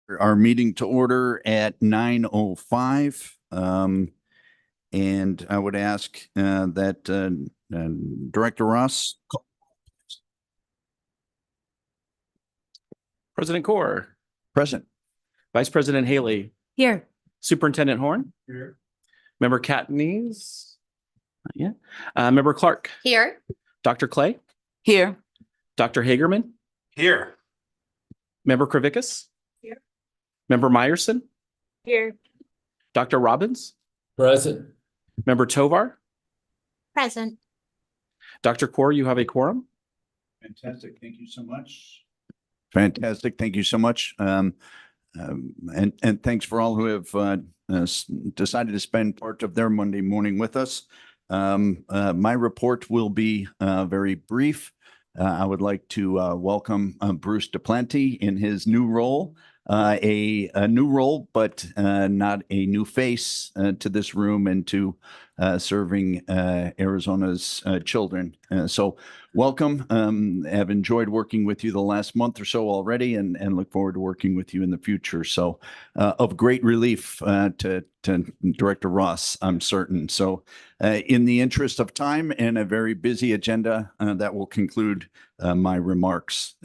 Our meeting to order at 9:05. And I would ask that Director Ross. President Core. Present. Vice President Haley. Here. Superintendent Horn. Here. Member Katniss. Not yet. Member Clark. Here. Dr. Clay. Here. Dr. Hagerman. Here. Member Kravickas. Here. Member Meyerson. Here. Dr. Robbins. Present. Member Tovar. Present. Dr. Core, you have a quorum. Fantastic. Thank you so much. Fantastic. Thank you so much. And thanks for all who have decided to spend part of their Monday morning with us. My report will be very brief. I would like to welcome Bruce DePlanty in his new role, a new role, but not a new face to this room and to serving Arizona's children. So welcome. I've enjoyed working with you the last month or so already and look forward to working with you in the future. So of great relief to Director Ross, I'm certain. So in the interest of time and a very busy agenda, that will conclude my remarks.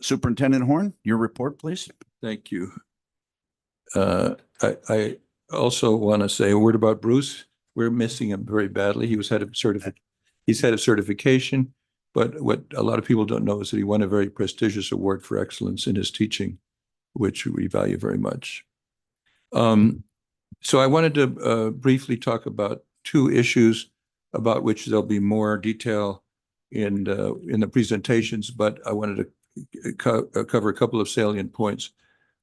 Superintendent Horn, your report, please. Thank you. I also want to say a word about Bruce. We're missing him very badly. He's had a certification, but what a lot of people don't know is that he won a very prestigious award for excellence in his teaching, which we value very much. So I wanted to briefly talk about two issues about which there'll be more detail in the presentations, but I wanted to cover a couple of salient points.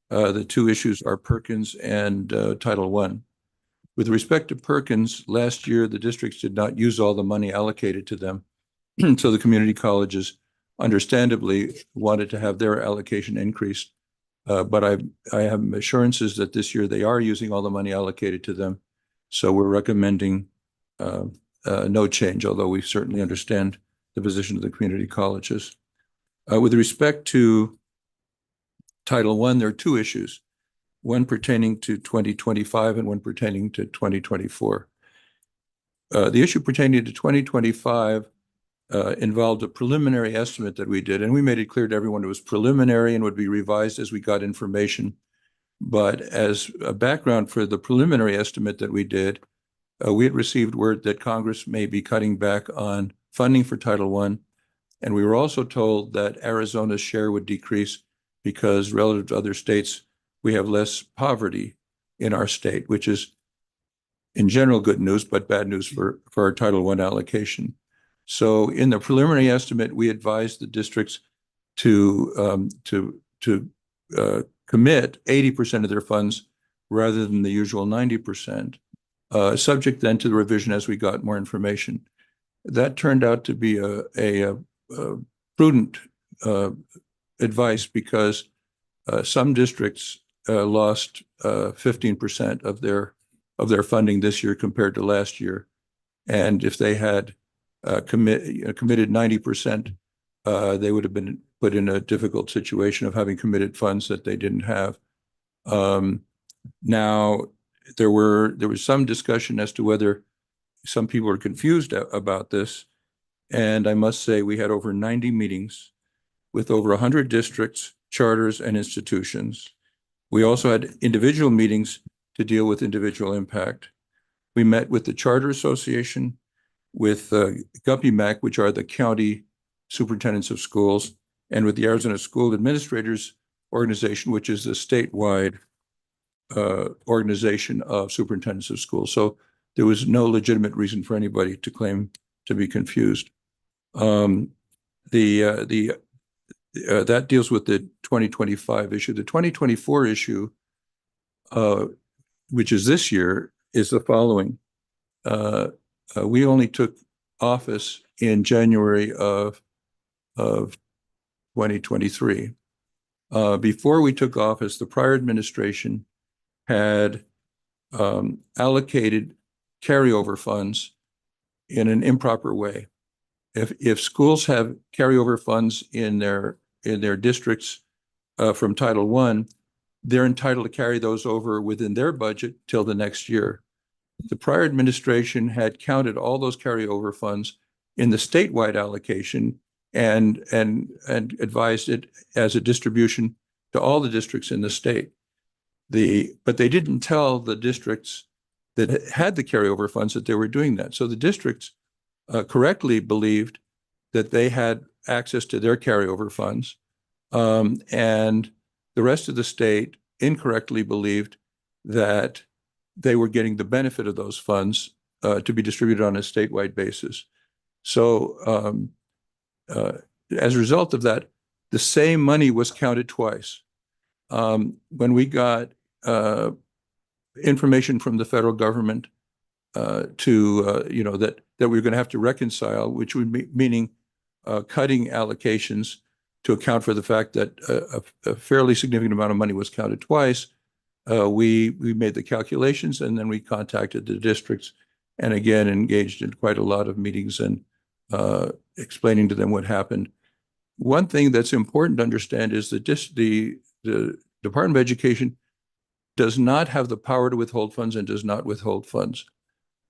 The two issues are Perkins and Title I. With respect to Perkins, last year the districts did not use all the money allocated to them. So the community colleges understandably wanted to have their allocation increased. But I have assurances that this year they are using all the money allocated to them. So we're recommending no change, although we certainly understand the position of the community colleges. With respect to Title I, there are two issues, one pertaining to 2025 and one pertaining to 2024. The issue pertaining to 2025 involved a preliminary estimate that we did, and we made it clear to everyone it was preliminary and would be revised as we got information. But as a background for the preliminary estimate that we did, we had received word that Congress may be cutting back on funding for Title I, and we were also told that Arizona's share would decrease because relative to other states, we have less poverty in our state, which is in general good news, but bad news for our Title I allocation. So in the preliminary estimate, we advised the districts to commit 80% of their funds rather than the usual 90%, subject then to the revision as we got more information. That turned out to be a prudent advice because some districts lost 15% of their funding this year compared to last year, and if they had committed 90%, they would have been put in a difficult situation of having committed funds that they didn't have. Now, there was some discussion as to whether some people are confused about this, and I must say we had over 90 meetings with over 100 districts, charters, and institutions. We also had individual meetings to deal with individual impact. We met with the Charter Association, with GUPIMAC, which are the county superintendents of schools, and with the Arizona School Administrators Organization, which is the statewide organization of superintendents of schools. So there was no legitimate reason for anybody to claim to be confused. That deals with the 2025 issue. The 2024 issue, which is this year, is the following. We only took office in January of 2023. Before we took office, the prior administration had allocated carryover funds in an improper way. If schools have carryover funds in their districts, from Title I, they're entitled to carry those over within their budget till the next year. The prior administration had counted all those carryover funds in the statewide allocation and advised it as a distribution to all the districts in the state. But they didn't tell the districts that had the carryover funds that they were doing that. So the districts correctly believed that they had access to their carryover funds, and the rest of the state incorrectly believed that they were getting the benefit of those funds to be distributed on a statewide basis. So as a result of that, the same money was counted twice. When we got information from the federal government that we were going to have to reconcile, which would be meaning cutting allocations to account for the fact that a fairly significant amount of money was counted twice. We made the calculations, and then we contacted the districts and again engaged in quite a lot of meetings and explaining to them what happened. One thing that's important to understand is that the Department of Education does not have the power to withhold funds and does not withhold funds.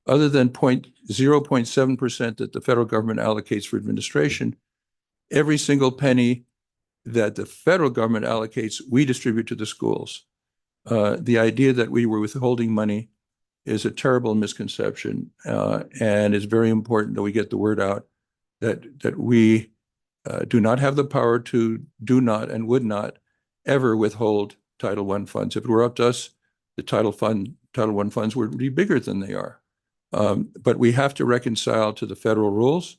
Other than 0.7% that the federal government allocates for administration, every single penny that the federal government allocates, we distribute to the schools. The idea that we were withholding money is a terrible misconception, and it's very important that we get the word out that we do not have the power to do not and would not ever withhold Title I funds. If it were up to us, the Title I funds would be bigger than they are. But we have to reconcile to the federal rules.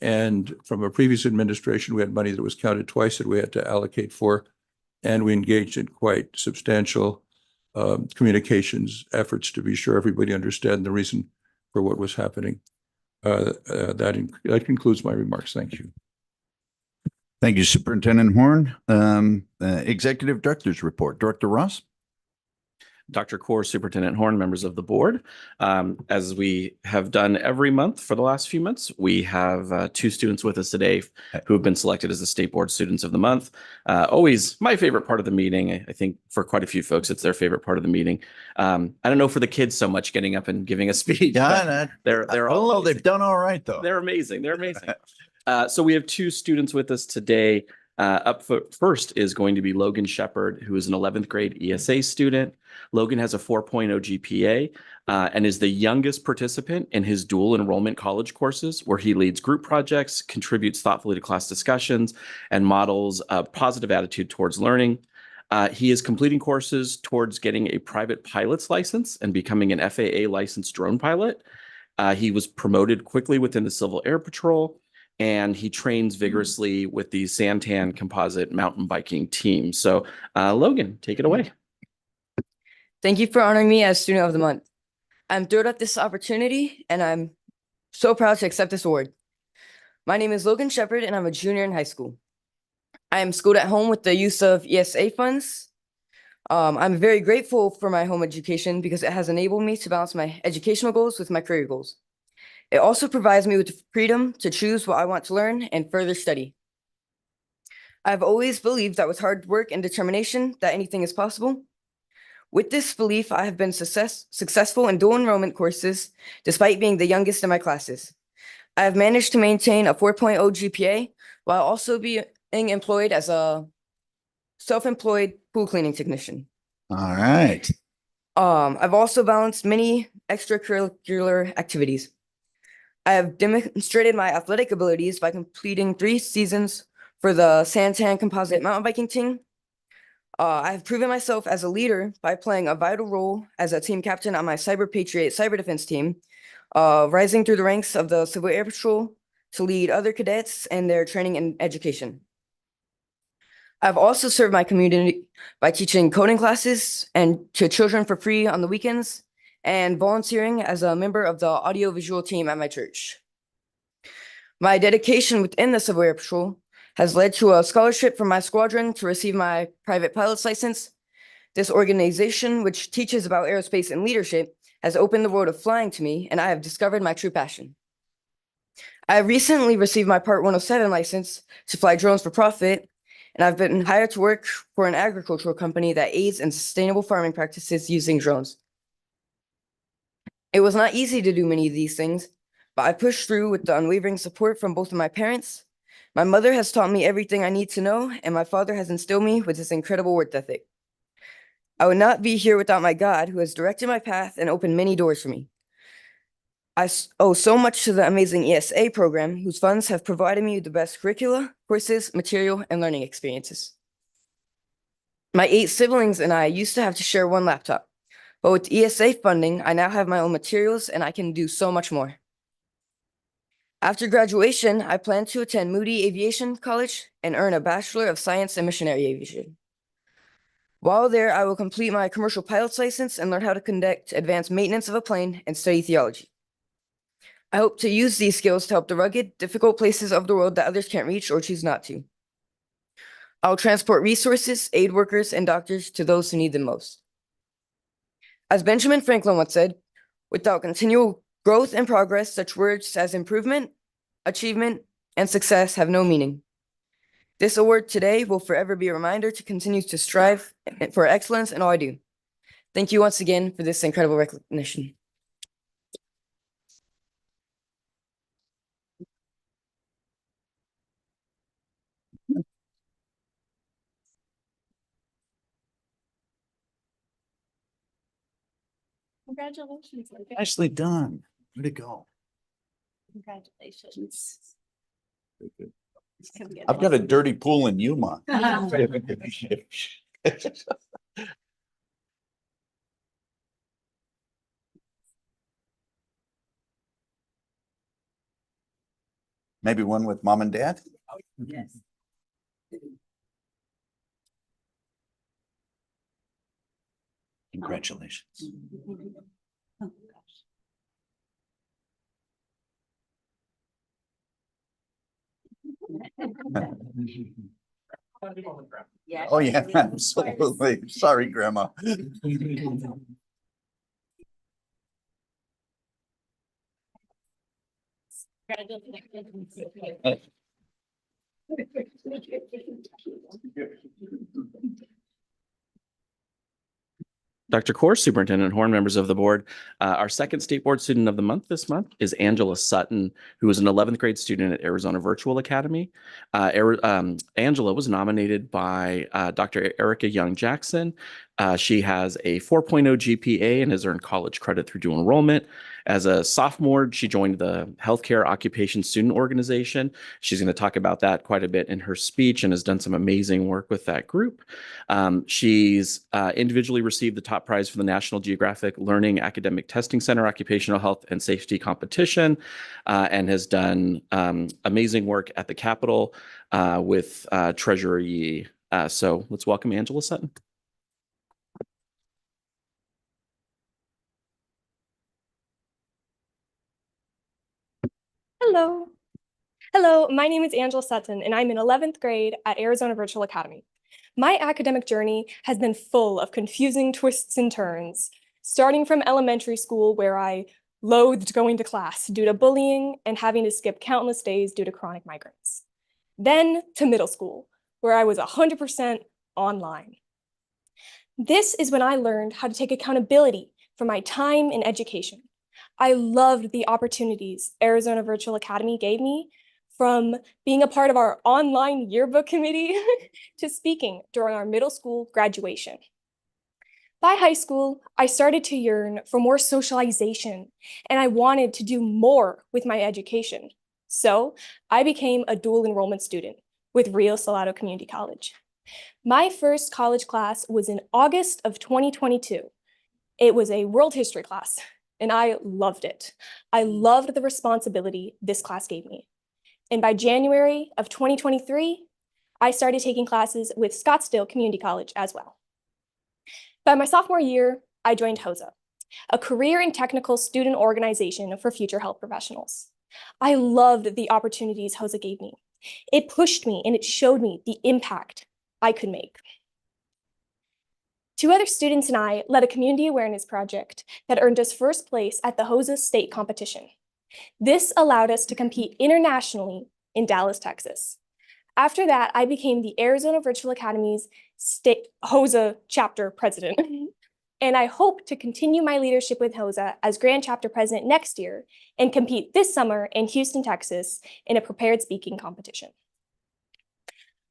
And from a previous administration, we had money that was counted twice that we had to allocate for, and we engaged in quite substantial communications efforts to be sure everybody understood the reason for what was happening. That concludes my remarks. Thank you. Thank you, Superintendent Horn. Executive Director's Report. Director Ross. Dr. Kaur, Superintendent Horn, members of the board. As we have done every month for the last few months, we have two students with us today who have been selected as the State Board Students of the Month. Always my favorite part of the meeting. I think for quite a few folks, it's their favorite part of the meeting. I don't know for the kids so much getting up and giving a speech. Yeah, They're all well, they've done all right though. They're amazing. They're amazing. So we have two students with us today. First is going to be Logan Shepard, who is an 11th grade ESA student. Logan has a 4.0 GPA and is the youngest participant in his dual enrollment college courses, where he leads group projects, contributes thoughtfully to class discussions, and models a positive attitude towards learning. He is completing courses towards getting a private pilot's license and becoming an FAA licensed drone pilot. He was promoted quickly within the Civil Air Patrol, and he trains vigorously with the Santan Composite mountain biking team. So Logan, take it away. Thank you for honoring me as Student of the Month. I'm thrilled at this opportunity, and I'm so proud to accept this award. My name is Logan Shepard, and I'm a junior in high school. I am schooled at home with the use of ESA funds. I'm very grateful for my home education because it has enabled me to balance my educational goals with my career goals. It also provides me with the freedom to choose what I want to learn and further study. I've always believed that with hard work and determination that anything is possible. With this belief, I have been successful in dual enrollment courses, despite being the youngest in my classes. I have managed to maintain a 4.0 GPA while also being employed as a self-employed pool cleaning technician. All right. I've also balanced many extracurricular activities. I have demonstrated my athletic abilities by completing 3 seasons for the Santan Composite mountain biking team. I have proven myself as a leader by playing a vital role as a team captain on my Cyber Patriot cyber defense team, rising through the ranks of the Civil Air Patrol to lead other cadets in their training and education. I've also served my community by teaching coding classes and to children for free on the weekends, and volunteering as a member of the audiovisual team at my church. My dedication within the Civil Air Patrol has led to a scholarship from my squadron to receive my private pilot's license. This organization, which teaches about aerospace and leadership, has opened the world of flying to me, and I have discovered my true passion. I recently received my Part 107 license to fly drones for profit, and I've been hired to work for an agricultural company that aids in sustainable farming practices using drones. It was not easy to do many of these things, but I pushed through with the unwavering support from both of my parents. My mother has taught me everything I need to know, and my father has instilled me with his incredible work ethic. I would not be here without my God, who has directed my path and opened many doors for me. I owe so much to the amazing ESA program, whose funds have provided me with the best curricula, courses, material, and learning experiences. My 8 siblings and I used to have to share one laptop, but with ESA funding, I now have my own materials and I can do so much more. After graduation, I plan to attend Moody Aviation College and earn a Bachelor of Science in Missionary Aviation. While there, I will complete my commercial pilot's license and learn how to conduct advanced maintenance of a plane and study theology. I hope to use these skills to help the rugged, difficult places of the world that others can't reach or choose not to. I'll transport resources, aid workers, and doctors to those who need them most. As Benjamin Franklin once said, without continual growth and progress, such words as improvement, achievement, and success have no meaning. This award today will forever be a reminder to continue to strive for excellence in all I do. Thank you once again for this incredible recognition. Congratulations. Nicely done. Way to go. Congratulations. I've got a dirty pool in Yuma. Maybe one with mom and dad? Yes. Congratulations. Oh, gosh. Oh, yeah, absolutely. Sorry, Grandma. Dr. Kors, Superintendent Horn, members of the board. Our second state board student of the month this month is Angela Sutton, who is an 11th grade student at Arizona Virtual Academy. Angela was nominated by Dr. Erica Young Jackson. She has a 4.0 GPA and has earned college credit through dual enrollment. As a sophomore, she joined the Healthcare Occupation Student Organization. She's going to talk about that quite a bit in her speech and has done some amazing work with that group. She's individually received the top prize for the National Geographic Learning Academic Testing Center Occupational Health and Safety Competition and has done amazing work at the Capitol with Treasury. So let's welcome Angela Sutton. Hello. Hello, my name is Angela Sutton, and I'm in 11th grade at Arizona Virtual Academy. My academic journey has been full of confusing twists and turns, starting from elementary school where I loathed going to class due to bullying and having to skip countless days due to chronic migraines. Then to middle school, where I was 100% online. This is when I learned how to take accountability for my time in education. I loved the opportunities Arizona Virtual Academy gave me, from being a part of our online yearbook committee to speaking during our middle school graduation. By high school, I started to yearn for more socialization, and I wanted to do more with my education. So I became a dual enrollment student with Rio Salado Community College. My first college class was in August of 2022. It was a world history class, and I loved it. I loved the responsibility this class gave me. And by January of 2023, I started taking classes with Scottsdale Community College as well. By my sophomore year, I joined HOSA, a career and technical student organization for future health professionals. I loved the opportunities HOSA gave me. It pushed me and it showed me the impact I could make. 2 other students and I led a community awareness project that earned us first place at the HOSA state competition. This allowed us to compete internationally in Dallas, Texas. After that, I became the Arizona Virtual Academy's state HOSA chapter president. And I hope to continue my leadership with HOSA as Grand Chapter President next year and compete this summer in Houston, Texas in a prepared speaking competition.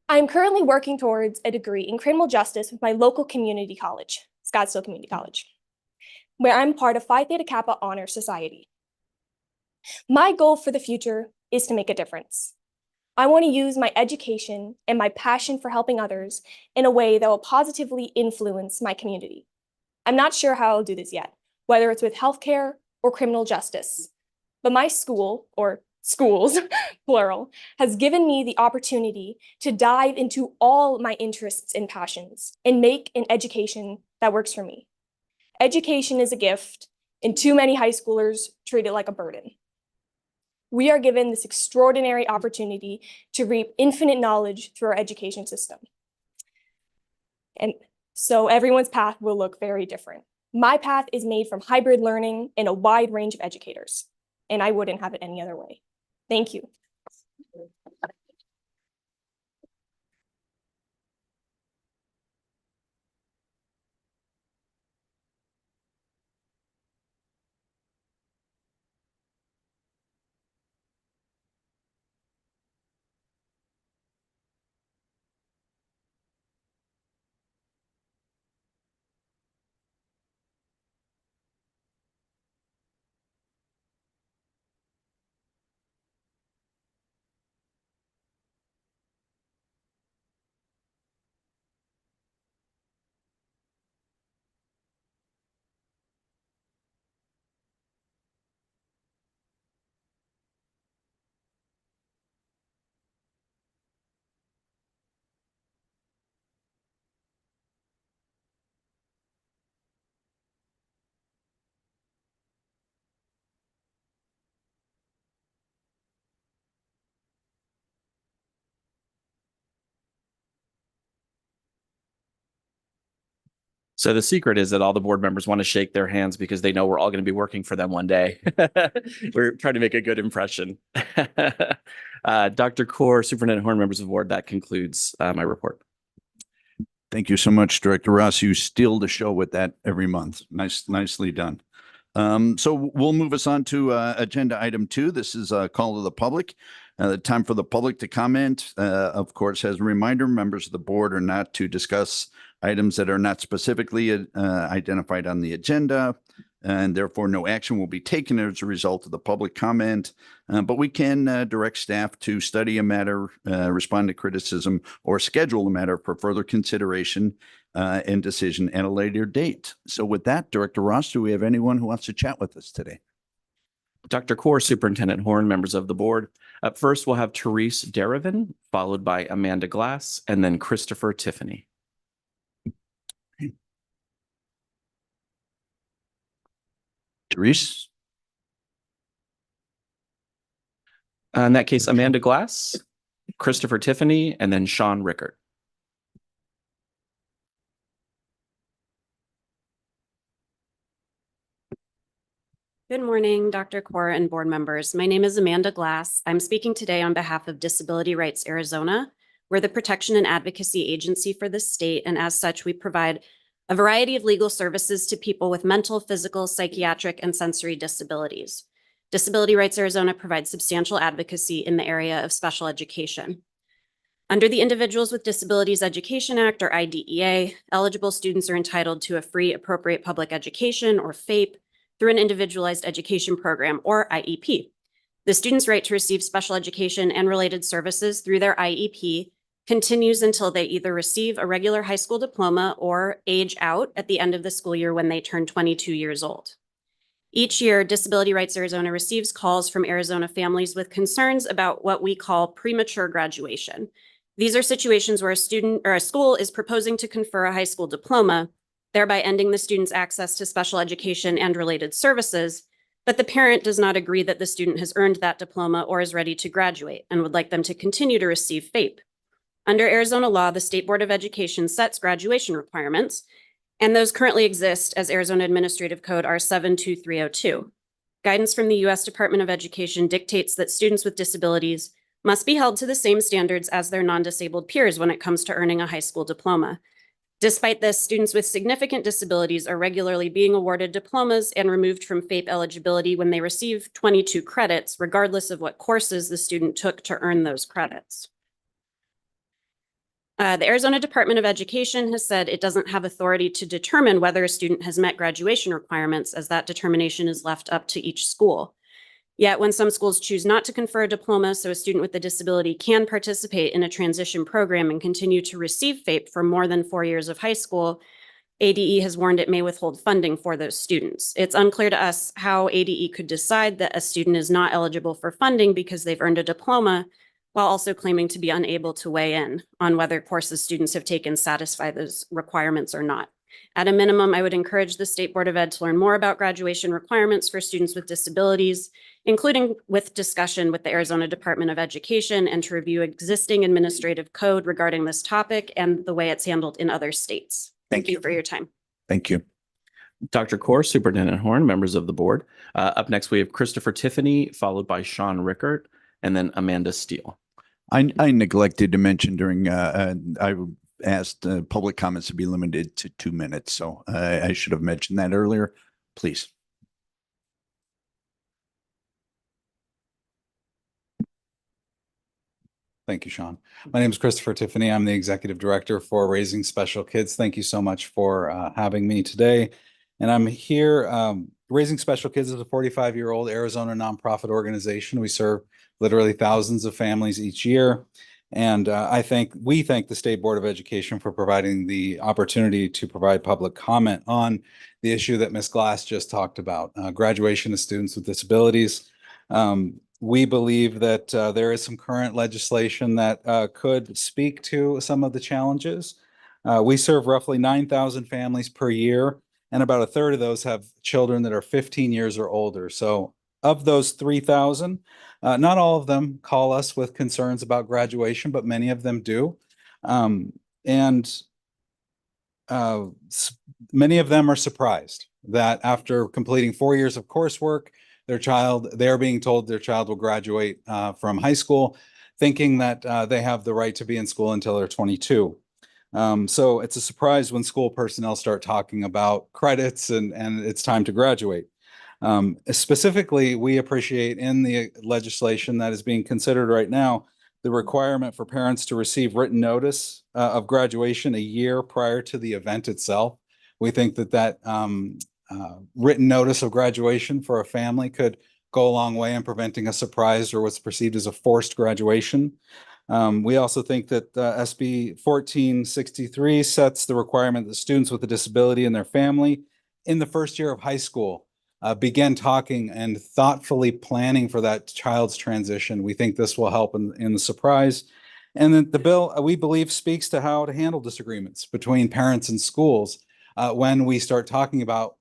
I am currently working towards a degree in criminal justice with my local community college, Scottsdale Community College, where I'm part of Phi Theta Kappa Honor Society. My goal for the future is to make a difference. I want to use my education and my passion for helping others in a way that will positively influence my community. I'm not sure how I'll do this yet, whether it's with healthcare or criminal justice, but my school, or schools, plural, has given me the opportunity to dive into all my interests and passions and make an education that works for me. Education is a gift, and too many high schoolers treat it like a burden. We are given this extraordinary opportunity to reap infinite knowledge through our education system. And so everyone's path will look very different. My path is made from hybrid learning and a wide range of educators, and I wouldn't have it any other way. Thank you. So the secret is that all the board members want to shake their hands because they know we're all going to be working for them one day. We're trying to make a good impression. Dr. Kaur, Superintendent Horn, members of the board, that concludes my report. Thank you so much, Director Ross. You steal the show with that every month. Nicely done. So we'll move us on to agenda item 2. This is a call to the public. The time for the public to comment. Of course, as a reminder, members of the board are not to discuss items that are not specifically identified on the agenda, and therefore no action will be taken as a result of the public comment. But we can direct staff to study a matter, respond to criticism, or schedule a matter for further consideration and decision at a later date. So with that, Director Ross, do we have anyone who wants to chat with us today? Dr. Kaur, Superintendent Horn, members of the board. Up first, we'll have Therese Derivan, followed by Amanda Glass, and then Christopher Tiffany. Therese? In that case, Amanda Glass, Christopher Tiffany, and then Sean Rickert. Good morning, Dr. Kaur and board members. My name is Amanda Glass. I'm speaking today on behalf of Disability Rights Arizona. We're the protection and advocacy agency for the state, and as such, we provide a variety of legal services to people with mental, physical, psychiatric, and sensory disabilities. Disability Rights Arizona provides substantial advocacy in the area of special education. Under the Individuals with Disabilities Education Act, or IDEA, eligible students are entitled to a free appropriate public education, or FAPE, through an individualized education program, or IEP. The student's right to receive special education and related services through their IEP continues until they either receive a regular high school diploma or age out at the end of the school year when they turn 22 years old. Each year, Disability Rights Arizona receives calls from Arizona families with concerns about what we call premature graduation. These are situations where a student or a school is proposing to confer a high school diploma, thereby ending the student's access to special education and related services, but the parent does not agree that the student has earned that diploma or is ready to graduate and would like them to continue to receive FAPE. Under Arizona law, the State Board of Education sets graduation requirements, and those currently exist as Arizona Administrative Code R72302. Guidance from the U.S. Department of Education dictates that students with disabilities must be held to the same standards as their non-disabled peers when it comes to earning a high school diploma. Despite this, students with significant disabilities are regularly being awarded diplomas and removed from FAPE eligibility when they receive 22 credits, regardless of what courses the student took to earn those credits. The Arizona Department of Education has said it doesn't have authority to determine whether a student has met graduation requirements, as that determination is left up to each school. Yet when some schools choose not to confer a diploma so a student with a disability can participate in a transition program and continue to receive FAPE for more than 4 years of high school, ADE has warned it may withhold funding for those students. It's unclear to us how ADE could decide that a student is not eligible for funding because they've earned a diploma, while also claiming to be unable to weigh in on whether courses students have taken satisfy those requirements or not. At a minimum, I would encourage the State Board of Ed to learn more about graduation requirements for students with disabilities, including with discussion with the Arizona Department of Education, and to review existing administrative code regarding this topic and the way it's handled in other states. Thank you for your time. Thank you. Dr. Core, Superintendent Horn, members of the board. Up next, we have Christopher Tiffany, followed by Sean Rickert, and then Amanda Steele. I neglected to mention during, I asked public comments to be limited to 2 minutes. So I should have mentioned that earlier. Please. Thank you, Sean. My name is Christopher Tiffany. I'm the Executive Director for Raising Special Kids. Thank you so much for having me today. And I'm here, Raising Special Kids is a 45-year-old Arizona nonprofit organization. We serve literally thousands of families each year. And we thank the State Board of Education for providing the opportunity to provide public comment on the issue that Ms. Glass just talked about, graduation of students with disabilities. We believe that there is some current legislation that could speak to some of the challenges. We serve roughly 9,000 families per year, and about a third of those have children that are 15 years or older. So of those 3,000, not all of them call us with concerns about graduation, but many of them do. Many of them are surprised that after completing 4 years of coursework, they're being told their child will graduate from high school, thinking that they have the right to be in school until they're 22. So it's a surprise when school personnel start talking about credits and it's time to graduate. Specifically, we appreciate in the legislation that is being considered right now, the requirement for parents to receive written notice of graduation a year prior to the event itself. We think that written notice of graduation for a family could go a long way in preventing a surprise or what's perceived as a forced graduation. We also think that SB 1463 sets the requirement that students with a disability and their family in the first year of high school begin talking and thoughtfully planning for that child's transition. We think this will help in the surprise. And then the bill, we believe, speaks to how to handle disagreements between parents and schools when we start talking about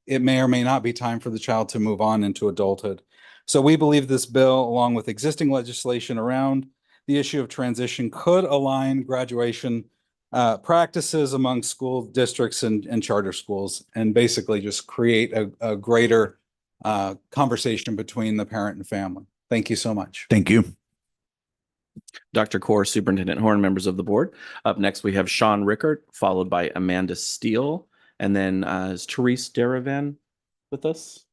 it may or may not be time for the child to move on into adulthood. So we believe this bill, along with existing legislation around the issue of transition, could align graduation practices among school districts and charter schools, and basically just create a greater conversation between the parent and family. Thank you so much. Thank you. Dr. Core, Superintendent Horn, members of the board. Up next, we have Sean Rickert, followed by Amanda Steele. And then is Therese Derivan with us?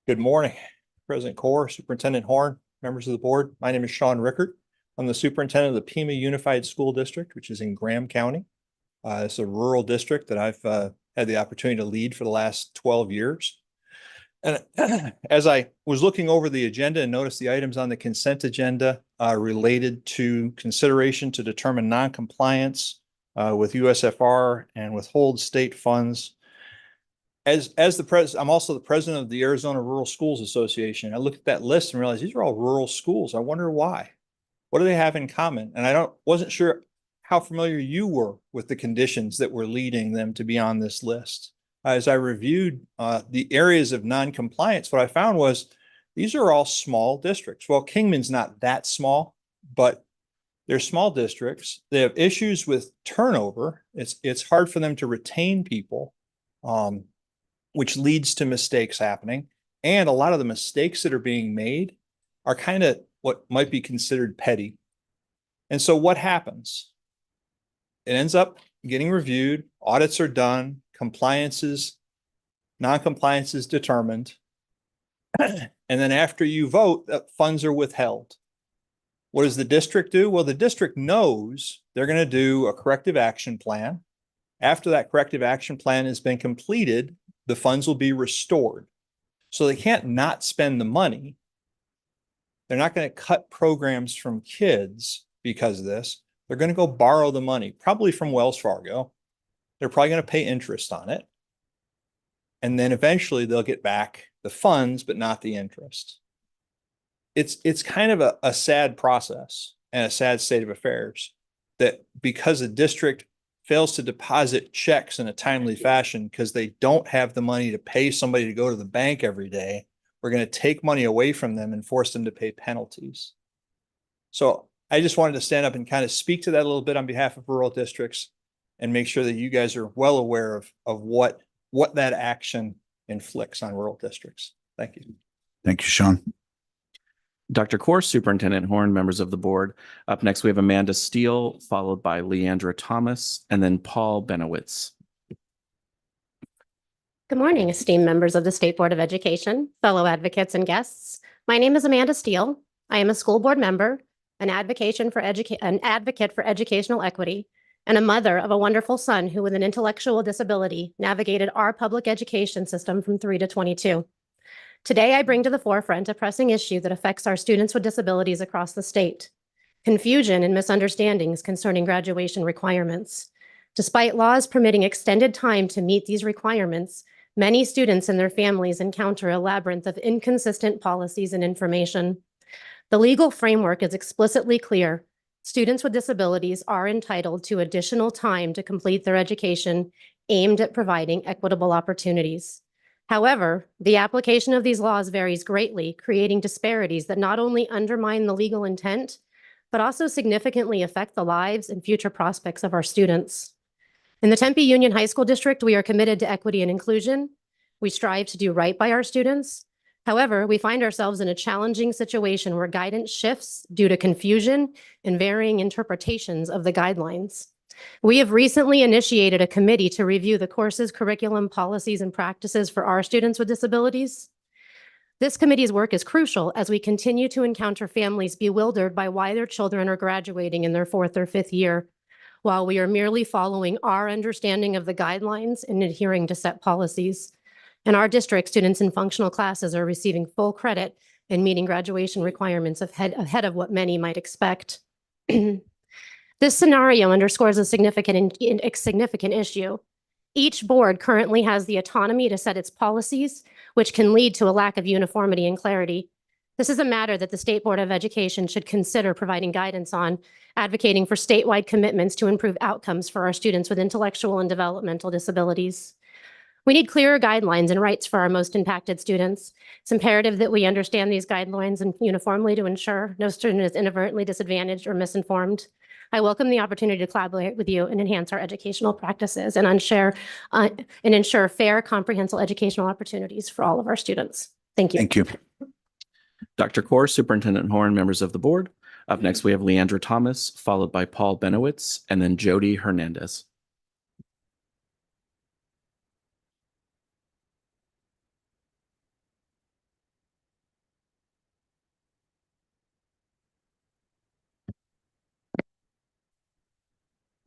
Good morning, President Core, Superintendent Horn, members of the board. My name is Sean Rickert. I'm the superintendent of the Pima Unified School District, which is in Graham County. It's a rural district that I've had the opportunity to lead for the last 12 years. And as I was looking over the agenda and noticed the items on the consent agenda related to consideration to determine noncompliance with USFR and withhold state funds. As the president, I'm also the president of the Arizona Rural Schools Association. I looked at that list and realized these are all rural schools. I wonder why. What do they have in common? And wasn't sure how familiar you were with the conditions that were leading them to be on this list. As I reviewed the areas of noncompliance, what I found was these are all small districts. Well, Kingman's not that small, but they're small districts. They have issues with turnover. It's hard for them to retain people. which leads to mistakes happening. And a lot of the mistakes that are being made are kind of what might be considered petty. And so what happens? It ends up getting reviewed, audits are done, non-compliance is determined. And then after you vote, funds are withheld. What does the district do? Well, the district knows they're going to do a corrective action plan. After that corrective action plan has been completed, the funds will be restored. So they can't not spend the money. They're not going to cut programs from kids because of this. They're going to go borrow the money, probably from Wells Fargo. They're probably going to pay interest on it. And then eventually they'll get back the funds, but not the interest. It's kind of a sad process and a sad state of affairs that because the district fails to deposit checks in a timely fashion because they don't have the money to pay somebody to go to the bank every day, we're going to take money away from them and force them to pay penalties. So I just wanted to stand up and kind of speak to that a little bit on behalf of rural districts and make sure that you guys are well aware of what that action inflicts on rural districts. Thank you. Thank you, Sean. Dr. Corr, Superintendent Horn, members of the board. Up next, we have Amanda Steele, followed by Leandra Thomas, and then Paul Benowitz. Good morning, esteemed members of the State Board of Education, fellow advocates and guests. My name is Amanda Steele. I am a school board member, an advocate for educational equity, and a mother of a wonderful son who, with an intellectual disability, navigated our public education system from 3 to 22. Today, I bring to the forefront a pressing issue that affects our students with disabilities across the state: confusion and misunderstandings concerning graduation requirements. Despite laws permitting extended time to meet these requirements, many students and their families encounter a labyrinth of inconsistent policies and information. The legal framework is explicitly clear. Students with disabilities are entitled to additional time to complete their education aimed at providing equitable opportunities. However, the application of these laws varies greatly, creating disparities that not only undermine the legal intent, but also significantly affect the lives and future prospects of our students. In the Tempe Union High School District, we are committed to equity and inclusion. We strive to do right by our students. However, we find ourselves in a challenging situation where guidance shifts due to confusion and varying interpretations of the guidelines. We have recently initiated a committee to review the course's curriculum, policies, and practices for our students with disabilities. This committee's work is crucial as we continue to encounter families bewildered by why their children are graduating in their 4th or 5th year, while we are merely following our understanding of the guidelines and adhering to set policies. In our district, students in functional classes are receiving full credit and meeting graduation requirements ahead of what many might expect. This scenario underscores a significant issue. Each board currently has the autonomy to set its policies, which can lead to a lack of uniformity and clarity. This is a matter that the State Board of Education should consider providing guidance on, advocating for statewide commitments to improve outcomes for our students with intellectual and developmental disabilities. We need clearer guidelines and rights for our most impacted students. It's imperative that we understand these guidelines and uniformly to ensure no student is inadvertently disadvantaged or misinformed. I welcome the opportunity to collaborate with you and enhance our educational practices and ensure fair, comprehensive educational opportunities for all of our students. Thank you. Thank you. Dr. Corr, Superintendent Horn, members of the board. Up next, we have Leandra Thomas, followed by Paul Benowitz, and then Jody Hernandez.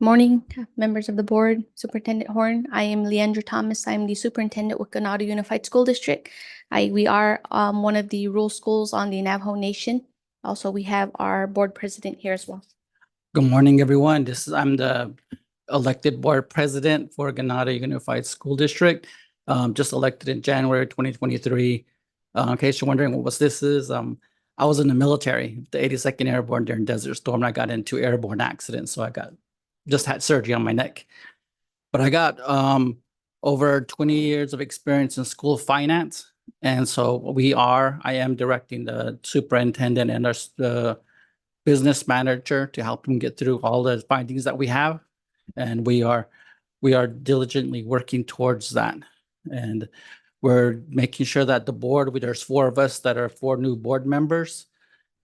Morning, members of the board, Superintendent Horn. I am Leandra Thomas. I'm the superintendent with Ganado Unified School District. We are one of the rural schools on the Navajo Nation. Also, we have our board president here as well. Good morning, everyone. I'm the elected board president for Ganado Unified School District. Just elected in January 2023. In case you're wondering what this is, I was in the military, the 82nd Airborne during Desert Storm. And I got into airborne accidents, so just had surgery on my neck. But I got over 20 years of experience in school finance. And so I am directing the superintendent and the business manager to help them get through all the findings that we have. And we are diligently working towards that. And we're making sure that the board, there's 4 of us that are 4 new board members.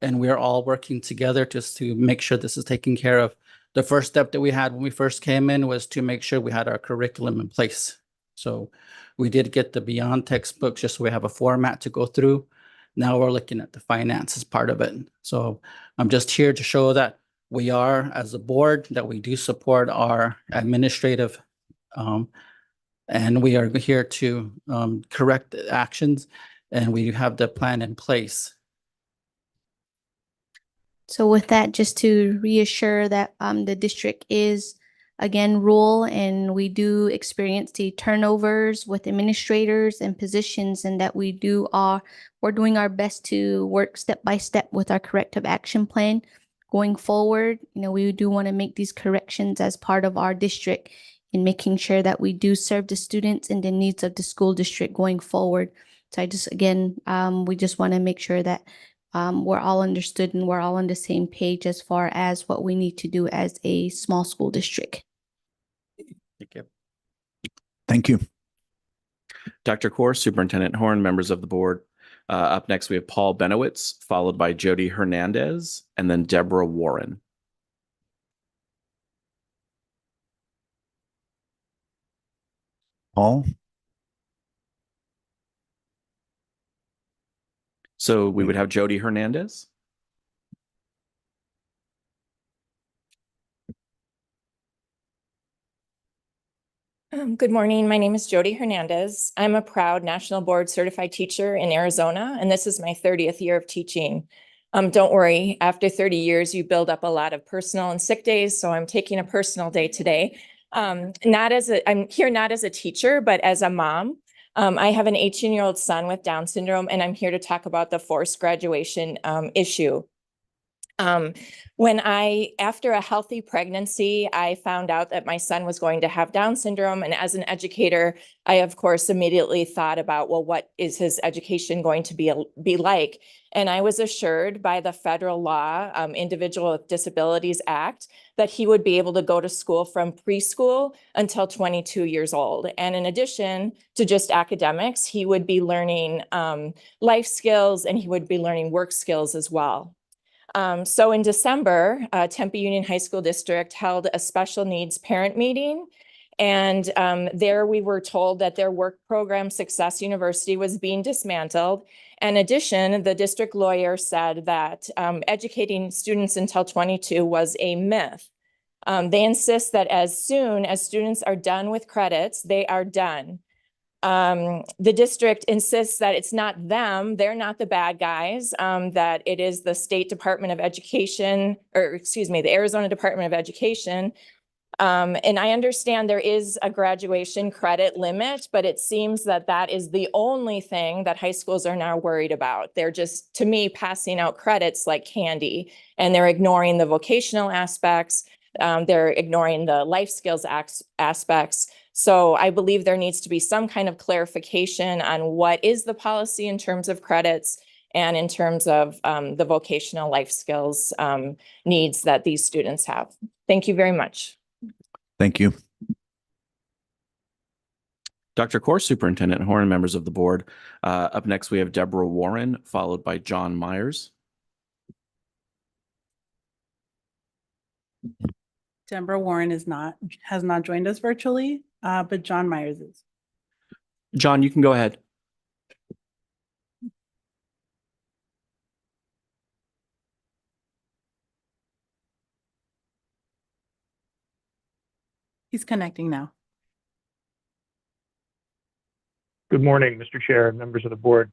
And we are all working together just to make sure this is taken care of. The first step that we had when we first came in was to make sure we had our curriculum in place. So we did get the Beyond textbooks just so we have a format to go through. Now we're looking at the finances part of it. So I'm just here to show that we are, as a board, that we do support our administrative and we are here to correct the actions, and we have the plan in place. So with that, just to reassure that the district is again rural, and we do experience the turnovers with administrators and positions, and that we're doing our best to work step by step with our corrective action plan going forward. We do want to make these corrections as part of our district in making sure that we do serve the students and the needs of the school district going forward. So we just want to make sure that we're all understood and we're all on the same page as far as what we need to do as a small school district. Thank you. Thank you. Dr. Kaur, Superintendent Horn, members of the board. Up next, we have Paul Benowitz, followed by Jody Hernandez, and then Deborah Warren. Paul? So we would have Jody Hernandez. Good morning. My name is Jody Hernandez. I'm a proud National Board Certified Teacher in Arizona, and this is my 30th year of teaching. Don't worry, after 30 years, you build up a lot of personal and sick days, so I'm taking a personal day today. I'm here not as a teacher, but as a mom. I have an 18-year-old son with Down syndrome, and I'm here to talk about the forced graduation issue. After a healthy pregnancy, I found out that my son was going to have Down syndrome. And as an educator, I, of course, immediately thought about, well, what is his education going to be like? And I was assured by the federal law, Individual with Disabilities Act, that he would be able to go to school from preschool until 22 years old. And in addition to just academics, he would be learning life skills, and he would be learning work skills as well. So in December, Tempe Union High School District held a special needs parent meeting. And there we were told that their work program, Success University, was being dismantled. In addition, the district lawyer said that educating students until 22 was a myth. They insist that as soon as students are done with credits, they are done. The district insists that it's not them, they're not the bad guys, that it is the State Department of Education, the Arizona Department of Education. And I understand there is a graduation credit limit, but it seems that that is the only thing that high schools are now worried about. They're just, to me, passing out credits like candy, and they're ignoring the vocational aspects. They're ignoring the life skills aspects. So I believe there needs to be some kind of clarification on what is the policy in terms of credits and in terms of the vocational life skills needs that these students have. Thank you very much. Thank you. Dr. Kaur, Superintendent Horn, members of the board. Up next, we have Deborah Warren, followed by John Myers. Deborah Warren has not joined us virtually, but John Myers is. John, you can go ahead. He's connecting now. Good morning, Mr. Chair and members of the board.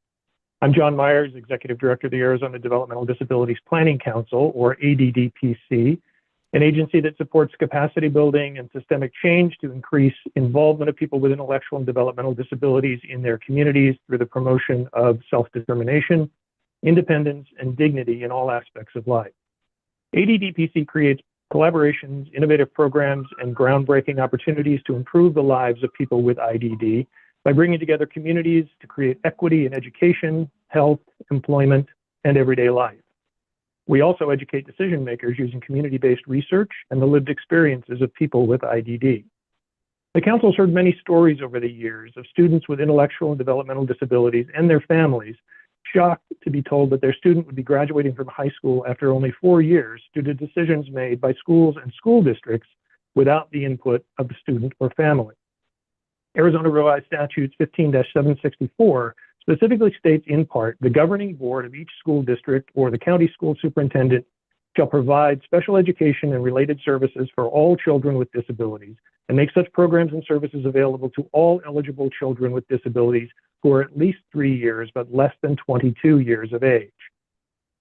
I'm John Myers, Executive Director of the Arizona Developmental Disabilities Planning Council, or ADDPC, an agency that supports capacity building and systemic change to increase involvement of people with intellectual and developmental disabilities in their communities through the promotion of self-determination, independence, and dignity in all aspects of life. ADDPC creates collaborations, innovative programs, and groundbreaking opportunities to improve the lives of people with IDD by bringing together communities to create equity in education, health, employment, and everyday life. We also educate decision makers using community-based research and the lived experiences of people with IDD. The council has heard many stories over the years of students with intellectual and developmental disabilities and their families shocked to be told that their student would be graduating from high school after only 4 years due to decisions made by schools and school districts without the input of the student or family. Arizona Revised Statutes 15-764 specifically states in part, the governing board of each school district or the county school superintendent shall provide special education and related services for all children with disabilities and make such programs and services available to all eligible children with disabilities who are at least 3 years but less than 22 years of age.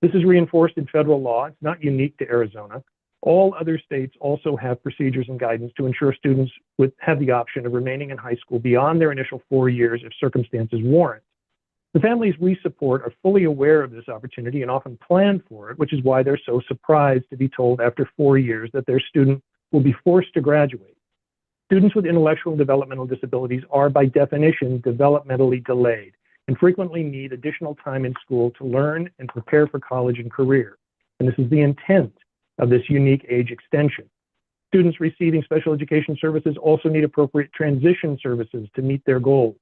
This is reinforced in federal law. It's not unique to Arizona. All other states also have procedures and guidance to ensure students have the option of remaining in high school beyond their initial 4 years if circumstances warrant. The families we support are fully aware of this opportunity and often plan for it, which is why they're so surprised to be told after 4 years that their student will be forced to graduate. Students with intellectual and developmental disabilities are, by definition, developmentally delayed and frequently need additional time in school to learn and prepare for college and career. And this is the intent of this unique age extension. Students receiving special education services also need appropriate transition services to meet their goals.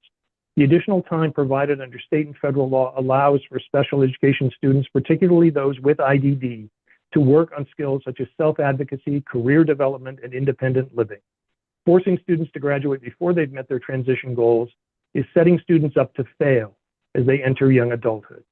The additional time provided under state and federal law allows for special education students, particularly those with IDD, to work on skills such as self-advocacy, career development, and independent living. Forcing students to graduate before they've met their transition goals is setting students up to fail as they enter young adulthood.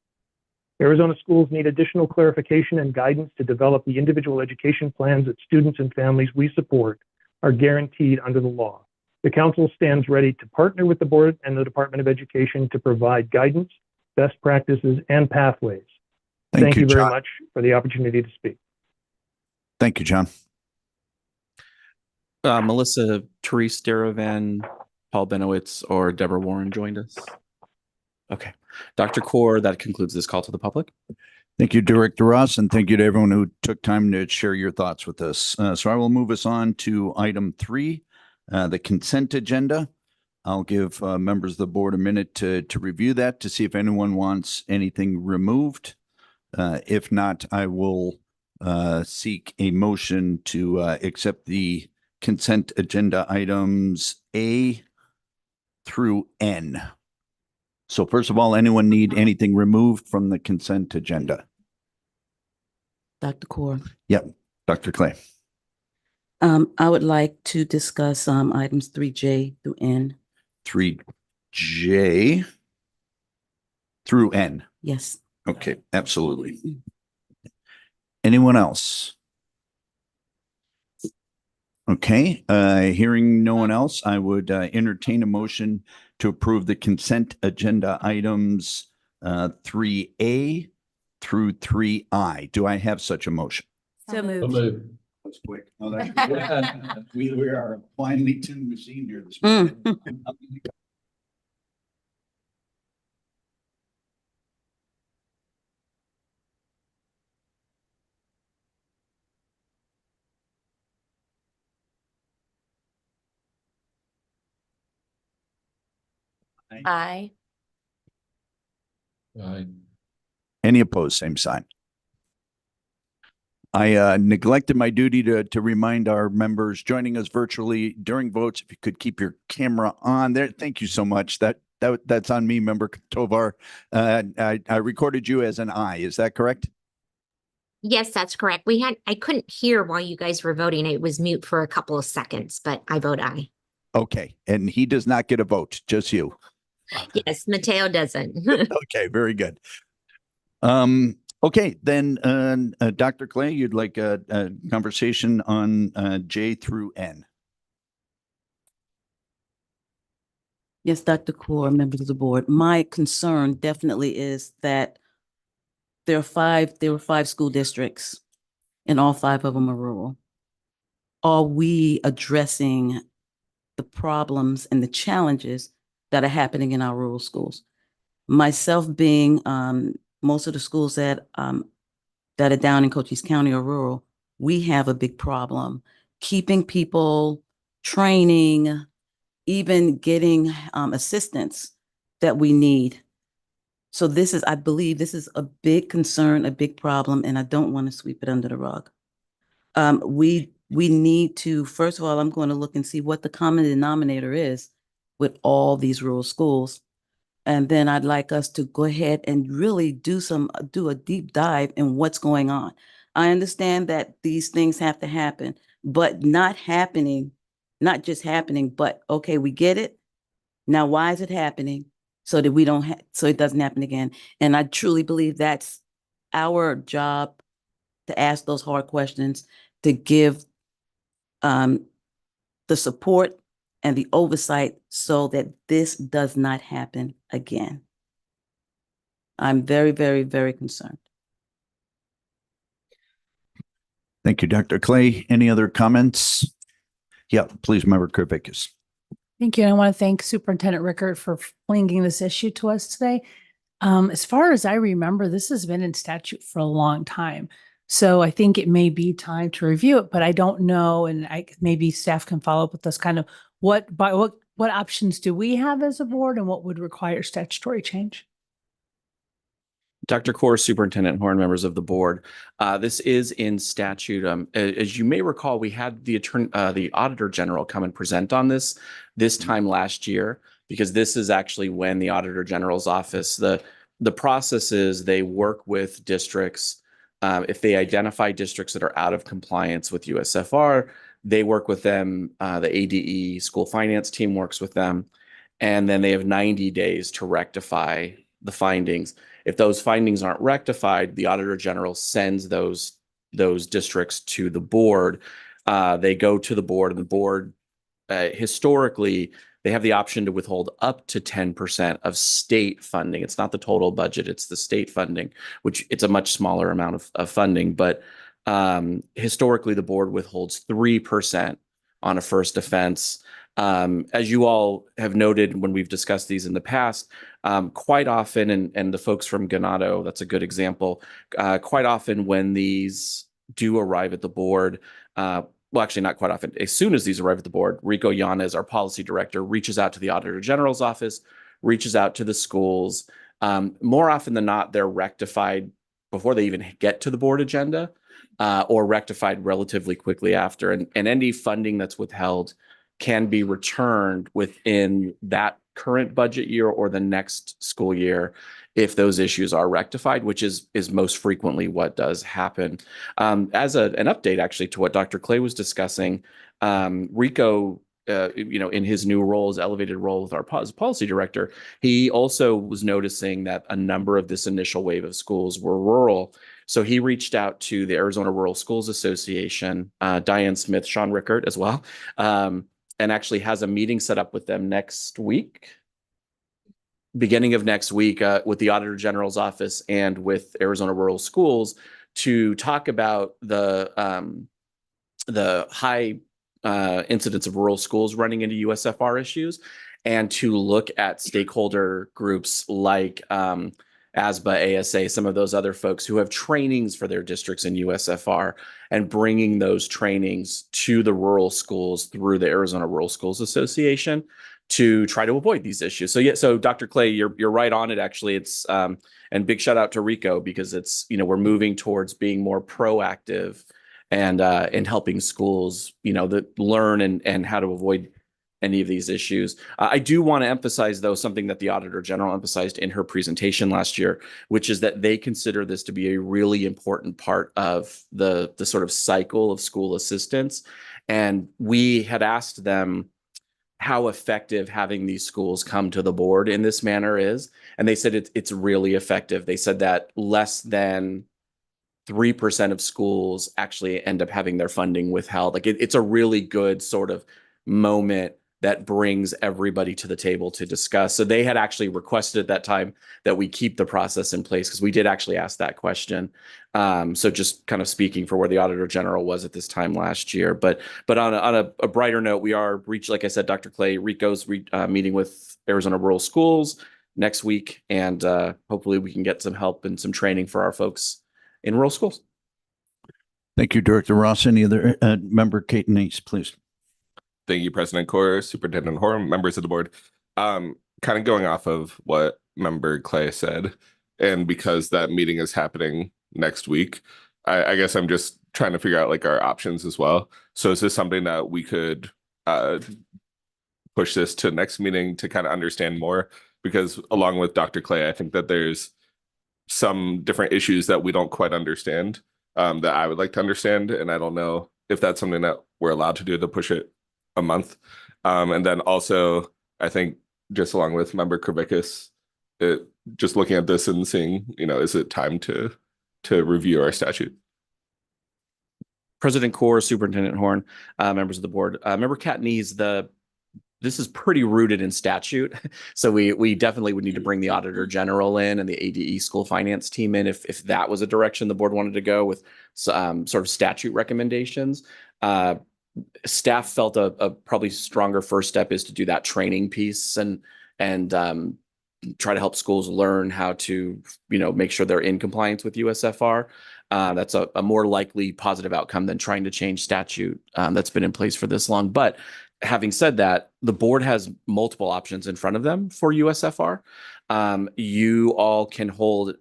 Arizona schools need additional clarification and guidance to develop the individual education plans that students and families we support are guaranteed under the law. The council stands ready to partner with the board and the Department of Education to provide guidance, best practices, and pathways. Thank you very much for the opportunity to speak. Thank you, John. Melissa, Therese Deravan, Paul Benowitz, or Deborah Warren joined us. Okay. Dr. Kaur, that concludes this call to the public. Thank you, Director Ross, and thank you to everyone who took time to share your thoughts with us. So I will move us on to item 3, the consent agenda. I'll give members of the board a minute to review that to see if anyone wants anything removed. If not, I will seek a motion to accept the consent agenda items A through N. So first of all, anyone need anything removed from the consent agenda? Dr. Kaur. Yep, Dr. Clay. I would like to discuss items 3J through N. 3J through N. Yes. Okay, absolutely. Anyone else? Okay, hearing no one else, I would entertain a motion to approve the consent agenda items 3A through 3I. Do I have such a motion? So moved. That's quick. Oh, that's we are a finely tuned machine here this morning. Aye. Any opposed, same sign. I neglected my duty to remind our members joining us virtually during votes, if you could keep your camera on there. Thank you so much. That's on me, Member Tovar. I recorded you as an aye. Is that correct? Yes, that's correct. I couldn't hear while you guys were voting. It was mute for a couple of seconds, but I vote aye. Okay, and he does not get a vote, just you. Yes, Mateo doesn't. Okay, very good. Okay, then Dr. Clay, you'd like a conversation on J through N. Yes, Dr. Kaur, members of the board. My concern definitely is that there were 5 school districts and all 5 of them are rural. Are we addressing the problems and the challenges that are happening in our rural schools? Myself being most of the schools that are down in Cochise County are rural, we have a big problem keeping people, training, even getting assistance that we need. So I believe this is a big concern, a big problem, and I don't want to sweep it under the rug. We we need to, first of all, I'm going to look and see what the common denominator is with all these rural schools. And then I'd like us to go ahead and really do a deep dive in what's going on. I understand that these things have to happen, but not just happening, but okay, we get it. Now, why is it happening? So that so it doesn't happen again. And I truly believe that's our job, to ask those hard questions, to give the support and the oversight so that this does not happen again. I'm very, very, very concerned. Thank you, Dr. Clay. Any other comments? Yeah, please, Member Krivickas. Thank you. And I want to thank Superintendent Rickert for bringing this issue to us today. As far as I remember, this has been in statute for a long time. So I think it may be time to review it, but I don't know. And maybe staff can follow up with us kind of what options do we have as a board and what would require statutory change? Dr. Corr, Superintendent Horn, members of the board. This is in statute. As you may recall, we had the Auditor General come and present on this time last year, because this is actually when the Auditor General's office, the process is they work with districts. If they identify districts that are out of compliance with USFR, they work with them. The ADE school finance team works with them, and then they have 90 days to rectify the findings. If those findings aren't rectified, the Auditor General sends those districts to the board. They go to the board, and the board, historically, they have the option to withhold up to 10% of state funding. It's not the total budget, it's the state funding, which it's a much smaller amount of funding. But historically, the board withholds 3% on a first offense. As you all have noted when we've discussed these in the past, quite often, and the folks from Ganado, that's a good example, quite often when these do arrive at the board, well, actually not quite often, as soon as these arrive at the board, Rico Yanez, our policy director, reaches out to the Auditor General's office, reaches out to the schools. More often than not, they're rectified before they even get to the board agenda, or rectified relatively quickly after. And any funding that's withheld can be returned within that current budget year or the next school year if those issues are rectified, which is most frequently what does happen. As an update, actually, to what Dr. Clay was discussing, Rico, in his new role, his elevated role with our policy director, he also was noticing that a number of this initial wave of schools were rural. So he reached out to the Arizona Rural Schools Association, Diane Smith, Sean Rickert as well, and actually has a meeting set up with them next week, beginning of next week, with the Auditor General's office and with Arizona Rural Schools to talk about the high incidence of rural schools running into USFR issues, and to look at stakeholder groups like ASBA, ASA, some of those other folks who have trainings for their districts in USFR, and bringing those trainings to the rural schools through the Arizona Rural Schools Association to try to avoid these issues. So yeah, so Dr. Clay, you're right on it. Actually, it's and big shout out to Rico, because it's, we're moving towards being more proactive and helping schools, that learn and how to avoid any of these issues. I do want to emphasize, though, something that the Auditor General emphasized in her presentation last year, which is that they consider this to be a really important part of the sort of cycle of school assistance. And we had asked them how effective having these schools come to the board in this manner is. And they said it's really effective. They said that less than 3% of schools actually end up having their funding withheld. Like it's a really good sort of moment that brings everybody to the table to discuss. So they had actually requested at that time that we keep the process in place, because we did actually ask that question. So just kind of speaking for where the Auditor General was at this time last year. But on a brighter note, we are like I said, Dr. Clay, Rico's meeting with Arizona Rural Schools next week, and hopefully we can get some help and some training for our folks in rural schools. Thank you, Director Ross. Any other member, Kate Nace, please. Thank you, President Corr, Superintendent Horn, members of the board. Kind of going off of what Member Clay said, and because that meeting is happening next week, I guess I'm just trying to figure out like our options as well. So is this something that we could push this to next meeting to kind of understand more? Because along with Dr. Clay, I think that there's some different issues that we don't quite understand, that I would like to understand. And I don't know if that's something that we're allowed to do, to push it a month. And then also, I think just along with Member Kravickas, just looking at this and seeing, is it time to review our statute? President Core, Superintendent Horn, members of the board, Member Katniss, this is pretty rooted in statute. So we definitely would need to bring the Auditor General in and the ADE school finance team in if that was a direction the board wanted to go with sort of statute recommendations. Staff felt a probably stronger first step is to do that training piece and try to help schools learn how to, make sure they're in compliance with USFR. That's a more likely positive outcome than trying to change statute that's been in place for this long. But having said that, the board has multiple options in front of them for USFR. You all can hold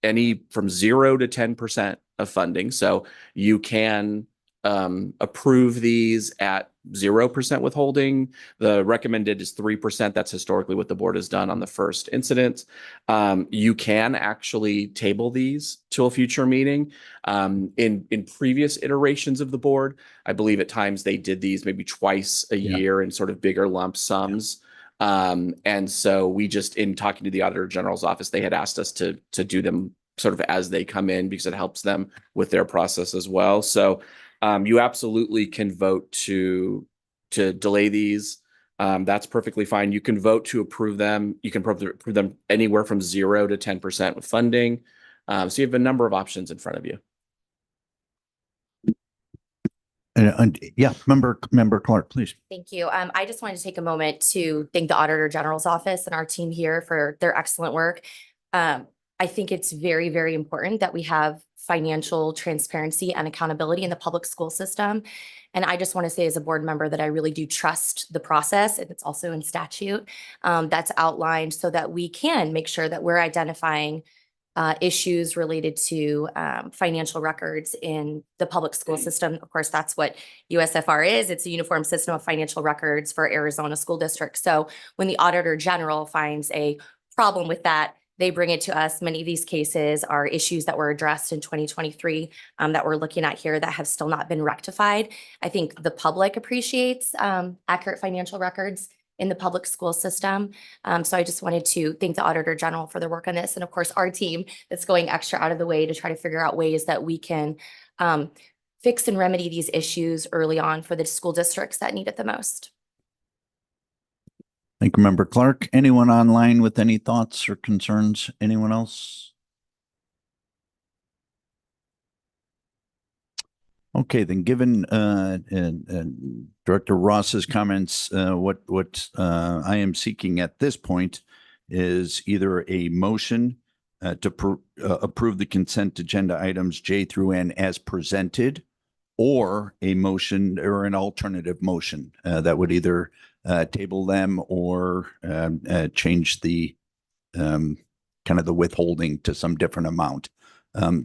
any from 0 to 10% of funding. So you can approve these at 0% withholding. The recommended is 3%. That's historically what the board has done on the first incident. You can actually table these to a future meeting. In previous iterations of the board, I believe at times they did these maybe twice a year in sort of bigger lump sums. And so we just, in talking to the Auditor General's office, they had asked us to do them sort of as they come in because it helps them with their process as well. So you absolutely can vote to delay these. That's perfectly fine. You can vote to approve them. You can approve them anywhere from 0 to 10% with funding. So you have a number of options in front of you. Yeah, Member Clark, please. Thank you. I just wanted to take a moment to thank the Auditor General's office and our team here for their excellent work. I think it's very, very important that we have financial transparency and accountability in the public school system. And I just want to say as a board member that I really do trust the process, and it's also in statute that's outlined so that we can make sure that we're identifying issues related to financial records in the public school system. Of course, that's what USFR is. It's a uniform system of financial records for Arizona school districts. So when the Auditor General finds a problem with that, they bring it to us. Many of these cases are issues that were addressed in 2023 that we're looking at here that have still not been rectified. I think the public appreciates accurate financial records in the public school system. So I just wanted to thank the Auditor General for their work on this. And of course, our team that's going extra out of the way to try to figure out ways that we can fix and remedy these issues early on for the school districts that need it the most. Thank you, Member Clark. Anyone online with any thoughts or concerns? Anyone else? Okay, then given Director Ross's comments, what I am seeking at this point is either a motion to approve the consent agenda items J through N as presented, or a motion or an alternative motion that would either table them or change the kind of the withholding to some different amount.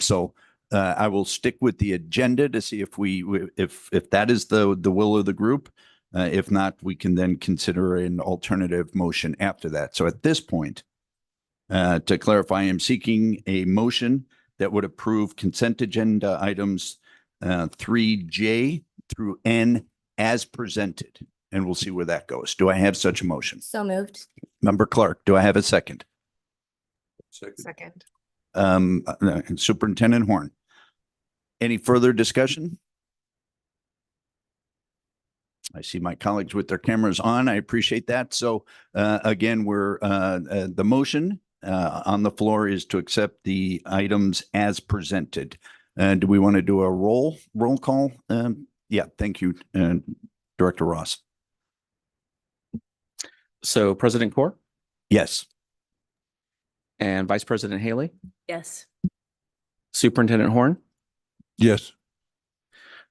So I will stick with the agenda to see if that is the will of the group. If not, we can then consider an alternative motion after that. So at this point, to clarify, I am seeking a motion that would approve consent agenda items 3J through N as presented. And we'll see where that goes. Do I have such a motion? So moved. Member Clark, do I have a second? Second. And Superintendent Horn. Any further discussion? I see my colleagues with their cameras on. I appreciate that. So again, the motion on the floor is to accept the items as presented. Do we want to do a roll call? Yeah, thank you, Director Ross. So President Core? Yes. And Vice President Haley? Yes. Superintendent Horn? Yes.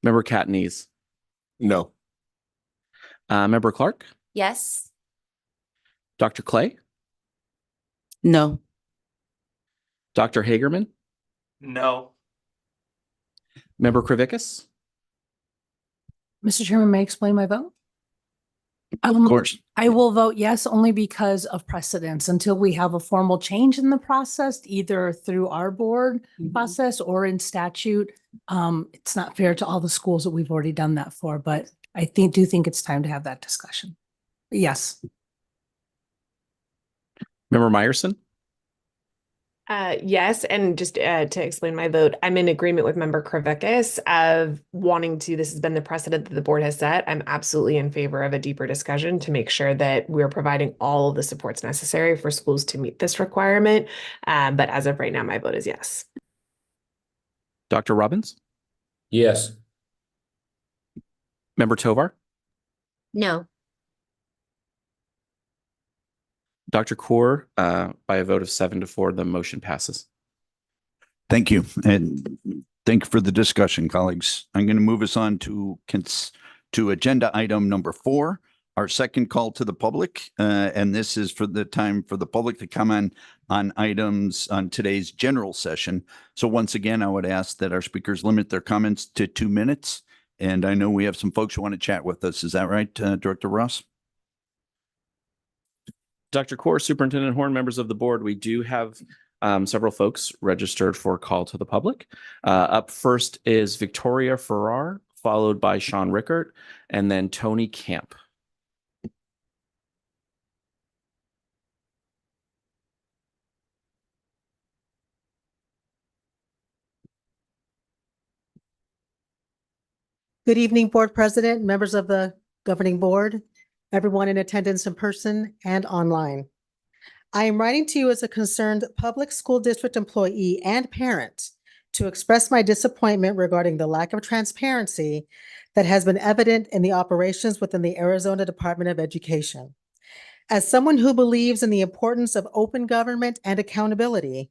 Member Katniss? No. Member Clark? Yes. Dr. Clay? No. Dr. Hagerman? No. Member Krivickas? Mr. Chairman, may I explain my vote? Of course. I will vote yes, only because of precedence. Until we have a formal change in the process, either through our board process or in statute, it's not fair to all the schools that we've already done that for, but I do think it's time to have that discussion. Yes. Member Meyerson? Yes, and just to explain my vote, I'm in agreement with Member Krivickas of wanting to, this has been the precedent that the board has set. I'm absolutely in favor of a deeper discussion to make sure that we're providing all of the supports necessary for schools to meet this requirement. But as of right now, my vote is yes. Dr. Robbins? Yes. Member Tovar? No. Dr. Kaur, by a vote of 7-4, the motion passes. Thank you. And thank you for the discussion, colleagues. I'm going to move us on to agenda item number 4, our second call to the public. And this is for the time for the public to comment on items on today's general session. So once again, I would ask that our speakers limit their comments to 2 minutes. And I know we have some folks who want to chat with us. Is that right, Director Ross? Dr. Kaur, Superintendent Horn, members of the board, we do have several folks registered for call to the public. Up first is Victoria Farrar, followed by Sean Rickert, and then Tony Camp. Good evening, Board President, members of the governing board, everyone in attendance in person and online. I am writing to you as a concerned public school district employee and parent to express my disappointment regarding the lack of transparency that has been evident in the operations within the Arizona Department of Education. As someone who believes in the importance of open government and accountability,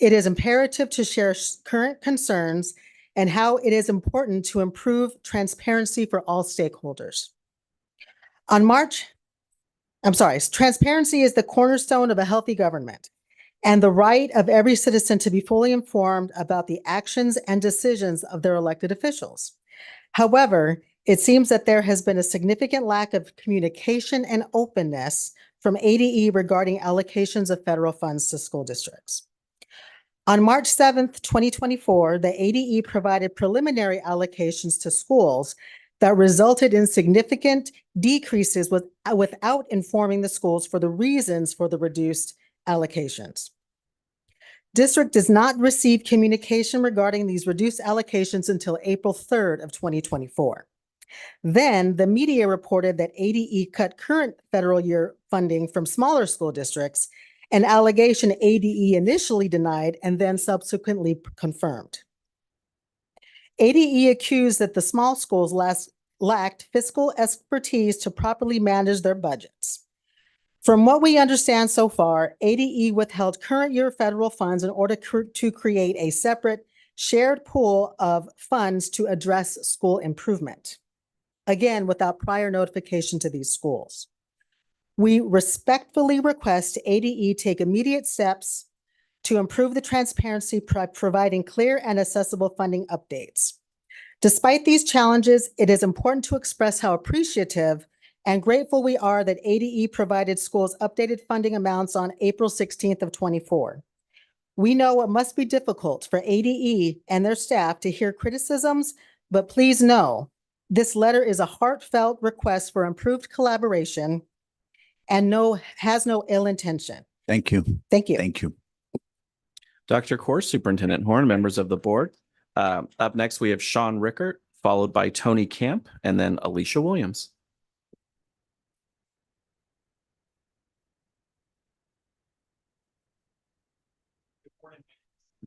it is imperative to share current concerns and how it is important to improve transparency for all stakeholders. Transparency is the cornerstone of a healthy government and the right of every citizen to be fully informed about the actions and decisions of their elected officials. However, it seems that there has been a significant lack of communication and openness from ADE regarding allocations of federal funds to school districts. On March 7th, 2024, the ADE provided preliminary allocations to schools that resulted in significant decreases without informing the schools for the reasons for the reduced allocations. District does not receive communication regarding these reduced allocations until April 3rd of 2024. Then the media reported that ADE cut current federal year funding from smaller school districts, an allegation ADE initially denied and then subsequently confirmed. ADE accused that the small schools lacked fiscal expertise to properly manage their budgets. From what we understand so far, ADE withheld current year federal funds in order to create a separate shared pool of funds to address school improvement, again, without prior notification to these schools. We respectfully request ADE take immediate steps to improve the transparency by providing clear and accessible funding updates. Despite these challenges, it is important to express how appreciative and grateful we are that ADE provided schools updated funding amounts on April 16th of 24. We know it must be difficult for ADE and their staff to hear criticisms, but please know this letter is a heartfelt request for improved collaboration and has no ill intention. Thank you. Thank you. Thank you. Dr. Kaur, Superintendent Horn, members of the board. Up next, we have Sean Rickert, followed by Tony Camp, and then Alicia Williams.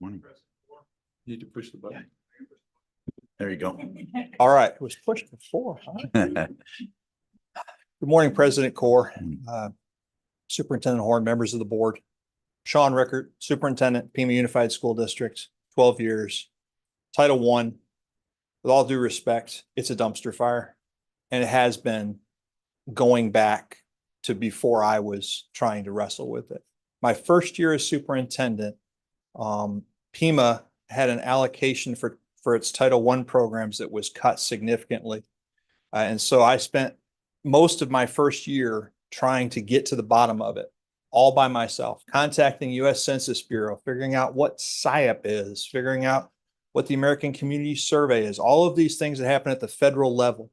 Morning. Need to push the button. There you go. All right, it was pushed before, huh? Good morning, President Kaur, Superintendent Horn, members of the board. Sean Rickert, Superintendent, Pima Unified School District, 12 years. Title I, with all due respect, it's a dumpster fire. And it has been going back to before I was trying to wrestle with it. My first year as superintendent, Pima had an allocation for for its Title I programs that was cut significantly. And so I spent most of my first year trying to get to the bottom of it all by myself, contacting U.S. Census Bureau, figuring out what SIAP is, figuring out what the American Community Survey is, all of these things that happen at the federal level.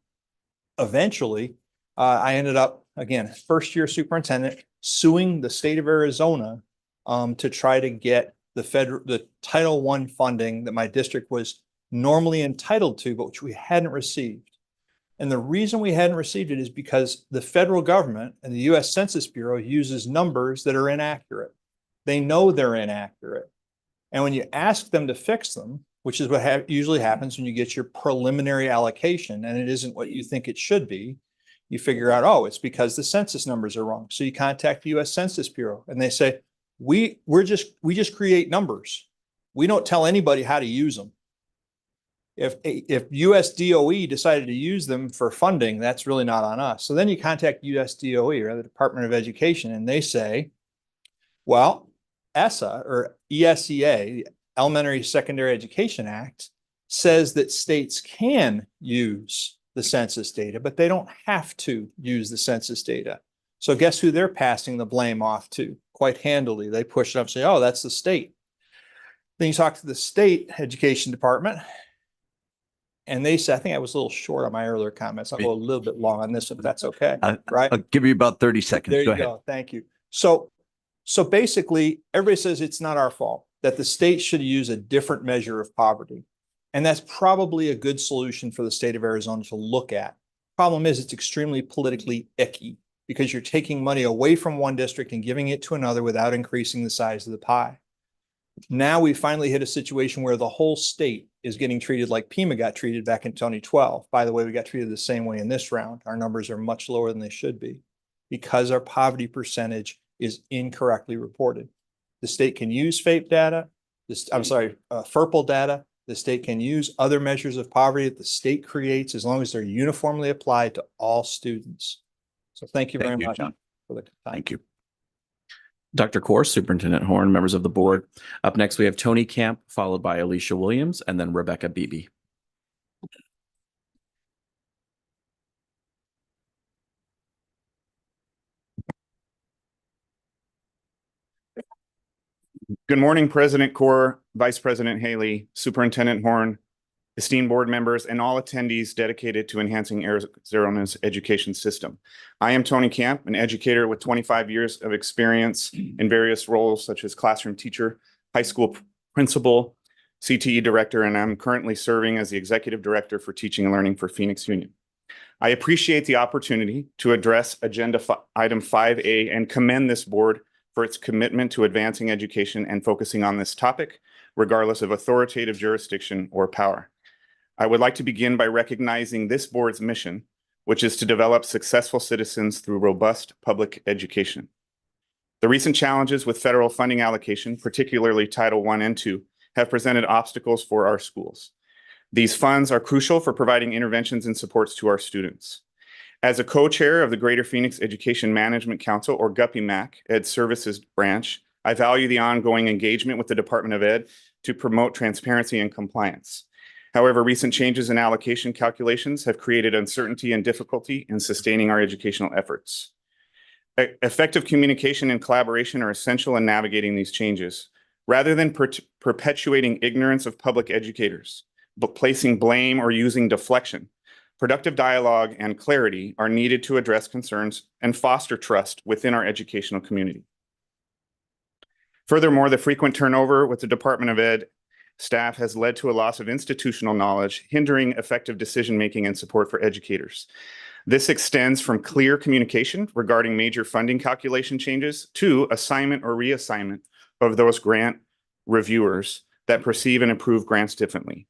Eventually, I ended up, again, first year superintendent, suing the state of Arizona to try to get the Title I funding that my district was normally entitled to, but which we hadn't received. And the reason we hadn't received it is because the federal government and the U.S. Census Bureau uses numbers that are inaccurate. They know they're inaccurate. And when you ask them to fix them, which is what usually happens when you get your preliminary allocation and it isn't what you think it should be, you figure out, oh, it's because the census numbers are wrong. So you contact the U.S. Census Bureau and they say, we just create numbers. We don't tell anybody how to use them. If US DOE decided to use them for funding, that's really not on us. So then you contact US DOE or the Department of Education and they say, well, ESSA or ESEA, the Elementary Secondary Education Act, says that states can use the census data, but they don't have to use the census data. So guess who they're passing the blame off to? Quite handily. They push it up and say, oh, that's the state. Then you talk to the state education department and they say, I think I was a little short on my earlier comments. I'll go a little bit long on this if that's okay. Right? I'll give you about 30 seconds. There Go you ahead. go. Thank you. So basically everybody says it's not our fault, that the state should use a different measure of poverty. And that's probably a good solution for the state of Arizona to look at. Problem is it's extremely politically icky because you're taking money away from one district and giving it to another without increasing the size of the pie. Now we finally hit a situation where the whole state is getting treated like Pima got treated back in 2012. By the way, we got treated the same way in this round. Our numbers are much lower than they should be because our poverty percentage is incorrectly reported. The state can use FAPE data, FERPL data. The state can use other measures of poverty that the state creates as long as they're uniformly applied to all students. So thank you very much, John. for the time. Thank you. Dr. Corr, Superintendent Horn, members of the board. Up next, we have Tony Camp, followed by Alicia Williams, and then Rebecca Beebe. Good morning, President Corr, Vice President Haley, Superintendent Horn, esteemed board members, and all attendees dedicated to enhancing Arizona's education system. I am Tony Camp, an educator with 25 years of experience in various roles such as classroom teacher, high school principal, CTE director, and I'm currently serving as the executive director for teaching and learning for Phoenix Union. I appreciate the opportunity to address agenda item 5A and commend this board for its commitment to advancing education and focusing on this topic, regardless of authoritative jurisdiction or power. I would like to begin by recognizing this board's mission, which is to develop successful citizens through robust public education. The recent challenges with federal funding allocation, particularly Title I and II, have presented obstacles for our schools. These funds are crucial for providing interventions and supports to our students. As a co-chair of the Greater Phoenix Education Management Council, or GUPPY-MAC, Ed Services Branch, I value the ongoing engagement with the Department of Ed to promote transparency and compliance. However, recent changes in allocation calculations have created uncertainty and difficulty in sustaining our educational efforts. Effective communication and collaboration are essential in navigating these changes. Rather than perpetuating ignorance of public educators, but placing blame or using deflection, productive dialogue and clarity are needed to address concerns and foster trust within our educational community. Furthermore, the frequent turnover with the Department of Ed staff has led to a loss of institutional knowledge, hindering effective decision-making and support for educators. This extends from clear communication regarding major funding calculation changes to assignment or reassignment of those grant reviewers that perceive and approve grants differently.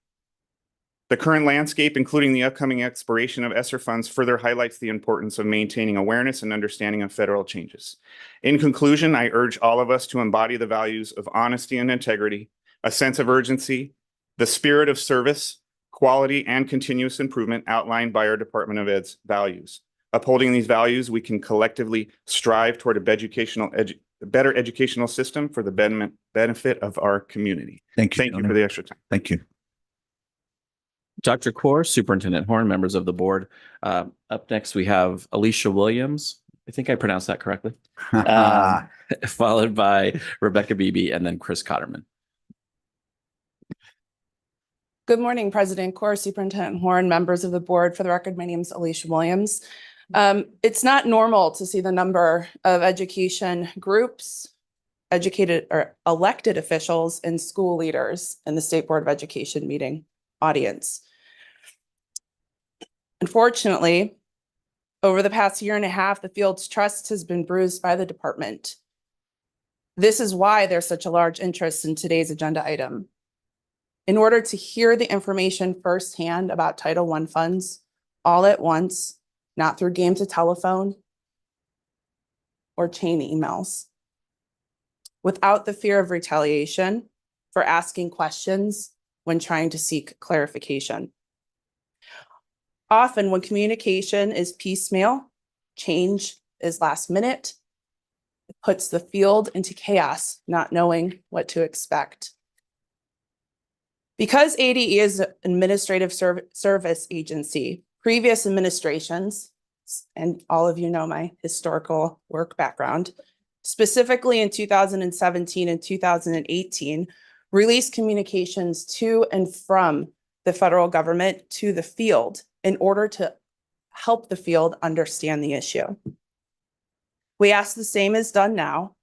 The current landscape, including the upcoming expiration of ESSER funds, further highlights the importance of maintaining awareness and understanding of federal changes. In conclusion, I urge all of us to embody the values of honesty and integrity, a sense of urgency, the spirit of service, quality, and continuous improvement outlined by our Department of Ed's values. Upholding these values, we can collectively strive toward a better educational system for the benefit of our community. Thank you. Thank you for the extra time. Thank you. Dr. Kaur, Superintendent Horn, members of the board. Up next, we have Alicia Williams. I think I pronounced that correctly. Followed by Rebecca Beebe and then Chris Cotterman. Good morning, President Kaur, Superintendent Horn, members of the board. For the record, my name is Alicia Williams. It's not normal to see the number of education groups, educated or elected officials, and school leaders in the State Board of Education meeting audience. Unfortunately, over the past year and a half, the field's trust has been bruised by the department. This is why there's such a large interest in today's agenda item. In order to hear the information firsthand about Title I funds all at once, not through games of telephone or chain emails, without the fear of retaliation for asking questions when trying to seek clarification. Often when communication is piecemeal, change is last minute, it puts the field into chaos, not knowing what to expect. Because ADE is an administrative service agency, previous administrations, and all of you know my historical work background, specifically in 2017 and 2018, released communications to and from the federal government to the field in order to help the field understand the issue. We ask the same is done now,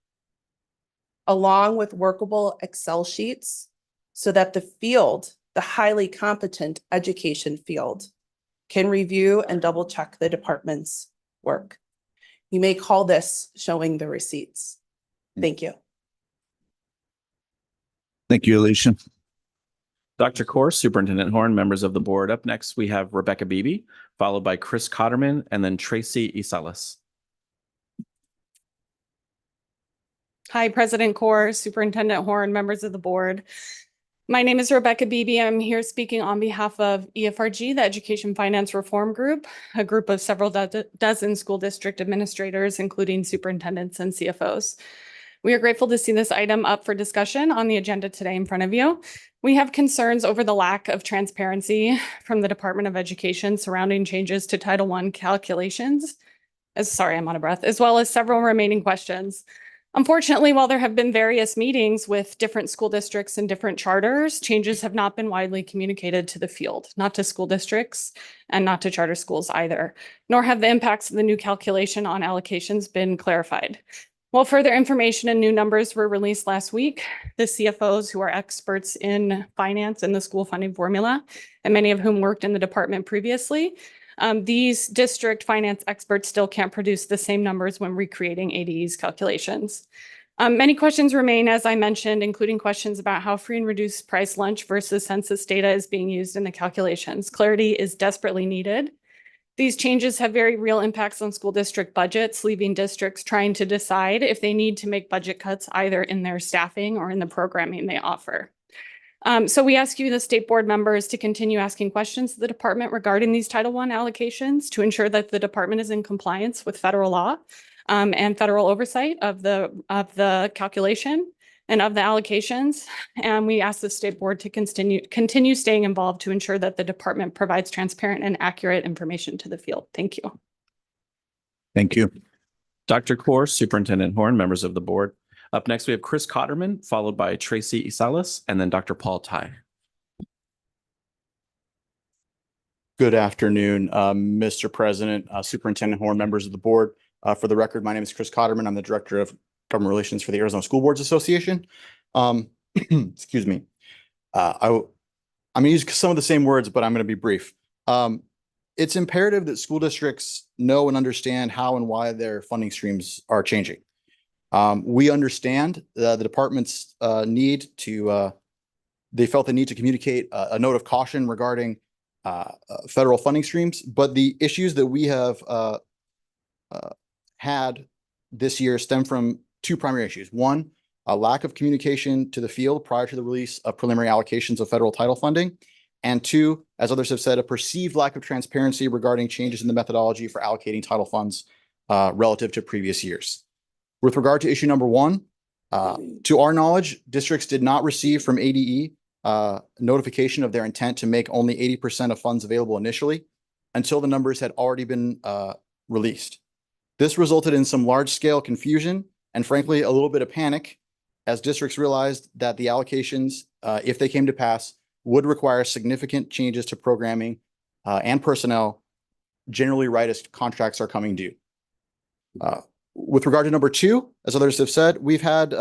along with workable Excel sheets, so that the field, the highly competent education field, can review and double check the department's work. You may call this showing the receipts. Thank you. Thank you, Alicia. Dr. Kaur, Superintendent Horn, members of the board. Up next, we have Rebecca Beebe, followed by Chris Cotterman and then Tracy Isalas. Hi, President Kaur, Superintendent Horn, members of the board. My name is Rebecca Beebe. I'm here speaking on behalf of EFRG, the Education Finance Reform Group, a group of several dozen school district administrators, including superintendents and CFOs. We are grateful to see this item up for discussion on the agenda today in front of you. We have concerns over the lack of transparency from the Department of Education surrounding changes to Title I calculations. Sorry, I'm out of breath, as well as several remaining questions. Unfortunately, while there have been various meetings with different school districts and different charters, changes have not been widely communicated to the field, not to school districts and not to charter schools either, nor have the impacts of the new calculation on allocations been clarified. While further information and new numbers were released last week, the CFOs, who are experts in finance and the school funding formula, and many of whom worked in the department previously, these district finance experts still can't produce the same numbers when recreating ADE's calculations. Many questions remain, as I mentioned, including questions about how free and reduced price lunch versus census data is being used in the calculations. Clarity is desperately needed. These changes have very real impacts on school district budgets, leaving districts trying to decide if they need to make budget cuts either in their staffing or in the programming they offer. So we ask you, the state board members, to continue asking questions to the department regarding these Title I allocations to ensure that the department is in compliance with federal law and federal oversight of the calculation and of the allocations. And we ask the state board to continue staying involved to ensure that the department provides transparent and accurate information to the field. Thank you. Thank you. Dr. Kaur, Superintendent Horn, members of the board. Up next, we have Chris Cotterman, followed by Tracy Isalas, and then Dr. Paul Tai. Good afternoon, Mr. President, Superintendent Horn, members of the board. For the record, my name is Chris Cotterman. I'm the Director of Government Relations for the Arizona School Boards Association. Excuse me. I'm going to use some of the same words, but I'm going to be brief. It's imperative that school districts know and understand how and why their funding streams are changing. We understand the department's need to, they felt the need to communicate a note of caution regarding federal funding streams, but the issues that we have had this year stem from two primary issues. One, a lack of communication to the field prior to the release of preliminary allocations of federal title funding. And two, as others have said, a perceived lack of transparency regarding changes in the methodology for allocating title funds relative to previous years. With regard to issue number one, to our knowledge, districts did not receive from ADE notification of their intent to make only 80% of funds available initially until the numbers had already been released. This resulted in some large-scale confusion and frankly, a little bit of panic as districts realized that the allocations, if they came to pass, would require significant changes to programming and personnel, generally right as contracts are coming due. With regard to number two, as others have said, we've had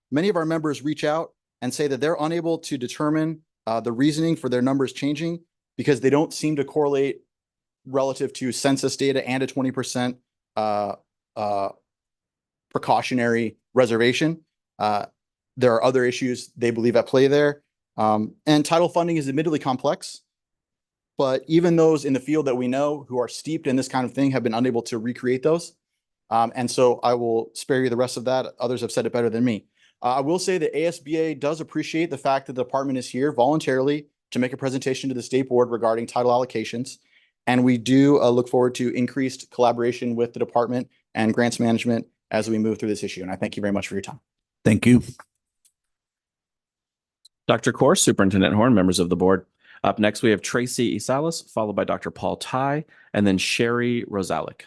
many of our members reach out and say that they're unable to determine the reasoning for their numbers changing because they don't seem to correlate relative to census data and a 20% precautionary reservation. There are other issues they believe at play there. And title funding is admittedly complex, but even those in the field that we know who are steeped in this kind of thing have been unable to recreate those. And so I will spare you the rest of that. Others have said it better than me. I will say that ASBA does appreciate the fact that the department is here voluntarily to make a presentation to the state board regarding title allocations. And we do look forward to increased collaboration with the department and grants management as we move through this issue. And I thank you very much for your time. Thank you. Dr. Kaur, Superintendent Horn, members of the board. Up next, we have Tracy Isalas, followed by Dr. Paul Ty, and then Sherry Rosalick.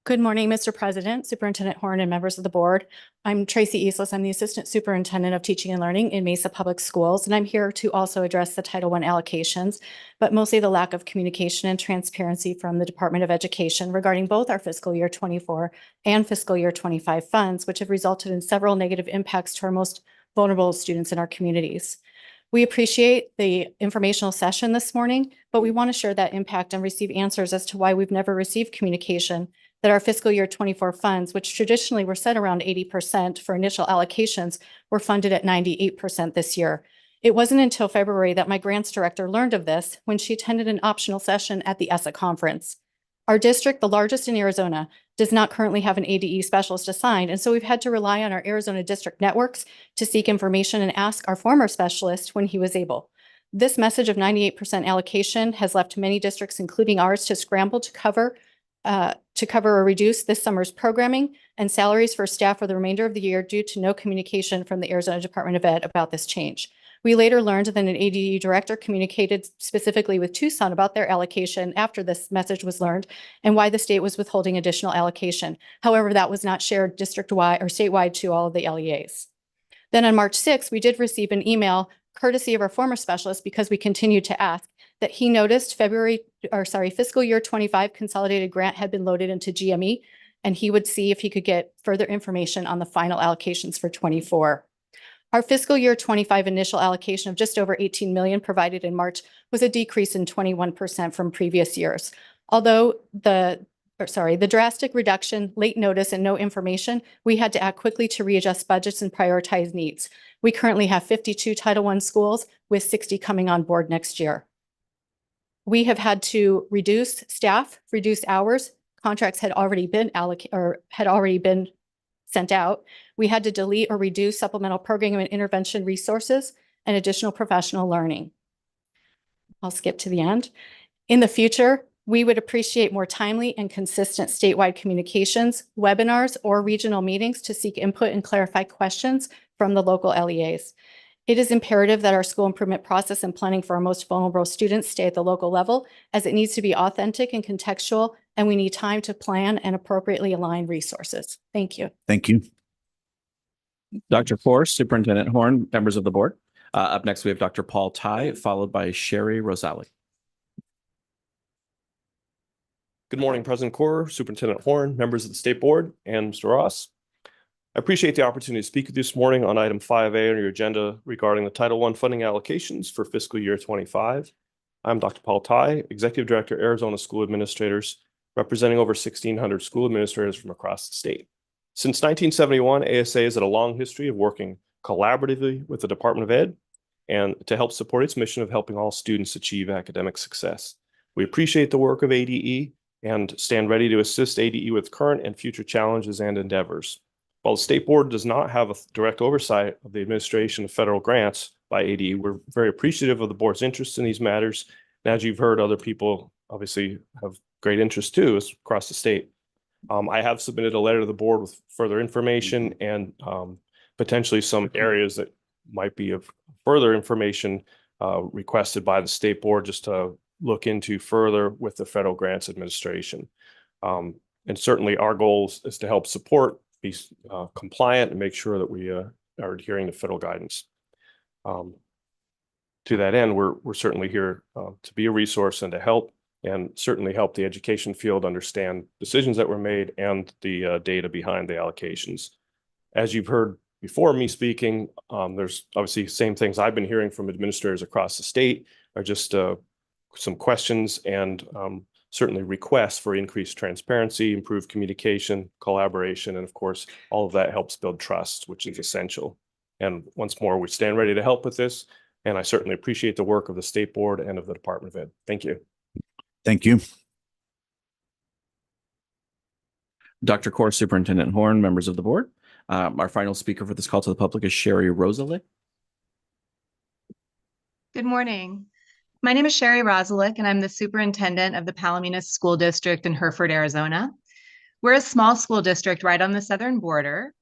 Good morning, Mr. President, Superintendent Horn, and members of the board. I'm Tracy Islas. I'm the Assistant Superintendent of Teaching and Learning in Mesa Public Schools, and I'm here to also address the Title I allocations, but mostly the lack of communication and transparency from the Department of Education regarding both our fiscal year 24 and fiscal year 25 funds, which have resulted in several negative impacts to our most vulnerable students in our communities. We appreciate the informational session this morning, but we want to share that impact and receive answers as to why we've never received communication that our fiscal year 24 funds, which traditionally were set around 80% for initial allocations, were funded at 98% this year. It wasn't until February that my grants director learned of this when she attended an optional session at the ESSA conference. Our district, the largest in Arizona, does not currently have an ADE specialist assigned, and so we've had to rely on our Arizona district networks to seek information and ask our former specialist when he was able. This message of 98% allocation has left many districts, including ours, to scramble to cover or reduce this summer's programming and salaries for staff for the remainder of the year due to no communication from the Arizona Department of Ed about this change. We later learned that an ADE director communicated specifically with Tucson about their allocation after this message was learned and why the state was withholding additional allocation. However, that was not shared district-wide or statewide to all of the LEAs. Then on March 6th, we did receive an email courtesy of our former specialist because we continued to ask that he noticed fiscal year 25 consolidated grant had been loaded into GME, and he would see if he could get further information on the final allocations for 24. Our fiscal year 25 initial allocation of just over 18 million provided in March was a decrease in 21% from previous years. Although the drastic reduction, late notice, and no information, we had to act quickly to readjust budgets and prioritize needs. We currently have 52 Title I schools with 60 coming on board next year. We have had to reduce staff, reduce hours. Contracts had already been sent out. We had to delete or reduce supplemental programming and intervention resources and additional professional learning. I'll skip to the end. In the future, we would appreciate more timely and consistent statewide communications, webinars, or regional meetings to seek input and clarify questions from the local LEAs. It is imperative that our school improvement process and planning for our most vulnerable students stay at the local level, as it needs to be authentic and contextual, and we need time to plan and appropriately align resources. Thank you. Thank you. Dr. Kaur, Superintendent Horn, members of the board. Up next, we have Dr. Paul Ty, followed by Sherry Rosalick. Good morning, President Kaur, Superintendent Horn, members of the State Board, and Mr. Ross. I appreciate the opportunity to speak with you this morning on item 5A on your agenda regarding the Title I funding allocations for fiscal year 25. I'm Dr. Paul Ty, Executive Director, Arizona School Administrators, representing over 1,600 school administrators from across the state. Since 1971, ASA has had a long history of working collaboratively with the Department of Ed and to help support its mission of helping all students achieve academic success. We appreciate the work of ADE and stand ready to assist ADE with current and future challenges and endeavors. While the State Board does not have a direct oversight of the administration of federal grants by ADE, we're very appreciative of the board's interest in these matters. And as you've heard, other people obviously have great interest too across the state. I have submitted a letter to the board with further information and potentially some areas that might be of further information requested by the state board just to look into further with the federal grants administration. And certainly our goal is to help support, be compliant, and make sure that we are adhering to federal guidance. To that end, we're certainly here to be a resource and to help, and certainly help the education field understand decisions that were made and the data behind the allocations. As you've heard before me speaking, there's obviously same things I've been hearing from administrators across the state are just some questions and certainly requests for increased transparency, improved communication, collaboration, and of course, all of that helps build trust, which is essential. And once more, we stand ready to help with this. And I certainly appreciate the work of the State Board and of the Department of Ed. Thank you. Thank you. Dr. Core, Superintendent Horn, members of the board. Our final speaker for this call to the public is Sherry Rosalick. Good morning. My name is Sherry Rosalick, and I'm the superintendent of the Palominas School District in Hereford, Arizona. We're a small school district right on the southern border.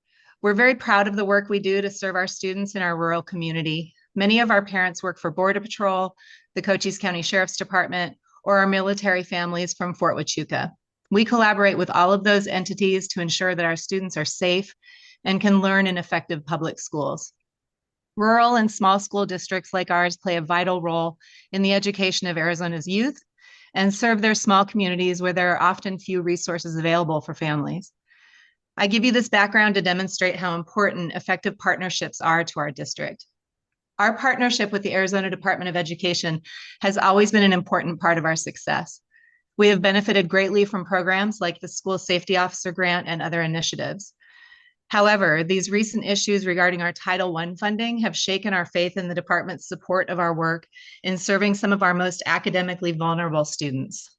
We're very proud of the work we do to serve our students in our rural community. Many of our parents work for Border Patrol, the Cochise County Sheriff's Department, or our military families from Fort Huachuca. We collaborate with all of those entities to ensure that our students are safe and can learn in effective public schools. Rural and small school districts like ours play a vital role in the education of Arizona's youth and serve their small communities where there are often few resources available for families. I give you this background to demonstrate how important effective partnerships are to our district. Our partnership with the Arizona Department of Education has always been an important part of our success. We have benefited greatly from programs like the School Safety Officer Grant and other initiatives. However, these recent issues regarding our Title I funding have shaken our faith in the department's support of our work in serving some of our most academically vulnerable students.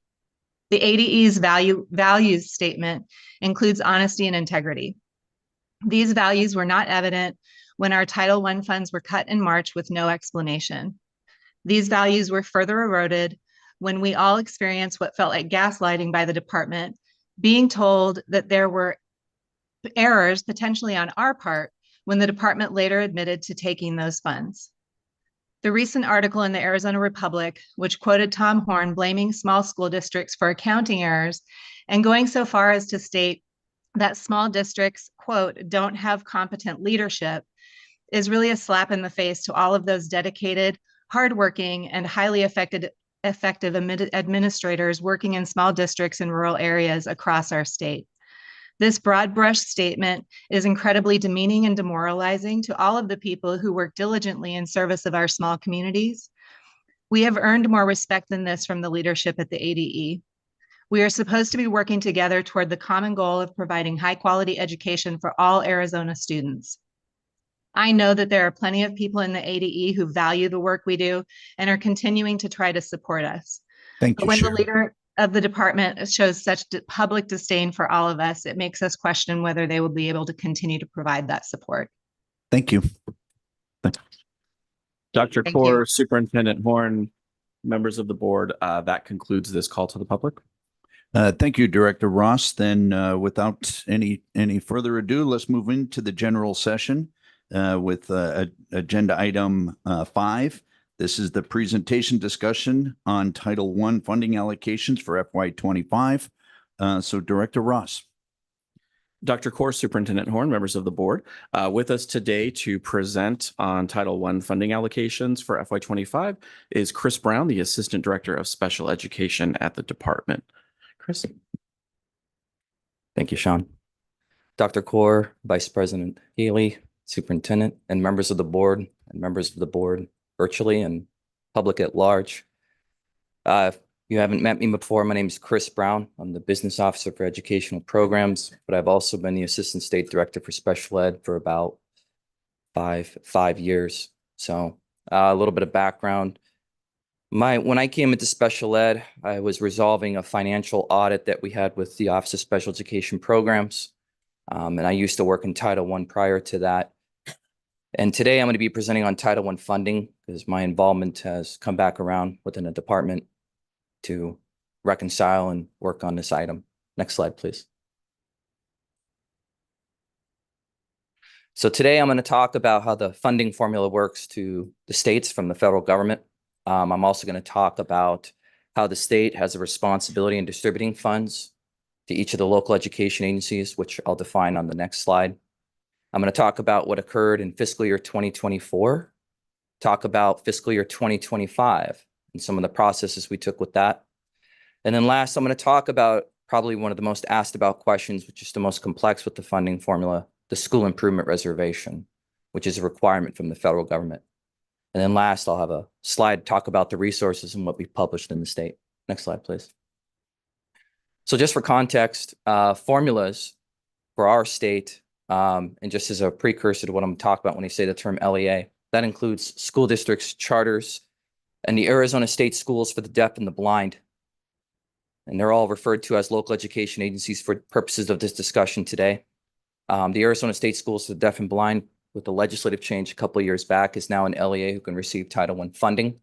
The ADE's values statement includes honesty and integrity. These values were not evident when our Title I funds were cut in March with no explanation. These values were further eroded when we all experienced what felt like gaslighting by the department, being told that there were errors potentially on our part when the department later admitted to taking those funds. The recent article in the Arizona Republic, which quoted Tom Horn blaming small school districts for accounting errors and going so far as to state that small districts, quote, don't have competent leadership, is really a slap in the face to all of those dedicated, hardworking, and highly effective administrators working in small districts in rural areas across our state. This broad brush statement is incredibly demeaning and demoralizing to all of the people who work diligently in service of our small communities. We have earned more respect than this from the leadership at the ADE. We are supposed to be working together toward the common goal of providing high quality education for all Arizona students. I know that there are plenty of people in the ADE who value the work we do and are continuing to try to support us. Thank you, When the Sherry. leader of the department shows such public disdain for all of us, it makes us question whether they will be able to continue to provide that support. Thank you. Dr. Thank Core, you. Superintendent Horn, members of the board, that concludes this call to the public. Thank you, Director Ross. Then without any further ado, let's move into the general session with agenda item 5. This is the presentation discussion on Title I funding allocations for FY25. So Director Ross. Dr. Core, Superintendent Horn, members of the board, with us today to present on Title I funding allocations for FY25 is Chris Brown, the Assistant Director of Special Education at the department. Chris. Thank you, Sean. Dr. Core, Vice President Haley, Superintendent, and members of the board and members of the board virtually and public at large. If you haven't met me before, my name is Chris Brown. I'm the Business Officer for Educational Programs, but I've also been the Assistant State Director for Special Ed for about five years. So a little bit of background. When I came into special ed, I was resolving a financial audit that we had with the Office of Special Education Programs. And I used to work in Title I prior to that. And today I'm going to be presenting on Title I funding because my involvement has come back around within the department to reconcile and work on this item. Next slide, please. So today I'm going to talk about how the funding formula works to the states from the federal government. I'm also going to talk about how the state has a responsibility in distributing funds to each of the local education agencies, which I'll define on the next slide. I'm going to talk about what occurred in fiscal year 2024, talk about fiscal year 2025 and some of the processes we took with that. And then last, I'm going to talk about probably one of the most asked about questions, which is the most complex with the funding formula, the school improvement reservation, which is a requirement from the federal government. And then last, I'll have a slide talk about the resources and what we've published in the state. Next slide, please. So just for context, formulas for our state, and just as a precursor to what I'm going to talk about when I say the term LEA, that includes school districts, charters, and the Arizona State Schools for the Deaf and the Blind. And they're all referred to as local education agencies for purposes of this discussion today. The Arizona State Schools for the Deaf and Blind, with the legislative change a couple of years back, is now an LEA who can receive Title I funding.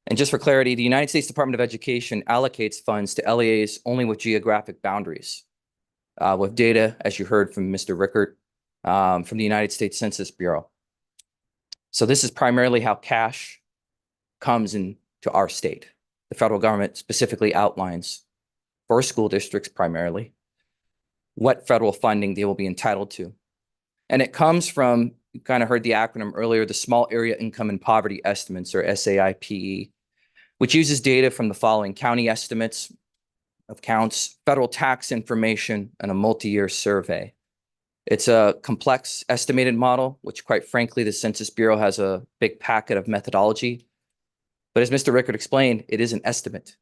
And just for clarity, the United States Department of Education allocates funds to LEAs only with geographic boundaries, with data, as you heard from Mr. Rickert, from the United States Census Bureau. So this is primarily how cash comes into our state. The federal government specifically outlines for school districts primarily what federal funding they will be entitled to. And it comes from, you kind of heard the acronym earlier, the Small Area Income and Poverty Estimates, or SAIPE, which uses data from the following: county estimates of counts, federal tax information, and a multi-year survey. It's a complex estimated model, which quite frankly, the Census Bureau has a big packet of methodology. But as Mr. Rickert explained, it is an estimate.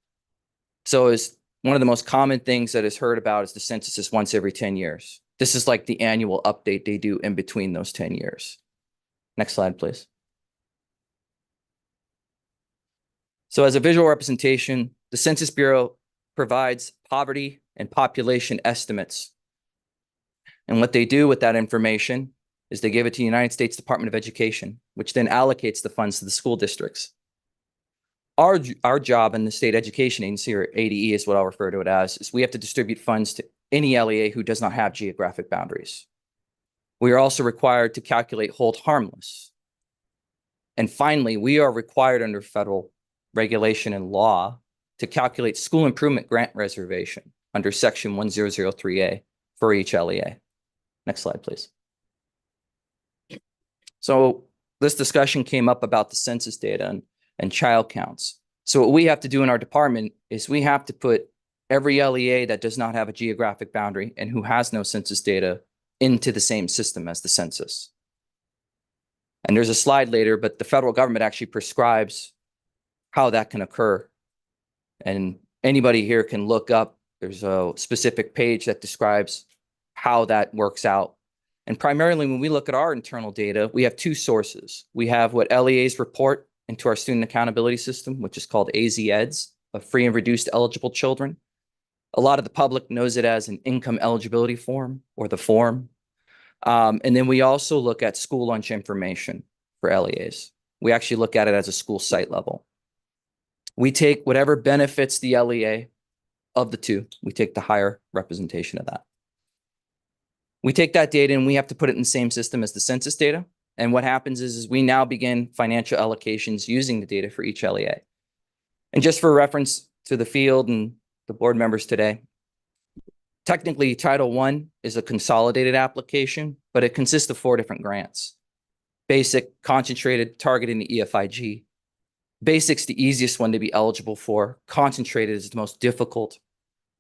So is one of the most common things that is heard about is the census is once every 10 years. This is like the annual update they do in between those 10 years. Next slide, please. So as a visual representation, the Census Bureau provides poverty and population estimates. And what they do with that information is they give it to the United States Department of Education, which then allocates the funds to the school districts. Our job in the State Education Agency, or ADE is what I'll refer to it as, is we have to distribute funds to any LEA who does not have geographic boundaries. We are also required to calculate hold harmless. And finally, we are required under federal regulation and law to calculate school improvement grant reservation under Section 1003A for each LEA. Next slide, please. So this discussion came up about the census data and child counts. So what we have to do in our department is we have to put every LEA that does not have a geographic boundary and who has no census data into the same system as the census. And there's a slide later, but the federal government actually prescribes how that can occur. And anybody here can look up, there's a specific page that describes how that works out. And primarily when we look at our internal data, we have two sources. We have what LEAs report into our student accountability system, which is called AZ-EDS, of free and reduced eligible children. A lot of the public knows it as an income eligibility form, or the form. And then we also look at school lunch information for LEAs. We actually look at it as a school site level. We take whatever benefits the LEA of the two. We take the higher representation of that. We take that data and we have to put it in the same system as the census data. And what happens is we now begin financial allocations using the data for each LEA. And just for reference to the field and the board members today, technically Title I is a consolidated application, but it consists of 4 different grants: basic, concentrated, targeted, and EFIG. Basic's the easiest one to be eligible for. Concentrated is the most difficult.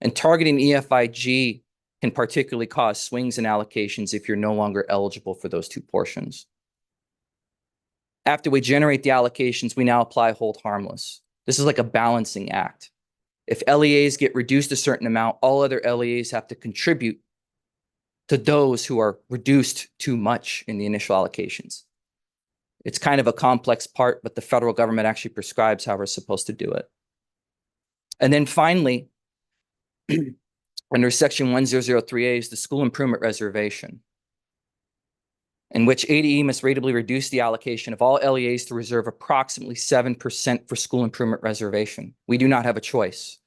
And targeting EFIG can particularly cause swings in allocations if you're no longer eligible for those 2 portions. After we generate the allocations, we now apply hold harmless. This is like a balancing act. If LEAs get reduced a certain amount, all other LEAs have to contribute to those who are reduced too much in the initial allocations. It's kind of a complex part, but the federal government actually prescribes how we're supposed to do it. And then finally, under Section 1003A is the school improvement reservation, in which ADE must ratably reduce the allocation of all LEAs to reserve approximately 7% for school improvement reservation. We do not have a choice.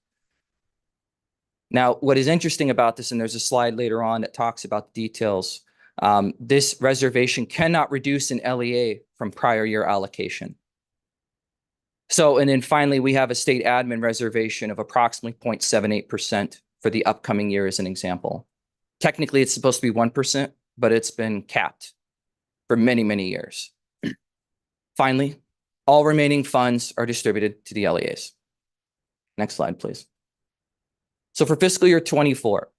Now, what is interesting about this, and there's a slide later on that talks about the details, This reservation cannot reduce an LEA from prior year allocation. So, and then finally, we have a state admin reservation of approximately 0.78% for the upcoming year as an example. Technically, it's supposed to be 1%, but it's been capped for many, many years. Finally, all remaining funds are distributed to the LEAs. Next slide, please. So for fiscal year 24,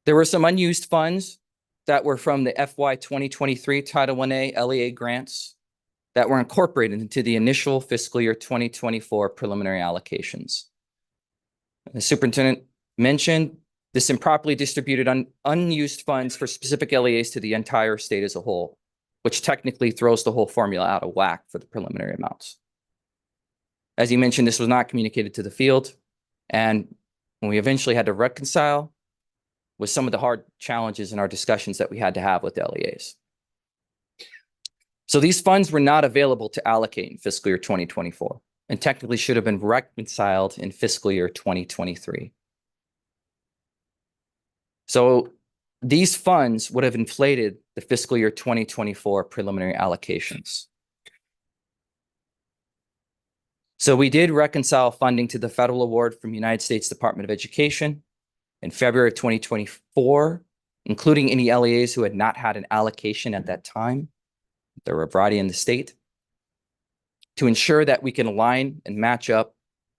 there were some unused funds that were from the FY 2023 Title I-A LEA grants that were incorporated into the initial fiscal year 2024 preliminary allocations. The superintendent mentioned this improperly distributed unused funds for specific LEAs to the entire state as a whole, which technically throws the whole formula out of whack for the preliminary amounts. As you mentioned, this was not communicated to the field, and when we eventually had to reconcile with some of the hard challenges in our discussions that we had to have with the LEAs. So these funds were not available to allocate in fiscal year 2024 and technically should have been reconciled in fiscal year 2023. So these funds would have inflated the fiscal year 2024 preliminary allocations. So we did reconcile funding to the federal award from United States Department of Education in February of 2024, including any LEAs who had not had an allocation at that time. There were a variety in the state, to ensure that we can align and match up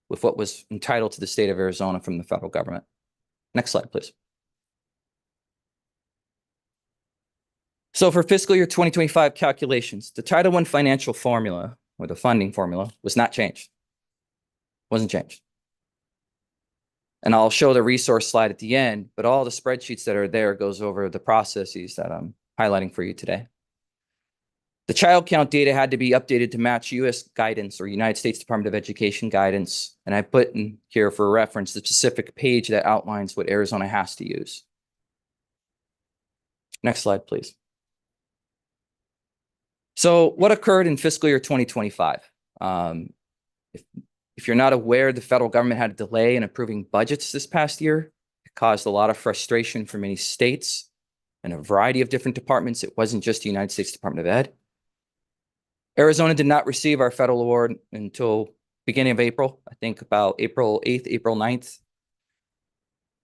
with what was entitled to the state of Arizona from the federal government. Next slide, please. So for fiscal year 2025 calculations, the Title I financial formula, or the funding formula, was not changed. Wasn't changed. And I'll show the resource slide at the end, but all the spreadsheets that are there goes over the processes that I'm highlighting for you today. The child count data had to be updated to match US guidance or United States Department of Education guidance. And I put in here for reference the specific page that outlines what Arizona has to use. Next slide, please. So what occurred in fiscal year 2025? If you're not aware, the federal government had a delay in approving budgets this past year. It caused a lot of frustration for many states and a variety of different departments. It wasn't just the United States Department of Ed. Arizona did not receive our federal award until beginning of April, I think about April 8th, April 9th.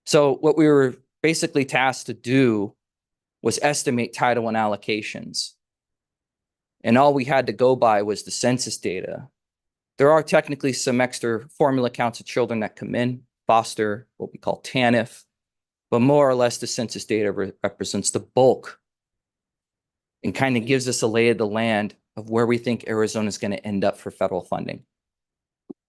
So what we were basically tasked to do was estimate Title I allocations. And all we had to go by was the census data. There are technically some extra formula counts of children that come in, foster, what we call TANF, but more or less the census data represents the bulk and kind of gives us a lay of the land of where we think Arizona is going to end up for federal funding.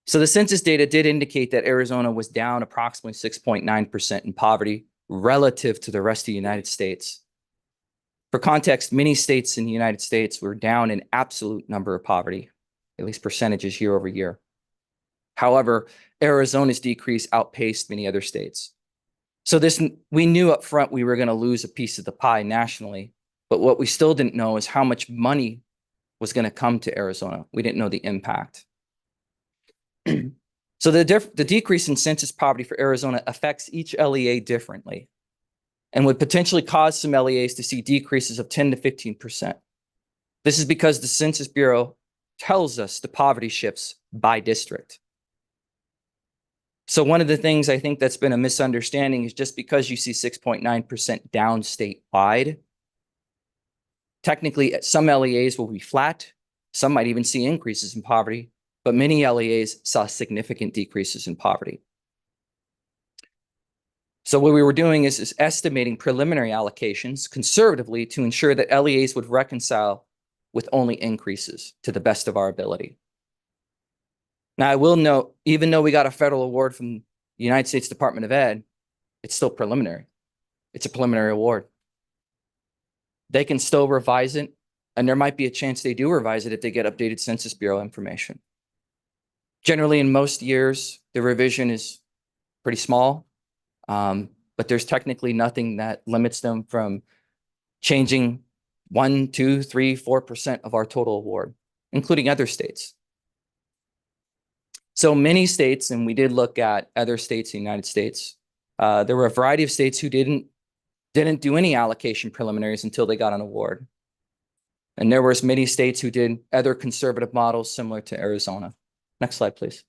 So the census data did indicate that Arizona was down approximately 6.9% in poverty relative to the rest of the United States. For context, many states in the United States were down in absolute number of poverty, at least percentages year over year. However, Arizona's decrease outpaced many other states. So we knew up front we were going to lose a piece of the pie nationally, but what we still didn't know is how much money was going to come to Arizona. We didn't know the impact. So the decrease in census poverty for Arizona affects each LEA differently and would potentially cause some LEAs to see decreases of 10 to 15%. This is because the Census Bureau tells us the poverty shifts by district. So one of the things I think that's been a misunderstanding is just because you see 6.9% down statewide, technically some LEAs will be flat. Some might even see increases in poverty, but many LEAs saw significant decreases in poverty. So what we were doing is estimating preliminary allocations conservatively to ensure that LEAs would reconcile with only increases to the best of our ability. Now, I will note, even though we got a federal award from the United States Department of Ed, it's still preliminary. It's a preliminary award. They can still revise it, and there might be a chance they do revise it if they get updated Census Bureau information. Generally, in most years, the revision is pretty small, but there's technically nothing that limits them from changing 1, 2, 3, 4% of our total award, including other states. So many states, and we did look at other states in the United States, there were a variety of states who didn't didn't do any allocation preliminaries until they got an award. And there was many states who did other conservative models similar to Arizona. Next slide, please.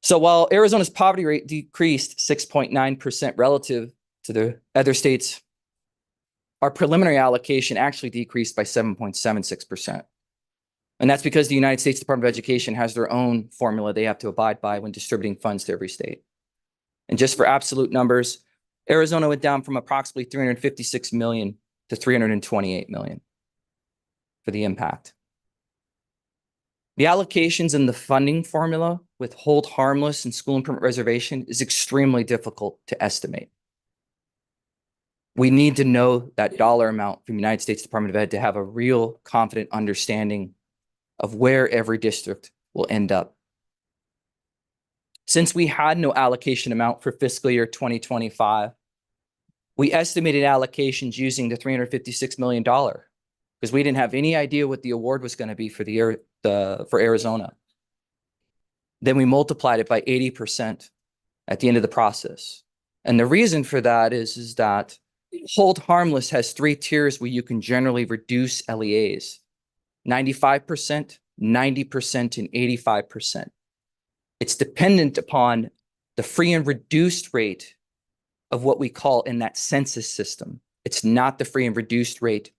So while Arizona's poverty rate decreased 6.9% relative to the other states, our preliminary allocation actually decreased by 7.76%. And that's because the United States Department of Education has their own formula they have to abide by when distributing funds to every state. And just for absolute numbers, Arizona went down from approximately 356 million to 328 million for the impact. The allocations in the funding formula with hold harmless and school improvement reservation is extremely difficult to estimate. We need to know that dollar amount from the United States Department of Ed to have a real confident understanding of where every district will end up. Since we had no allocation amount for fiscal year 2025, we estimated allocations using the $356 million because we didn't have any idea what the award was going to be for for Arizona. Then we multiplied it by 80% at the end of the process. And the reason for that is that hold harmless has 3 tiers where you can generally reduce LEAs: 95%, 90%, and 85%. It's dependent upon the free and reduced rate of what we call in that census system. It's not the free and reduced rate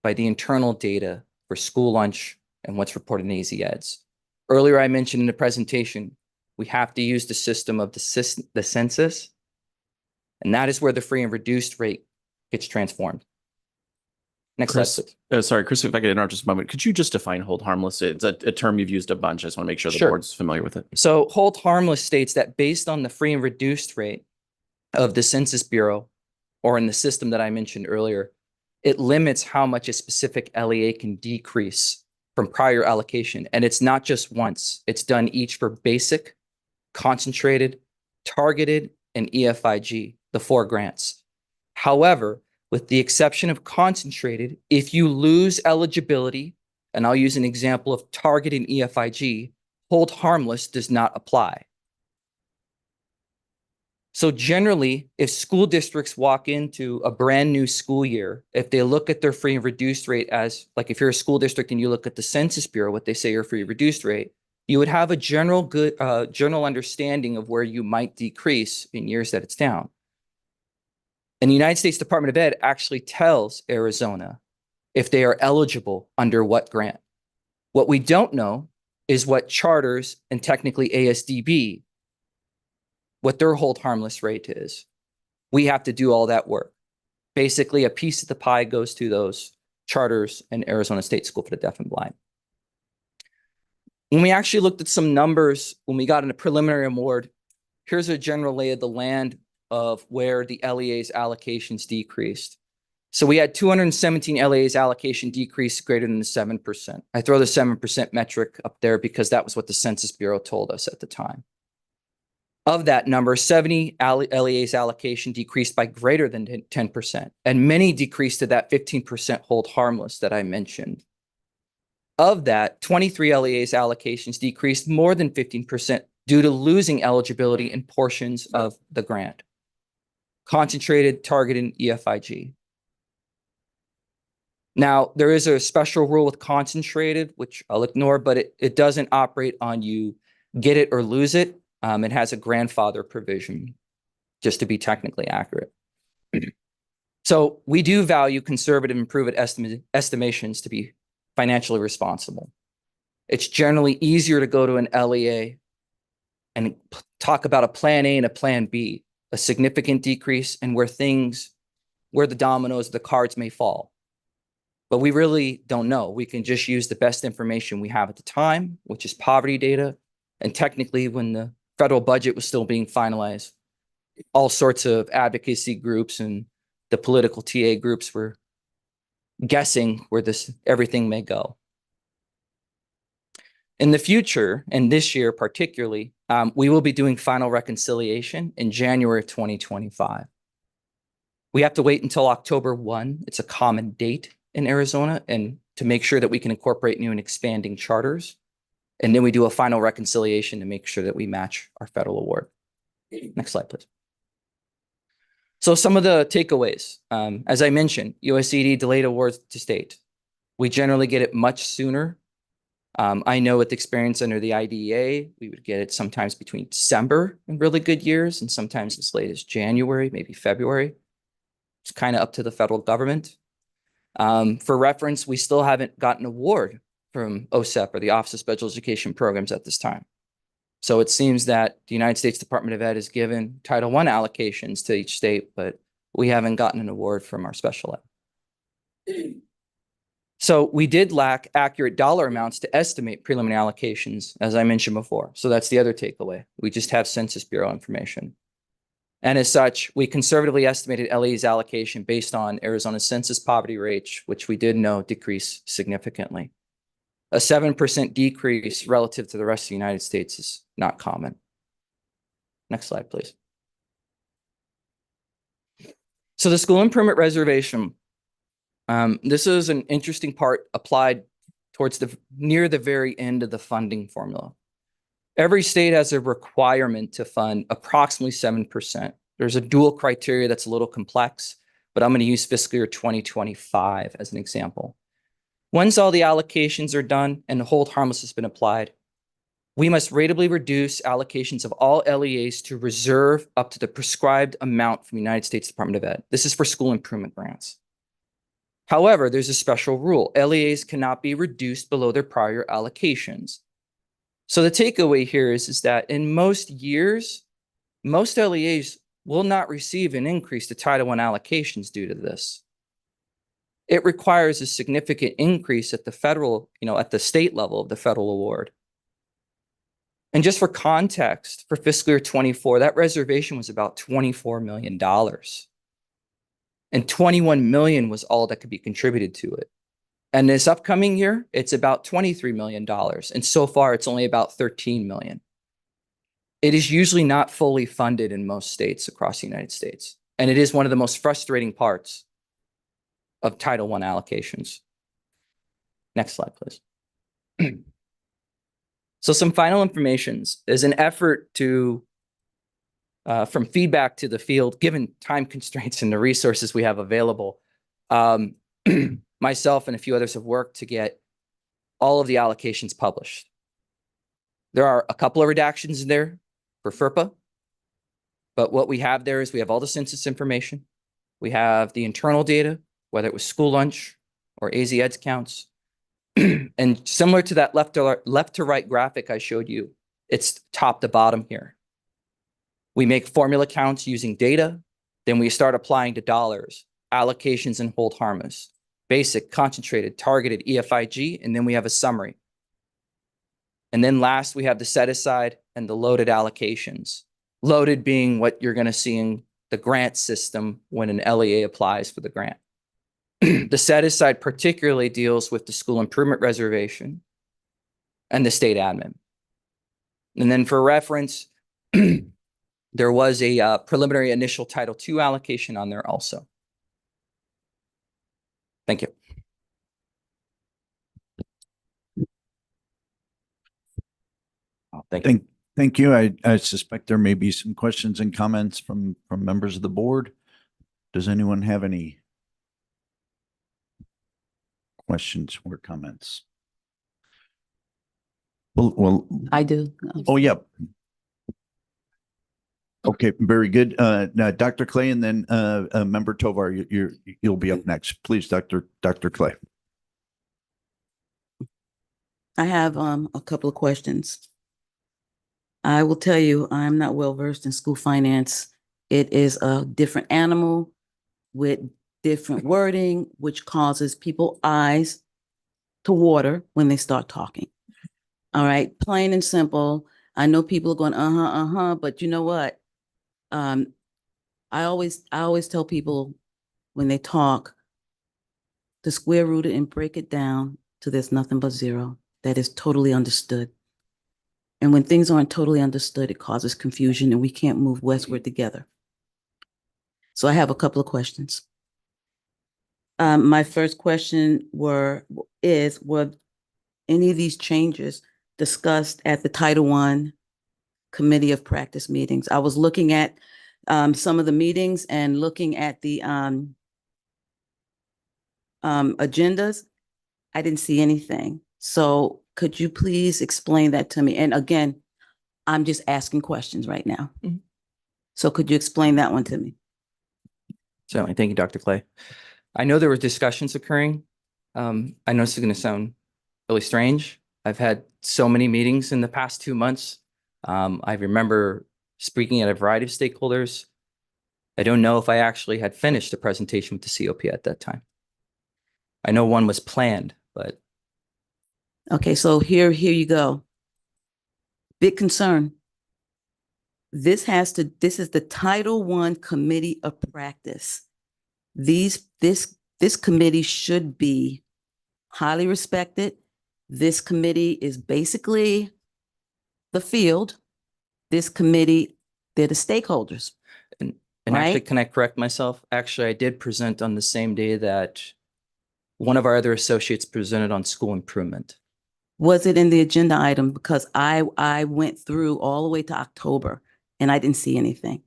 by the internal data for school lunch and what's reported in AZ Eds. Earlier, I mentioned in the presentation, we have to use the system of the census, and that is where the free and reduced rate gets transformed. Next Chris, slide, please. sorry, Chris, if I could interrupt just a moment, could you just define hold harmless? It's a term you've used a bunch. I just want to make sure the Sure. board's familiar with it. So hold harmless states that based on the free and reduced rate of the Census Bureau, or in the system that I mentioned earlier, it limits how much a specific LEA can decrease from prior allocation. And it's not just once, it's done each for basic, concentrated, targeted, and EFIG, the 4 grants. However, with the exception of concentrated, if you lose eligibility, and I'll use an example of target and EFIG, hold harmless does not apply. So generally, if school districts walk into a brand new school year, if they look at their free and reduced rate as, like if you're a school district and you look at the Census Bureau, what they say your free and reduced rate, you would have a general understanding of where you might decrease in years that it's down. And the United States Department of Ed actually tells Arizona if they are eligible under what grant. What we don't know is what charters and technically ASDB, what their hold harmless rate is. We have to do all that work. Basically, a piece of the pie goes to those charters and Arizona State School for the Deaf and Blind. When we actually looked at some numbers, when we got a preliminary award, here's a general lay of the land of where the LEA's allocations decreased. So we had 217 LEA's allocation decrease greater than the 7%. I throw the 7% metric up there because that was what the Census Bureau told us at the time. Of that number, 70 LEA's allocation decreased by greater than 10%, and many decreased to that 15% hold harmless that I mentioned. Of that, 23 LEA's allocations decreased more than 15% due to losing eligibility in portions of the grant. Concentrated, targeted, and EFIG. Now, there is a special rule with concentrated, which I'll ignore, but it doesn't operate on you get it or lose it. It has a grandfather provision, just to be technically accurate. So we do value conservative and proven estimations to be financially responsible. It's generally easier to go to an LEA and talk about a plan A and a plan B, a significant decrease and where the dominoes, the cards may fall. But we really don't know. We can just use the best information we have at the time, which is poverty data. And technically, when the federal budget was still being finalized, all sorts of advocacy groups and the political TA groups were guessing where everything may go. In the future, and this year particularly, we will be doing final reconciliation in January of 2025. We have to wait until October 1. It's a common date in Arizona, and to make sure that we can incorporate new and expanding charters. And then we do a final reconciliation to make sure that we match our federal award. Next slide, please. So some of the takeaways, as I mentioned, USED delayed awards to state. We generally get it much sooner. I know with experience under the IDEA, we would get it sometimes between December in really good years and sometimes as late as January, maybe February. It's kind of up to the federal government. For reference, we still haven't gotten an award from OSEP or the Office of Special Education Programs at this time. So it seems that the United States Department of Ed has given Title I allocations to each state, but we haven't gotten an award from our special ed. So we did lack accurate dollar amounts to estimate preliminary allocations, as I mentioned before. So that's the other takeaway. We just have Census Bureau information. And as such, we conservatively estimated LEA's allocation based on Arizona's census poverty rate, which we did know decreased significantly. A 7% decrease relative to the rest of the United States is not common. Next slide, please. So the school improvement reservation. This is an interesting part applied towards near the very end of the funding formula. Every state has a requirement to fund approximately 7%. There's a dual criteria that's a little complex, but I'm going to use fiscal year 2025 as an example. Once all the allocations are done and the hold harmless has been applied, we must ratably reduce allocations of all LEAs to reserve up to the prescribed amount from the United States Department of Ed. This is for school improvement grants. However, there's a special rule. LEAs cannot be reduced below their prior allocations. So the takeaway here is that in most years, most LEAs will not receive an increase to Title I allocations due to this. It requires a significant increase at the federal, at the state level of the federal award. And just for context, for fiscal year 24, that reservation was about $24 million. And 21 million was all that could be contributed to it. And this upcoming year, it's about $23 million. And so far, it's only about 13 million. It is usually not fully funded in most states across the United States. And it is one of the most frustrating parts of Title I allocations. Next slide, please. So some final information is an effort to from feedback to the field, given time constraints and the resources we have available. Myself and a few others have worked to get all of the allocations published. There are a couple of redactions in there for FERPA, but what we have there is we have all the census information. We have the internal data, whether it was school lunch or AZ Ed's counts. And similar to that left to right graphic I showed you, it's top to bottom here. We make formula counts using data. Then we start applying to dollars, allocations, and hold harmless, basic, concentrated, targeted, EFIG, and then we have a summary. And then last, we have the set aside and the loaded allocations. Loaded being what you're going to see in the grant system when an LEA applies for the grant. The set aside particularly deals with the school improvement reservation and the state admin. And then for reference, there was a preliminary initial Title II allocation on there also. Thank you. Thank you. I suspect there may be some questions and comments from members of the board. Does anyone have any questions or comments? Well, I do. Oh, yeah. Okay, very good. Now, Dr. Clay, and then Member Tovar, you'll be up next. Please, Dr. Clay. I have a couple of questions. I will tell you, I'm not well versed in school finance. It is a different animal with different wording, which causes people's eyes to water when they start talking. All right, plain and simple. I know people are going, but you know what? I always tell people when they talk to square root it and break it down to there's nothing but zero. That is totally understood. And when things aren't totally understood, it causes confusion and we can't move westward together. So I have a couple of questions. My first question were any of these changes discussed at the Title I Committee of Practice meetings? I was looking at some of the meetings and looking at the agendas, I didn't see anything. So could you please explain that to me? And again, I'm just asking questions right now. Mhm. So could you explain that one to me? Certainly. Thank you, Dr. Clay. I know there were discussions occurring. I know this is going to sound really strange. I've had so many meetings in the past 2 months. I remember speaking at a variety of stakeholders. I don't know if I actually had finished the presentation with the COP at that time. I know one was planned, but Okay, so here you go. Big concern. This is the Title I Committee of Practice. This committee should be highly respected. This committee is basically the field. This committee, they're the stakeholders. and actually, Right. can I correct myself? Actually, I did present on the same day that one of our other associates presented on school improvement. Was it in the agenda item? Because I went through all the way to October and I didn't see anything.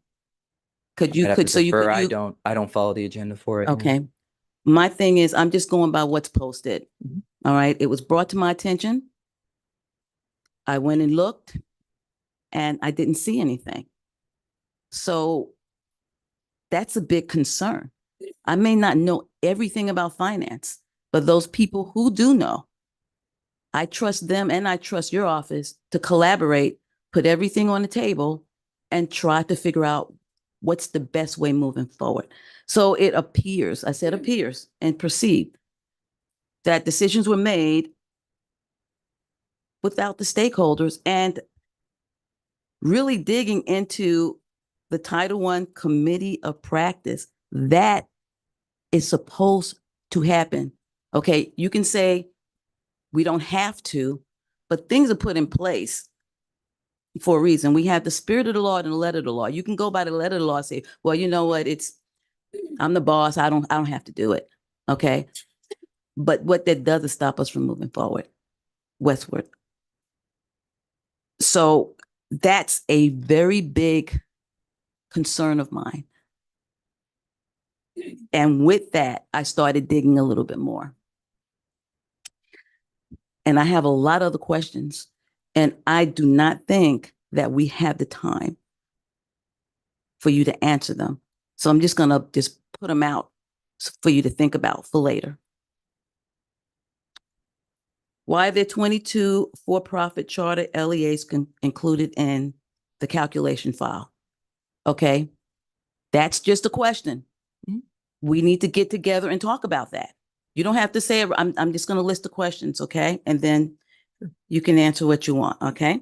I'd have to So you defer. could, I don't follow the agenda for it. okay. My thing is, I'm just going by what's posted. Mhm. All right. It was brought to my attention. I went and looked and I didn't see anything. So that's a big concern. I may not know everything about finance, but those people who do know, I trust them and I trust your office to collaborate, put everything on the table and try to figure out what's the best way moving forward. So it appears, I said appears and perceived, that decisions were made without the stakeholders and really digging into the Title I Committee of Practice. That is supposed to happen. Okay, you can say we don't have to, but things are put in place for a reason. We have the spirit of the law and the letter of the law. You can go by the letter of the law and say, well, you know what, I'm the boss. I don't have to do it. Okay. But what that does is stop us from moving forward westward. So that's a very big concern of mine. And with that, I started digging a little bit more. And I have a lot of other questions. And I do not think that we have the time for you to answer them. So I'm just going to put them out for you to think about for later. Why are there 22 for-profit charter LEAs included in the calculation file? Okay, that's just a question. We need to get together and talk about that. You don't have to say it. I'm just going to list the questions, okay? And then you can answer what you want, okay?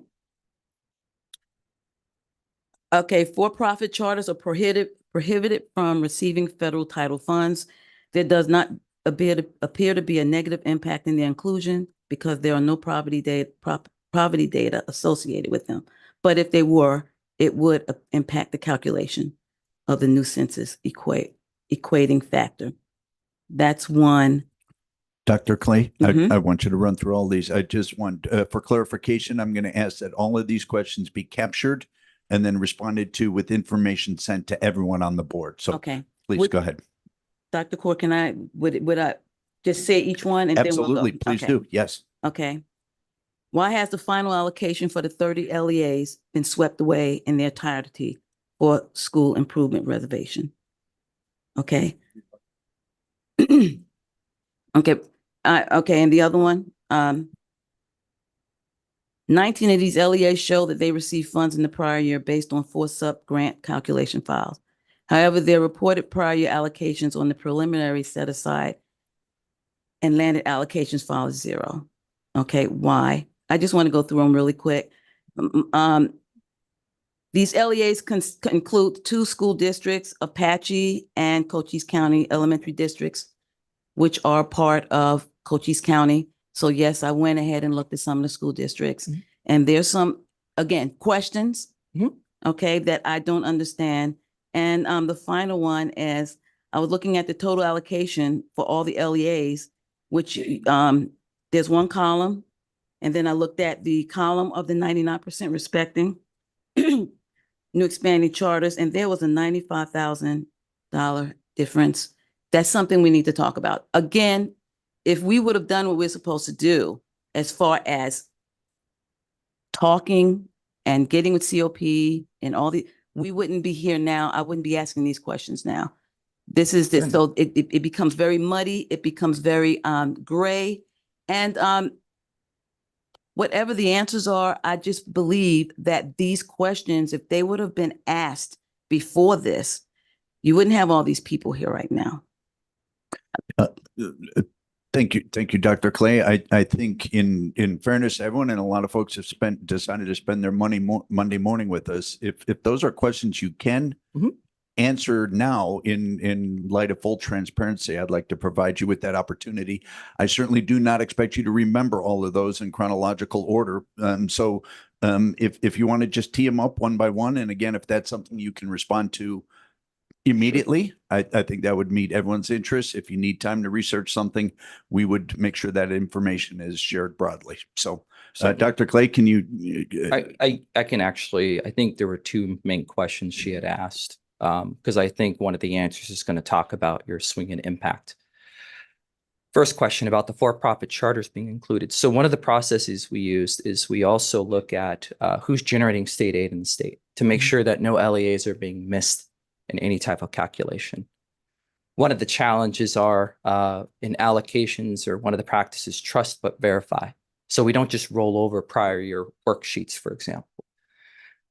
Okay, for-profit charters are prohibited from receiving federal title funds. There does not appear to be a negative impact in their inclusion because there are no poverty data associated with them. But if they were, it would impact the calculation of the new census equating factor. That's one. Dr. Clay, Mhm. I want you to run through all these. I just want, for clarification, I'm going to ask that all of these questions be captured and then responded to with information sent to everyone on the board. So Okay. please go ahead. Dr. Core, would I just say each one and then we'll go? Absolutely, please Okay. do. Yes. Okay. Why has the final allocation for the 30 LEAs been swept away in their entirety for school improvement reservation? Okay. Okay. Okay, and the other one, 19 of these LEAs show that they received funds in the prior year based on 4 sub-grant calculation files. However, their reported prior year allocations on the preliminary set aside and landed allocations file is 0. Okay, why? I just want to go through them really quick. These LEAs include 2 school districts, Apache and Cochise County Elementary Districts, which are part of Cochise County. So yes, I went ahead and looked at some of the school districts. Mhm. And there's some, again, questions, Mhm. okay, that I don't understand. And the final one is, I was looking at the total allocation for all the LEAs, which there's one column. And then I looked at the column of the 99% respecting. new expanding charters, and there was a $95,000 difference. That's something we need to talk about. Again, if we would have done what we're supposed to do as far as talking and getting with COP and all we wouldn't be here now. I wouldn't be asking these questions now. This is this. So it becomes very muddy. It becomes very gray. And whatever the answers are, I just believe that these questions, if they would have been asked before this, you wouldn't have all these people here right now. Thank you, Dr. Clay. I think in fairness, everyone and a lot of folks have decided to spend their money Monday morning with us. If those are questions you can answer now in light of full transparency, I'd like to provide you with that opportunity. I certainly do not expect you to remember all of those in chronological order. So if you want to just tee them up one by one, and again, if that's something you can respond to immediately, I think that would meet everyone's interest. If you need time to research something, we would make sure that information is shared broadly. So, Dr. Clay, can you? I can actually, I think there were two main questions she had asked, because I think one of the answers is going to talk about your swing and impact. First question about the for-profit charters being included. So one of the processes we used is we also look at who's generating state aid in the state to make sure that no LEAs are being missed in any type of calculation. One of the challenges are in allocations, or one of the practices, trust but verify. So we don't just roll over prior year worksheets, for example.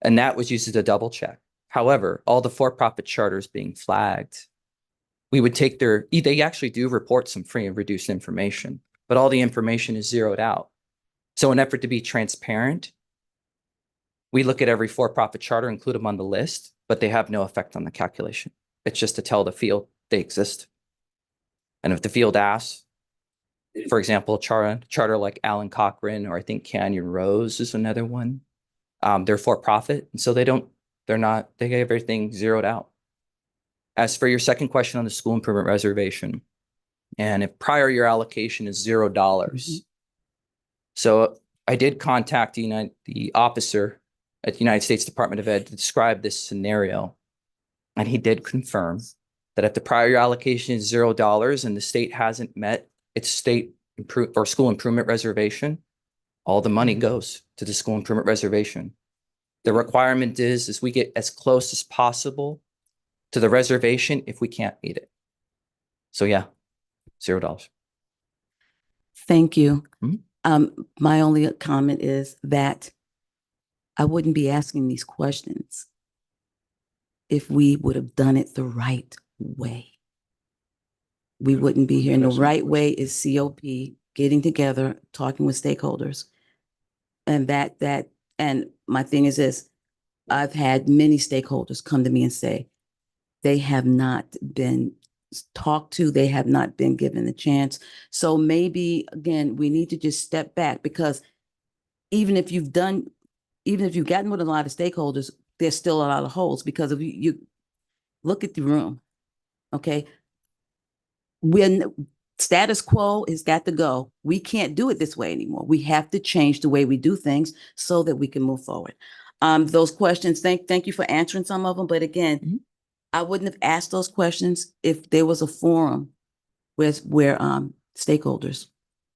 And that was used as a double check. However, all the for-profit charters being flagged, we would take they actually do report some free and reduced information, but all the information is zeroed out. So in an effort to be transparent, we look at every for-profit charter, include them on the list, but they have no effect on the calculation. It's just to tell the field they exist. And if the field asks, for example, charter like Allen Cochran, or I think Canyon Rose is another one, they're for-profit. And so they have everything zeroed out. As for your second question on the school improvement reservation, and if prior year allocation is $0, so I did contact the officer at the United States Department of Ed to describe this scenario. And he did confirm that if the prior year allocation is $0 and the state hasn't met its school improvement reservation, all the money goes to the school improvement reservation. The requirement is we get as close as possible to the reservation if we can't meet it. So yeah, $0. Thank you. My only comment is that I wouldn't be asking these questions if we would have done it the right way. We wouldn't be here. And the right way is COP, getting together, talking with stakeholders. And and my thing is this, I've had many stakeholders come to me and say they have not been talked to, they have not been given the chance. So maybe, again, we need to just step back, because even if you've gotten with a lot of stakeholders, there's still a lot of holes, because if you look at the room, okay? When status quo has got to go, we can't do it this way anymore. We have to change the way we do things so that we can move forward. Those questions, thank you for answering some of them. But again, I wouldn't have asked those questions if there was a forum where stakeholders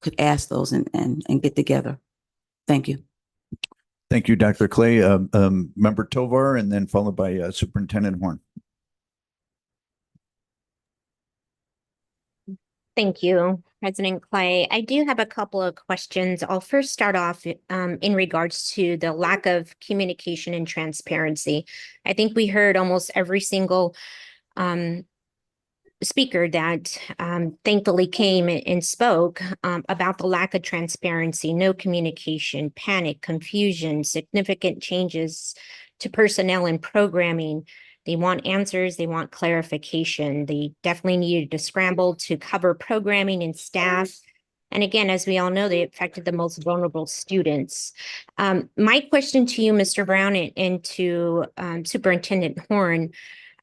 could ask those and get together. Thank you. Thank you, Dr. Clay. Member Tovar, and then followed by Superintendent Horn. Thank you, President Clay. I do have a couple of questions. I'll first start off in regards to the lack of communication and transparency. I think we heard almost every single speaker that thankfully came and spoke about the lack of transparency, no communication, panic, confusion, significant changes to personnel and programming. They want answers. They want clarification. They definitely needed to scramble to cover programming and staff. And again, as we all know, they affected the most vulnerable students. My question to you, Mr. Brown, and to Superintendent Horn,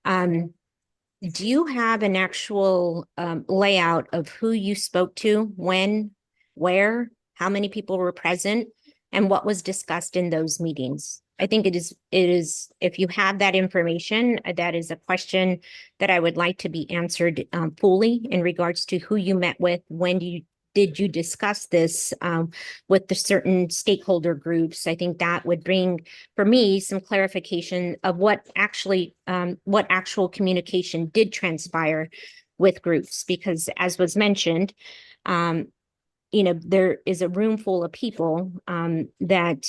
do you have an actual layout of who you spoke to, when, where, how many people were present, and what was discussed in those meetings? I think it is, if you have that information, that is a question that I would like to be answered fully in regards to who you met with, did you discuss this with the certain stakeholder groups? I think that would bring, for me, some clarification of what actual communication did transpire with groups, because as was mentioned, there is a room full of people that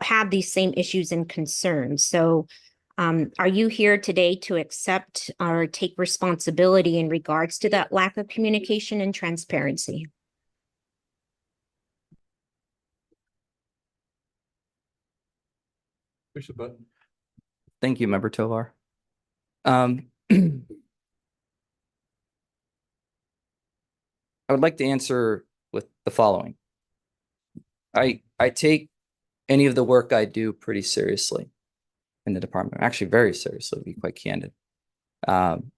have these same issues and concerns. So are you here today to accept or take responsibility in regards to that lack of communication and transparency? Push the button. Thank you, Member Tovar. I would like to answer with the following. I take any of the work I do pretty seriously in the department, actually very seriously, to be quite candid. And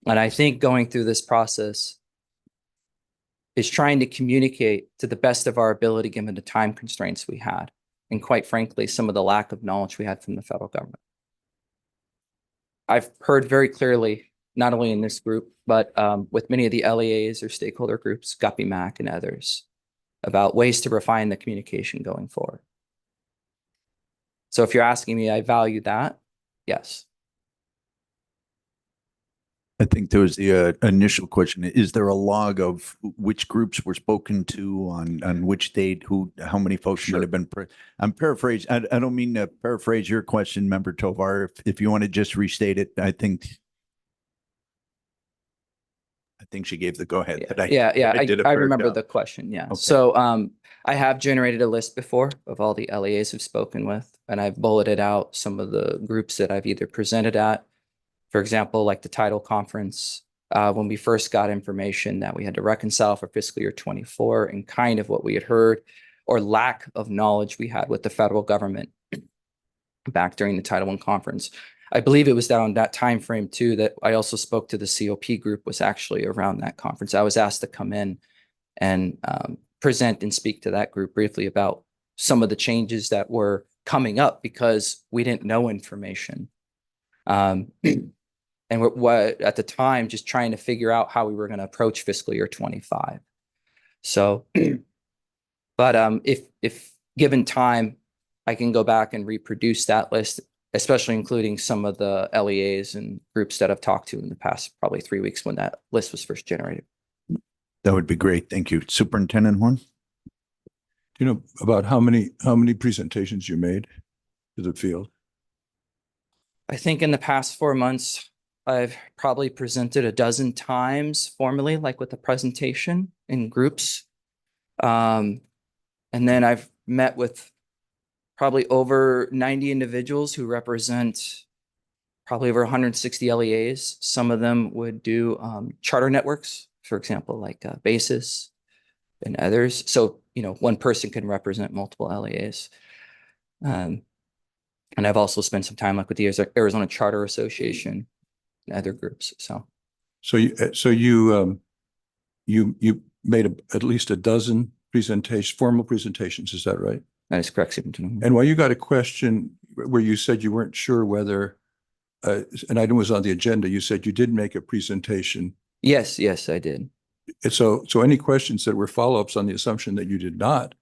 I think going through this process is trying to communicate to the best of our ability, given the time constraints we had, and quite frankly, some of the lack of knowledge we had from the federal government. I've heard very clearly, not only in this group, but with many of the LEAs or stakeholder groups, Guppy Mac and others, about ways to refine the communication going forward. So if you're asking me, I value that, yes. I think there was the initial question. Is there a log of which groups were spoken to on which date, how many folks might have been? I'm paraphrasing. I don't mean to paraphrase your question, Member Tovar. If you want to just restate it, I think she gave the go ahead. I remember the question. Yeah. Okay. So I have generated a list before of all the LEAs I've spoken with, and I've bulleted out some of the groups that I've either presented at. For example, like the title conference, when we first got information that we had to reconcile for fiscal year 24 and kind of what we had heard or lack of knowledge we had with the federal government back during the Title I conference. I believe it was down that time frame too that I also spoke to the COP group, was actually around that conference. I was asked to come in and present and speak to that group briefly about some of the changes that were coming up because we didn't know information. And what at the time, just trying to figure out how we were going to approach fiscal year 25. So, but if given time, I can go back and reproduce that list, especially including some of the LEAs and groups that I've talked to in the past probably 3 weeks when that list was first generated. That would be great. Thank you. Superintendent Horn? Do you know about how many presentations you made to the field? I think in the past 4 months, I've probably presented a dozen times formally, like with a presentation in groups. And then I've met with probably over 90 individuals who represent probably over 160 LEAs. Some of them would do charter networks, for example, like BASIS and others. So, one person can represent multiple LEAs. And I've also spent some time like with the Arizona Charter Association and other groups. So you made at least a dozen formal presentations. Is that right? That is correct, Superintendent. And while you got a question where you said you weren't sure whether an item was on the agenda, you said you did make a presentation. Yes, I did. And so any questions that were follow-ups on the assumption that you did not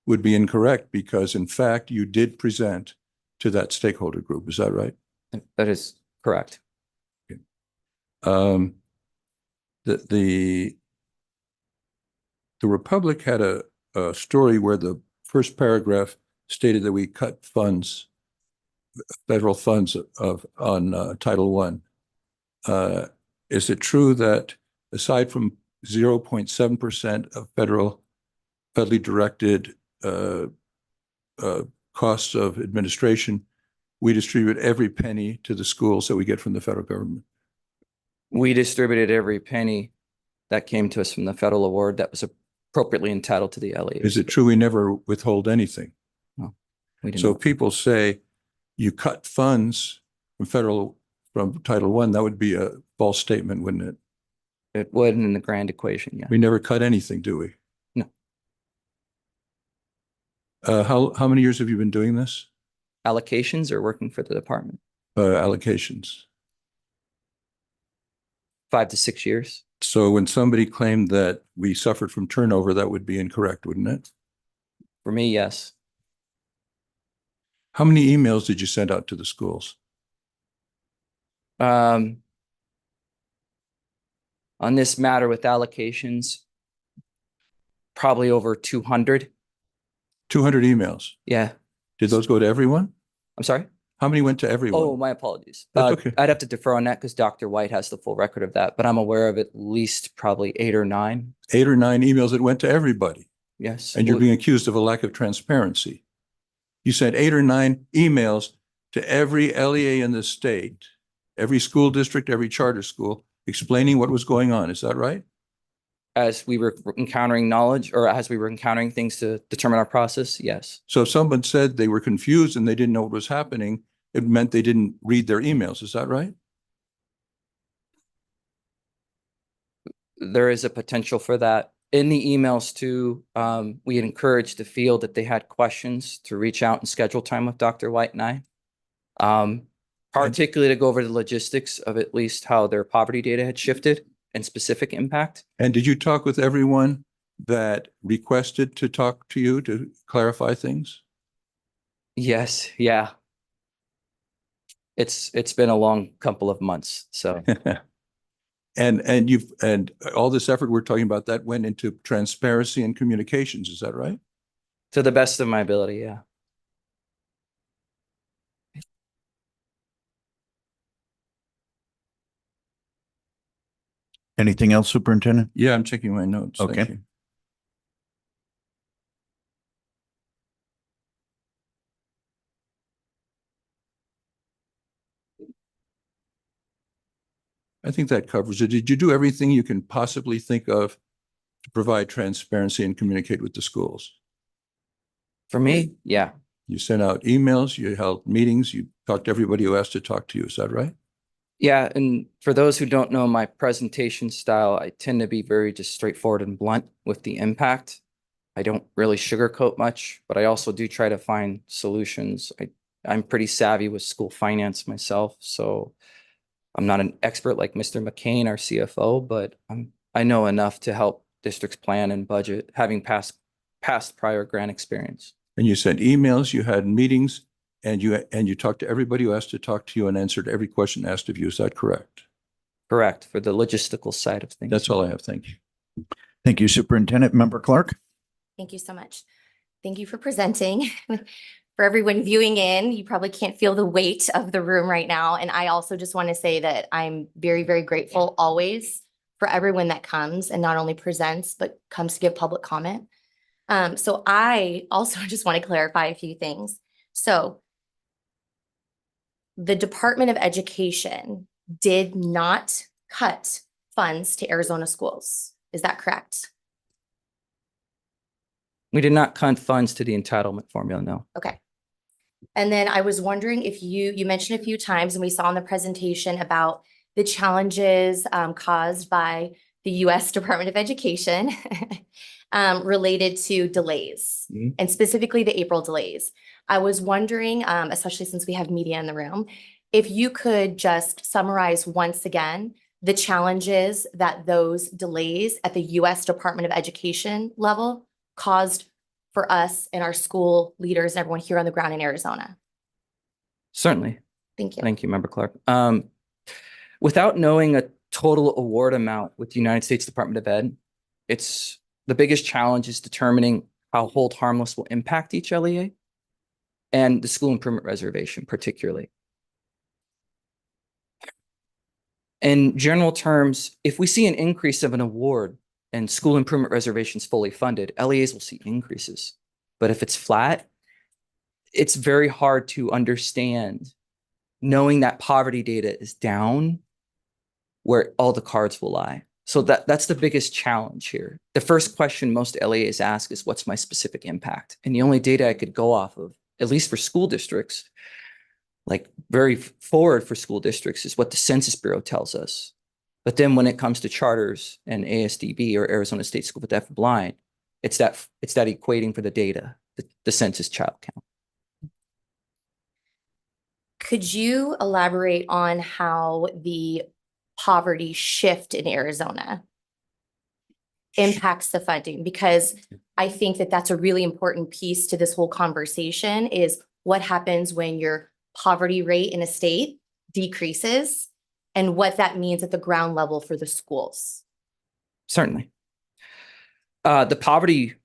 would be incorrect, because in fact you did present to that stakeholder group. Is that right? That is correct. The Republic had a story where the first paragraph stated that we cut funds, federal funds on Title I. Is it true that aside from 0.7% of federally directed costs of administration, we distribute every penny to the schools that we get from the federal government? We distributed every penny that came to us from the federal award that was appropriately entitled to the LEA. Is it true we never withhold anything? No, we didn't. So if people say you cut funds from Title I, that would be a false statement, wouldn't it? It would in the grand equation, yeah. We never cut anything, do we? No. How many years have you been doing this? Allocations or working for the department? Allocations. 5 to 6 years. So when somebody claimed that we suffered from turnover, that would be incorrect, wouldn't it? For me, yes. How many emails did you send out to the schools? On this matter with allocations, probably over 200. 200 emails. Yeah. Did those go to everyone? I'm sorry? How many went to everyone? Oh, my apologies. That's okay. I'd have to defer on that because Dr. White has the full record of that, but I'm aware of at least probably 8 or 9. 8 or 9 emails that went to everybody. Yes. And you're being accused of a lack of transparency. You sent 8 or 9 emails to every LEA in the state, every school district, every charter school, explaining what was going on. Is that right? As we were encountering knowledge or as we were encountering things to determine our process, yes. So if someone said they were confused and they didn't know what was happening, it meant they didn't read their emails. Is that right? There is a potential for that. In the emails too, we had encouraged the field that they had questions to reach out and schedule time with Dr. White and I. Particularly to go over the logistics of at least how their poverty data had shifted and specific impact. And did you talk with everyone that requested to talk to you to clarify things? Yes, yeah. It's been a long couple of months, so. And all this effort we're talking about that went into transparency and communications. Is that right? To the best of my ability, yeah. Anything else, Superintendent? Yeah, I'm checking my notes. Thank Okay. you. I think that covers it. Did you do everything you can possibly think of to provide transparency and communicate with the schools? For me, yeah. You sent out emails, you held meetings, you talked to everybody who asked to talk to you. Is that right? Yeah, and for those who don't know my presentation style, I tend to be very just straightforward and blunt with the impact. I don't really sugarcoat much, but I also do try to find solutions. I'm pretty savvy with school finance myself, so I'm not an expert like Mr. McCain, our CFO, but I know enough to help districts plan and budget, having past prior grant experience. And you sent emails, you had meetings, and you talked to everybody who asked to talk to you and answered every question asked of you. Is that correct? Correct, for the logistical side of things. That's all I have. Thank you. Thank you, Superintendent. Member Clark? Thank you so much. Thank you for presenting. For everyone viewing in, you probably can't feel the weight of the room right now. And I also just want to say that I'm very, very grateful always for everyone that comes and not only presents, but comes to give public comment. So I also just want to clarify a few things. So the Department of Education did not cut funds to Arizona schools. Is that correct? We did not cut funds to the entitlement formula, no. Okay. And then I was wondering if you mentioned a few times, and we saw in the presentation about the challenges caused by the U.S. Department of Education related to delays, and specifically the April delays. I was wondering, especially since we have media in the room, if you could just summarize once again the challenges that those delays at the U.S. Department of Education level caused for us and our school leaders and everyone here on the ground in Arizona. Certainly. Thank you. Thank you, Member Clark. Without knowing a total award amount with the United States Department of Ed, it's the biggest challenge is determining how hold harmless will impact each LEA and the school improvement reservation particularly. In general terms, if we see an increase of an award and school improvement reservations fully funded, LEAs will see increases. But if it's flat, it's very hard to understand knowing that poverty data is down where all the cards will lie. So that's the biggest challenge here. The first question most LEAs ask is, what's my specific impact? And the only data I could go off of, at least for school districts, like very forward for school districts, is what the Census Bureau tells us. But then when it comes to charters and ASDB or Arizona State School for Deaf and Blind, it's that equating for the data. the census child count. Could you elaborate on how the poverty shift in Arizona impacts the funding? Because I think that that's a really important piece to this whole conversation is what happens when your poverty rate in a state decreases and what that means at the ground level for the schools. Certainly. The poverty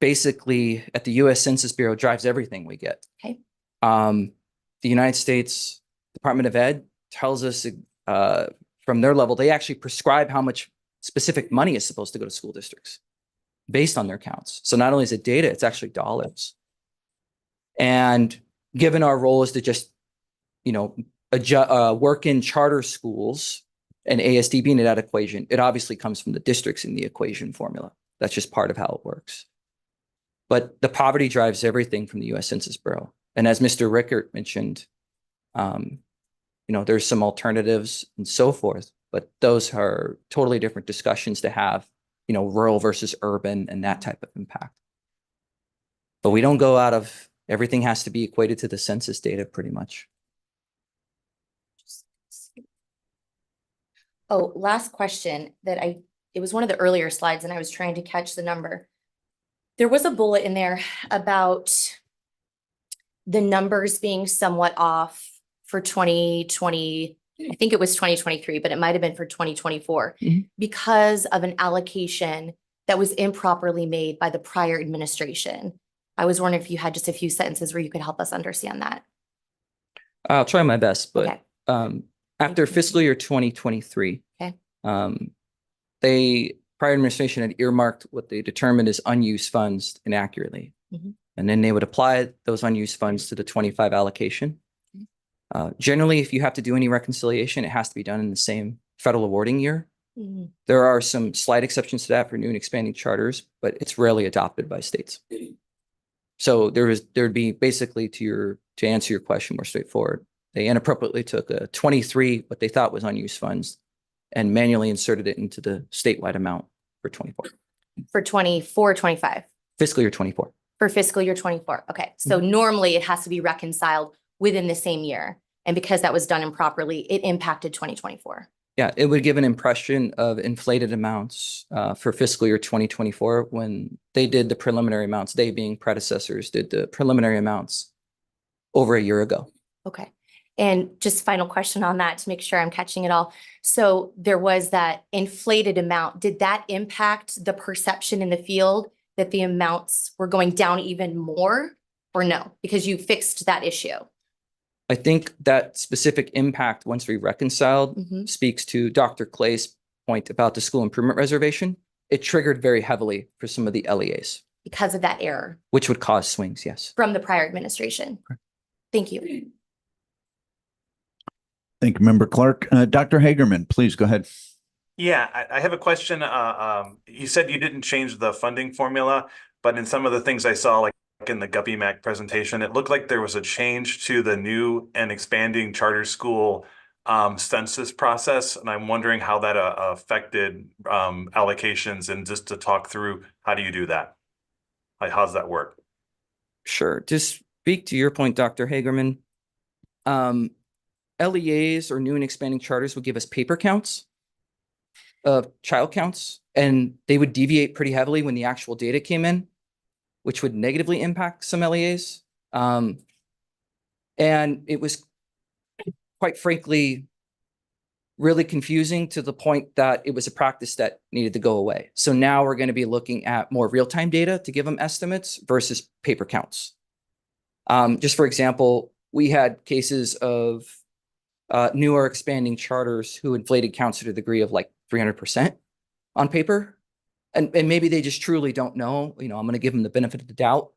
basically at the U.S. Census Bureau drives everything we get. Okay. The United States Department of Ed tells us from their level, they actually prescribe how much specific money is supposed to go to school districts based on their counts. So not only is it data, it's actually dollars. And given our role is to just, work in charter schools and ASD being in that equation, it obviously comes from the districts in the equation formula. That's just part of how it works. But the poverty drives everything from the U.S. Census Bureau. And as Mr. Rickert mentioned, there's some alternatives and so forth, but those are totally different discussions to have, rural versus urban and that type of impact. But we don't go out of, everything has to be equated to the census data pretty much. Oh, last question it was one of the earlier slides and I was trying to catch the number. There was a bullet in there about the numbers being somewhat off for 2020. I think it was 2023, but it might have been for 2024 because of an allocation that was improperly made by the prior administration. I was wondering if you had just a few sentences where you could help us understand that. I'll try my best, but Okay. after fiscal year 2023, Okay. Prior administration had earmarked what they determined as unused funds inaccurately. Mhm. And then they would apply those unused funds to the 25 allocation. Generally, if you have to do any reconciliation, it has to be done in the same federal awarding year. Mhm. There are some slight exceptions to that for new and expanding charters, but it's rarely adopted by states. So there'd be basically to answer your question more straightforward. They inappropriately took a 23, what they thought was unused funds, and manually inserted it into the statewide amount for 24. For 24, 25. Fiscal year 24. For fiscal year 24. Okay. So normally it has to be reconciled within the same year. And because that was done improperly, it impacted 2024. Yeah, it would give an impression of inflated amounts for fiscal year 2024 when they did the preliminary amounts, they being predecessors, did the preliminary amounts over a year ago. Okay. And just final question on that to make sure I'm catching it all. So there was that inflated amount. Did that impact the perception in the field that the amounts were going down even more or no? Because you fixed that issue. I think that specific impact, once we reconciled, speaks to Dr. Clay's point about the school improvement reservation. It triggered very heavily for some of the LEAs. Because of that error. Which would cause swings, yes. From the prior administration. Thank you. Thank you, Member Clark. Dr. Hagerman, please go ahead. Yeah, I have a question. You said you didn't change the funding formula, but in some of the things I saw, like in the Guppy Mac presentation, it looked like there was a change to the new and expanding charter school census process. And I'm wondering how that affected allocations, and just to talk through, how do you do that? Like, how does that work? Sure. To speak to your point, Dr. Hagerman, LEAs or new and expanding charters would give us paper counts of child counts, and they would deviate pretty heavily when the actual data came in, which would negatively impact some LEAs. And it was, quite frankly, really confusing to the point that it was a practice that needed to go away. So now we're going to be looking at more real-time data to give them estimates versus paper counts. Just for example, we had cases of new or expanding charters who inflated counts to the degree of like 300% on paper. And maybe they just truly don't know, I'm going to give them the benefit of the doubt.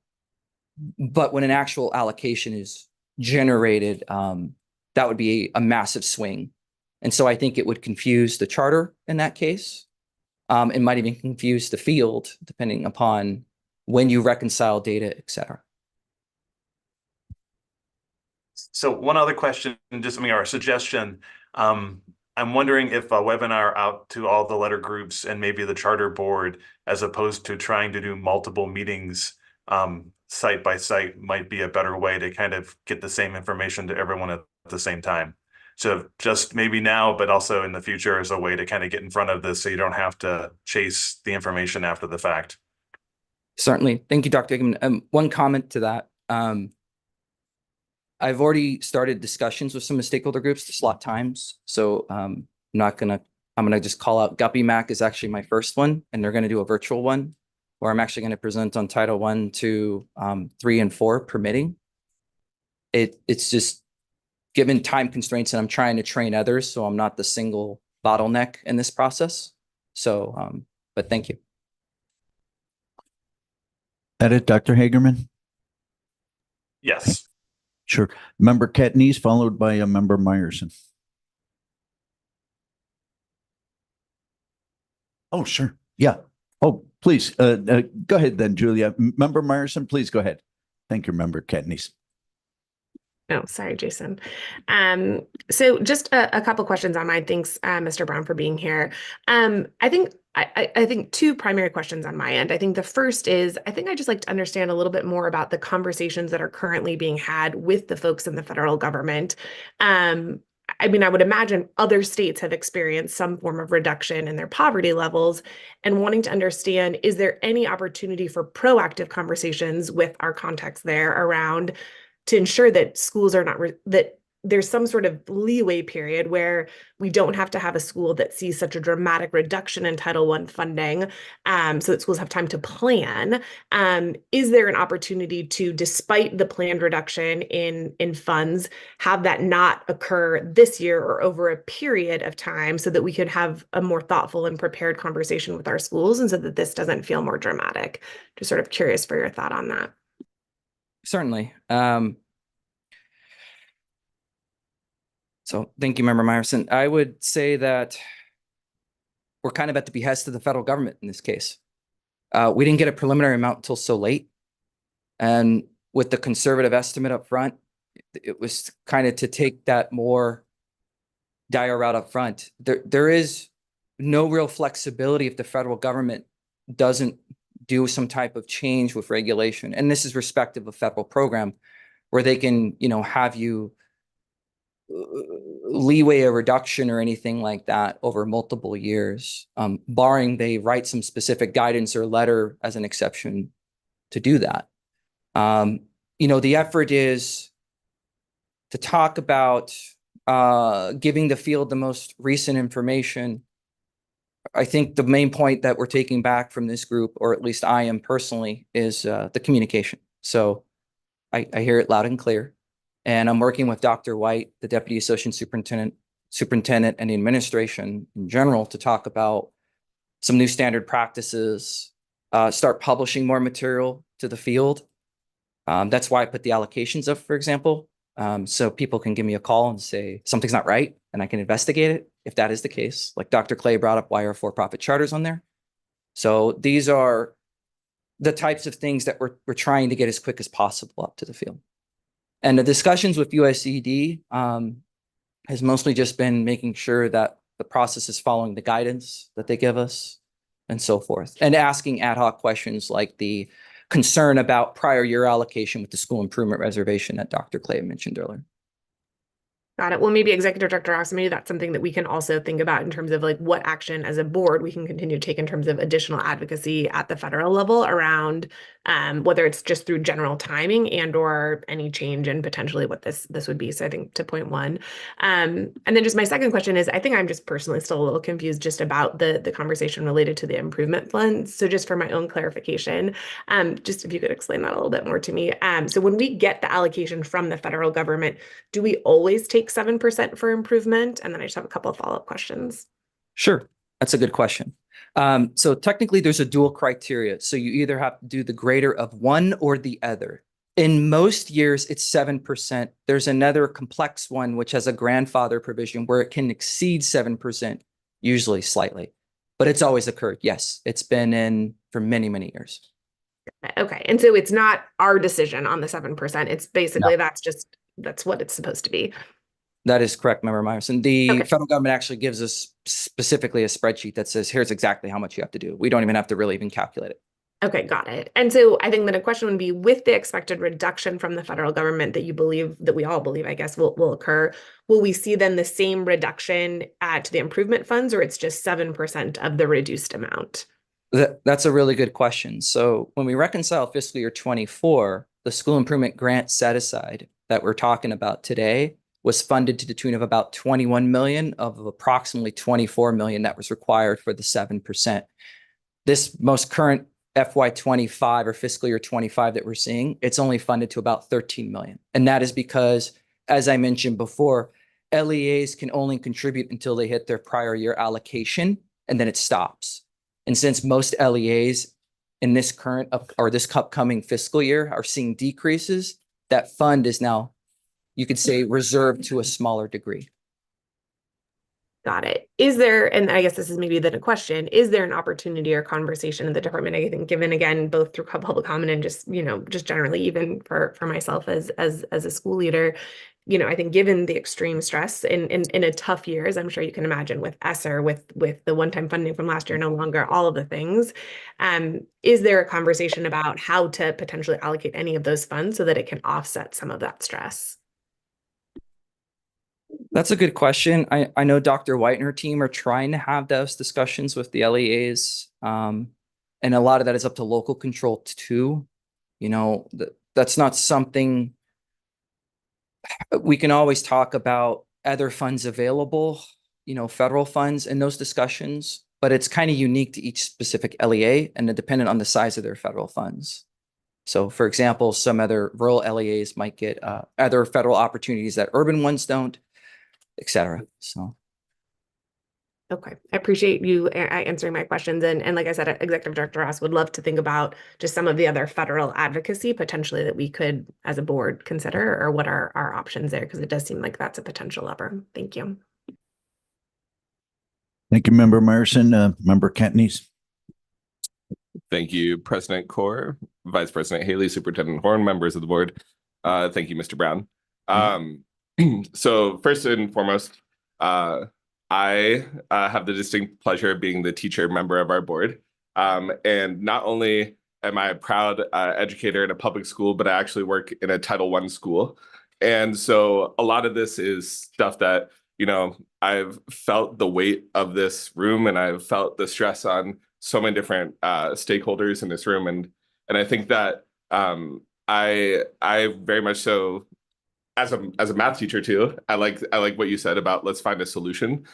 But when an actual allocation is generated, that would be a massive swing. And so I think it would confuse the charter in that case. It might even confuse the field, depending upon when you reconcile data, et cetera. So one other question, just or a suggestion. I'm wondering if a webinar out to all the letter groups and maybe the charter board, as opposed to trying to do multiple meetings site by site might be a better way to kind of get the same information to everyone at the same time. So just maybe now, but also in the future as a way to kind of get in front of this so you don't have to chase the information after the fact. Certainly. Thank you, Dr. Hickman. One comment to that. I've already started discussions with some of the stakeholder groups to slot times. So I'm gonna just call out Guppy Mac is actually my first one, and they're gonna do a virtual one where I'm actually gonna present on Title I, II, 3, and 4 permitting. It's just given time constraints, and I'm trying to train others, so I'm not the single bottleneck in this process. So, but thank you. Edit, Dr. Hagerman? Yes. Sure. Member Ketnese, followed by a member Meyerson. Oh, sure. Yeah. Oh, please. Go ahead then, Julia. Member Meyerson, please go ahead. Thank you, Member Ketnese. Oh, sorry, Jason. So just a couple questions on mine. Thanks, Mr. Brown, for being here. I think two primary questions on my end. I think the first is, I think I'd just like to understand a little bit more about the conversations that are currently being had with the folks in the federal government. I mean, I would imagine other states have experienced some form of reduction in their poverty levels, and wanting to understand, is there any opportunity for proactive conversations with our contacts there around to ensure that schools are not, that there's some sort of leeway period where we don't have to have a school that sees such a dramatic reduction in Title I funding, so that schools have time to plan. Is there an opportunity to, despite the planned reduction in funds, have that not occur this year or over a period of time so that we could have a more thoughtful and prepared conversation with our schools, and so that this doesn't feel more dramatic? Just sort of curious for your thought on that. Certainly. So thank you, Member Meyerson. I would say that we're kind of at the behest of the federal government in this case. We didn't get a preliminary amount until so late. And with the conservative estimate up front, it was kind of to take that more dire route up front. There is no real flexibility if the federal government doesn't do some type of change with regulation. And this is respective of federal program, where they can, have you leeway a reduction or anything like that over multiple years, barring they write some specific guidance or letter as an exception to do that. The effort is to talk about giving the field the most recent information. I think the main point that we're taking back from this group, or at least I am personally, is the communication. So I hear it loud and clear. And I'm working with Dr. White, the Deputy Associate Superintendent, and the administration in general to talk about some new standard practices, start publishing more material to the field. That's why I put the allocations up, for example, so people can give me a call and say something's not right, and I can investigate it if that is the case. Like Dr. Clay brought up, why are for-profit charters on there? So these are the types of things that we're trying to get as quick as possible up to the field. And the discussions with USED has mostly just been making sure that the process is following the guidance that they give us and so forth, and asking ad hoc questions like the concern about prior year allocation with the school improvement reservation that Dr. Clay mentioned earlier. Got it. Well, maybe Executive Director Ross, maybe that's something that we can also think about in terms of like what action as a board we can continue to take in terms of additional advocacy at the federal level around whether it's just through general timing and or any change in potentially what this would be. So I think to point one. And then just my second question is, I think I'm just personally still a little confused just about the conversation related to the improvement funds. So just for my own clarification, just if you could explain that a little bit more to me. So when we get the allocation from the federal government, do we always take 7% for improvement? And then I just have a couple of follow-up questions. Sure, that's a good question. So technically there's a dual criteria. So you either have to do the greater of one or the other. In most years, it's 7%. There's another complex one, which has a grandfather provision where it can exceed 7%, usually slightly, but it's always occurred. Yes, it's been in for many, many years. Okay. And so it's not our decision on the 7%. It's basically, that's what it's supposed to be. That is correct, Member Meyerson. The federal government actually gives us specifically a spreadsheet that says, here's exactly how much you have to do. We don't even have to really even calculate it. Okay, got it. And so I think that a question would be, with the expected reduction from the federal government that you believe, that we all believe, I guess, will occur, will we see then the same reduction to the improvement funds, or it's just 7% of the reduced amount? That's a really good question. So when we reconcile fiscal year 24, the school improvement grant set aside that we're talking about today was funded to the tune of about 21 million of approximately 24 million that was required for the 7%. This most current FY25 or fiscal year 25 that we're seeing, it's only funded to about 13 million. And that is because, as I mentioned before, LEAs can only contribute until they hit their prior year allocation, and then it stops. And since most LEAs in this current or this upcoming fiscal year are seeing decreases, that fund is now, you could say, reserved to a smaller degree. Got it. Is there, and I guess this is maybe then a question, is there an opportunity or conversation in the department, I think, given again, both through public comment and just, just generally, even for myself as a school leader, I think given the extreme stress in a tough year, as I'm sure you can imagine, with ESSER, with the one-time funding from last year, no longer, all of the things, is there a conversation about how to potentially allocate any of those funds so that it can offset some of that stress? That's a good question. I know Dr. White and her team are trying to have those discussions with the LEAs. And a lot of that is up to local control too. That's not something we can always talk about. Other funds available, federal funds in those discussions, but it's kind of unique to each specific LEA and dependent on the size of their federal funds. So for example, some other rural LEAs might get other federal opportunities that urban ones don't, et cetera. So. Okay, I appreciate you answering my questions. And like I said, Executive Director Ross would love to think about just some of the other federal advocacy potentially that we could, as a board, consider, or what are our options there, because it does seem like that's a potential lever. Thank you. Thank you, Member Meyerson. Member Kentney's. Thank you, President Kaur, Vice President Haley, Superintendent Horn, members of the board. Thank you, Mr. Brown. So first and foremost, I have the distinct pleasure of being the teacher member of our board. And not only am I a proud educator in a public school, but I actually work in a Title I school. And so a lot of this is stuff that, I've felt the weight of this room, and I've felt the stress on so many different stakeholders in this room. And I think that I very much so, as a math teacher too, I like what you said about let's find a solution,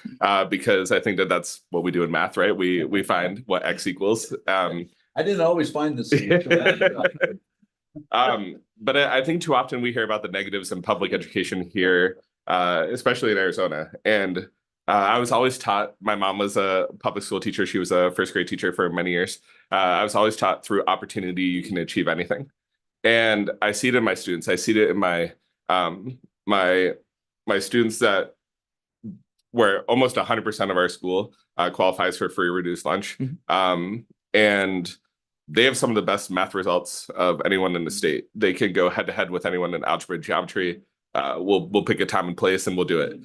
because I think that that's what we do in math, right? We find what X equals. I didn't always find the solution. But I think too often we hear about the negatives in public education here, especially in Arizona. And I was always taught, my mom was a public school teacher. She was a first grade teacher for many years. I was always taught through opportunity, you can achieve anything. And I see it in my students. I see it in my students that where almost 100% of our school qualifies for free reduced lunch. And they have some of the best math results of anyone in the state. They can go head to head with anyone in algebra, geometry. We'll pick a time and place and we'll do it.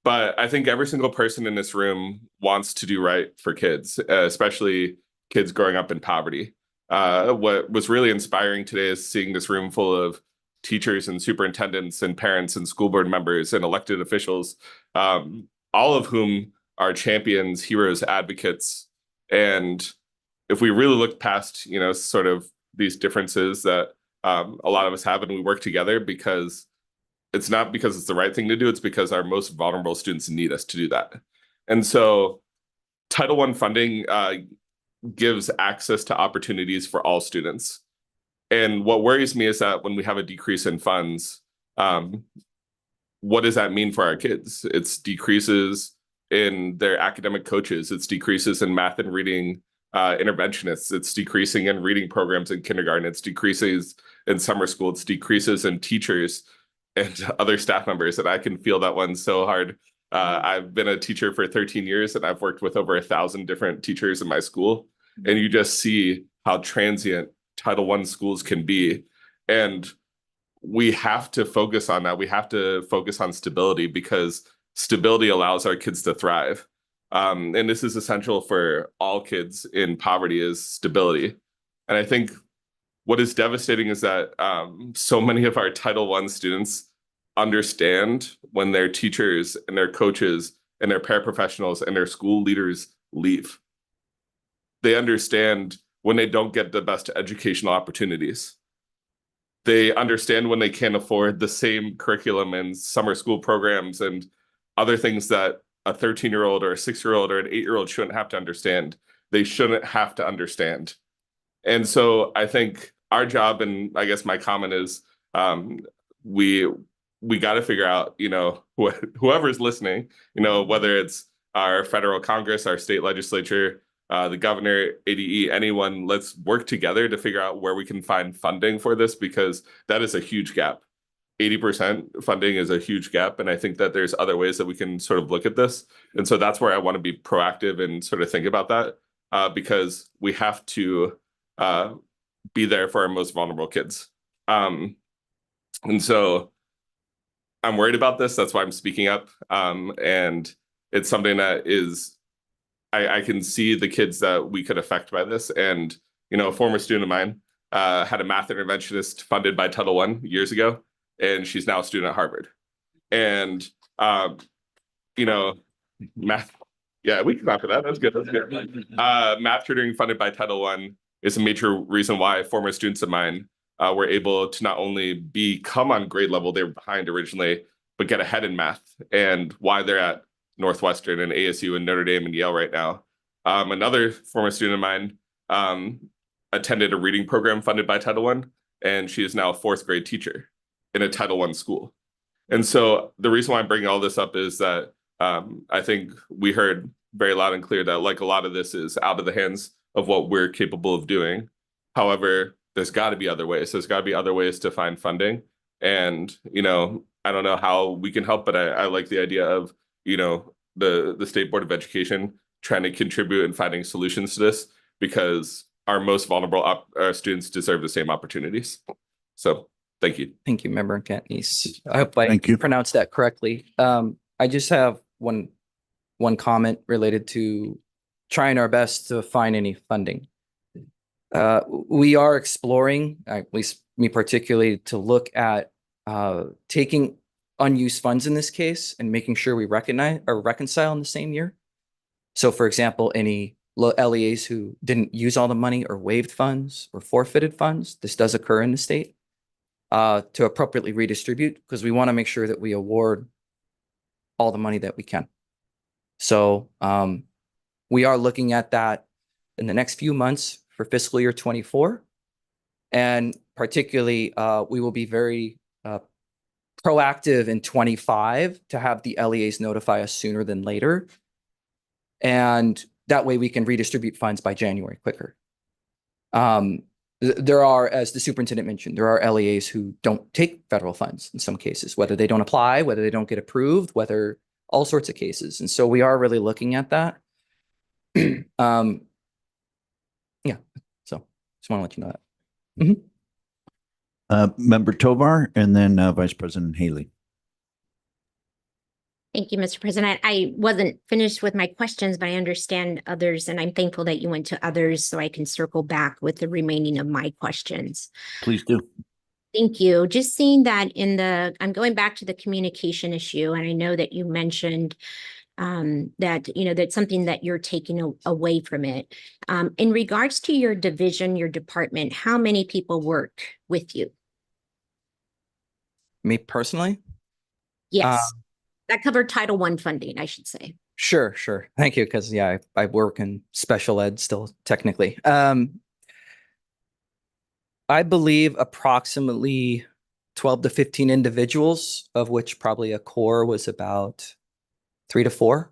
But I think every single person in this room wants to do right for kids, especially kids growing up in poverty. What was really inspiring today is seeing this room full of teachers and superintendents and parents and school board members and elected officials, all of whom are champions, heroes, advocates. And if we really look past, sort of these differences that a lot of us have, and we work together, because it's not because it's the right thing to do, it's because our most vulnerable students need us to do that. And so Title I funding gives access to opportunities for all students. And what worries me is that when we have a decrease in funds, what does that mean for our kids? It's decreases in their academic coaches. It's decreases in math and reading interventionists. It's decreasing in reading programs in kindergarten. It's decreases in summer school. It's decreases in teachers and other staff members. And I can feel that one so hard. I've been a teacher for 13 years, and I've worked with over 1,000 different teachers in my school. And you just see how transient Title I schools can be. And we have to focus on that. We have to focus on stability, because stability allows our kids to thrive. And this is essential for all kids in poverty is stability. And I think what is devastating is that so many of our Title I students understand when their teachers and their coaches and their paraprofessionals and their school leaders leave. They understand when they don't get the best educational opportunities. They understand when they can't afford the same curriculum and summer school programs and other things that a 13-year-old or a 6-year-old or an 8-year-old shouldn't have to understand. They shouldn't have to understand. And so I think our job, and I guess my comment is, we got to figure out, whoever's listening, whether it's our federal Congress, our state legislature, the governor, ADE, anyone, let's work together to figure out where we can find funding for this, because that is a huge gap. 80% funding is a huge gap. And I think that there's other ways that we can sort of look at this. And so that's where I want to be proactive and sort of think about that, because we have to be there for our most vulnerable kids. And so I'm worried about this. That's why I'm speaking up. And it's something that is, I can see the kids that we could affect by this. And, a former student of mine had a math interventionist funded by Title I years ago, and she's now a student at Harvard. And, math, yeah, we can clap for that. That's good. That's good. Math tutoring funded by Title I is a major reason why former students of mine were able to not only come on grade level, they were behind originally, but get ahead in math, and why they're at Northwestern and ASU and Notre Dame and Yale right now. Another former student of mine attended a reading program funded by Title I, and she is now a 4th grade teacher in a Title I school. And so the reason why I'm bringing all this up is that I think we heard very loud and clear that like a lot of this is out of the hands of what we're capable of doing. However, there's got to be other ways. There's got to be other ways to find funding. And, I don't know how we can help, but I like the idea of, the State Board of Education trying to contribute and finding solutions to this, because our most vulnerable students deserve the same opportunities. So thank you. Thank you, Member Cantnice. I hope I pronounced that correctly. I just have one comment related to trying our best to find any funding. We are exploring, at least me particularly, to look at taking unused funds in this case and making sure we recognize or reconcile in the same year. So for example, any LEAs who didn't use all the money or waived funds or forfeited funds, this does occur in the state, to appropriately redistribute, because we want to make sure that we award all the money that we can. So we are looking at that in the next few months for fiscal year 24. And particularly, we will be very proactive in 25 to have the LEAs notify us sooner than later. And that way we can redistribute funds by January quicker. There are, as the superintendent mentioned, there are LEAs who don't take federal funds in some cases, whether they don't apply, whether they don't get approved, whether all sorts of cases. And so we are really looking at that. Yeah, so just want to let you know that. Mm-hmm. Member Tovar, and then Vice President Haley. Thank you, Mr. President. I wasn't finished with my questions, but I understand others, and I'm thankful that you went to others so I can circle back with the remaining of my questions. Please do. Thank you. Just seeing that I'm going back to the communication issue, and I know that you mentioned that, that's something that you're taking away from it. In regards to your division, your department, how many people work with you? Me personally? Yes. That covered Title I funding, I should say. Sure. Thank you. Because yeah, I work in special ed still technically. I believe approximately 12 to 15 individuals, of which probably a core was about 3 to 4.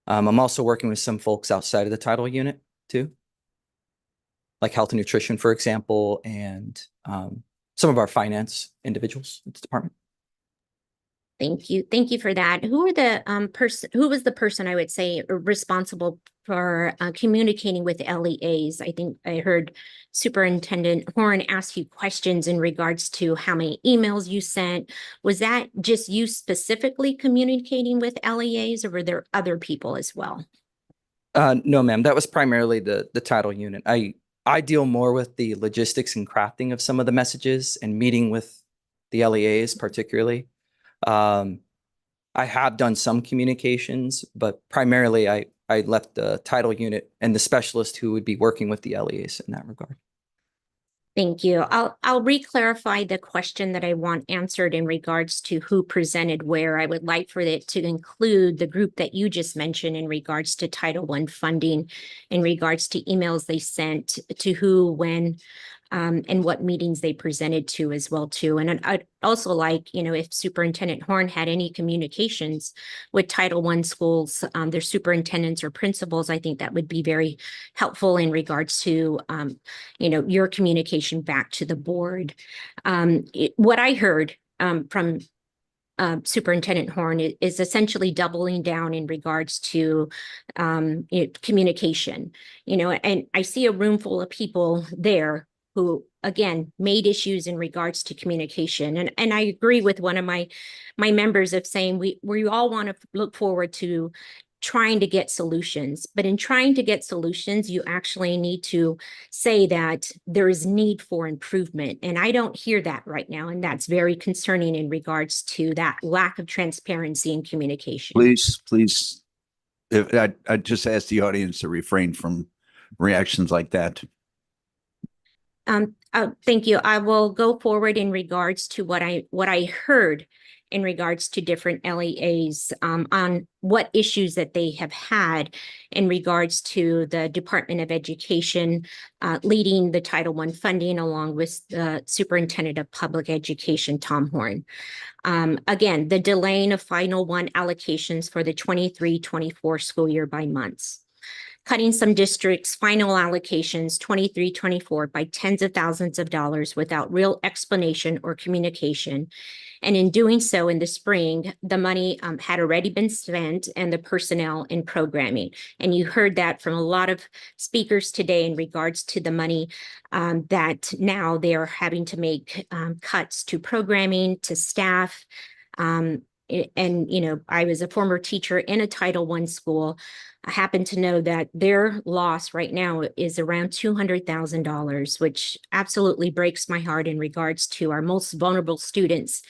I'm also working with some folks outside of the title unit too, like health and nutrition, for example, and some of our finance individuals in the department. Thank you. Thank you for that. Who was the person, I would say, responsible for communicating with LEAs. I think I heard Superintendent Horn ask you questions in regards to how many emails you sent. Was that just you specifically communicating with LEAs, or were there other people as well? No, ma'am, that was primarily the title unit. I deal more with the logistics and crafting of some of the messages and meeting with the LEAs particularly. I have done some communications, but primarily I left the title unit and the specialist who would be working with the LEAs in that regard. Thank you. I'll re-clarify the question that I want answered in regards to who presented where. I would like for it to include the group that you just mentioned in regards to Title I funding, in regards to emails they sent to who, when, and what meetings they presented to as well too. And I'd also like, if Superintendent Horn had any communications with Title I schools, their superintendents or principals, I think that would be very helpful in regards to, your communication back to the board. What I heard from Superintendent Horn is essentially doubling down in regards to communication, and I see a room full of people there who, again, made issues in regards to communication. And I agree with one of my members of saying we all want to look forward to trying to get solutions. But in trying to get solutions, you actually need to say that there is need for improvement. And I don't hear that right now. And that's very concerning in regards to that lack of transparency and communication. Please, if I just ask the audience to refrain from reactions like that. Thank you. I will go forward in regards to what I heard in regards to different LEAs on what issues that they have had in regards to the Department of Education leading the Title I funding along with the Superintendent of Public Education, Tom Horn. Again, the delaying of Final I allocations for the 23-24 school year by months. Cutting some districts' final allocations 23-24 by tens of thousands of dollars without real explanation or communication. And in doing so in the spring, the money had already been spent and the personnel and programming. And you heard that from a lot of speakers today in regards to the money that now they are having to make cuts to programming, to staff. And, I was a former teacher in a Title I school. I happen to know that their loss right now is around $200,000, which absolutely breaks my heart in regards to our most vulnerable students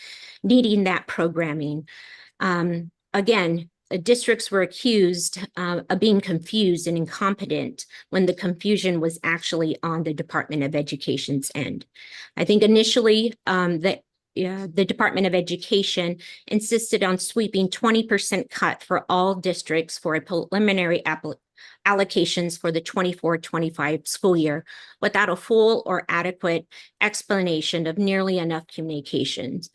needing that programming. Again, districts were accused of being confused and incompetent when the confusion was actually on the Department of Education's end. I think initially the Department of Education insisted on sweeping 20% cut for all districts for a preliminary allocations for the 24-25 school year without a full or adequate explanation of nearly enough communications,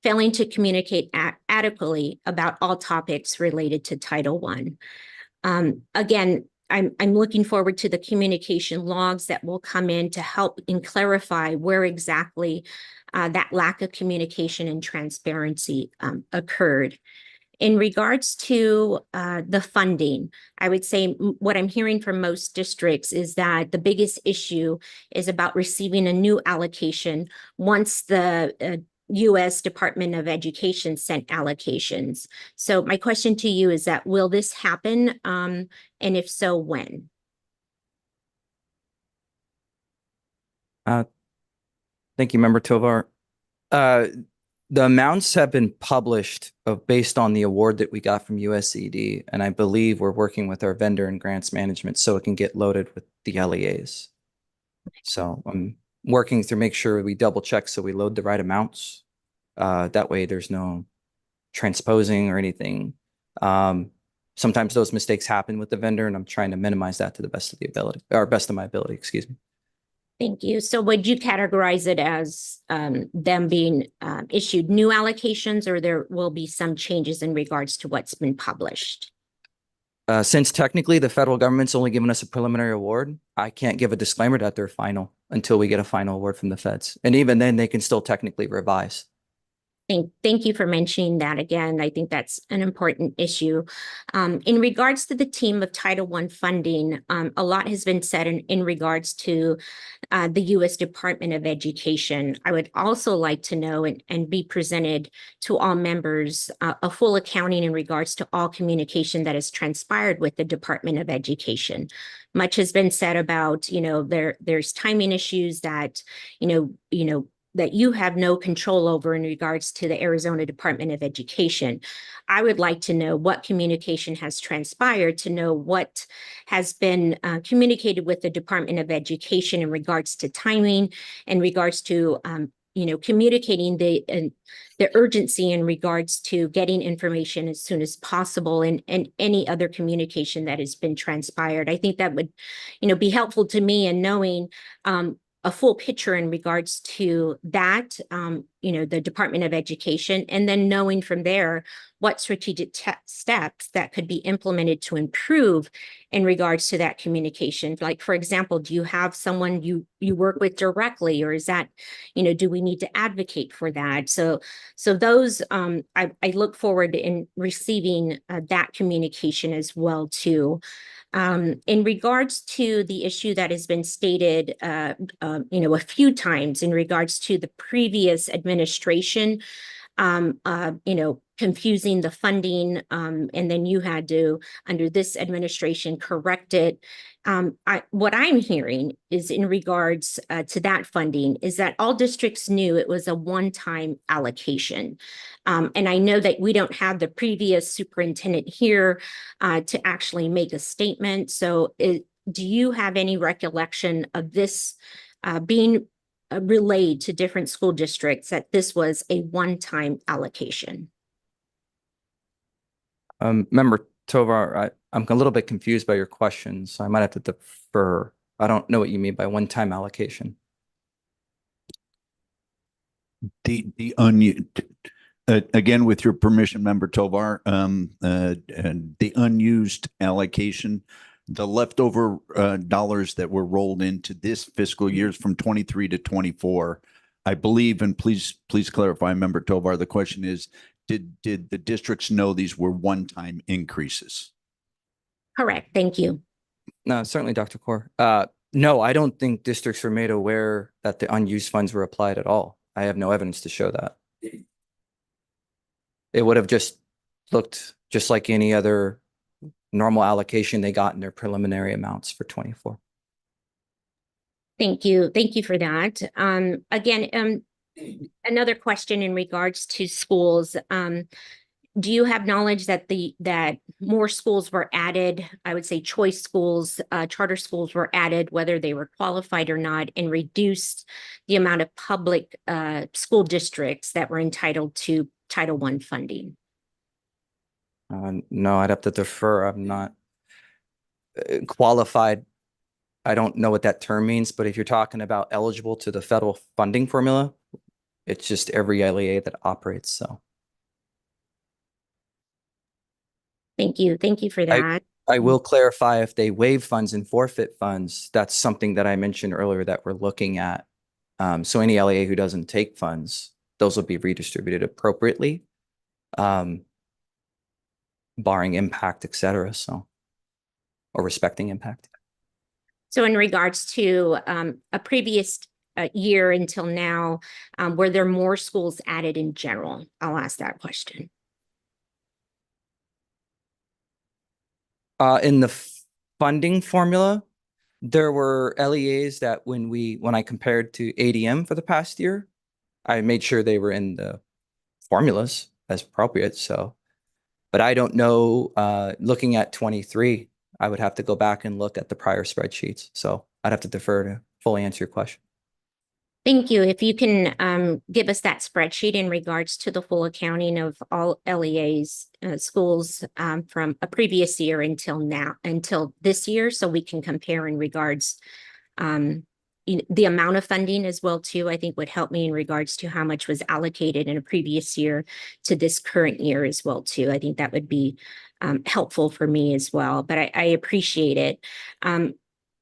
failing to communicate adequately about all topics related to Title I. Again, I'm looking forward to the communication logs that will come in to help and clarify where exactly that lack of communication and transparency occurred. In regards to the funding, I would say what I'm hearing from most districts is that the biggest issue is about receiving a new allocation once the U.S. Department of Education sent allocations. So my question to you is that will this happen? And if so, when? Thank you, Member Tovar. The amounts have been published based on the award that we got from USED, and I believe we're working with our vendor and grants management so it can get loaded with the LEAs. So I'm working to make sure we double check so we load the right amounts. That way there's no transposing or anything. Sometimes those mistakes happen with the vendor, and I'm trying to minimize that to the best of the ability, or best of my ability, excuse me. Thank you. So would you categorize it as them being issued new allocations, or there will be some changes in regards to what's been published? Since technically the federal government's only given us a preliminary award, I can't give a disclaimer that they're final until we get a final award from the feds. And even then they can still technically revise. Thank you for mentioning that again. I think that's an important issue. In regards to the team of Title I funding, a lot has been said in regards to the U.S. Department of Education. I would also like to know and be presented to all members a full accounting in regards to all communication that has transpired with the Department of Education. Much has been said about, there's timing issues that, that you have no control over in regards to the Arizona Department of Education. I would like to know what communication has transpired, to know what has been communicated with the Department of Education in regards to timing, in regards to communicating the urgency in regards to getting information as soon as possible, and any other communication that has been transpired. I think that would, be helpful to me in knowing a full picture in regards to that, the Department of Education, and then knowing from there what strategic steps that could be implemented to improve in regards to that communication. Like, for example, do you have someone you work with directly, or is that, do we need to advocate for that? So those, I look forward in receiving that communication as well too. In regards to the issue that has been stated, a few times in regards to the previous administration, confusing the funding, and then you had to, under this administration, correct it. What I'm hearing is in regards to that funding is that all districts knew it was a one-time allocation. And I know that we don't have the previous superintendent here to actually make a statement. So do you have any recollection of this being relayed to different school districts, that this was a one-time allocation? Member Tovar, I'm a little bit confused by your question, so I might have to defer. I don't know what you mean by one-time allocation. Again, with your permission, Member Tovar, the unused allocation, the leftover dollars that were rolled into this fiscal years from 23 to 24, I believe, and please clarify, Member Tovar, the question is, did the districts know these were one-time increases? Correct. Thank you. No, certainly, Dr. Kaur. No, I don't think districts were made aware that the unused funds were applied at all. I have no evidence to show that. It would have just looked just like any other normal allocation they got in their preliminary amounts for 24. Thank you. Thank you for that. Again, another question in regards to schools. Do you have knowledge that that more schools were added? I would say choice schools, charter schools were added, whether they were qualified or not, and reduced the amount of public school districts that were entitled to Title I funding? No, I'd have to defer. I'm not qualified. I don't know what that term means, but if you're talking about eligible to the federal funding formula, it's just every LEA that operates. So. Thank you. Thank you for that. I will clarify, if they waive funds and forfeit funds, that's something that I mentioned earlier that we're looking at. So any LEA who doesn't take funds, those will be redistributed appropriately, barring impact, et cetera. So, or respecting impact. So in regards to a previous year until now, were there more schools added in general? I'll ask that question. In the funding formula, there were LEAs that when I compared to ADM for the past year, I made sure they were in the formulas as appropriate. So, but I don't know, looking at 23, I would have to go back and look at the prior spreadsheets. So I'd have to defer to fully answer your question. Thank you. If you can give us that spreadsheet in regards to the full accounting of all LEAs schools from a previous year until this year, so we can compare in regards the amount of funding as well too, I think would help me in regards to how much was allocated in a previous year to this current year as well too. I think that would be helpful for me as well, but I appreciate it.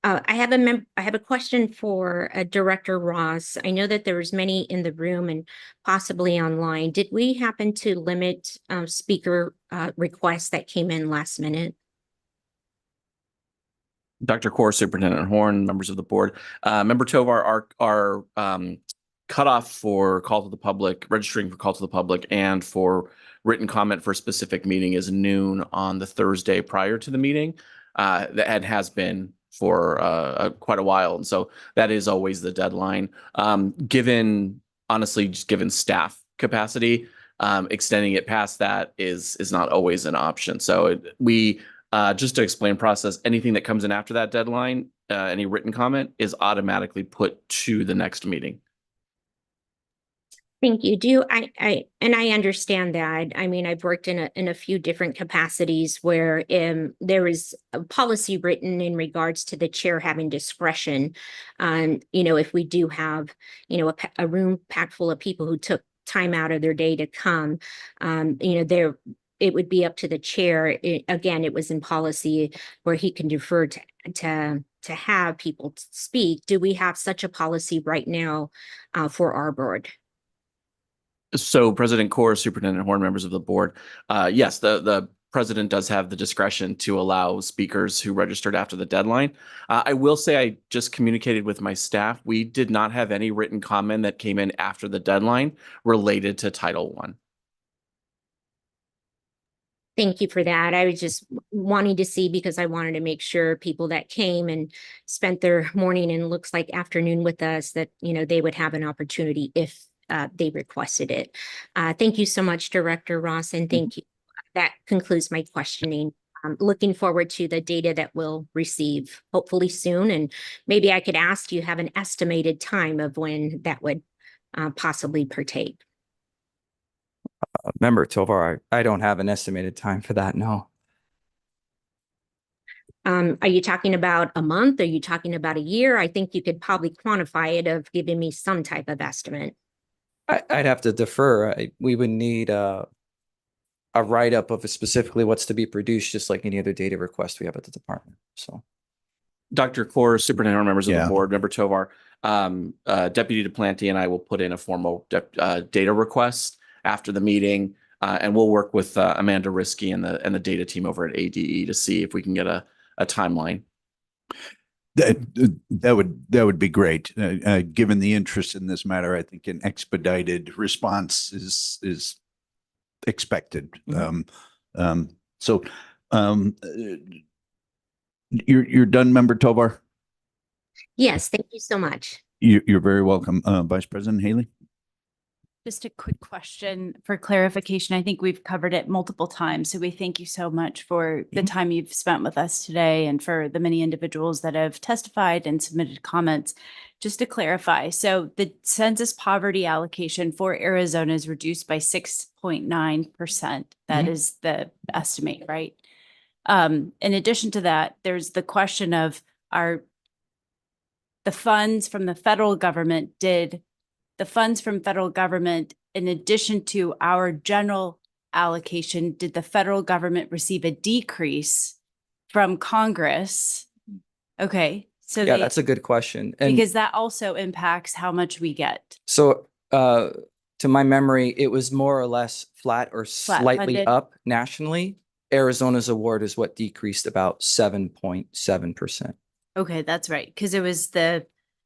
I have a question for Director Ross. I know that there was many in the room and possibly online. Did we happen to limit speaker requests that came in last minute? Dr. Core, Superintendent Horn, members of the board. Member Tovar, our cutoff for call to the public, registering for call to the public and for written comment for a specific meeting is noon on the Thursday prior to the meeting. That has been for quite a while. And so that is always the deadline. Honestly, just given staff capacity, extending it past that is not always an option. So just to explain process, anything that comes in after that deadline, any written comment is automatically put to the next meeting. Thank you. I understand that. I mean, I've worked in a few different capacities where there is a policy written in regards to the chair having discretion. If we do have, a room packed full of people who took time out of their day to come, it would be up to the chair. Again, it was in policy where he can defer to have people speak. Do we have such a policy right now for our board? So President Core, Superintendent Horn, members of the board, yes, the president does have the discretion to allow speakers who registered after the deadline. I will say I just communicated with my staff. We did not have any written comment that came in after the deadline related to Title I. Thank you for that. I was just wanting to see because I wanted to make sure people that came and spent their morning and looks like afternoon with us that, they would have an opportunity if they requested it. Thank you so much, Director Ross, and thank you. That concludes my questioning. I'm looking forward to the data that we'll receive hopefully soon. And maybe I could ask, do you have an estimated time of when that would possibly partake? Member Tovar, I don't have an estimated time for that, no. Are you talking about a month? Are you talking about a year? I think you could probably quantify it of giving me some type of estimate. I'd have to defer. We would need a write-up of specifically what's to be produced, just like any other data request we have at the department. So, Dr. Core, Superintendent, members of the board, Member Tovar, Deputy DePlanty and I will put in a formal data request after the meeting, and we'll work with Amanda Risky and the data team over at ADE to see if we can get a timeline. That would be great. Given the interest in this matter, I think an expedited response is expected. Mm-hmm. You're done, Member Tovar? Yes, thank you so much. You're very welcome. Vice President Haley? Just a quick question for clarification. I think we've covered it multiple times, so we thank you so much for the time you've spent with us today and for the many individuals that have testified and submitted comments. Just to clarify, so the census poverty allocation for Arizona is reduced by 6.9%. That is the estimate, right? In addition to that, there's the question of the funds from the federal government, the funds from federal government, in addition to our general allocation, did the federal government receive a decrease from Congress? Okay, so yeah, that's a good question. And because that also impacts how much we get. so, to my memory, it was more or less flat or slightly funded. up nationally. Arizona's award is what decreased about 7.7%. Okay, that's right, because it was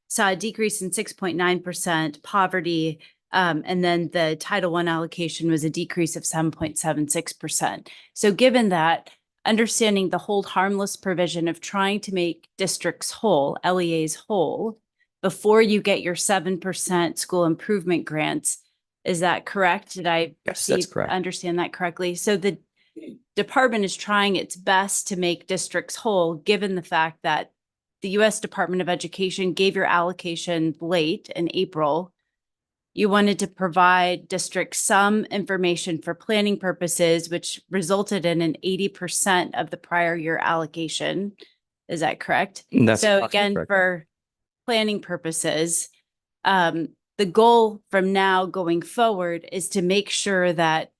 saw a decrease in 6.9% poverty, and then the Title I allocation was a decrease of 7.76%. So given that, understanding the hold harmless provision of trying to make districts whole, LEAs whole, before you get your 7% school improvement grants, is that correct? Did I Yes, that's correct. understand that correctly? So the department is trying its best to make districts whole, given the fact that the U.S. Department of Education gave your allocation late in April. You wanted to provide districts some information for planning purposes, which resulted in an 80% of the prior year allocation. Is that correct? That's so correct. again, for planning purposes, the goal from now going forward is to make sure that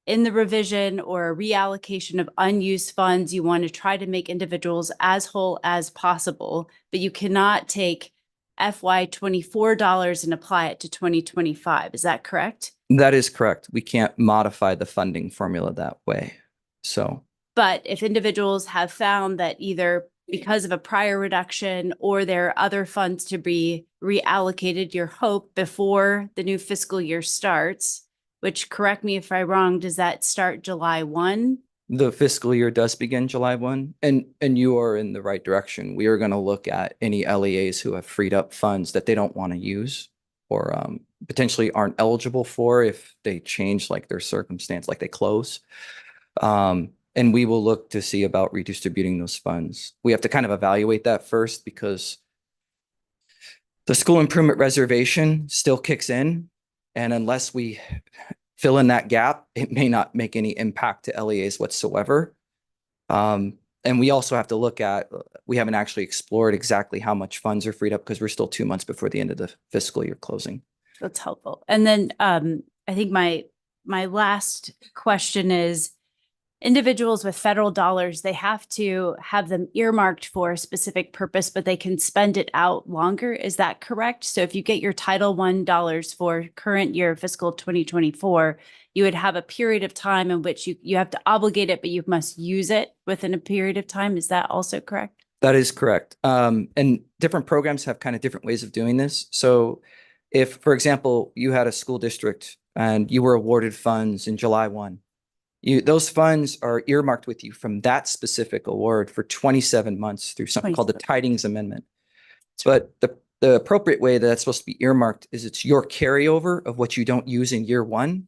in the revision or reallocation of unused funds, you want to try to make individuals as whole as possible, but you cannot take FY '24 dollars and apply it to 2025. Is that correct? That is correct. We can't modify the funding formula that way. So, But if individuals have found that either because of a prior reduction or there are other funds to be reallocated, your hope before the new fiscal year starts, which, correct me if I'm wrong, does that start July 1? the fiscal year does begin July 1, and you are in the right direction. We are going to look at any LEAs who have freed up funds that they don't want to use or potentially aren't eligible for if they change like their circumstance, like they close. And we will look to see about redistributing those funds. We have to kind of evaluate that first because the school improvement reservation still kicks in. And unless we fill in that gap, it may not make any impact to LEAs whatsoever. And we also have to look at, we haven't actually explored exactly how much funds are freed up because we're still 2 months before the end of the fiscal year closing. That's helpful. And then I think my last question is, individuals with federal dollars, they have to have them earmarked for a specific purpose, but they can spend it out longer. Is that correct? So if you get your Title I dollars for current year fiscal 2024, you would have a period of time in which you have to obligate it, but you must use it within a period of time. Is that also correct? That is correct. And different programs have kind of different ways of doing this. So if, for example, you had a school district and you were awarded funds in July 1, those funds are earmarked with you from that specific award for 27 months through something called the Tidings Amendment. But the appropriate way that that's supposed to be earmarked is it's your carryover of what you don't use in year 1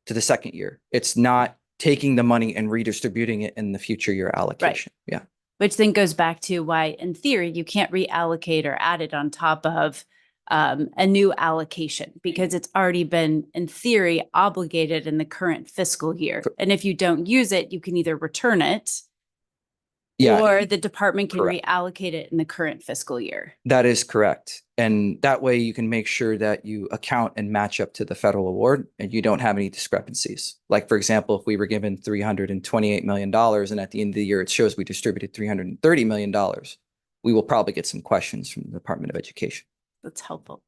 to the second year. It's not taking the money and redistributing it in the future year allocation. Yeah. Which then goes back to why, in theory, you can't reallocate or add it on top of a new allocation because it's already been, in theory, obligated in the current fiscal year. And if you don't use it, you can either return it or the department can reallocate it in the current fiscal year. That is correct. And that way you can make sure that you account and match up to the federal award and you don't have any discrepancies. Like, for example, if we were given $328 million and at the end of the year it shows we distributed $330 million, we will probably get some questions from the Department of Education. That's helpful.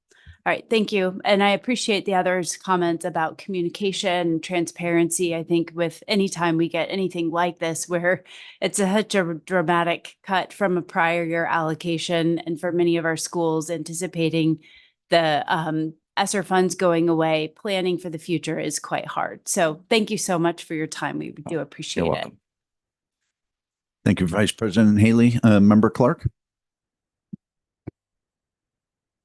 All right, thank you. And I appreciate the others' comments about communication, transparency. I think with any time we get anything like this, where it's such a dramatic cut from a prior year allocation, and for many of our schools anticipating the ESSER funds going away, planning for the future is quite hard. So thank you so much for your time. We do appreciate You're it. welcome. Thank you, Vice President Haley. Member Clark.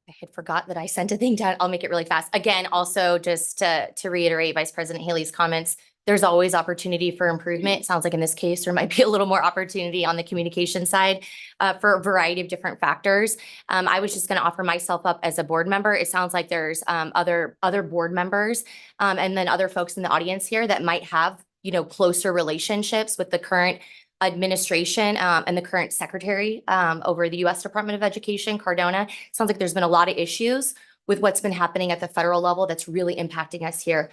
I had forgot that I sent a thing down. I'll make it really fast. Again, also just to reiterate Vice President Haley's comments, there's always opportunity for improvement. It sounds like in this case, there might be a little more opportunity on the communication side for a variety of different factors. I was just going to offer myself up as a board member. It sounds like there's other board members and then other folks in the audience here that might have, closer relationships with the current administration and the current secretary over the U.S. Department of Education, Cardona. Sounds like there's been a lot of issues with what's been happening at the federal level that's really impacting us here.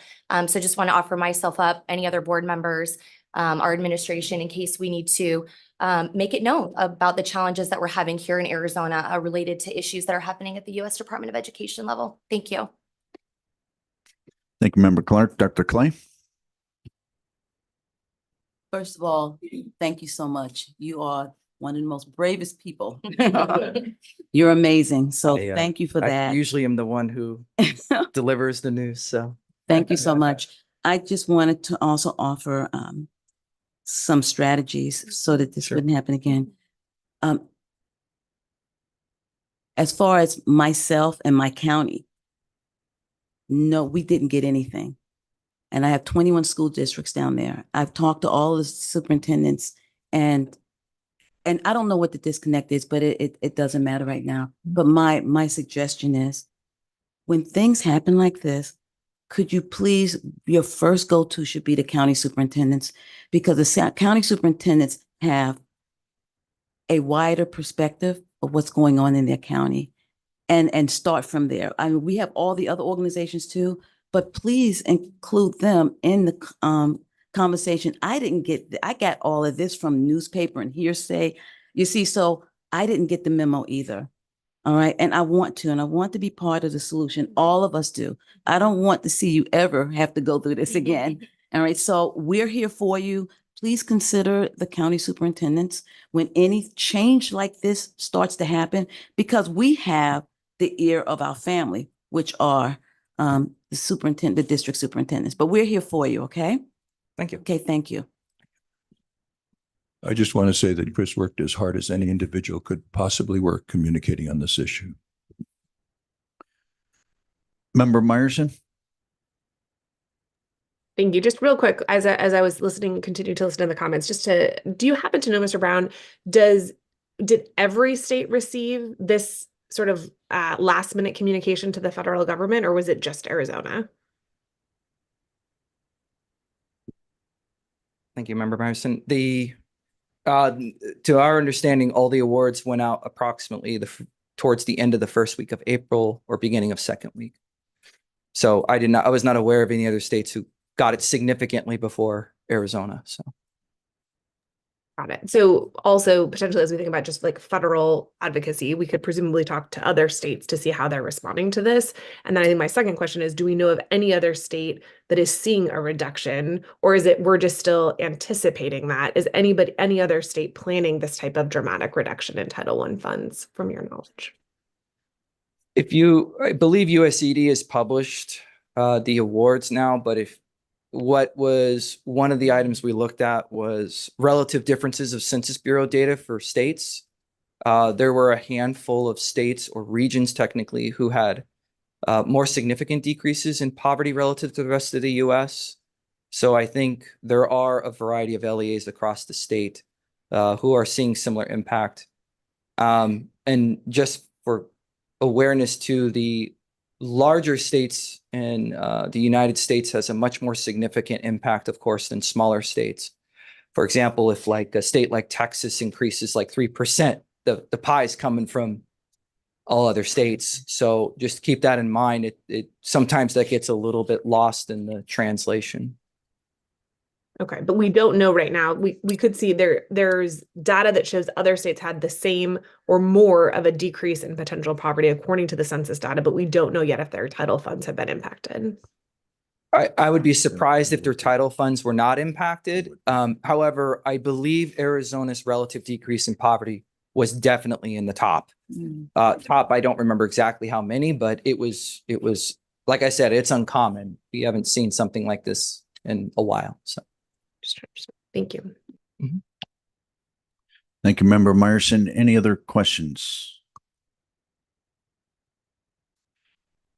So just want to offer myself up, any other board members, our administration, in case we need to make it known about the challenges that we're having here in Arizona related to issues that are happening at the U.S. Department of Education level. Thank you. Thank you, Member Clark. Dr. Clay. First of all, thank you so much. You are one of the most bravest people. You're amazing. So thank you for I that. usually am the one who delivers the news. So thank you so much. I just wanted to also offer some strategies so that this wouldn't happen again. As far as myself and my county, no, we didn't get anything. And I have 21 school districts down there. I've talked to all the superintendents and I don't know what the disconnect is, but it doesn't matter right now. But my suggestion is when things happen like this, could you please, your first go-to should be the county superintendents, because the county superintendents have a wider perspective of what's going on in their county and start from there. I mean, we have all the other organizations too, but please include them in the conversation. I got all of this from newspaper and hearsay. You see, so I didn't get the memo either. All right. And I want to be part of the solution. All of us do. I don't want to see you ever have to go through this again. All right. So we're here for you. Please consider the county superintendents when any change like this starts to happen, because we have the ear of our family, which are the district superintendents. But we're here for you. Okay. Thank you. Okay. Thank you. I just want to say that Chris worked as hard as any individual could possibly work communicating on this issue. Member Meyerson? Thank you. Just real quick, as I was listening, continue to listen to the comments, do you happen to know, Mr. Brown, did every state receive this sort of last minute communication to the federal government, or was it just Arizona? Thank you, Member Myerson. To our understanding, all the awards went out approximately towards the end of the first week of April or beginning of second week. So I was not aware of any other states who got it significantly before Arizona. So. Got it. So also potentially, as we think about just like federal advocacy, we could presumably talk to other states to see how they're responding to this. And then I think my second question is, do we know of any other state that is seeing a reduction, or is it we're just still anticipating that? Is any other state planning this type of dramatic reduction in Title I funds from your knowledge? I believe USED has published the awards now, but what was one of the items we looked at was relative differences of Census Bureau data for states. There were a handful of states or regions technically who had more significant decreases in poverty relative to the rest of the US. So I think there are a variety of LEAs across the state who are seeing similar impact. And just for awareness to the larger states in the United States has a much more significant impact, of course, than smaller states. For example, if like a state like Texas increases like 3%, the pie is coming from all other states. So just keep that in mind. It sometimes that gets a little bit lost in the translation. Okay, but we don't know right now. We could see there's data that shows other states had the same or more of a decrease in potential poverty according to the census data, but we don't know yet if their title funds have been impacted. I would be surprised if their title funds were not impacted. However, I believe Arizona's relative decrease in poverty was definitely in the top. Top, I don't remember exactly how many, but it was like I said, it's uncommon. We haven't seen something like this in a while. So. Thank you. Mm-hmm. Thank you, Member Meyerson. Any other questions?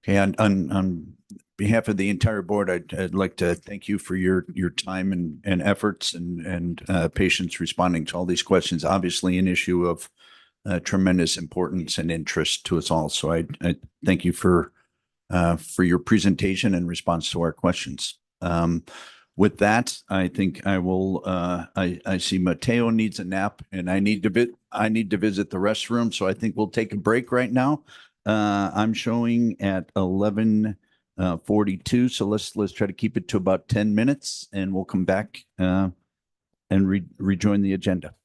Okay, on behalf of the entire board, I'd like to thank you for your time and efforts and patience responding to all these questions. Obviously, an issue of tremendous importance and interest to us all. So I thank you for your presentation and response to our questions. With that, I think I will. I see Mateo needs a nap, and I need to visit the restroom. So I think we'll take a break right now. I'm showing at 11:42. So let's try to keep it to about 10 minutes, and we'll come back and rejoin the agenda.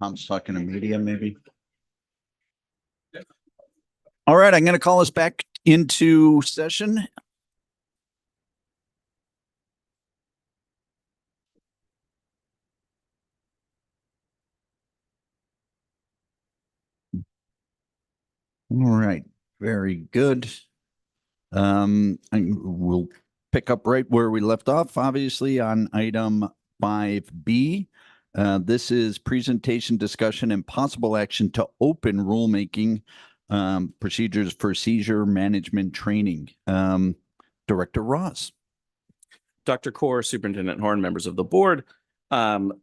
Tom's talking to media, maybe. All right, I'm going to call us back into session. All right, very good. We'll pick up right where we left off, obviously, on item 5B. This is presentation, discussion, and possible action to open rulemaking procedures for seizure management training. Director Ross. Dr. Core, Superintendent Horn, members of the board.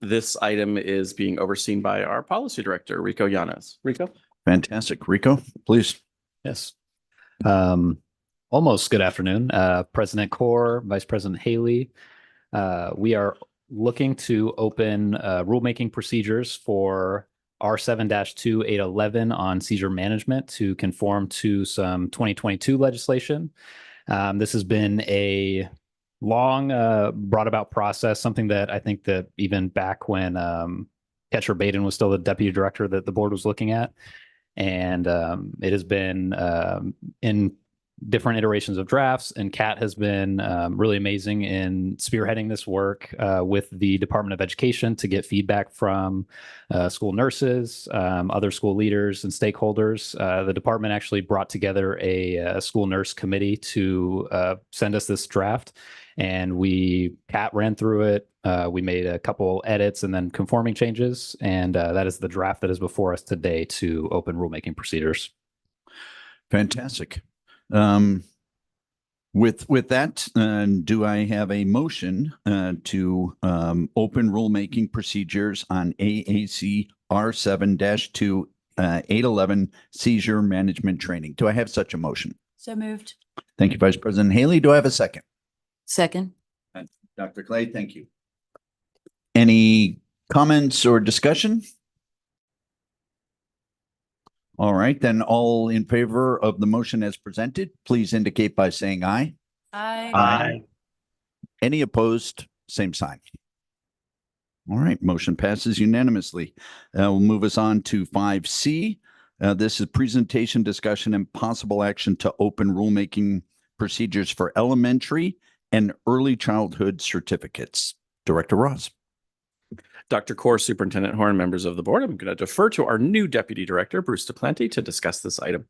This item is being overseen by our policy director, Rico Llanes. Rico? Fantastic. Rico, please. Yes. Almost good afternoon, President Core, Vice President Haley. We are looking to open rulemaking procedures for R7-2811 on seizure management to conform to some 2022 legislation. This has been a long brought about process, something that I think that even back when Ketcher Baden was still the deputy director that the board was looking at. And it has been in different iterations of drafts, and Kat has been really amazing in spearheading this work with the Department of Education to get feedback from school nurses, other school leaders and stakeholders. The department actually brought together a school nurse committee to send us this draft, and Kat ran through it. We made a couple edits and then conforming changes, and that is the draft that is before us today to open rulemaking procedures. Fantastic. With that, do I have a motion to open rulemaking procedures on AAC R7-2811 seizure management training? Do I have such a motion? So moved. Thank you, Vice President Haley. Do I have a second? Second. Dr. Clay, thank you. Any comments or discussion? All right, then all in favor of the motion as presented, please indicate by saying aye. Aye. Aye. Any opposed? Same sign. All right, motion passes unanimously. We'll move us on to 5C. This is presentation, discussion, and possible action to open rulemaking procedures for elementary and early childhood certificates. Director Ross. Dr. Core, Superintendent Horn, members of the board, I'm going to defer to our new Deputy Director, Bruce DePlanty, to discuss this item.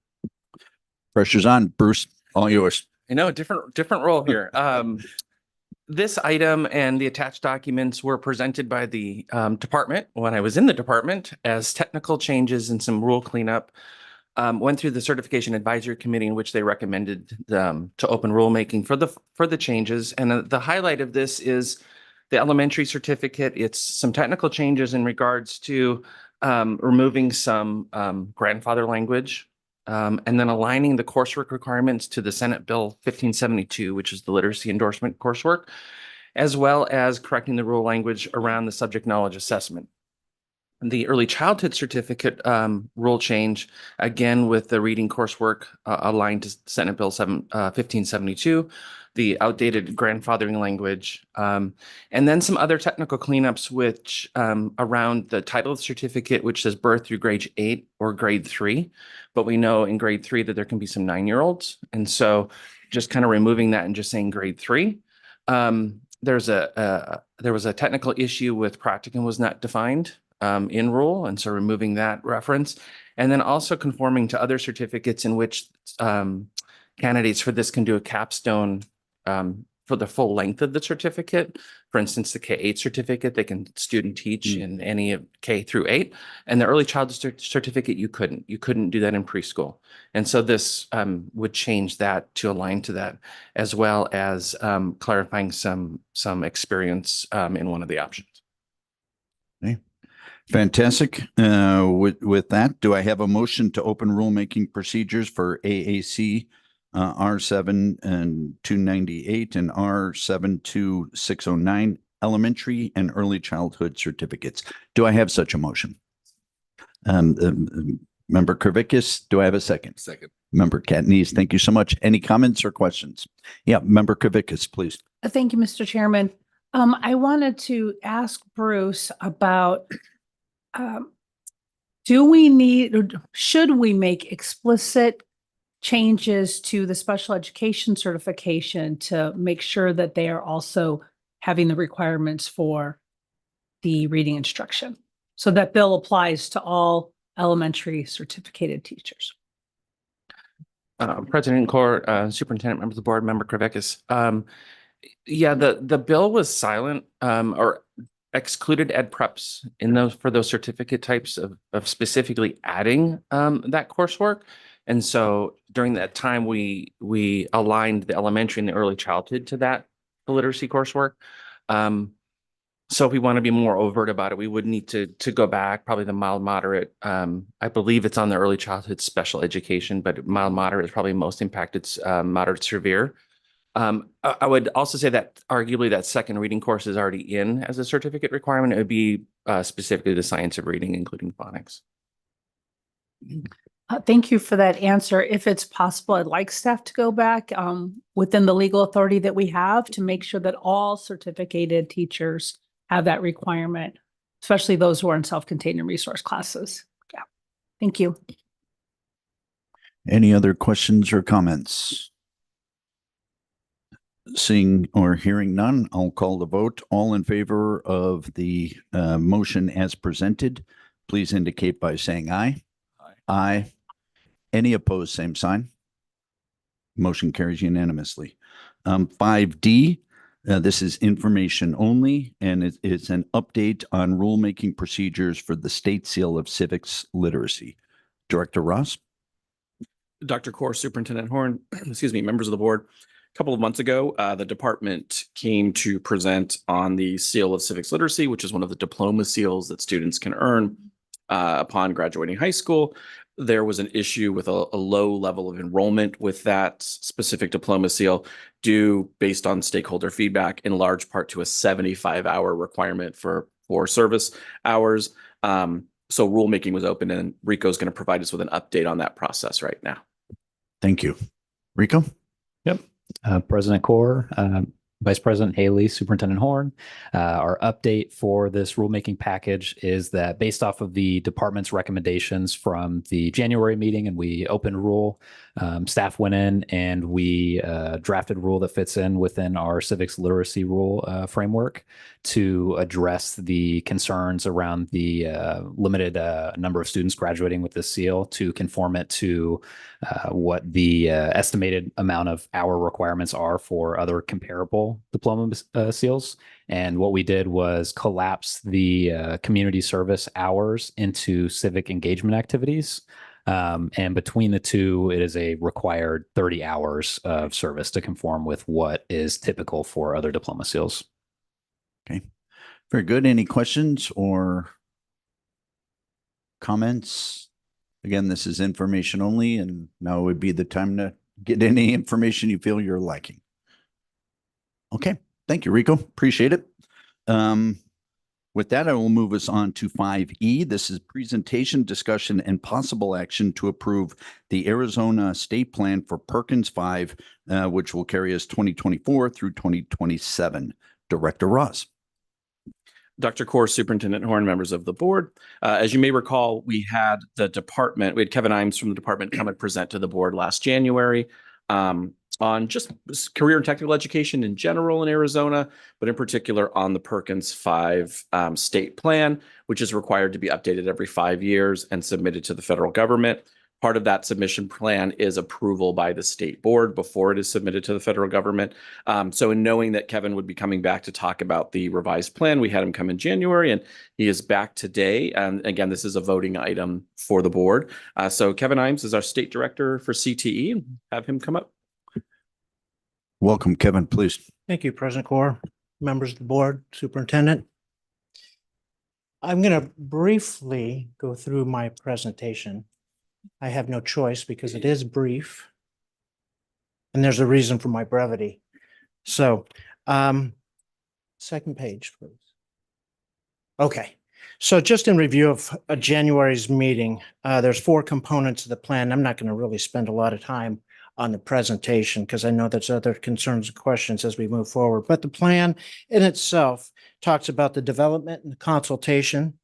Pressure's on, Bruce, all yours. I know, different role here. This item and the attached documents were presented by the department when I was in the department as technical changes and some rule cleanup. Went through the certification advisory committee in which they recommended to open rulemaking for the changes. And the highlight of this is the elementary certificate. It's some technical changes in regards to removing some grandfather language and then aligning the coursework requirements to the Senate Bill 1572, which is the literacy endorsement coursework, as well as correcting the rule language around the subject knowledge assessment. The early childhood certificate rule change, again, with the reading coursework aligned to Senate Bill 1572, the outdated grandfathering language, and then some other technical cleanups, which around the title of the certificate, which says birth through grade 8 or grade 3. But we know in grade 3 that there can be some 9-year-olds. And so just kind of removing that and just saying grade 3. There was a technical issue with practicum was not defined in rule, and so removing that reference, and then also conforming to other certificates in which candidates for this can do a capstone for the full length of the certificate. For instance, the K-8 certificate, they can student teach in any of K through 8, and the early childhood certificate, you couldn't do that in preschool. And so this would change that to align to that, as well as clarifying some experience in one of the options. Okay. Fantastic. With that, do I have a motion to open rulemaking procedures for AAC R7-298 and R7-2609 elementary and early childhood certificates? Do I have such a motion? Member Kervikis, do I have a second? Second. Member Katniss, thank you so much. Any comments or questions? Yeah, Member Kervikis, please. Thank you, Mr. Chairman. I wanted to ask Bruce about do we need, or should we make explicit changes to the special education certification to make sure that they are also having the requirements for the reading instruction? So that bill applies to all elementary certificated teachers. President Core, Superintendent, members of the board, Member Krivakis. Yeah, the bill was silent or excluded ed preps in those for those certificate types of specifically adding that coursework. And so during that time, we aligned the elementary and the early childhood to that literacy coursework. So if we want to be more overt about it, we would need to go back, probably the mild moderate. I believe it's on the early childhood special education, but mild moderate is probably most impacted, moderate severe. I would also say that arguably that second reading course is already in as a certificate requirement. It would be specifically the science of reading, including phonics. Thank you for that answer. If it's possible, I'd like staff to go back within the legal authority that we have to make sure that all certificated teachers have that requirement, especially those who are in self-contained and resource classes. Yeah. Thank you. Any other questions or comments? Seeing or hearing none, I'll call the vote. All in favor of the motion as presented, please indicate by saying aye. Aye. Any opposed, same sign. Motion carries unanimously. 5D, this is information only, and it's an update on rulemaking procedures for the State Seal of Civics Literacy. Director Ross. Dr. Core, Superintendent Horn, excuse me, members of the board. A couple of months ago, the department came to present on the Seal of Civics Literacy, which is one of the diploma seals that students can earn upon graduating high school. There was an issue with a low level of enrollment with that specific diploma seal due based on stakeholder feedback, in large part to a 75-hour requirement for service hours. So rulemaking was open, and Rico is going to provide us with an update on that process right now. Thank you. Rico? Yep. President Core, Vice President Haley, Superintendent Horn. Our update for this rulemaking package is that based off of the department's recommendations from the January meeting, and we opened rule, staff went in and we drafted rule that fits in within our civics literacy rule framework to address the concerns around the limited number of students graduating with this seal, to conform it to what the estimated amount of hour requirements are for other comparable diploma seals. And what we did was collapse the community service hours into civic engagement activities. And between the two, it is a required 30 hours of service to conform with what is typical for other diploma seals. Okay, very good. Any questions or comments? Again, this is information only, and now would be the time to get any information you feel you're lacking. Okay, thank you, Rico. Appreciate it. With that, I will move us on to 5E. This is presentation, discussion, and possible action to approve the Arizona State Plan for Perkins V, which will carry us 2024 through 2027. Director Ross. Dr. Core, Superintendent Horn, members of the board. As you may recall, we had Kevin Imes from the department come and present to the board last January on just career and technical education in general in Arizona, but in particular on the Perkins V state plan, which is required to be updated every 5 years and submitted to the federal government. Part of that submission plan is approval by the state board before it is submitted to the federal government. So in knowing that Kevin would be coming back to talk about the revised plan, we had him come in January, and he is back today. And again, this is a voting item for the board. So Kevin Imes is our state director for CTE. Have him come up. Welcome, Kevin, please. Thank you, President Core, members of the board, superintendent. I'm going to briefly go through my presentation. I have no choice because it is brief, and there's a reason for my brevity. So, second page, please. Okay. So just in review of January's meeting, there's 4 components of the plan. I'm not going to really spend a lot of time on the presentation because I know there's other concerns and questions as we move forward. But the plan in itself talks about the development and the consultation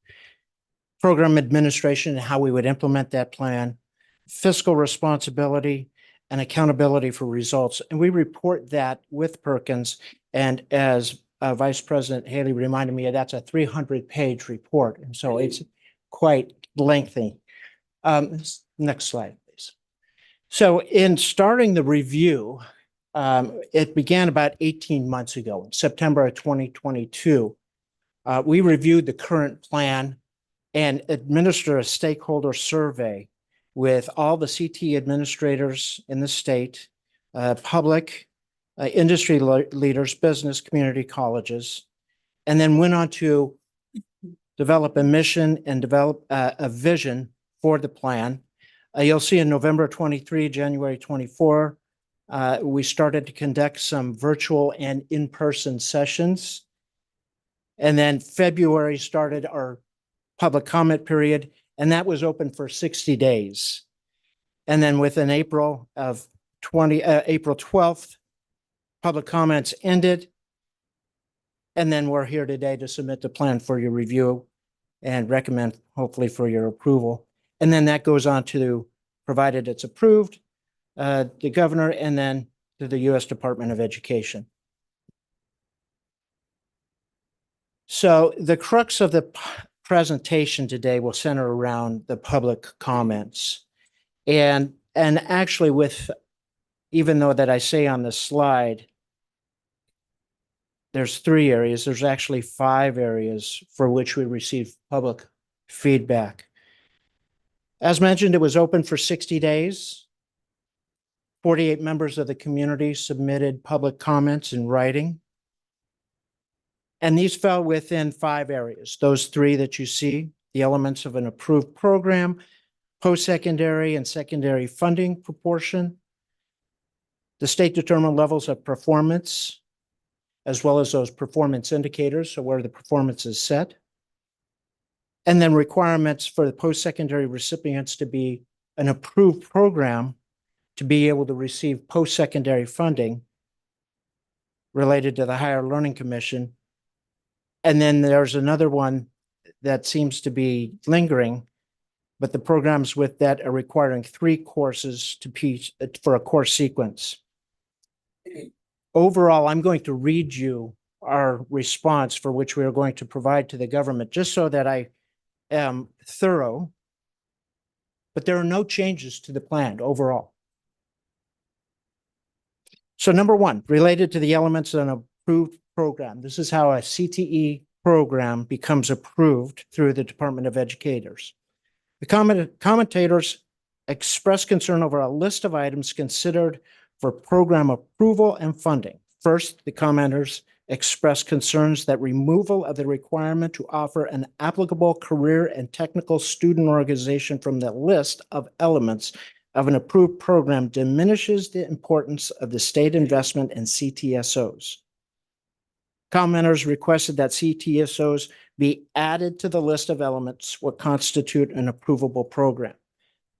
program administration and how we would implement that plan, fiscal responsibility, and accountability for results. And we report that with Perkins. And as Vice President Haley reminded me, that's a 300-page report. And so it's quite lengthy. Next slide, please. So in starting the review, it began about 18 months ago, in September of 2022. We reviewed the current plan and administered a stakeholder survey with all the CTE administrators in the state, public, industry leaders, business, community colleges, and then went on to develop a mission and develop a vision for the plan. You'll see in November 23, January 24, we started to conduct some virtual and in-person sessions. And then February started our public comment period, and that was open for 60 days. And then within April 12th, public comments ended. And then we're here today to submit the plan for your review and recommend hopefully for your approval. And then that goes on to, provided it's approved, the governor and then to the U.S. Department of Education. So the crux of the presentation today will center around the public comments. And actually with, even though that I say on the slide, there's 3 areas, there's actually 5 areas for which we received public feedback. As mentioned, it was open for 60 days. 48 members of the community submitted public comments in writing. And these fell within 5 areas. Those 3 that you see, the elements of an approved program, post-secondary and secondary funding proportion, the state-determined levels of performance, as well as those performance indicators, so where the performance is set, and then requirements for the post-secondary recipients to be an approved program to be able to receive post-secondary funding related to the Higher Learning Commission. And then there's another one that seems to be lingering, but the programs with that are requiring 3 courses for a course sequence. Overall, I'm going to read you our response for which we are going to provide to the government, just so that I am thorough, but there are no changes to the plan overall. So number 1, related to the elements of an approved program. This is how a CTE program becomes approved through the Department of Educators. The commentators express concern over a list of items considered for program approval and funding. First, the commenters express concerns that removal of the requirement to offer an applicable career and technical student organization from the list of elements of an approved program diminishes the importance of the state investment in CTSOs. Commenters requested that CTSOs be added to the list of elements what constitute an approvable program.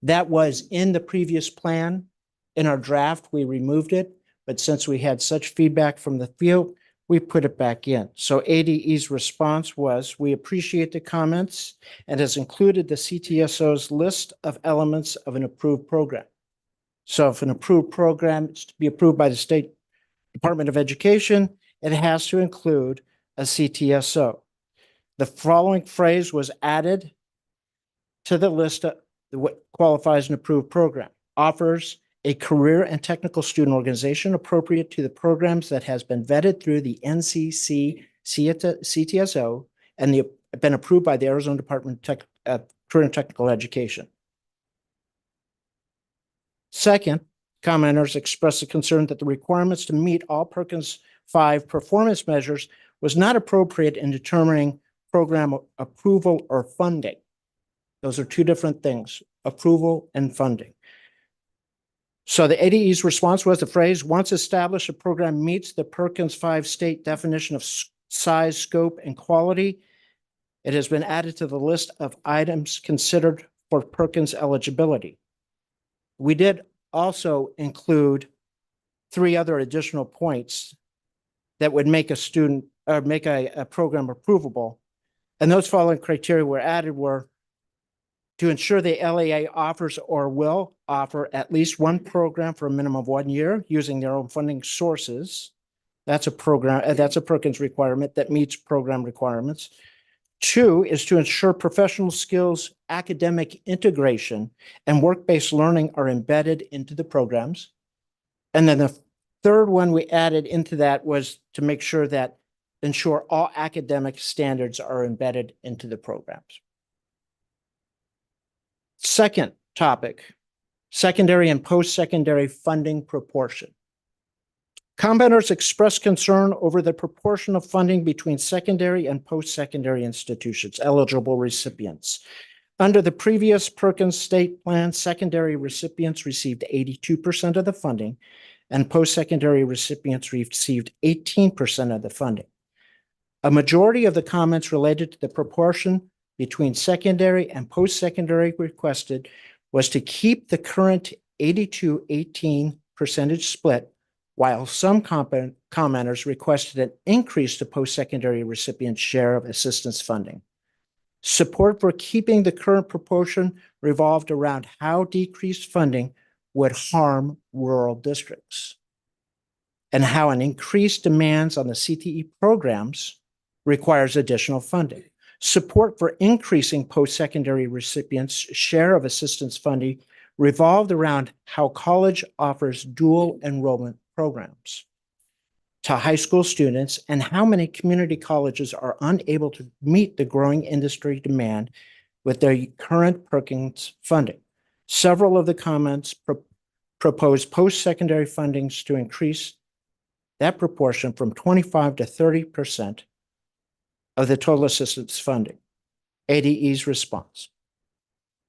That was in the previous plan. In our draft, we removed it, but since we had such feedback from the field, we put it back in. So ADE's response was, we appreciate the comments and has included the CTSO's list of elements of an approved program. So if an approved program is to be approved by the State Department of Education, it has to include a CTSO. The following phrase was added to the list of what qualifies an approved program. Offers a career and technical student organization appropriate to the programs that has been vetted through the NCC CTSO and been approved by the Arizona Department of Career and Technical Education. Second, commenters expressed a concern that the requirements to meet all Perkins V performance measures was not appropriate in determining program approval or funding. Those are 2 different things, approval and funding. So the ADE's response was the phrase, once established, a program meets the Perkins V state definition of size, scope, and quality. It has been added to the list of items considered for Perkins eligibility. We did also include 3 other additional points that would make a student or make a program approvable. And those following criteria were added were to ensure the LEA offers or will offer at least one program for a minimum of 1 year using their own funding sources. That's a program, that's a Perkins requirement that meets program requirements. 2 is to ensure professional skills, academic integration, and work-based learning are embedded into the programs. And then the third one we added into that was to make sure that ensure all academic standards are embedded into the programs. Second topic, secondary and post-secondary funding proportion. Commenters expressed concern over the proportion of funding between secondary and post-secondary institutions, eligible recipients. Under the previous Perkins state plan, secondary recipients received 82% of the funding, and post-secondary recipients received 18% of the funding. A majority of the comments related to the proportion between secondary and post-secondary requested was to keep the current 82-18 percentage split, while some commenters requested an increase to post-secondary recipients' share of assistance funding. Support for keeping the current proportion revolved around how decreased funding would harm rural districts and how an increased demands on the CTE programs requires additional funding. Support for increasing post-secondary recipients' share of assistance funding revolved around how college offers dual enrollment programs to high school students and how many community colleges are unable to meet the growing industry demand with their current Perkins funding. Several of the comments proposed post-secondary fundings to increase that proportion from 25 to 30% of the total assistance funding. ADE's response.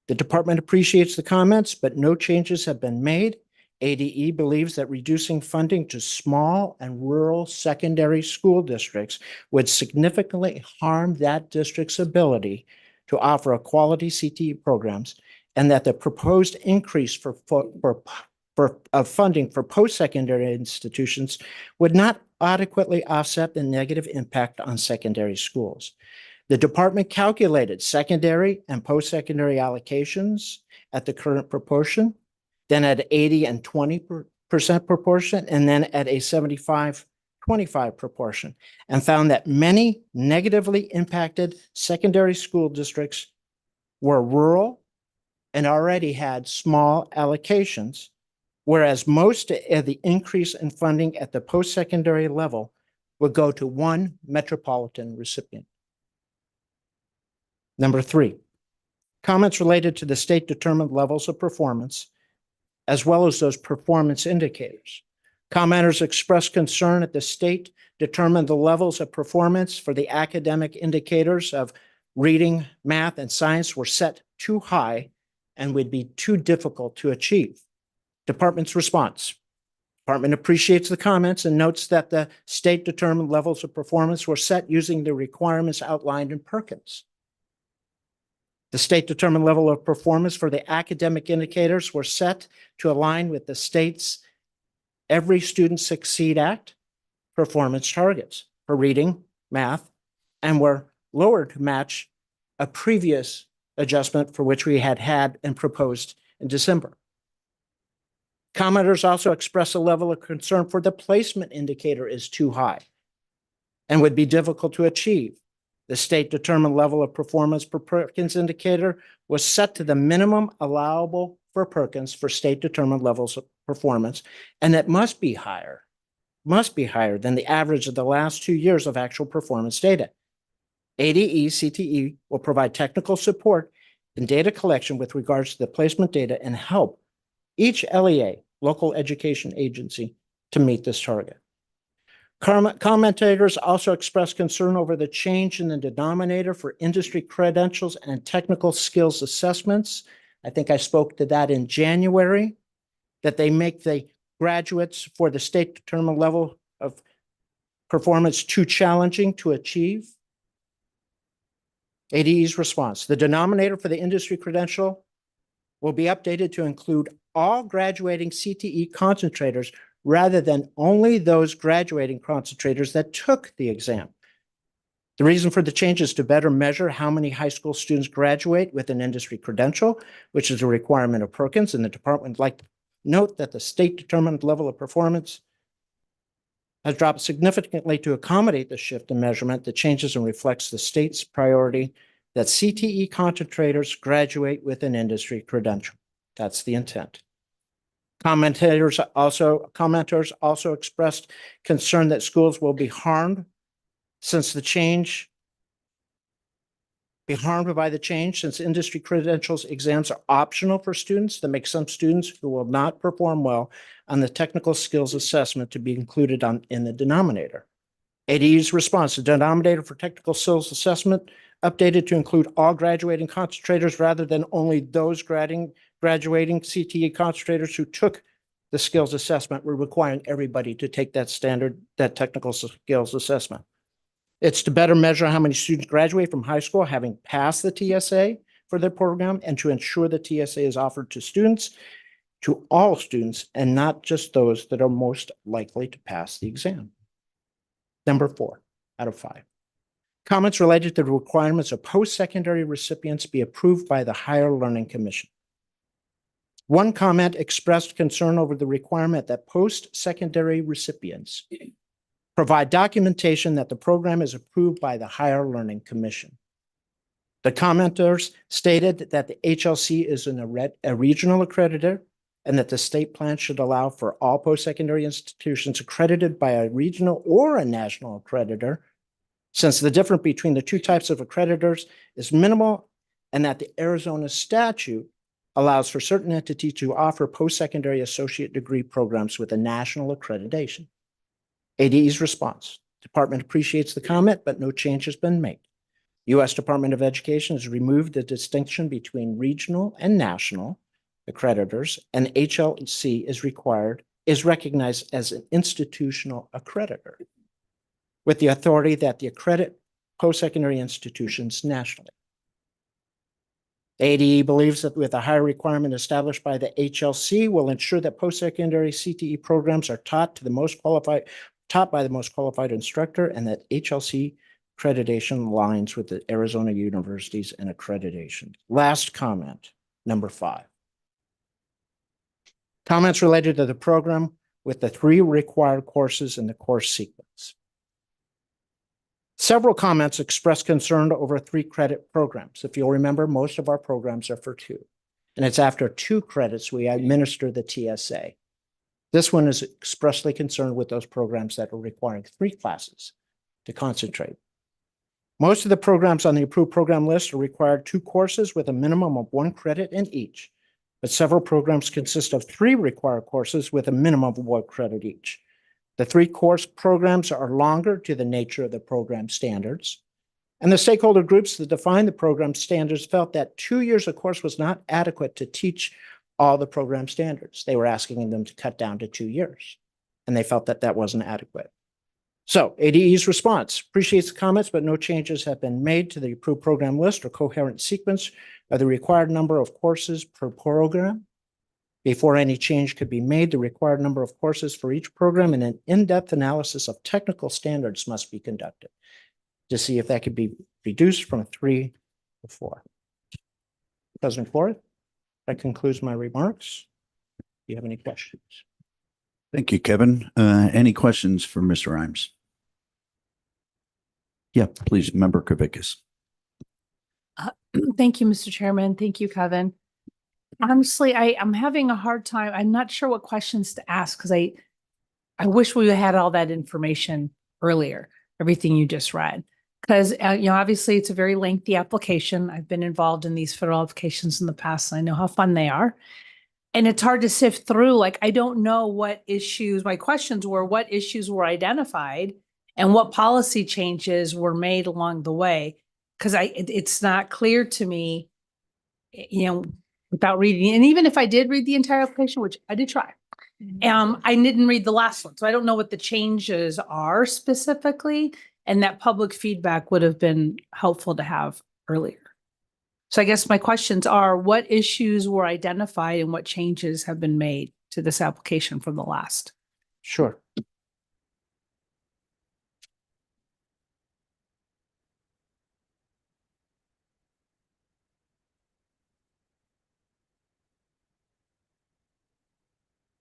The department appreciates the comments, but no changes have been made. ADE believes that reducing funding to small and rural secondary school districts would significantly harm that district's ability to offer a quality CTE programs, and that the proposed increase of funding for post-secondary institutions would not adequately offset the negative impact on secondary schools. The department calculated secondary and post-secondary allocations at the current proportion, then at 80 and 20% proportion, and then at a 75-25 proportion, and found that many negatively impacted secondary school districts were rural and already had small allocations, whereas most of the increase in funding at the post-secondary level would go to one metropolitan recipient. Number 3, comments related to the state-determined levels of performance, as well as those performance indicators. Commenters expressed concern that the state determined the levels of performance for the academic indicators of reading, math, and science were set too high and would be too difficult to achieve. Department's response. Department appreciates the comments and notes that the state-determined levels of performance were set using the requirements outlined in Perkins. The state-determined level of performance for the academic indicators were set to align with the state's Every Student Succeed Act performance targets for reading, math, and were lowered to match a previous adjustment for which we had and proposed in December. Commenters also expressed a level of concern for the placement indicator is too high and would be difficult to achieve. The state-determined level of performance per Perkins indicator was set to the minimum allowable for Perkins for state-determined levels of performance, and it must be higher than the average of the last 2 years of actual performance data. ADE CTE will provide technical support and data collection with regards to the placement data and help each LEA, local education agency, to meet this target. Commentators also expressed concern over the change in the denominator for industry credentials and technical skills assessments. I think I spoke to that in January, that they make the graduates for the state-determined level of performance too challenging to achieve. ADE's response. The denominator for the industry credential will be updated to include all graduating CTE concentrators rather than only those graduating concentrators that took the exam. The reason for the change is to better measure how many high school students graduate with an industry credential, which is a requirement of Perkins, and the department would like to note that the state-determined level of performance has dropped significantly to accommodate the shift in measurement that changes and reflects the state's priority that CTE concentrators graduate with an industry credential. That's the intent. Commenters also expressed concern that schools will be harmed by the change, since industry credentials exams are optional for students, that makes some students who will not perform well on the technical skills assessment to be included in the denominator. ADE's response: the denominator for technical skills assessment updated to include all graduating concentrators rather than only those graduating CTE concentrators who took the skills assessment. We're requiring everybody to take that technical skills assessment. It's to better measure how many students graduate from high school having passed the TSA for their program, and to ensure the TSA is offered to all students, and not just those that are most likely to pass the exam. Number 4 out of 5. Comments related to the requirements of post-secondary recipients be approved by the Higher Learning Commission. One comment expressed concern over the requirement that post-secondary recipients provide documentation that the program is approved by the Higher Learning Commission. The commenters stated that the HLC is a regional accreditor, and that the state plan should allow for all post-secondary institutions accredited by a regional or a national accreditor, since the difference between the two types of accreditors is minimal, and that the Arizona statute allows for certain entities to offer post-secondary associate degree programs with a national accreditation. ADE's response: department appreciates the comment, but no change has been made. U.S. Department of Education has removed the distinction between regional and national accreditors, and HLC is recognized as an institutional accreditor with the authority that the accredit post-secondary institutions nationally. ADE believes that with a higher requirement established by the HLC will ensure that post-secondary CTE programs are taught by the most qualified instructor, and that HLC accreditation aligns with the Arizona universities and accreditation. Last comment, number 5. Comments related to the program with the 3 required courses in the course sequence. Several comments expressed concern over 3 credit programs. If you'll remember, most of our programs are for 2. And it's after 2 credits we administer the TSA. This one is expressly concerned with those programs that are requiring 3 classes to concentrate. Most of the programs on the approved program list are required 2 courses with a minimum of 1 credit in each, but several programs consist of 3 required courses with a minimum of 1 credit each. The 3 course programs are longer to the nature of the program standards, and the stakeholder groups that define the program standards felt that 2 years of course was not adequate to teach all the program standards. They were asking them to cut down to 2 years, and they felt that that wasn't adequate. So ADE's response: appreciates the comments, but no changes have been made to the approved program list or coherent sequence of the required number of courses per program. Before any change could be made, the required number of courses for each program and an in-depth analysis of technical standards must be conducted to see if that could be reduced from 3 to 4. President Ford, that concludes my remarks. Do you have any questions? Thank you, Kevin. Any questions for Mr. Rimes? Yeah, please, Member Kravickas. Thank you, Mr. Chairman. Thank you, Kevin. Honestly, I'm having a hard time. I'm not sure what questions to ask, because I wish we had all that information earlier, everything you just read. Because, obviously it's a very lengthy application. I've been involved in these federal applications in the past, and I know how fun they are. And it's hard to sift through. Like, I don't know what issues, my questions were, what issues were identified and what policy changes were made along the way. Because it's not clear to me, without reading. And even if I did read the entire application, which I did try, I didn't read the last one. So I don't know what the changes are specifically. And that public feedback would have been helpful to have earlier. So I guess my questions are, what issues were identified and what changes have been made to this application from the last? Sure.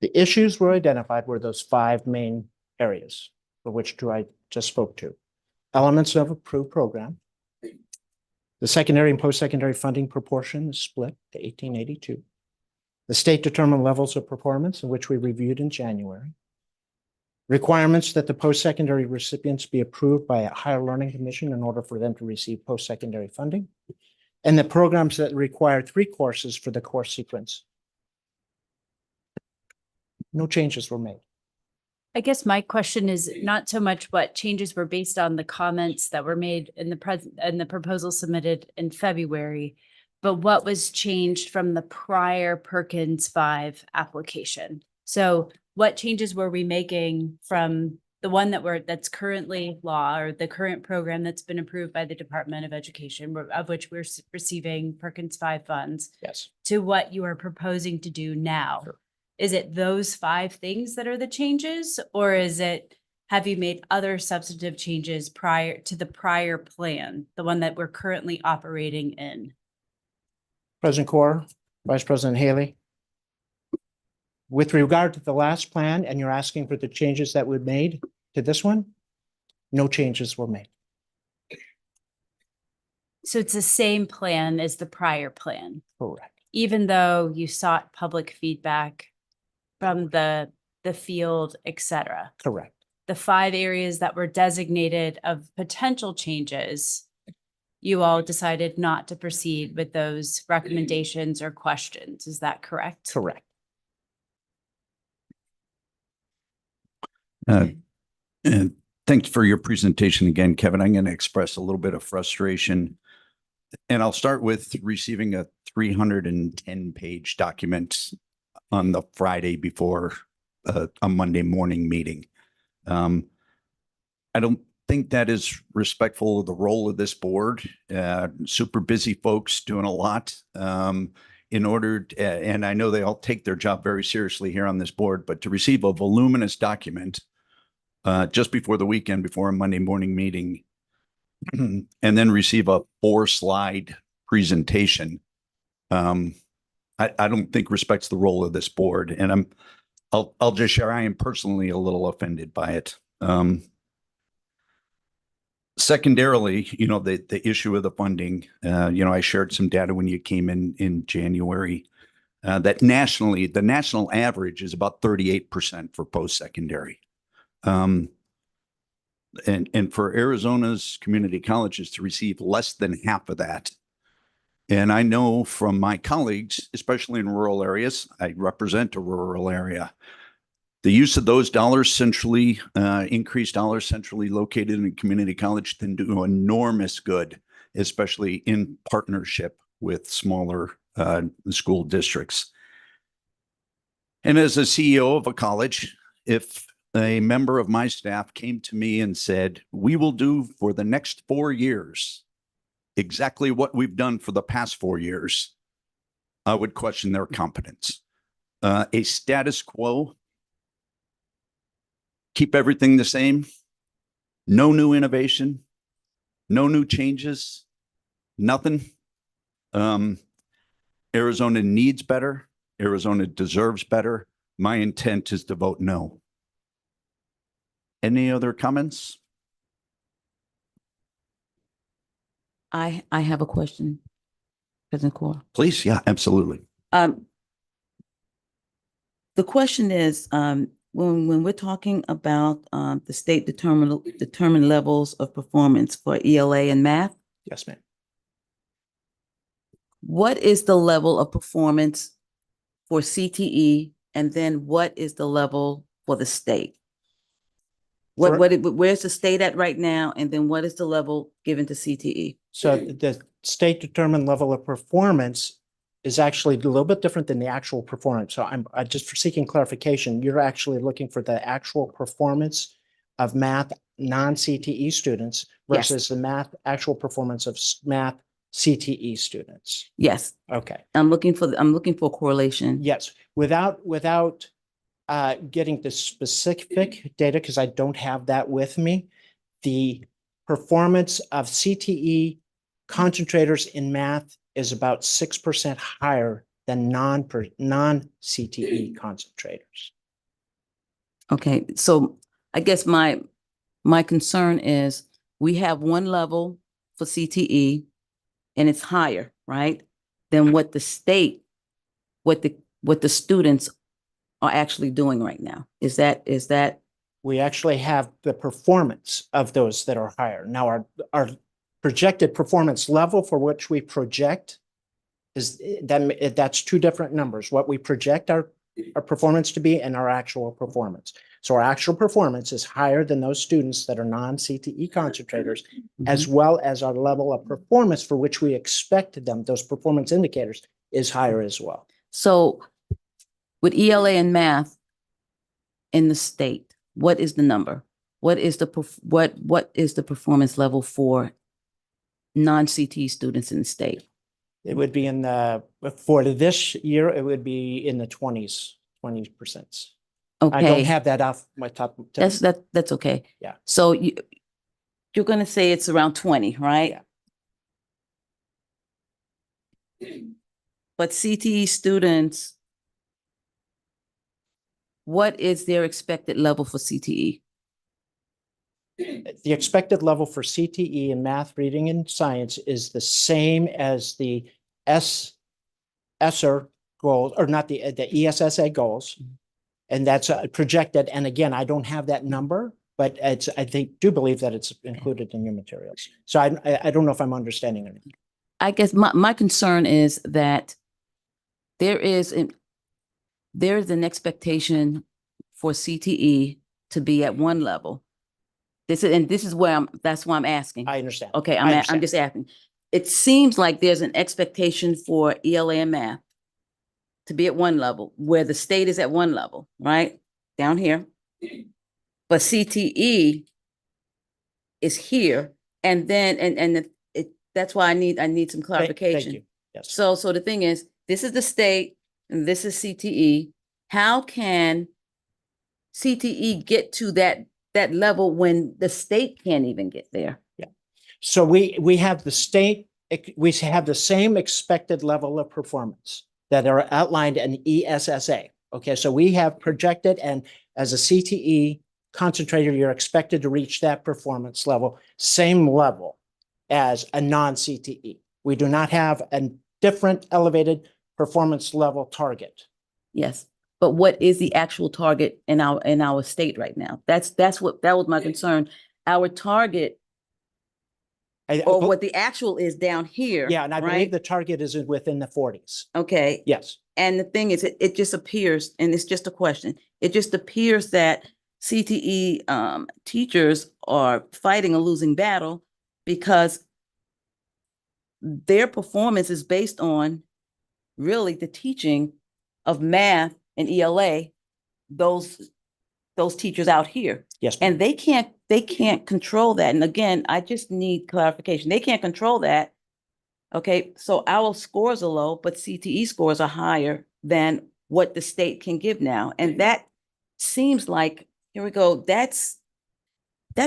The issues were identified were those 5 main areas, for which two I just spoke to. Elements of approved program. The secondary and post-secondary funding proportion is split to 1882. The state determined levels of performance, in which we reviewed in January. Requirements that the post-secondary recipients be approved by a higher learning commission in order for them to receive post-secondary funding. And the programs that require 3 courses for the course sequence. No changes were made. I guess my question is not so much what changes were based on the comments that were made in the proposal submitted in February, but what was changed from the prior Perkins V application. So what changes were we making from the one that's currently law, or the current program that's been approved by the Department of Education, of which we're receiving Perkins V funds? Yes. To what you are proposing to do now? Sure. Is it those 5 things that are the changes, or have you made other substantive changes prior to the prior plan, the one that we're currently operating in? President Corr, Vice President Haley. With regard to the last plan, and you're asking for the changes that were made to this one, no changes were made. So it's the same plan as the prior plan, Correct. even though you sought public feedback from the field, et cetera. Correct. The 5 areas that were designated of potential changes, you all decided not to proceed with those recommendations or questions. Is that correct? Correct. And thanks for your presentation again, Kevin. I'm going to express a little bit of frustration. And I'll start with receiving a 310-page document on the Friday before a Monday morning meeting. I don't think that is respectful of the role of this board. Super busy folks doing a lot in order to, and I know they all take their job very seriously here on this board, but to receive a voluminous document just before the weekend, before a Monday morning meeting, and then receive a 4-slide presentation, I don't think respects the role of this board. And I'll just share, I am personally a little offended by it. Secondarily, the issue of the funding, I shared some data when you came in January, that nationally, the national average is about 38% for post-secondary. And for Arizona's community colleges to receive less than half of that. And I know from my colleagues, especially in rural areas, I represent a rural area, the use of those dollars centrally, increased dollars centrally located in a community college can do enormous good, especially in partnership with smaller school districts. And as a CEO of a college, if a member of my staff came to me and said, we will do for the next 4 years exactly what we've done for the past 4 years, I would question their competence. A status quo, keep everything the same, no new innovation, no new changes, nothing. Arizona needs better. Arizona deserves better. My intent is to vote no. Any other comments? I have a question, President Corr. Please, yeah, absolutely. The question is, when we're talking about the state determined levels of performance for ELA and math, Yes, ma'am. what is the level of performance for CTE, and then what is the level for the state? Where's the state at right now, and then what is the level given to CTE? So the state determined level of performance is actually a little bit different than the actual performance. So I'm just for seeking clarification, you're actually looking for the actual performance of math non-CTE students versus the math actual performance of math CTE students. Yes. Okay. I'm looking for a correlation. Yes. Without getting the specific data, because I don't have that with me, the performance of CTE concentrators in math is about 6% higher than non-CTE concentrators. Okay, so I guess my concern is we have one level for CTE and it's higher, right? Than what the state, what the students are actually doing right now. Is that? We actually have the performance of those that are higher. Now, our projected performance level for which we project is that's two different numbers. What we project our performance to be and our actual performance. So our actual performance is higher than those students that are non-CTE concentrators, as well as our level of performance for which we expect them, those performance indicators, is higher as well. So with ELA and math in the state, what is the number? What is the performance level for non-CTE students in the state? It would be for this year, it would be in the 20%. Okay. I don't have that off my top. That's okay. Yeah. So you're going to say it's around 20, right? Yeah. But CTE students, what is their expected level for CTE? The expected level for CTE in math, reading, and science is the same as the ESSER goals, or not the ESSA goals. And that's projected. And again, I don't have that number, but I do believe that it's included in your materials. So I don't know if I'm understanding it. I guess my concern is that there is an expectation for CTE to be at one level. This is where that's why I'm asking. I understand. Okay, I I'm just asking. It seems like there's an expectation for ELA and math to be at one level, where the state is at one level, right? Down here. But CTE is here. And then, that's why I need some clarification. Thank you. Yes. So the thing is, this is the state and this is CTE. How can CTE get to that level when the state can't even get there? Yeah. So we have the state, we have the same expected level of performance that are outlined in ESSA. Okay, so we have projected, and as a CTE concentrator, you're expected to reach that performance level, same level as a non-CTE. We do not have a different elevated performance level target. Yes. But what is the actual target in our state right now? That was my concern. Our target, or what the actual is down here. Yeah, and I believe right? the target is within the 40s. Okay. Yes. And the thing is, it just appears, and it's just a question, it just appears that CTE teachers are fighting a losing battle because their performance is based on really the teaching of math and ELA, those teachers out here. Yes. And they can't control that. And again, I just need clarification. They can't control that. Okay, so our scores are low, but CTE scores are higher than what the state can give now. And that seems like, here we go, that's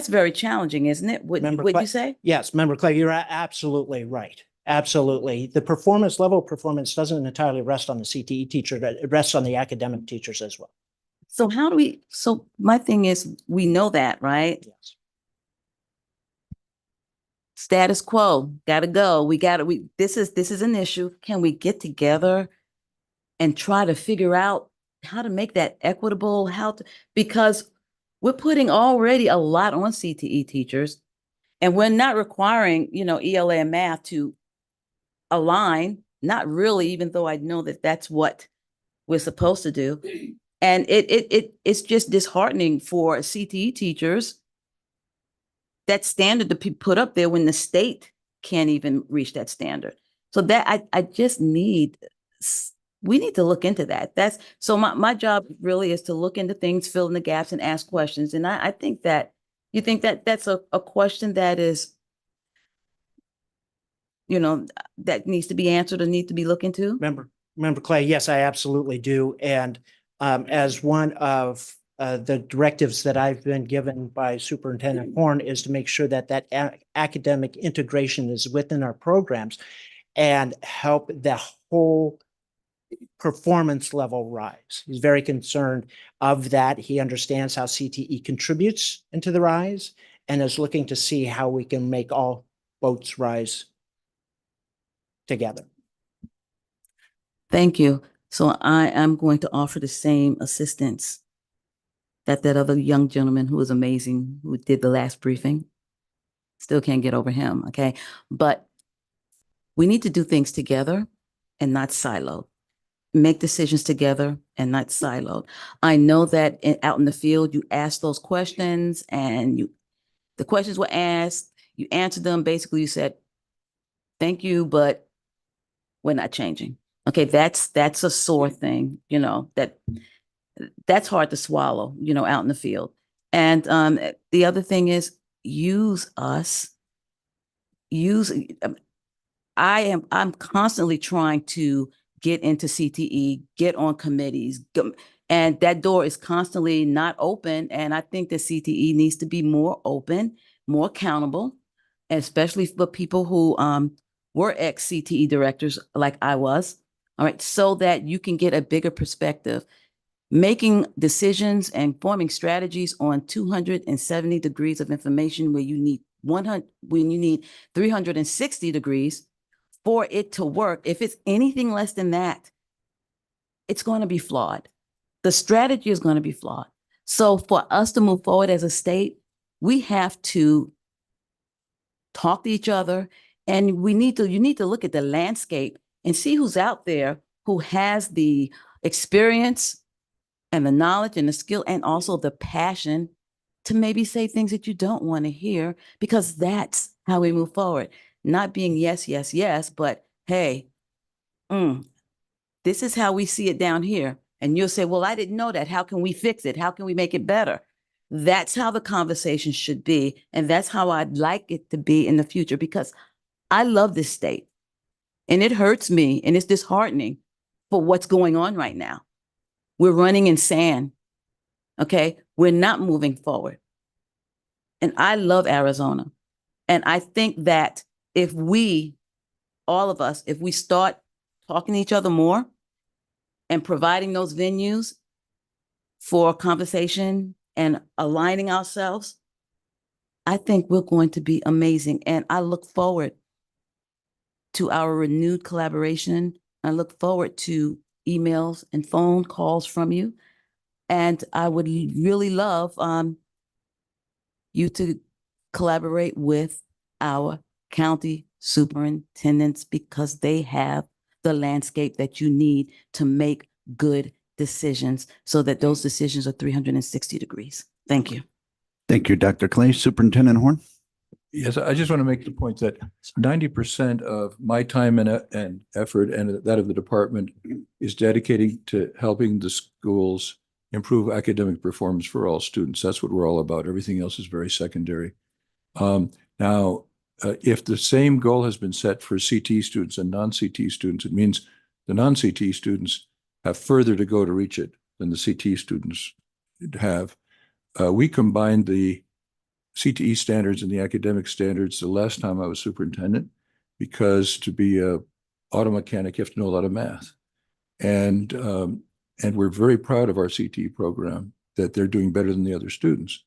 very challenging, isn't it? Would you say? Yes, Member Clay, you're absolutely right. Absolutely. The performance doesn't entirely rest on the CTE teacher, it rests on the academic teachers as well. So so my thing is, we know that, right? Yes. Status quo, gotta go. This is an issue. Can we get together and try to figure out how to make that equitable? Because we're putting already a lot on CTE teachers, and we're not requiring, ELA and math to align, not really, even though I know that that's what we're supposed to do. And it's just disheartening for CTE teachers, that standard to be put up there when the state can't even reach that standard. So that I just we need to look into that. So my job really is to look into things, fill in the gaps, and ask questions. And I think that you think that that's a question that is, that needs to be answered or need to be looked into? Member Clay, yes, I absolutely do. And as one of the directives that I've been given by Superintendent Horn is to make sure that academic integration is within our programs and help the whole performance level rise. He's very concerned of that. He understands how CTE contributes into the rise and is looking to see how we can make all boats rise together. Thank you. So I am going to offer the same assistance that other young gentleman who was amazing, who did the last briefing. Still can't get over him, okay? But we need to do things together and not siloed. Make decisions together and not siloed. I know that out in the field, you ask those questions and the questions were asked, you answered them. Basically, you said, thank you, but we're not changing. Okay, that's a sore thing, that's hard to swallow, out in the field. And the other thing is use us. I'm constantly trying to get into CTE, get on committees, and that door is constantly not open. And I think that CTE needs to be more open, more accountable, especially for people who were ex-CTE directors like I was. All right, so that you can get a bigger perspective. Making decisions and forming strategies on 270 degrees of information where you need 360 degrees for it to work. If it's anything less than that, it's going to be flawed. The strategy is going to be flawed. So for us to move forward as a state, we have to talk to each other, and you need to look at the landscape and see who's out there who has the experience and the knowledge and the skill and also the passion to maybe say things that you don't want to hear, because that's how we move forward. Not being yes, yes, yes, but hey, this is how we see it down here. And you'll say, well, I didn't know that. How can we fix it? How can we make it better? That's how the conversation should be. And that's how I'd like it to be in the future, because I love this state. And it hurts me and it's disheartening for what's going on right now. We're running in sand. Okay. We're not moving forward. And I love Arizona. And I think that if all of us, if we start talking to each other more and providing those venues for conversation and aligning ourselves, I think we're going to be amazing. And I look forward to our renewed collaboration. I look forward to emails and phone calls from you. And I would really love you to collaborate with our county superintendents, because they have the landscape that you need to make good decisions, so that those decisions are 360 degrees. Thank you. Thank you, Dr. Clay. Superintendent Horn? Yes, I just want to make the point that 90% of my time and effort and that of the department is dedicated to helping the schools improve academic performance for all students. That's what we're all about. Everything else is very secondary. Now, if the same goal has been set for CT students and non-CT students, it means the non-CT students have further to go to reach it than the CT students have. We combined the CTE standards and the academic standards the last time I was superintendent, because to be a auto mechanic, you have to know a lot of math. And we're very proud of our CTE program, that they're doing better than the other students.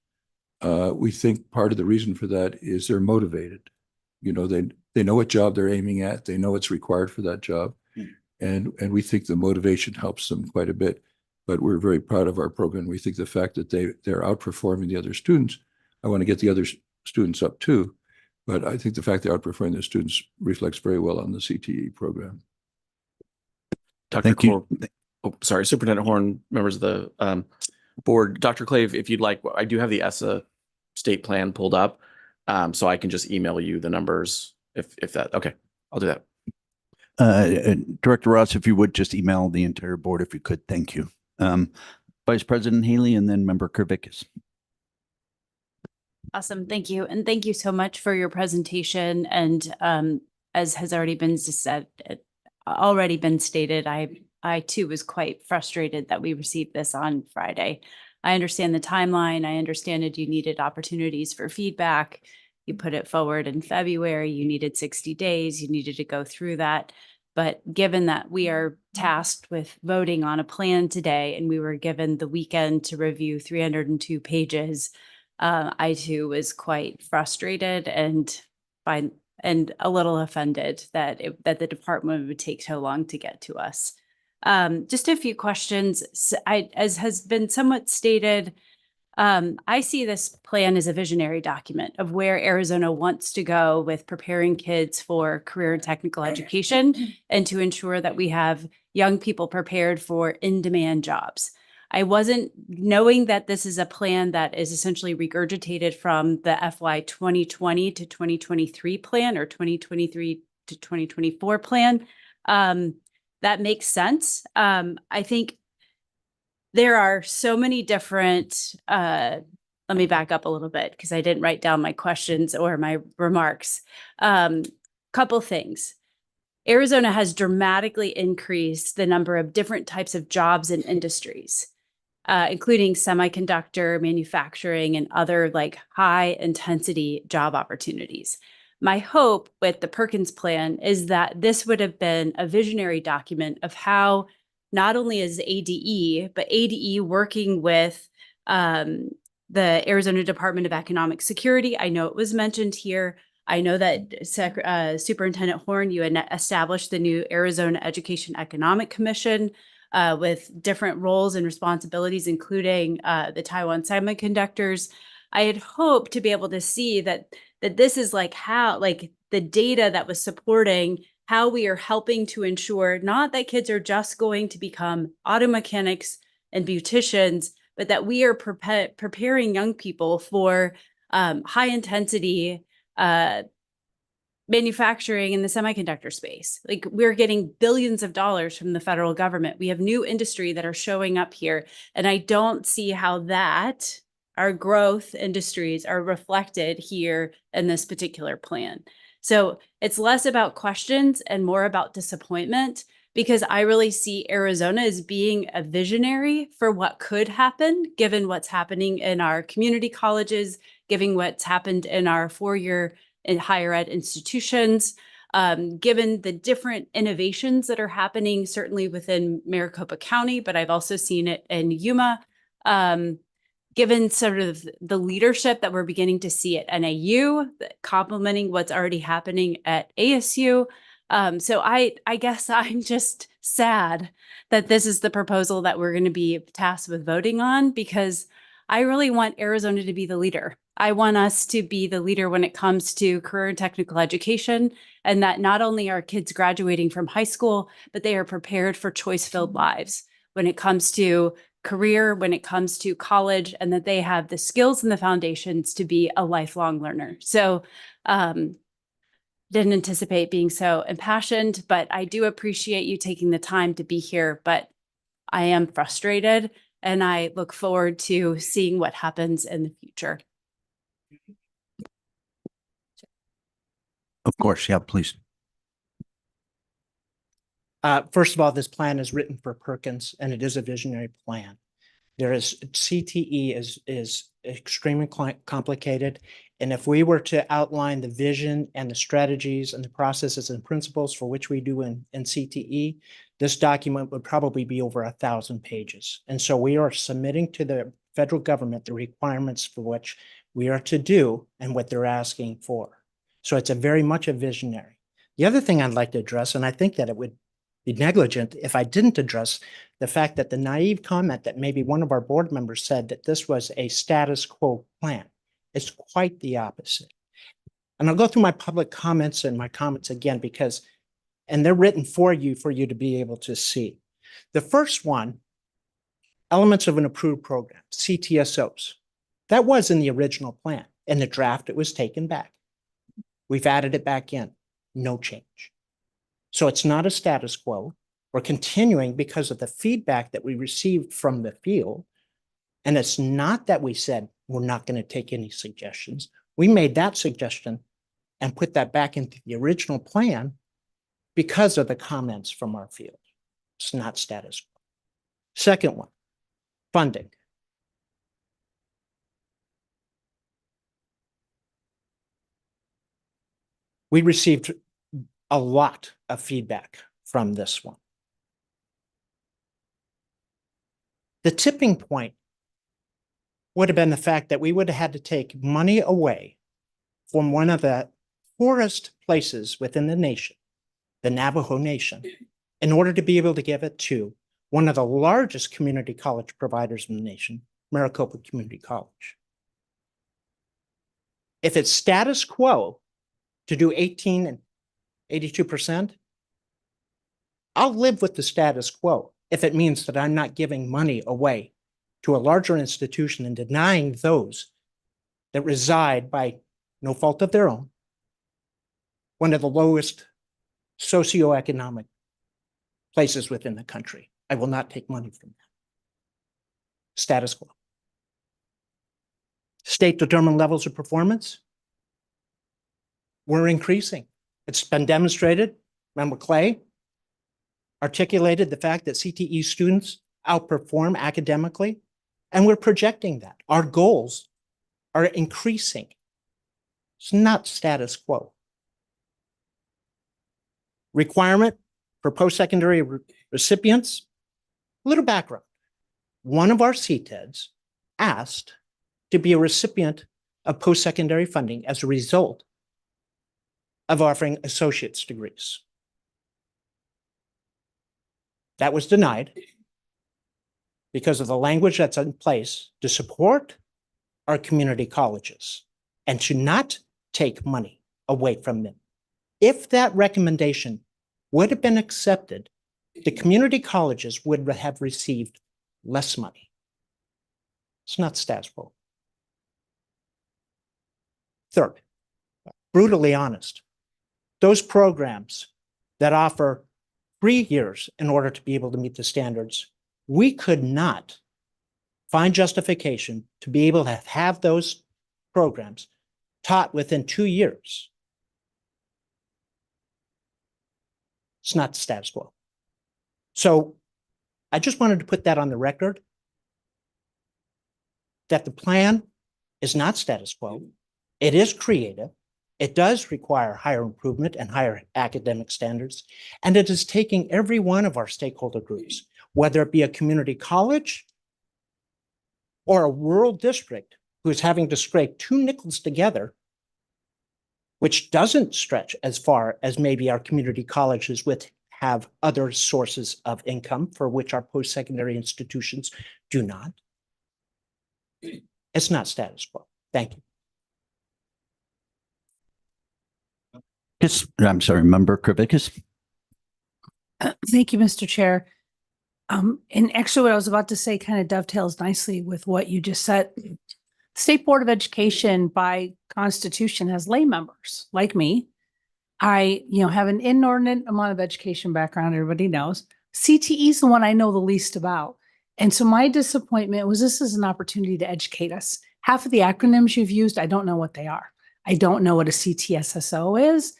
We think part of the reason for that is they're motivated. They know what job they're aiming at. They know what's required for that job. And we think the motivation helps them quite a bit. But we're very proud of our program. We think the fact that they're outperforming the other students, I want to get the other students up too. But I think the fact they're outperforming the students reflects very well on the CTE program. Dr. Cor, oh, sorry, Superintendent Horn, members of the board, Dr. Clay, if you'd like, I do have the ESSA state plan pulled up, so I can just email you the numbers if that, okay, I'll do that. Director Ross, if you would just email the entire board, if you could, thank you. Vice President Haley and then Member Kervikis. Awesome. Thank you. And thank you so much for your presentation. And as has already been said, stated, I too was quite frustrated that we received this on Friday. I understand the timeline. I understand that you needed opportunities for feedback. You put it forward in February. You needed 60 days. You needed to go through that. But given that we are tasked with voting on a plan today and we were given the weekend to review 302 pages, I too was quite frustrated and a little offended that the department would take so long to get to us. Just a few questions. As has been somewhat stated, I see this plan as a visionary document of where Arizona wants to go with preparing kids for career and technical education and to ensure that we have young people prepared for in-demand jobs. I wasn't knowing that this is a plan that is essentially regurgitated from the FY 2020 to 2023 plan or 2023 to 2024 plan. That makes sense. I think there are so many different, let me back up a little bit because I didn't write down my questions or my remarks. Couple things. Arizona has dramatically increased the number of different types of jobs and industries, including semiconductor, manufacturing, and other like high intensity job opportunities. My hope with the Perkins plan is that this would have been a visionary document of how not only is ADE, but ADE working with the Arizona Department of Economic Security. I know it was mentioned here. I know that Superintendent Horn, you had established the new Arizona Education Economic Commission with different roles and responsibilities, including the Taiwan semiconductors. I had hoped to be able to see that this is like how, like the data that was supporting how we are helping to ensure not that kids are just going to become auto mechanics and beauticians, but that we are preparing young people for high intensity manufacturing in the semiconductor space. Like we're getting billions of dollars from the federal government. We have new industry that are showing up here. And I don't see how that our growth industries are reflected here in this particular plan. So it's less about questions and more about disappointment, because I really see Arizona as being a visionary for what could happen, given what's happening in our community colleges, given what's happened in our four-year and higher ed institutions, given the different innovations that are happening, certainly within Maricopa County, but I've also seen it in Yuma. Given sort of the leadership that we're beginning to see at NAU, complementing what's already happening at ASU. So I guess I'm just sad that this is the proposal that we're going to be tasked with voting on, because I really want Arizona to be the leader. I want us to be the leader when it comes to career and technical education, and that not only are kids graduating from high school, but they are prepared for choice-filled lives when it comes to career, when it comes to college, and that they have the skills and the foundations to be a lifelong learner. So didn't anticipate being so impassioned, but I do appreciate you taking the time to be here, but I am frustrated and I look forward to seeing what happens in the future. Of course, yeah, please. First of all, this plan is written for Perkins and it is a visionary plan. There is CTE is extremely complicated. And if we were to outline the vision and the strategies and the processes and principles for which we do in CTE, this document would probably be over 1,000 pages. And so we are submitting to the federal government the requirements for which we are to do and what they're asking for. So it's a very much a visionary. The other thing I'd like to address, and I think that it would be negligent if I didn't address the fact that the naive comment that maybe one of our board members said that this was a status quo plan. It's quite the opposite. And I'll go through my public comments and my comments again because, and they're written for you to be able to see. The first one, elements of an approved program, CTSOs. That was in the original plan. In the draft, it was taken back. We've added it back in, no change. So it's not a status quo. We're continuing because of the feedback that we received from the field. And it's not that we said we're not going to take any suggestions. We made that suggestion and put that back into the original plan because of the comments from our field. It's not status quo. Second one, funding. We received a lot of feedback from this one. The tipping point would have been the fact that we would have had to take money away from one of the poorest places within the nation, the Navajo Nation, in order to be able to give it to one of the largest community college providers in the nation, Maricopa Community College. If it's status quo to do 18 and 82%, I'll live with the status quo if it means that I'm not giving money away to a larger institution and denying those that reside by no fault of their own, one of the lowest socioeconomic places within the country. I will not take money from that. Status quo. State determined levels of performance. We're increasing. It's been demonstrated. Member Clay articulated the fact that CTE students outperform academically, and we're projecting that. Our goals are increasing. It's not status quo. Requirement for post-secondary recipients. A little background. One of our CTEDs asked to be a recipient of post-secondary funding as a result of offering associate's degrees. That was denied because of the language that's in place to support our community colleges and to not take money away from them. If that recommendation would have been accepted, the community colleges would have received less money. It's not status quo. Third, brutally honest, those programs that offer 3 years in order to be able to meet the standards, we could not find justification to be able to have those programs taught within 2 years. It's not status quo. So I just wanted to put that on the record, that the plan is not status quo. It is creative. It does require higher improvement and higher academic standards. And it is taking every one of our stakeholder groups, whether it be a community college or a rural district who's having to scrape 2 nickels together, which doesn't stretch as far as maybe our community colleges would have other sources of income for which our post-secondary institutions do not. It's not status quo. Thank you. Yes, I'm sorry, Member Kravickas. Thank you, Mr. Chair. And actually what I was about to say kind of dovetails nicely with what you just said. State Board of Education by constitution has lay members like me. I, have an inordinate amount of education background, everybody knows. CTE is the one I know the least about. And so my disappointment was this is an opportunity to educate us. Half of the acronyms you've used, I don't know what they are. I don't know what a CTSSO is.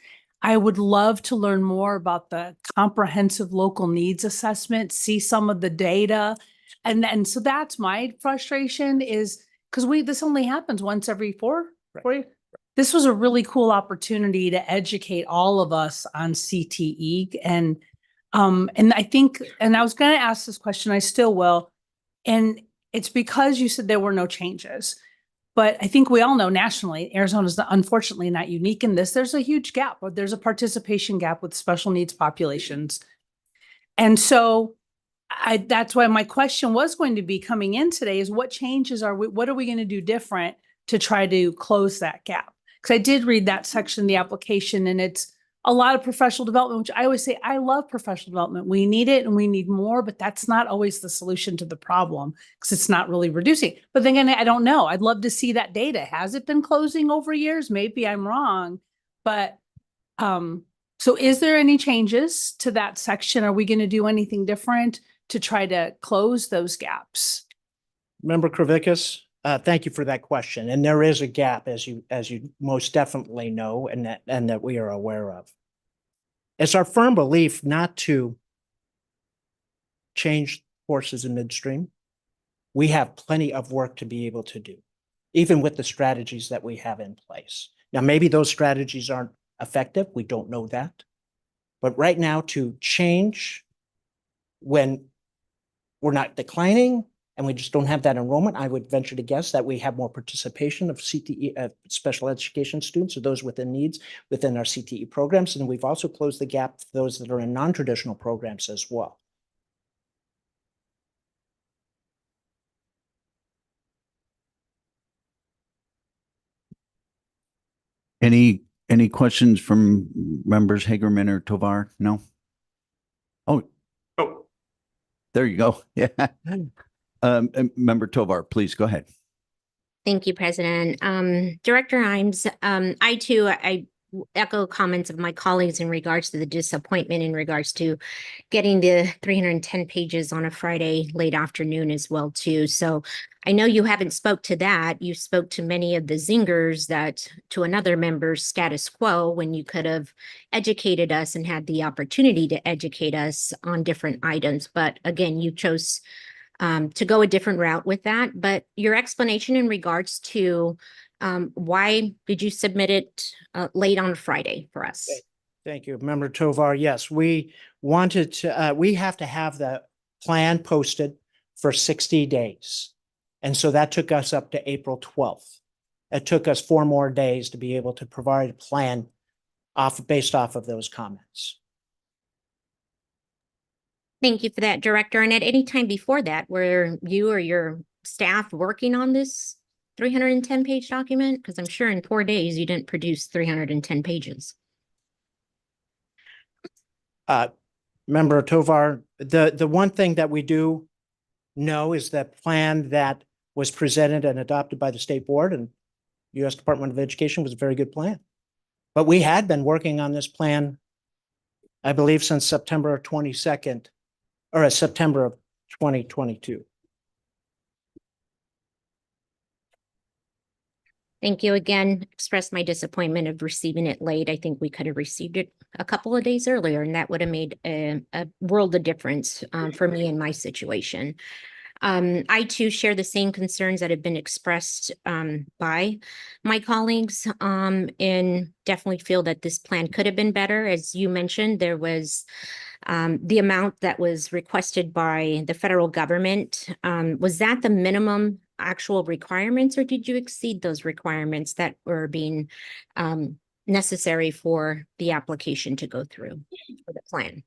I would love to learn more about the comprehensive local needs assessment, see some of the data. And so that's my frustration is because this only happens once every 4 years. This was a really cool opportunity to educate all of us on CTE. And I think, and I was going to ask this question, I still will. And it's because you said there were no changes. But I think we all know nationally, Arizona is unfortunately not unique in this. There's a huge gap, or there's a participation gap with special needs populations. And so that's why my question was going to be coming in today is what changes what are we going to do different to try to close that gap? Because I did read that section of the application and it's a lot of professional development, which I always say, I love professional development. We need it and we need more, but that's not always the solution to the problem because it's not really reducing. But then again, I don't know. I'd love to see that data. Has it been closing over years? Maybe I'm wrong, but so is there any changes to that section? Are we going to do anything different to try to close those gaps? Member Kravickas, thank you for that question. And there is a gap, as you most definitely know, and that we are aware of. It's our firm belief not to change courses in midstream. We have plenty of work to be able to do, even with the strategies that we have in place. Now, maybe those strategies aren't effective. We don't know that. But right now to change when we're not declining and we just don't have that enrollment, I would venture to guess that we have more participation of CTE, special education students or those within needs within our CTE programs. And we've also closed the gap for those that are in non-traditional programs as well. Any questions from members Hagerman or Tovar? No? Oh, there you go. Yeah. Member Tovar, please go ahead. Thank you, President. Director Imes, I echo comments of my colleagues in regards to the disappointment in regards to getting the 310 pages on a Friday late afternoon as well too. So I know you haven't spoke to that. You spoke to many of the zingers that to another member's status quo when you could have educated us and had the opportunity to educate us on different items. But again, you chose to go a different route with that. But your explanation in regards to why did you submit it late on Friday for us? Thank you, Member Tovar. Yes, we wanted to, we have to have the plan posted for 60 days. And so that took us up to April 12th. It took us 4 more days to be able to provide a plan based off of those comments. Thank you for that, Director. And at any time before that, were you or your staff working on this 310-page document? Because I'm sure in 4 days you didn't produce 310 pages. Member Tovar, the one thing that we do know is that plan that was presented and adopted by the State Board and U.S. Department of Education was a very good plan. But we had been working on this plan, I believe, since September 22nd or September of 2022. Thank you again. Express my disappointment of receiving it late. I think we could have received it a couple of days earlier, and that would have made a world of difference for me in my situation. I too share the same concerns that have been expressed by my colleagues and definitely feel that this plan could have been better. As you mentioned, there was the amount that was requested by the federal government. Was that the minimum actual requirements, or did you exceed those requirements that were being necessary for the application to go through for the plan?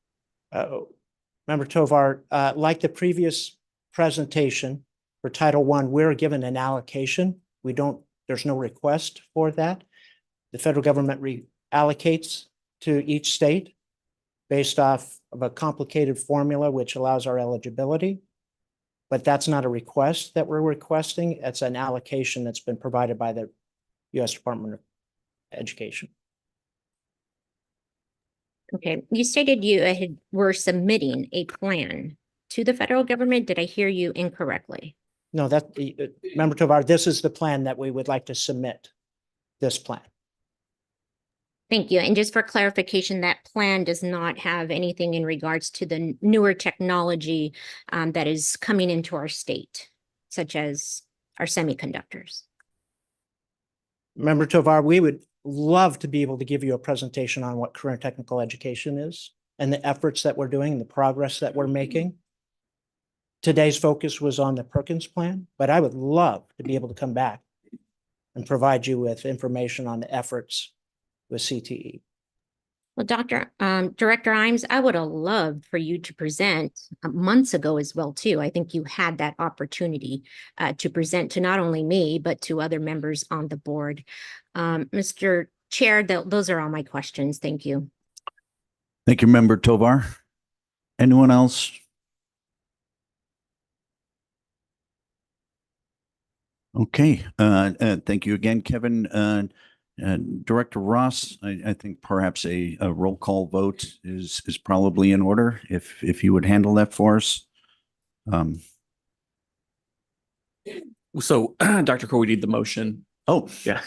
Member Tovar, like the previous presentation for Title I, we're given an allocation. There's no request for that. The federal government reallocates to each state based off of a complicated formula which allows our eligibility. But that's not a request that we're requesting. It's an allocation that's been provided by the U.S. Department of Education. Okay, you stated you were submitting a plan to the federal government. Did I hear you incorrectly? No, Member Tovar, this is the plan that we would like to submit, this plan. Thank you. And just for clarification, that plan does not have anything in regards to the newer technology that is coming into our state, such as our semiconductors. Member Tovar, we would love to be able to give you a presentation on what career technical education is and the efforts that we're doing and the progress that we're making. Today's focus was on the Perkins plan, but I would love to be able to come back and provide you with information on the efforts with CTE. Well, Director Imes, I would have loved for you to present months ago as well, too. I think you had that opportunity to present to not only me, but to other members on the board. Mr. Chair, those are all my questions. Thank you. Thank you, Member Tovar. Anyone else? Okay. Thank you again, Kevin. Director Ross, I think perhaps a roll call vote is probably in order if you would handle that for us. So, Dr. Core, we need the motion. Oh, yeah.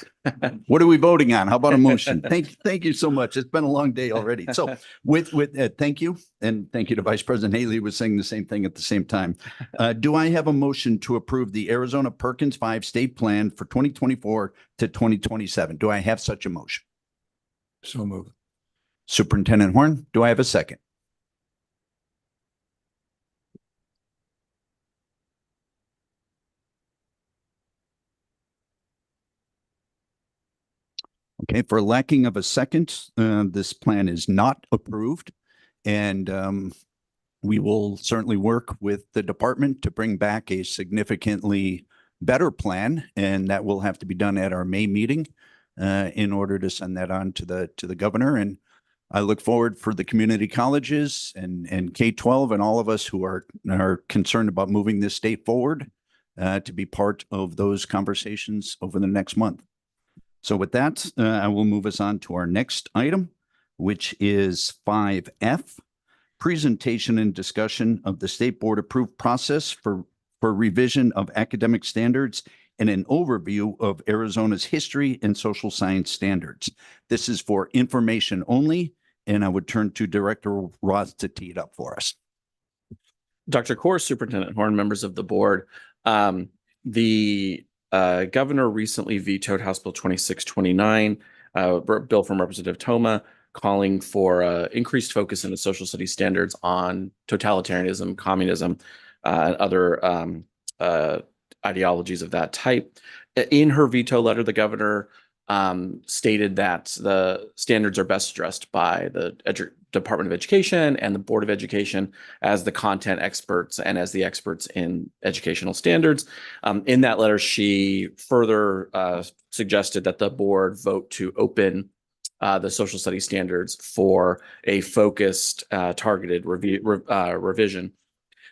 What are we voting on? How about a motion? Thank you so much. It's been a long day already. So with thank you. And thank you to Vice President Haley, who was saying the same thing at the same time. Do I have a motion to approve the Arizona Perkins V state plan for 2024 to 2027? Do I have such a motion? So moved. Superintendent Horn, do I have a second? Okay, for lacking of a second, this plan is not approved. And we will certainly work with the department to bring back a significantly better plan. And that will have to be done at our May meeting in order to send that on to the governor. And I look forward for the community colleges and K-12 and all of us who are concerned about moving this state forward to be part of those conversations over the next month. So with that, I will move us on to our next item, which is 5F, presentation and discussion of the state board approved process for revision of academic standards and an overview of Arizona's history and social science standards. This is for information only, and I would turn to Director Roth to tee it up for us. Dr. Kaur, Superintendent Horn, members of the board, the governor recently vetoed House Bill 2629, bill from Representative Toma, calling for increased focus in the social studies standards on totalitarianism, communism, and other ideologies of that type. In her veto letter, the governor stated that the standards are best addressed by the Department of Education and the Board of Education as the content experts and as the experts in educational standards. In that letter, she further suggested that the board vote to open the social studies standards for a focused, targeted revision.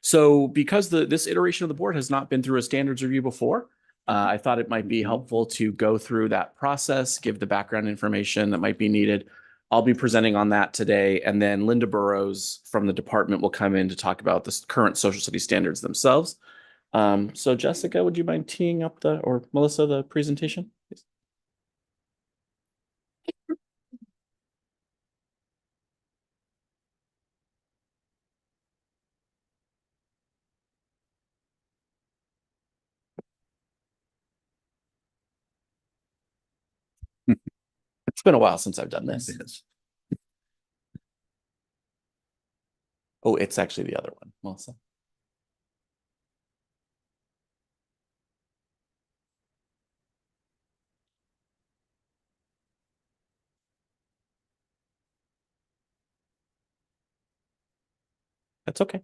So because this iteration of the board has not been through a standards review before, I thought it might be helpful to go through that process, give the background information that might be needed. I'll be presenting on that today, and then Linda Burrows from the department will come in to talk about the current social studies standards themselves. So Jessica, would you mind teeing up or Melissa, the presentation? Please. It's been a while since I've done this. Oh, it's actually the other one, Melissa. That's okay.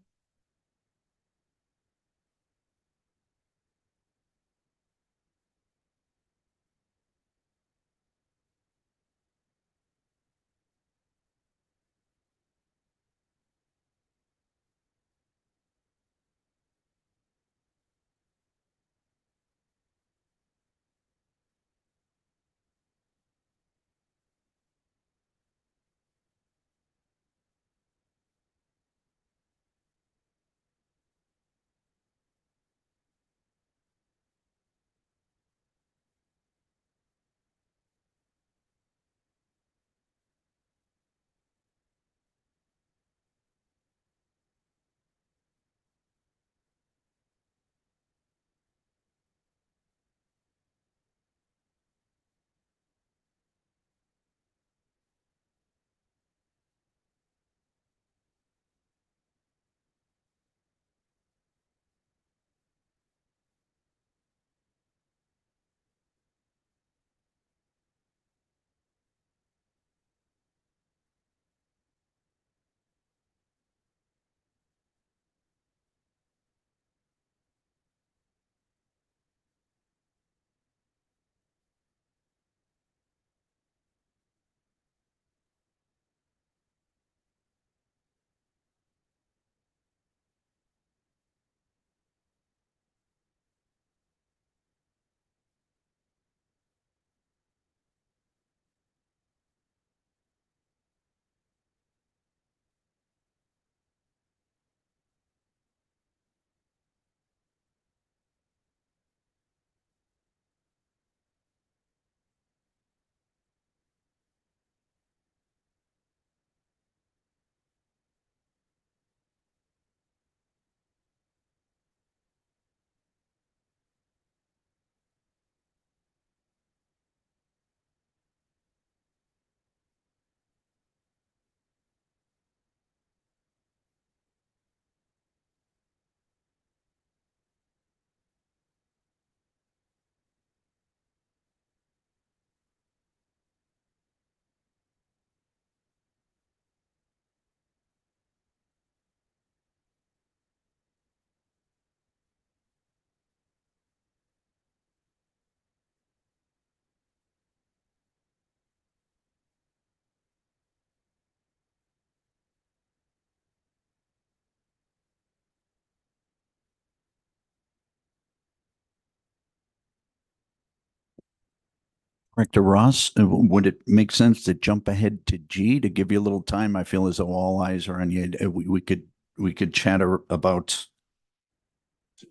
Director Ross, would it make sense to jump ahead to G to give you a little time? I feel as though all eyes are on you. We could chat about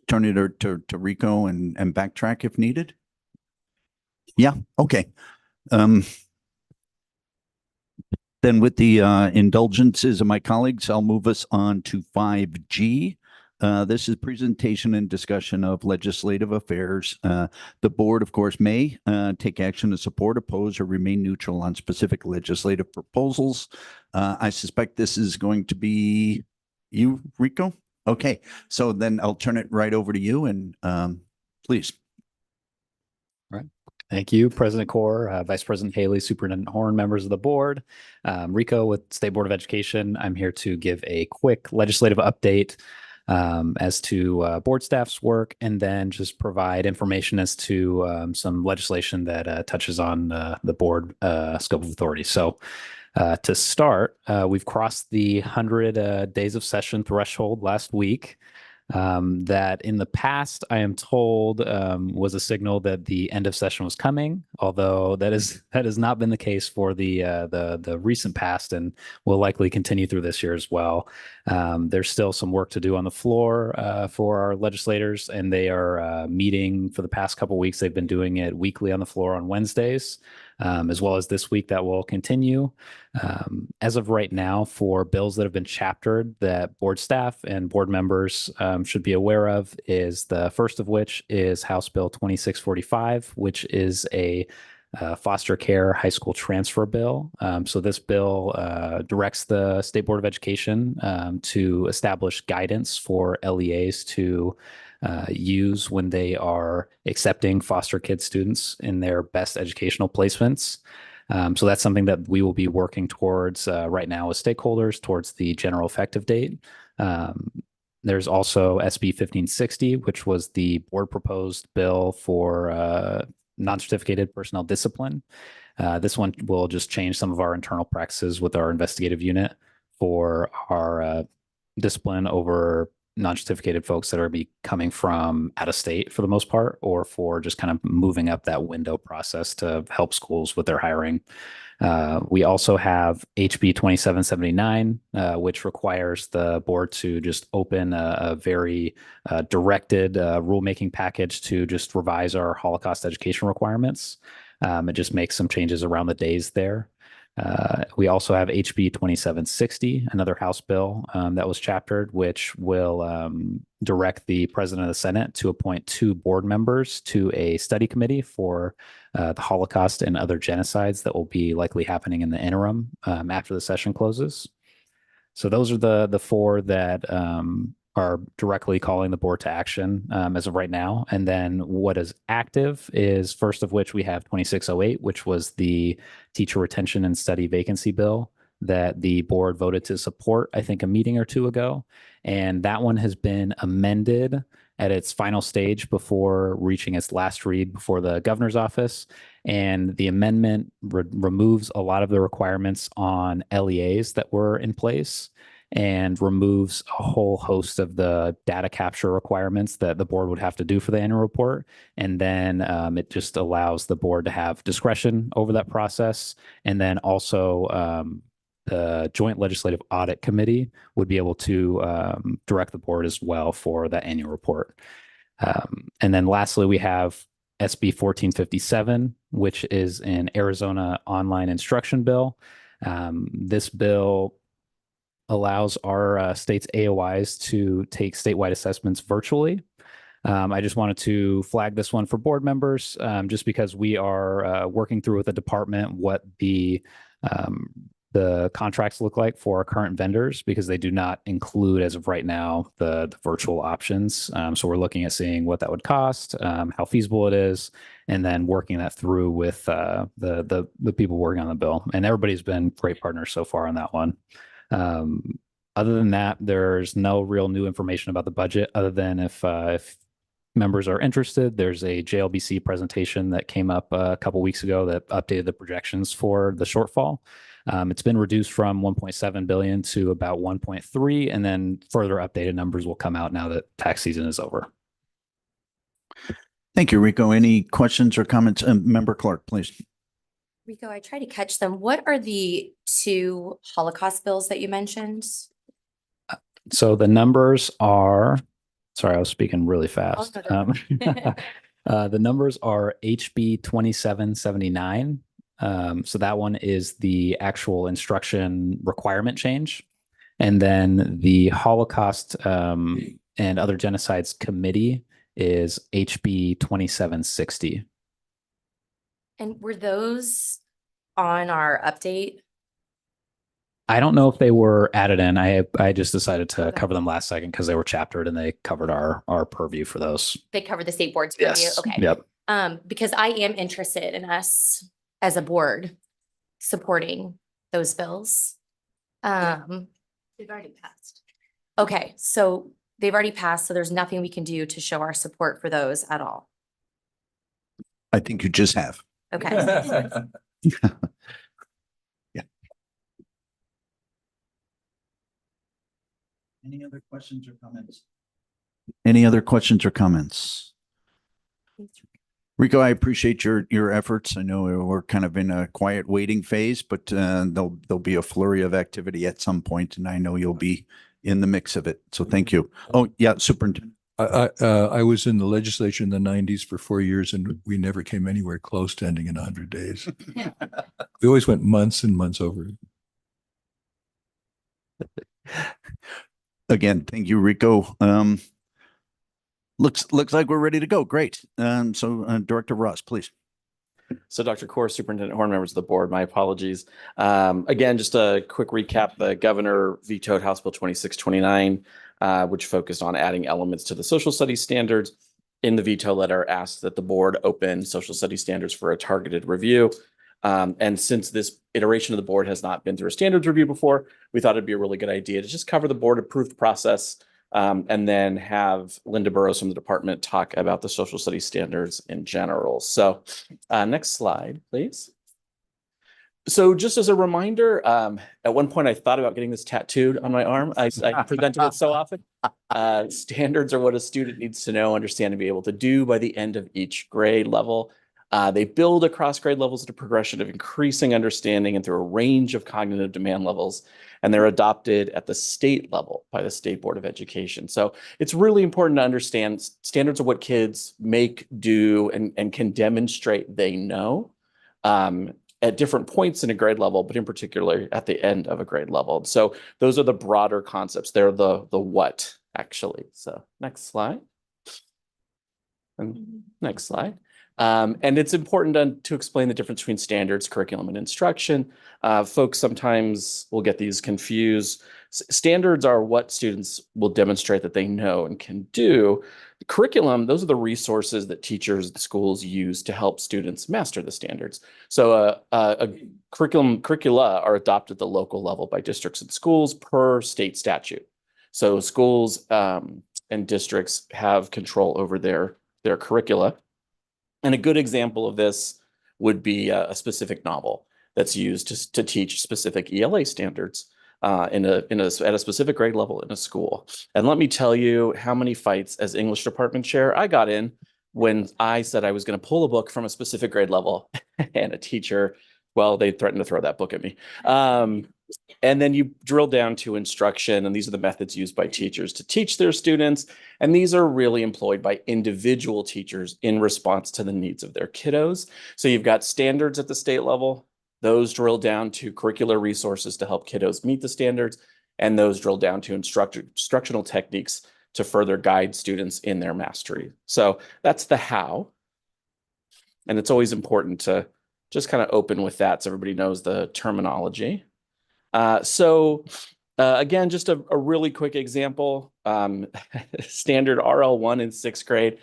turn it to Rico and backtrack if needed. Yeah. Okay. Then with the indulgences of my colleagues, I'll move us on to 5G. This is presentation and discussion of legislative affairs. The board, of course, may take action to support, oppose, or remain neutral on specific legislative proposals. I suspect this is going to be you, Rico. Okay, so then I'll turn it right over to you and please. All right. Thank you, President Corr, Vice President Haley, Superintendent Horn, members of the board. Rico with State Board of Education. I'm here to give a quick legislative update as to board staff's work, and then just provide information as to some legislation that touches on the board scope of authority. So to start, we've crossed the 100 days of session threshold last week. That in the past, I am told, was a signal that the end of session was coming, although that has not been the case for the recent past, and will likely continue through this year as well. There's still some work to do on the floor for our legislators, and they are meeting for the past couple weeks. They've been doing it weekly on the floor on Wednesdays. As well as this week that will continue. As of right now, for bills that have been chaptered that board staff and board members should be aware of, is the first of which is House Bill 2645, which is a foster care high school transfer bill. So this bill directs the State Board of Education to establish guidance for LEAs to use when they are accepting foster kid students in their best educational placements. So that's something that we will be working towards right now with stakeholders towards the general effective date. There's also SB 1560, which was the board proposed bill for non-certificated personnel discipline. This one will just change some of our internal practices with our investigative unit for our discipline over non-certificated folks that are coming from out of state for the most part, or for just kind of moving up that window process to help schools with their hiring. We also have HB 2779, which requires the board to just open a very directed rulemaking package to just revise our Holocaust education requirements. It just makes some changes around the days there. We also have HB 2760, another House bill that was chaptered, which will direct the President of the Senate to appoint 2 board members to a study committee for the Holocaust and other genocides that will be likely happening in the interim after the session closes. So those are the 4 that are directly calling the board to action as of right now. And then what is active is, first of which we have 2608, which was the teacher retention and study vacancy bill that the board voted to support, I think, a meeting or 2 ago. And that one has been amended at its final stage before reaching its last read before the governor's office. And the amendment removes a lot of the requirements on LEAs that were in place, and removes a whole host of the data capture requirements that the board would have to do for the annual report. And then it just allows the board to have discretion over that process. And then also the Joint Legislative Audit Committee would be able to direct the board as well for that annual report. And then lastly, we have SB 1457, which is an Arizona online instruction bill. This bill allows our state's AOIs to take statewide assessments virtually. I just wanted to flag this one for board members, just because we are working through with the department what the contracts look like for our current vendors, because they do not include, as of right now, the virtual options. So we're looking at seeing what that would cost, how feasible it is, and then working that through with the people working on the bill. And everybody's been great partners so far on that one. Other than that, there's no real new information about the budget, other than if members are interested, there's a JLBC presentation that came up a couple weeks ago that updated the projections for the shortfall. It's been reduced from 1.7 billion to about 1.3, and then further updated numbers will come out now that tax season is over. Thank you, Rico. Any questions or comments? Member Clark, please. Rico, I tried to catch them. What are the two Holocaust bills that you mentioned? So the numbers are, sorry, I was speaking really fast. no, The numbers are HB 2779. So that one is the actual instruction requirement change. And then the Holocaust and Other Genocides Committee is HB 2760. And were those on our update? I don't know if they were added in. I just decided to cover them last second because they were chaptered and they covered our purview for those. They cover the state board's review? Yes. Okay. Yep. Because I am interested in us as a board supporting those bills. They've already passed. Okay, so they've already passed, so there's nothing we can do to show our support for those at all. I think you just have. Okay. Yeah. Any other questions or comments? Any other questions or comments? Rico, I appreciate your efforts. I know we're kind of in a quiet waiting phase, but there'll be a flurry of activity at some point, and I know you'll be in the mix of it. So thank you. Oh, yeah, Superintendent. I was in the legislature in the 90s for 4 years, and we never came anywhere close to ending in 100 days. We always went months and months over it. Again, thank you, Rico. Looks like we're ready to go. Great. So Director Ross, please. So Dr. Core, Superintendent Horn, members of the board, my apologies. Again, just a quick recap. The governor vetoed House Bill 2629, which focused on adding elements to the social studies standards. In the veto letter, asked that the board open social studies standards for a targeted review. And since this iteration of the board has not been through a standards review before, we thought it'd be a really good idea to just cover the board approved process and then have Linda Burrows from the department talk about the social studies standards in general. So next slide, please. So just as a reminder, at one point I thought about getting this tattooed on my arm. I presented it so often. Standards are what a student needs to know, understand, and be able to do by the end of each grade level. They build across grade levels at a progression of increasing understanding and through a range of cognitive demand levels, and they're adopted at the state level by the State Board of Education. So it's really important to understand standards are what kids make, do, and can demonstrate they know at different points in a grade level, but in particular at the end of a grade level. So those are the broader concepts. They're the what, actually. So next slide. And next slide. And it's important to explain the difference between standards, curriculum, and instruction. Folks sometimes will get these confused. Standards are what students will demonstrate that they know and can do. The curriculum, those are the resources that teachers and schools use to help students master the standards. So curricula are adopted at the local level by districts and schools per state statute. So schools and districts have control over their curricula. And a good example of this would be a specific novel that's used to teach specific ELA standards at a specific grade level in a school. And let me tell you how many fights as English department chair I got in when I said I was going to pull a book from a specific grade level and a teacher, well, they threatened to throw that book at me. And then you drill down to instruction, and these are the methods used by teachers to teach their students. And these are really employed by individual teachers in response to the needs of their kiddos. So you've got standards at the state level. Those drill down to curricular resources to help kiddos meet the standards. And those drill down to instructional techniques to further guide students in their mastery. So that's the how. And it's always important to just kind of open with that so everybody knows the terminology. Again, just a really quick example, standard RL1 in 6th grade.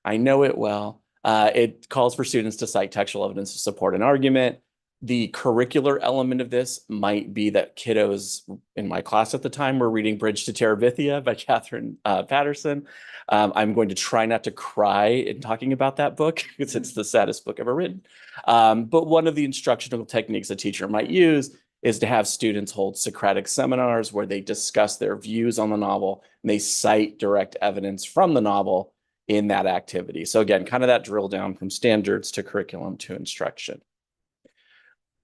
I know it well. It calls for students to cite textual evidence to support an argument. The curricular element of this might be that kiddos in my class at the time were reading Bridge to Terabithia by Catherine Patterson. I'm going to try not to cry in talking about that book because it's the saddest book ever written. But one of the instructional techniques a teacher might use is to have students hold Socratic seminars where they discuss their views on the novel and they cite direct evidence from the novel in that activity. So again, kind of that drill down from standards to curriculum to instruction.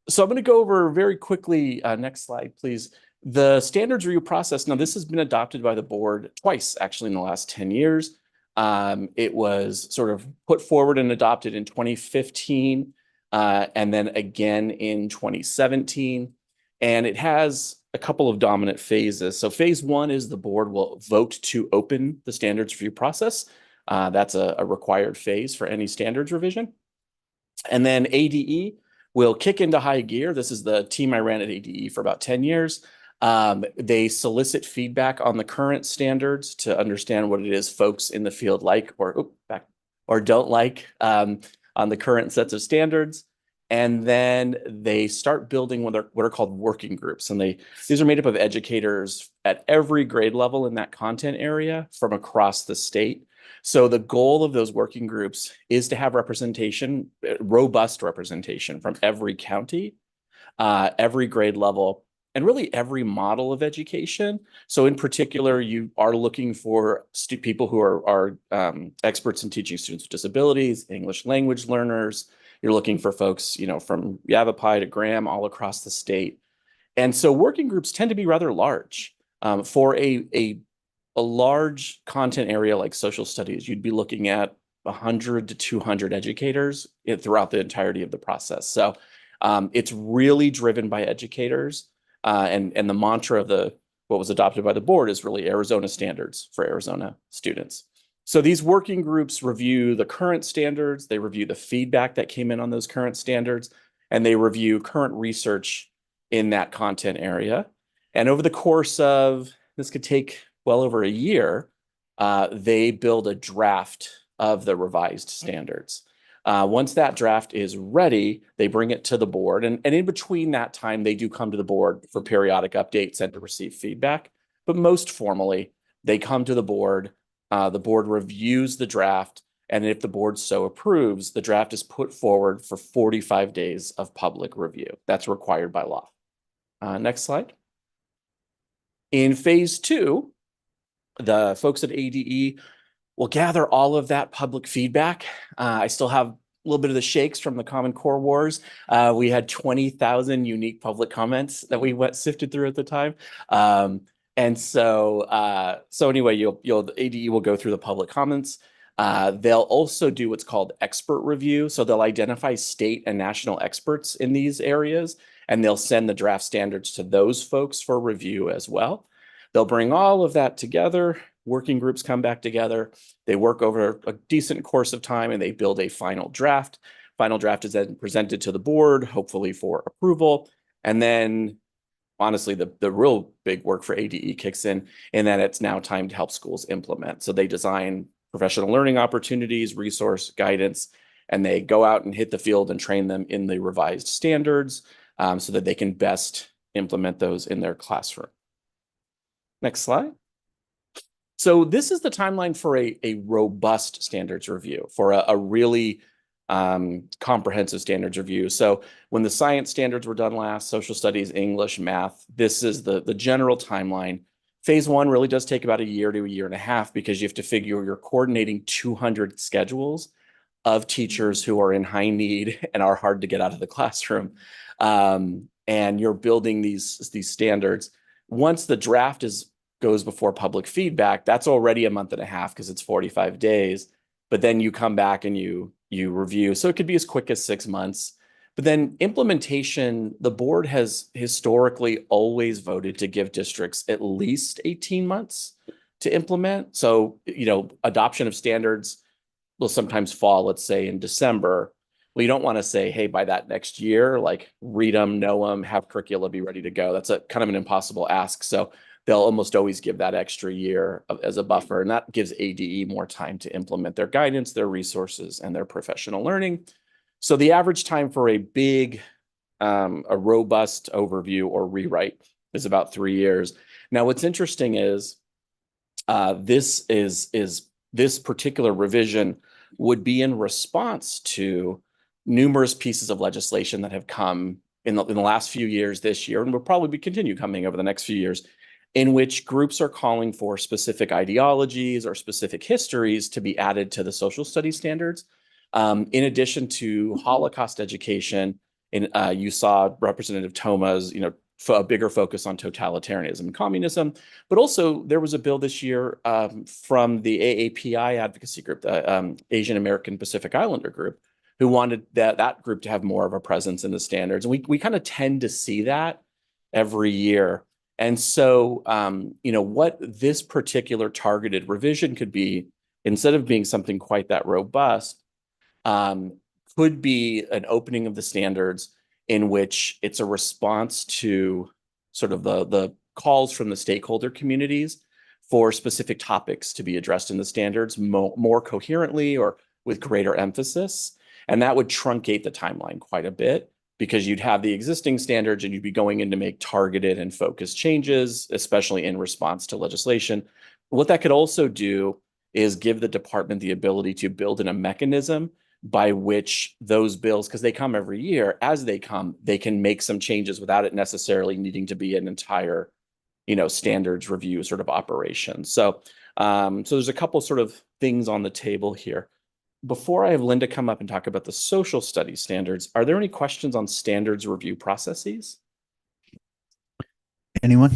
So I'm going to go over very quickly, next slide, please. The standards review process. Now, this has been adopted by the board twice, actually, in the last 10 years. It was sort of put forward and adopted in 2015, and then again in 2017. And it has a couple of dominant phases. So phase one is the board will vote to open the standards review process. That's a required phase for any standards revision. And then ADE will kick into high gear. This is the team I ran at ADE for about 10 years. They solicit feedback on the current standards to understand what it is folks in the field like or don't like on the current sets of standards. And then they start building what are called working groups. And these are made up of educators at every grade level in that content area from across the state. So the goal of those working groups is to have representation, robust representation from every county, every grade level, and really every model of education. So in particular, you are looking for people who are experts in teaching students with disabilities, English language learners. You're looking for folks, from Yavapai to Graham all across the state. And so working groups tend to be rather large. For a large content area like social studies, you'd be looking at 100 to 200 educators throughout the entirety of the process. So it's really driven by educators. And the mantra of what was adopted by the board is really Arizona standards for Arizona students. So these working groups review the current standards, they review the feedback that came in on those current standards, and they review current research in that content area. And over the course of, this could take well over a year, they build a draft of the revised standards. Once that draft is ready, they bring it to the board. And in between that time, they do come to the board for periodic updates and to receive feedback. But most formally, they come to the board reviews the draft. And if the board so approves, the draft is put forward for 45 days of public review. That's required by law. Next slide. In phase two, the folks at ADE will gather all of that public feedback. I still have a little bit of the shakes from the Common Core Wars. We had 20,000 unique public comments that we sifted through at the time. And so anyway, ADE will go through the public comments. They'll also do what's called expert review. So they'll identify state and national experts in these areas, and they'll send the draft standards to those folks for review as well. They'll bring all of that together. Working groups come back together. They work over a decent course of time and they build a final draft. Final draft is then presented to the board, hopefully for approval. And then honestly, the real big work for ADE kicks in that it's now time to help schools implement. So they design professional learning opportunities, resource guidance, and they go out and hit the field and train them in the revised standards so that they can best implement those in their classroom. Next slide. So this is the timeline for a robust standards review, for a really comprehensive standards review. So when the science standards were done last, social studies, English, math, this is the general timeline. Phase one really does take about a year to a year and a half because you have to figure you're coordinating 200 schedules of teachers who are in high need and are hard to get out of the classroom. And you're building these standards. Once the draft goes before public feedback, that's already a month and a half because it's 45 days. But then you come back and you review. So it could be as quick as 6 months. But then implementation, the board has historically always voted to give districts at least 18 months to implement. So, adoption of standards will sometimes fall, let's say, in December. Well, you don't want to say, hey, by that next year, read them, know them, have curricula be ready to go. That's a kind of an impossible ask. So they'll almost always give that extra year as a buffer. And that gives ADE more time to implement their guidance, their resources, and their professional learning. So the average time for a big, a robust overview or rewrite is about 3 years. Now, what's interesting is this particular revision would be in response to numerous pieces of legislation that have come in the last few years, this year, and will probably continue coming over the next few years, in which groups are calling for specific ideologies or specific histories to be added to the social studies standards. In addition to Holocaust education, And you saw Representative Toma's, a bigger focus on totalitarianism and communism, but also there was a bill this year from the AAPI advocacy group, the Asian American Pacific Islander group, who wanted that group to have more of a presence in the standards. And we kind of tend to see that every year. And so, what this particular targeted revision could be, instead of being something quite that robust, could be an opening of the standards in which it's a response to sort of the calls from the stakeholder communities for specific topics to be addressed in the standards more coherently or with greater emphasis. And that would truncate the timeline quite a bit, because you'd have the existing standards and you'd be going in to make targeted and focused changes, especially in response to legislation. What that could also do is give the department the ability to build in a mechanism by which those bills, because they come every year, as they come, they can make some changes without it necessarily needing to be an entire, standards review sort of operation. So, so there's a couple sort of things on the table here. Before I have Linda come up and talk about the social studies standards, are there any questions on standards review processes? Anyone?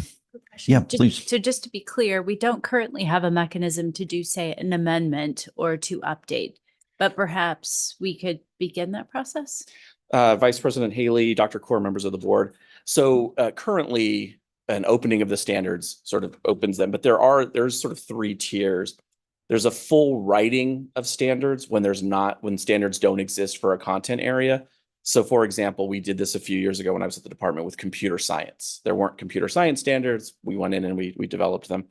Yeah, please. So just to be clear, we don't currently have a mechanism to do, say, an amendment or to update, but perhaps we could begin that process? Vice President Haley, Dr. Core, members of the board. So currently an opening of the standards sort of opens them, but there's sort of 3 tiers. There's a full writing of standards when standards don't exist for a content area. So for example, we did this a few years ago when I was at the department with computer science. There weren't computer science standards. We went in and we developed them.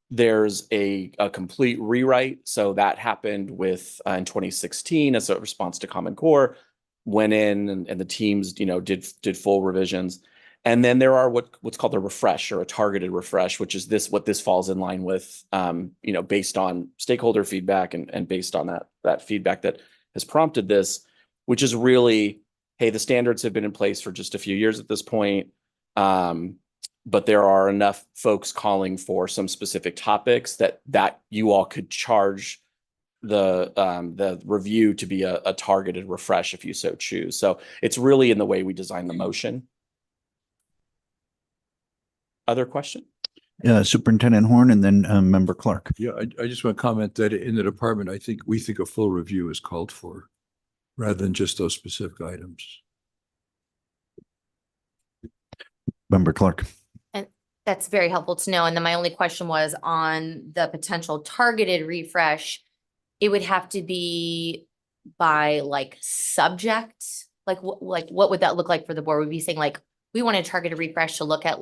There's a complete rewrite. So that happened in 2016 as a response to Common Core, went in and the teams, did full revisions. And then there are what's called a refresh, or a targeted refresh, which is what this falls in line with, based on stakeholder feedback and based on that feedback that has prompted this, which is really, hey, the standards have been in place for just a few years at this point, but there are enough folks calling for some specific topics that you all could charge the review to be a targeted refresh if you so choose. So it's really in the way we design the motion. Other question? Superintendent Horn, and then Member Clark. Yeah, I just want to comment that in the department, we think a full review is called for, rather than just those specific items. Member Clark. And that's very helpful to know. And then my only question was on the potential targeted refresh. It would have to be by subject. What would that look like for the board? Would we be saying we want to target a refresh to look at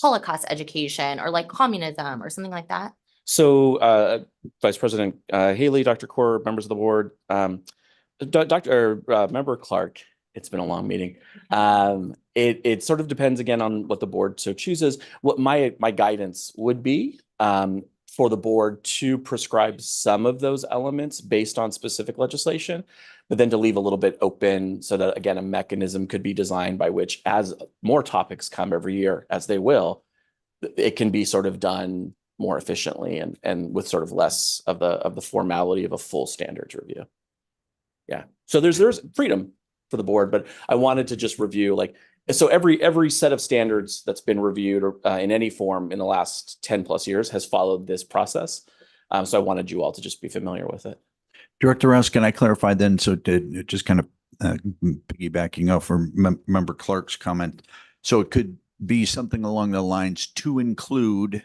Holocaust education or communism or something like that? So Vice President Haley, Dr. Core, members of the board, Member Clark, it's been a long meeting. It sort of depends again on what the board so chooses. What my guidance would be for the board to prescribe some of those elements based on specific legislation, but then to leave a little bit open so that, again, a mechanism could be designed by which, as more topics come every year, as they will, it can be sort of done more efficiently and with sort of less of the formality of a full standards review. Yeah. So there's freedom for the board, but I wanted to just review so every set of standards that's been reviewed in any form in the last 10 plus years has followed this process. So I wanted you all to just be familiar with it. Director Rouse, can I clarify then? So to just kind of piggybacking off Member Clark's comment. So it could be something along the lines to include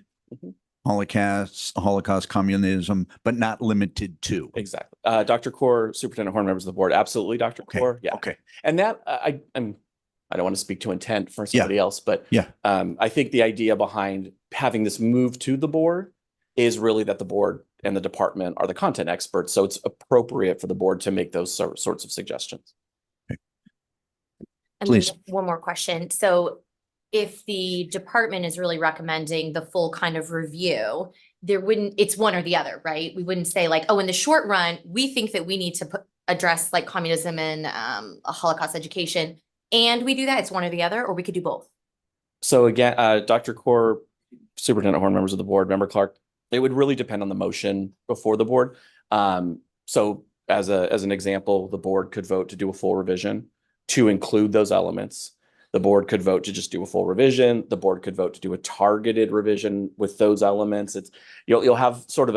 Holocaust, communism, but not limited to. Exactly. Dr. Core, Superintendent Horn, members of the board. Absolutely, Dr. Core. Yeah. Okay. And that I don't want to speak to intent for somebody else, but I think the idea behind having this move to the board is really that the board and the department are the content experts. So it's appropriate for the board to make those sorts of suggestions. Okay. And please. One more question. So if the department is really recommending the full kind of review, it's one or the other, right? We wouldn't say in the short run, we think that we need to address communism and a Holocaust education. And we do that, it's one or the other, or we could do both. So again, Dr. Core, Superintendent Horn, members of the board, Member Clark, it would really depend on the motion before the board. So as an example, the board could vote to do a full revision. to include those elements. The board could vote to just do a full revision. The board could vote to do a targeted revision with those elements. It's you'll have sort of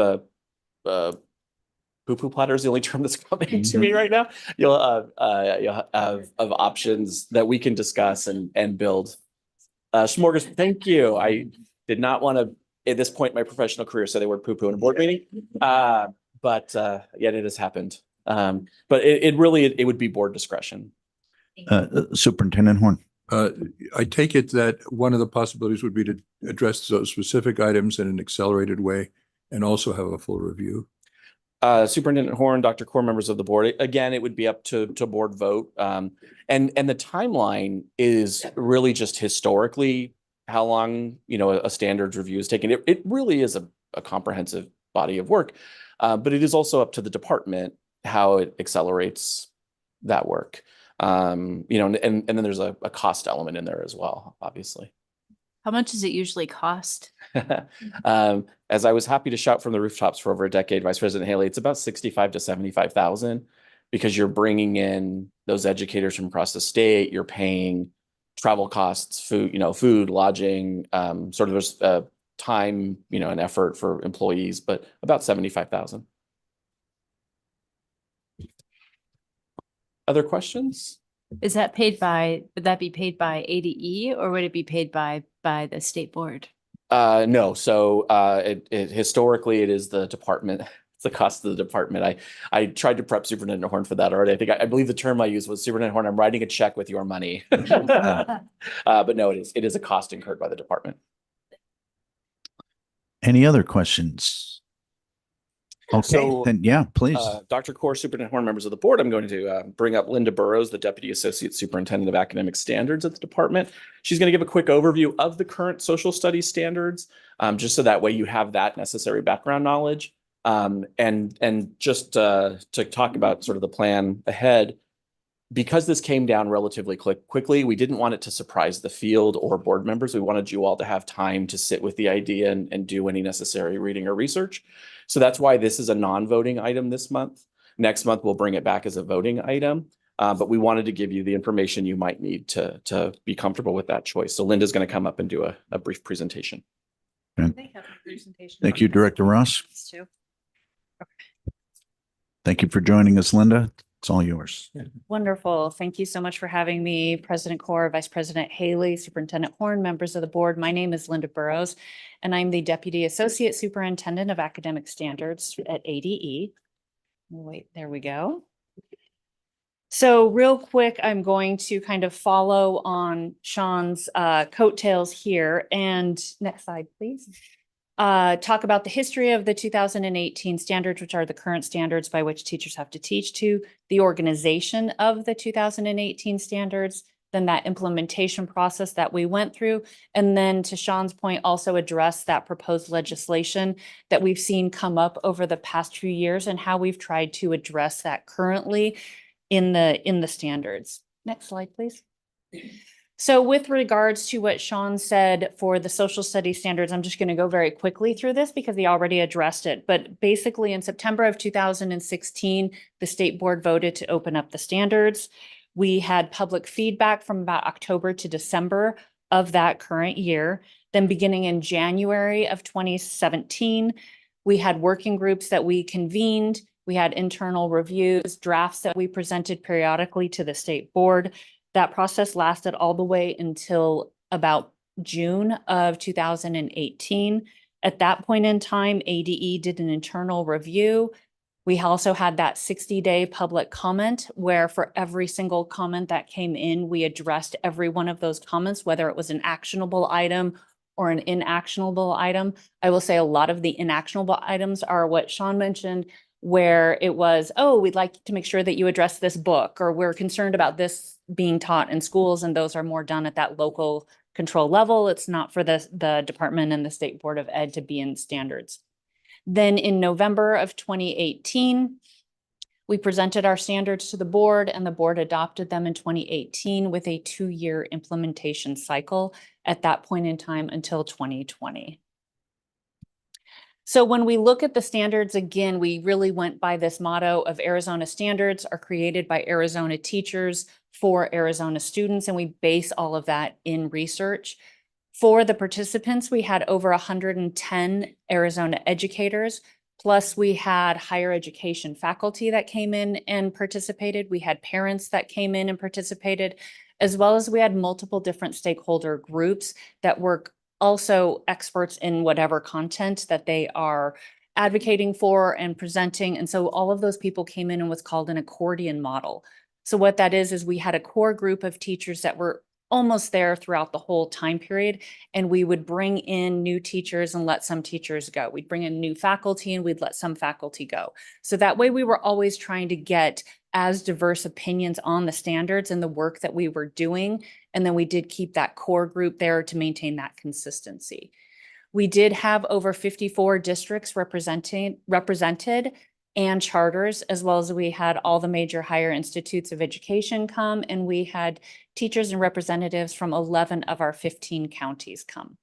a poo-poo platter is the only term that's coming to me right now. You'll have of options that we can discuss and build. Smorgasbord. Thank you. I did not want to at this point in my professional career say the word poo-poo in a board meeting, but yet it has happened. But it really would be board discretion. Superintendent Horn. I take it that one of the possibilities would be to address those specific items in an accelerated way and also have a full review. Superintendent Horn, Dr. Core, members of the board, again, it would be up to board vote. And the timeline is really just historically how long, a standards review is taking. It really is a comprehensive body of work, but it is also up to the department how it accelerates that work. And then there's a cost element in there as well, obviously. How much does it usually cost? As I was happy to shout from the rooftops for over a decade, Vice President Haley, it's about 65 to 75,000 because you're bringing in those educators from across the state. You're paying travel costs, food, lodging, sort of there's time, and effort for employees, but about 75,000. Other questions? Would that be paid by ADE or would it be paid by the state board? No. So historically, it is the department. It's the cost of the department. I tried to prep Superintendent Horn for that already. I believe the term I used was Superintendent Horn, I'm writing a check with your money. But no, it is a cost incurred by the department. Any other questions? Okay, So, then yeah, please. Dr. Core, Superintendent Horn, members of the board, I'm going to bring up Linda Burrows, the Deputy Associate Superintendent of Academic Standards at the department. She's going to give a quick overview of the current social studies standards, just so that way you have that necessary background knowledge. And just to talk about sort of the plan ahead, because this came down relatively quickly, we didn't want it to surprise the field or board members. We wanted you all to have time to sit with the idea and do any necessary reading or research. So that's why this is a non-voting item this month. Next month, we'll bring it back as a voting item. But we wanted to give you the information you might need to be comfortable with that choice. So Linda's going to come up and do a brief presentation. Okay. Thank you, Director Ross. Thank you for joining us, Linda. It's all yours. Wonderful. Thank you so much for having me, President Core, Vice President Haley, Superintendent Horn, members of the board. My name is Linda Burrows, and I'm the Deputy Associate Superintendent of Academic Standards at ADE. Wait, there we go. So real quick, I'm going to kind of follow on Sean's coattails here. And next slide, please. Talk about the history of the 2018 standards, which are the current standards by which teachers have to teach to, the organization of the 2018 standards, then that implementation process that we went through, and then to Sean's point, also address that proposed legislation that we've seen come up over the past few years and how we've tried to address that currently in the standards. Next slide, please. So with regards to what Sean said for the social studies standards, I'm just going to go very quickly through this because he already addressed it. But basically in September of 2016, the state board voted to open up the standards. We had public feedback from about October to December of that current year. Then beginning in January of 2017, we had working groups that we convened. We had internal reviews, drafts that we presented periodically to the state board. That process lasted all the way until about June of 2018. At that point in time, ADE did an internal review. We also had that 60-day public comment where for every single comment that came in, we addressed every one of those comments, whether it was an actionable item or an inactionable item. I will say a lot of the inactionable items are what Sean mentioned, where it was, oh, we'd like to make sure that you address this book, or we're concerned about this being taught in schools, and those are more done at that local control level. It's not for the department and the State Board of Ed to be in standards. Then in November of 2018, we presented our standards to the board, and the board adopted them in 2018 with a 2-year implementation cycle at that point in time until 2020. So when we look at the standards, again, we really went by this motto of Arizona standards are created by Arizona teachers for Arizona students, and we base all of that in research. For the participants, we had over 110 Arizona educators, plus we had higher education faculty that came in and participated. We had parents that came in and participated, as well as we had multiple different stakeholder groups that were also experts in whatever content that they are advocating for and presenting. And so all of those people came in and what's called an accordion model. So what that is we had a core group of teachers that were almost there throughout the whole time period. And we would bring in new teachers and let some teachers go. We'd bring in new faculty and we'd let some faculty go. So that way we were always trying to get as diverse opinions on the standards and the work that we were doing. And then we did keep that core group there to maintain that consistency. We did have over 54 districts represented and charters, as well as we had all the major higher institutes of education come, and we had teachers and representatives from 11 of our 15 counties come.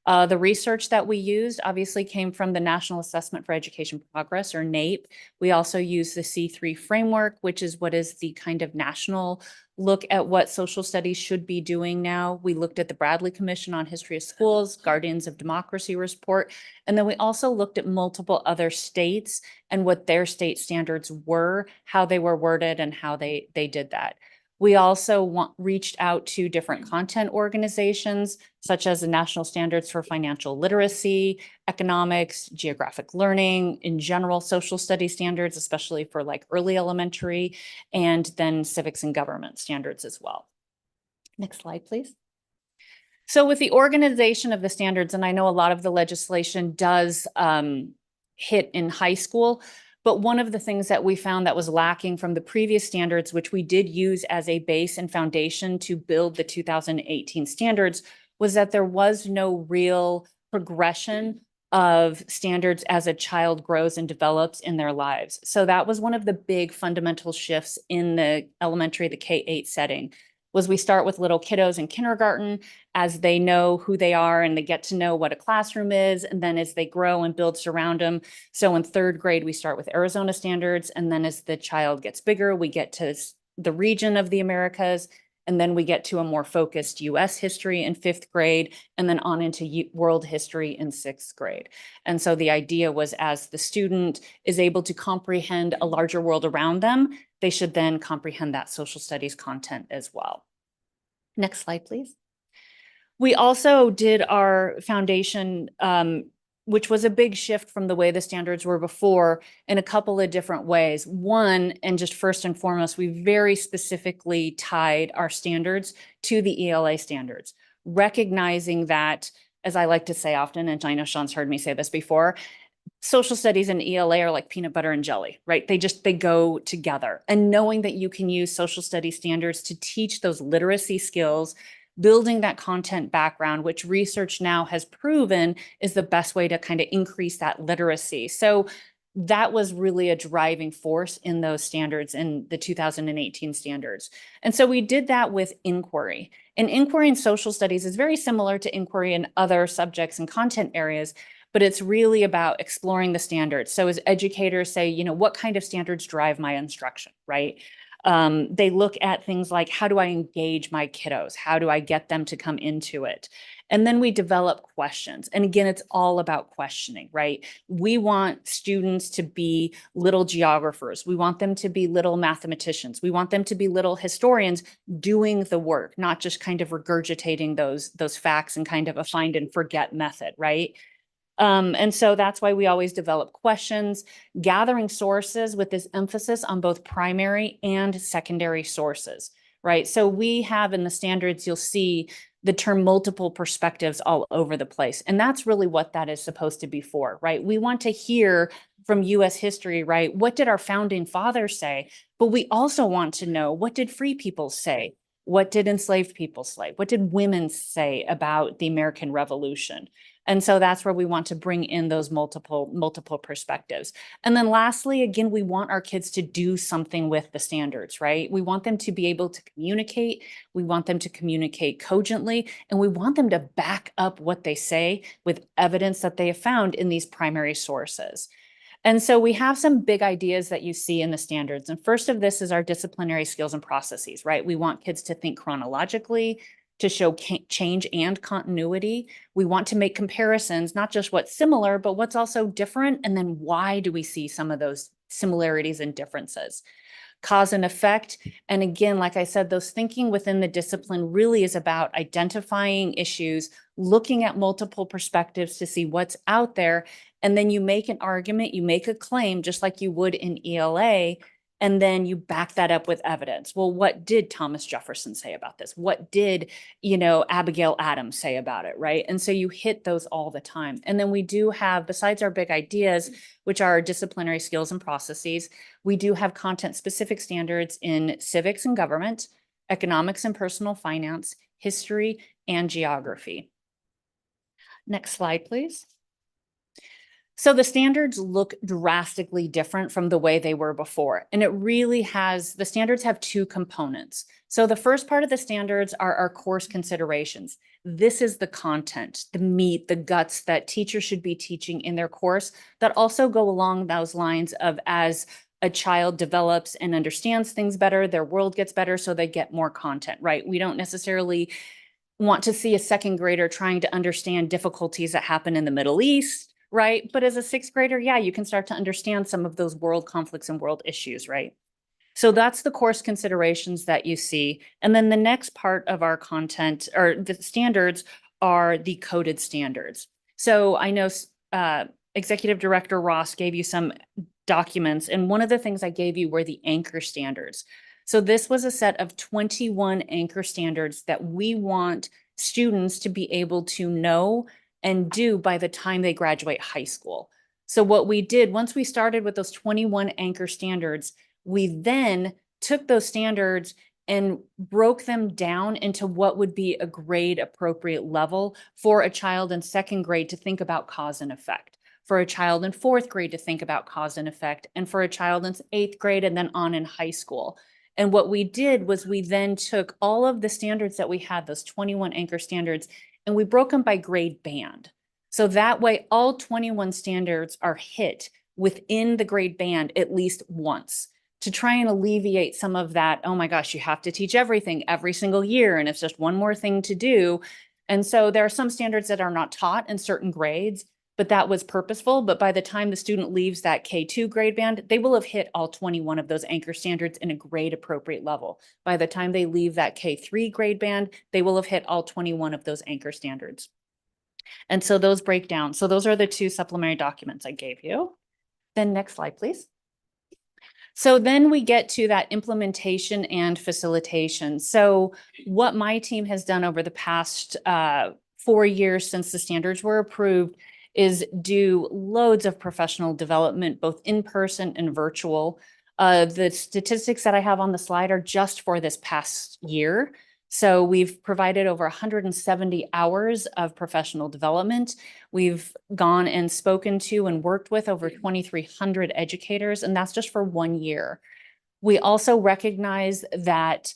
The research that we used obviously came from the National Assessment for Education Progress, or NAEP. We also used the C3 framework, which is what is the kind of national look at what social studies should be doing now. We looked at the Bradley Commission on History of Schools, Guardians of Democracy report, and then we also looked at multiple other states and what their state standards were, how they were worded, and how they did that. We also reached out to different content organizations, such as the National Standards for Financial Literacy, Economics, Geographic Learning, in general, social studies standards, especially for like early elementary, and then civics and government standards as well. Next slide, please. So with the organization of the standards, and I know a lot of the legislation does hit in high school, but one of the things that we found that was lacking from the previous standards, which we did use as a base and foundation to build the 2018 standards, was that there was no real progression of standards as a child grows and develops in their lives. So that was one of the big fundamental shifts in the elementary, the K-8 setting, was we start with little kiddos in kindergarten as they know who they are and they get to know what a classroom is. And then as they grow and build surround them. So in third grade, we start with Arizona standards. And then as the child gets bigger, we get to the region of the Americas. And then we get to a more focused US history in fifth grade, and then on into world history in sixth grade. And so the idea was, as the student is able to comprehend a larger world around them, they should then comprehend that social studies content as well. Next slide, please. We also did our foundation, which was a big shift from the way the standards were before, in a couple of different ways. One, and just first and foremost, we very specifically tied our standards to the ELA standards, recognizing that, as I like to say often, and I know Sean's heard me say this before, social studies and ELA are like peanut butter and jelly, right? They go together. And knowing that you can use social studies standards to teach those literacy skills, building that content background, which research now has proven is the best way to kind of increase that literacy. So that was really a driving force in those standards, in the 2018 standards. And so we did that with inquiry. And inquiry in social studies is very similar to inquiry in other subjects and content areas, but it's really about exploring the standards. So as educators say, you know, what kind of standards drive my instruction, right? They look at things like, how do I engage my kiddos? How do I get them to come into it? And then we develop questions. And again, it's all about questioning, right? We want students to be little geographers. We want them to be little mathematicians. We want them to be little historians doing the work, not just kind of regurgitating those facts in kind of a find and forget method, right? And so that's why we always develop questions, gathering sources with this emphasis on both primary and secondary sources, right? So we have in the standards, you'll see the term multiple perspectives all over the place. And that's really what that is supposed to be for, right? We want to hear from US history, right? What did our founding fathers say? But we also want to know, what did free people say? What did enslaved people say? What did women say about the American Revolution? And so that's where we want to bring in those multiple perspectives. And then lastly, again, we want our kids to do something with the standards, right? We want them to be able to communicate. We want them to communicate cogently, and we want them to back up what they say with evidence that they have found in these primary sources. And so we have some big ideas that you see in the standards. And first of this is our disciplinary skills and processes, right? We want kids to think chronologically, to show change and continuity. We want to make comparisons, not just what's similar, but what's also different. And then why do we see some of those similarities and differences? Cause and effect. And again, like I said, those thinking within the discipline really is about identifying issues, looking at multiple perspectives to see what's out there. And then you make an argument, you make a claim, just like you would in ELA, and then you back that up with evidence. Well, what did Thomas Jefferson say about this? What did, Abigail Adams say about it, right? And so you hit those all the time. And then we do have, besides our big ideas, which are disciplinary skills and processes, we do have content-specific standards in civics and government, economics and personal finance, history, and geography. Next slide, please. So the standards look drastically different from the way they were before. And it really the standards have two components. So the first part of the standards are our course considerations. This is the content, the meat, the guts that teachers should be teaching in their course that also go along those lines of as a child develops and understands things better, their world gets better, so they get more content, right? We don't necessarily want to see a second grader trying to understand difficulties that happen in the Middle East, right? But as a sixth grader, yeah, you can start to understand some of those world conflicts and world issues, right? So that's the course considerations that you see. And then the next part of our content or the standards are the coded standards. So I know Executive Director Ross gave you some documents, and one of the things I gave you were the anchor standards. So this was a set of 21 anchor standards that we want students to be able to know and do by the time they graduate high school. So what we did, once we started with those 21 anchor standards, we then took those standards and broke them down into what would be a grade appropriate level for a child in second grade to think about cause and effect, for a child in fourth grade to think about cause and effect, and for a child in eighth grade and then on in high school. And what we did was we then took all of the standards that we had, those 21 anchor standards, and we broke them by grade band. So that way, all 21 standards are hit within the grade band at least once to try and alleviate some of that, oh my gosh, you have to teach everything every single year, and it's just one more thing to do. And so there are some standards that are not taught in certain grades, but that was purposeful. But by the time the student leaves that K2 grade band, they will have hit all 21 of those anchor standards in a grade appropriate level. By the time they leave that K3 grade band, they will have hit all 21 of those anchor standards. And so those break down. So those are the two supplementary documents I gave you. Then next slide, please. So then we get to that implementation and facilitation. So what my team has done over the past 4 years since the standards were approved is do loads of professional development, both in person and virtual. The statistics that I have on the slide are just for this past year. So we've provided over 170 hours of professional development. We've gone and spoken to and worked with over 2,300 educators, and that's just for 1 year. We also recognize that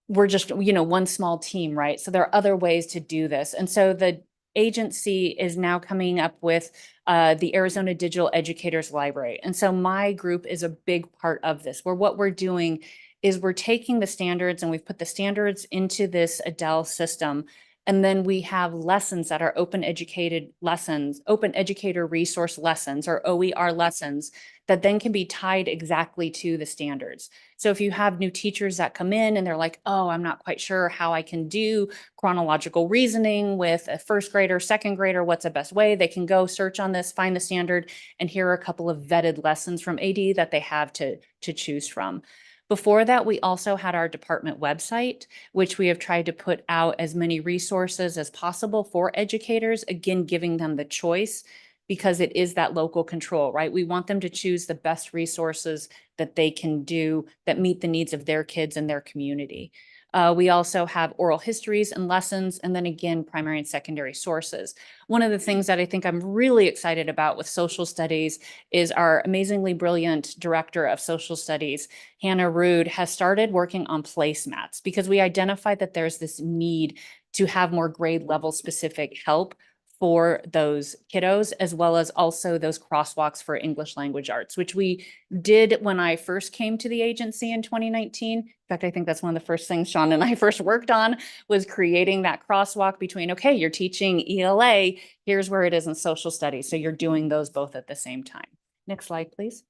we're just, one small team, right? So there are other ways to do this. And so the agency is now coming up with the Arizona Digital Educators Library. And so my group is a big part of this, where what we're doing is we're taking the standards and we've put the standards into this Adele system. And then we have lessons that are open educated lessons, open educator resource lessons, or OER lessons, that then can be tied exactly to the standards. So if you have new teachers that come in and they're like, oh, I'm not quite sure how I can do chronological reasoning with a first grader, second grader, what's the best way? They can go search on this, find the standard, and here are a couple of vetted lessons from AD that they have to choose from. Before that, we also had our department website, which we have tried to put out as many resources as possible for educators, again, giving them the choice, because it is that local control, right? We want them to choose the best resources that they can do that meet the needs of their kids and their community. We also have oral histories and lessons, and then again, primary and secondary sources. One of the things that I think I'm really excited about with social studies is our amazingly brilliant director of social studies, Hannah Rude, has started working on placemats, because we identified that there's this need to have more grade level specific help for those kiddos, as well as also those crosswalks for English language arts, which we did when I first came to the agency in 2019. In fact, I think that's one of the first things Sean and I first worked on, was creating that crosswalk between, okay, you're teaching ELA, here's where it is in social studies. So you're doing those both at the same time. Next slide, please.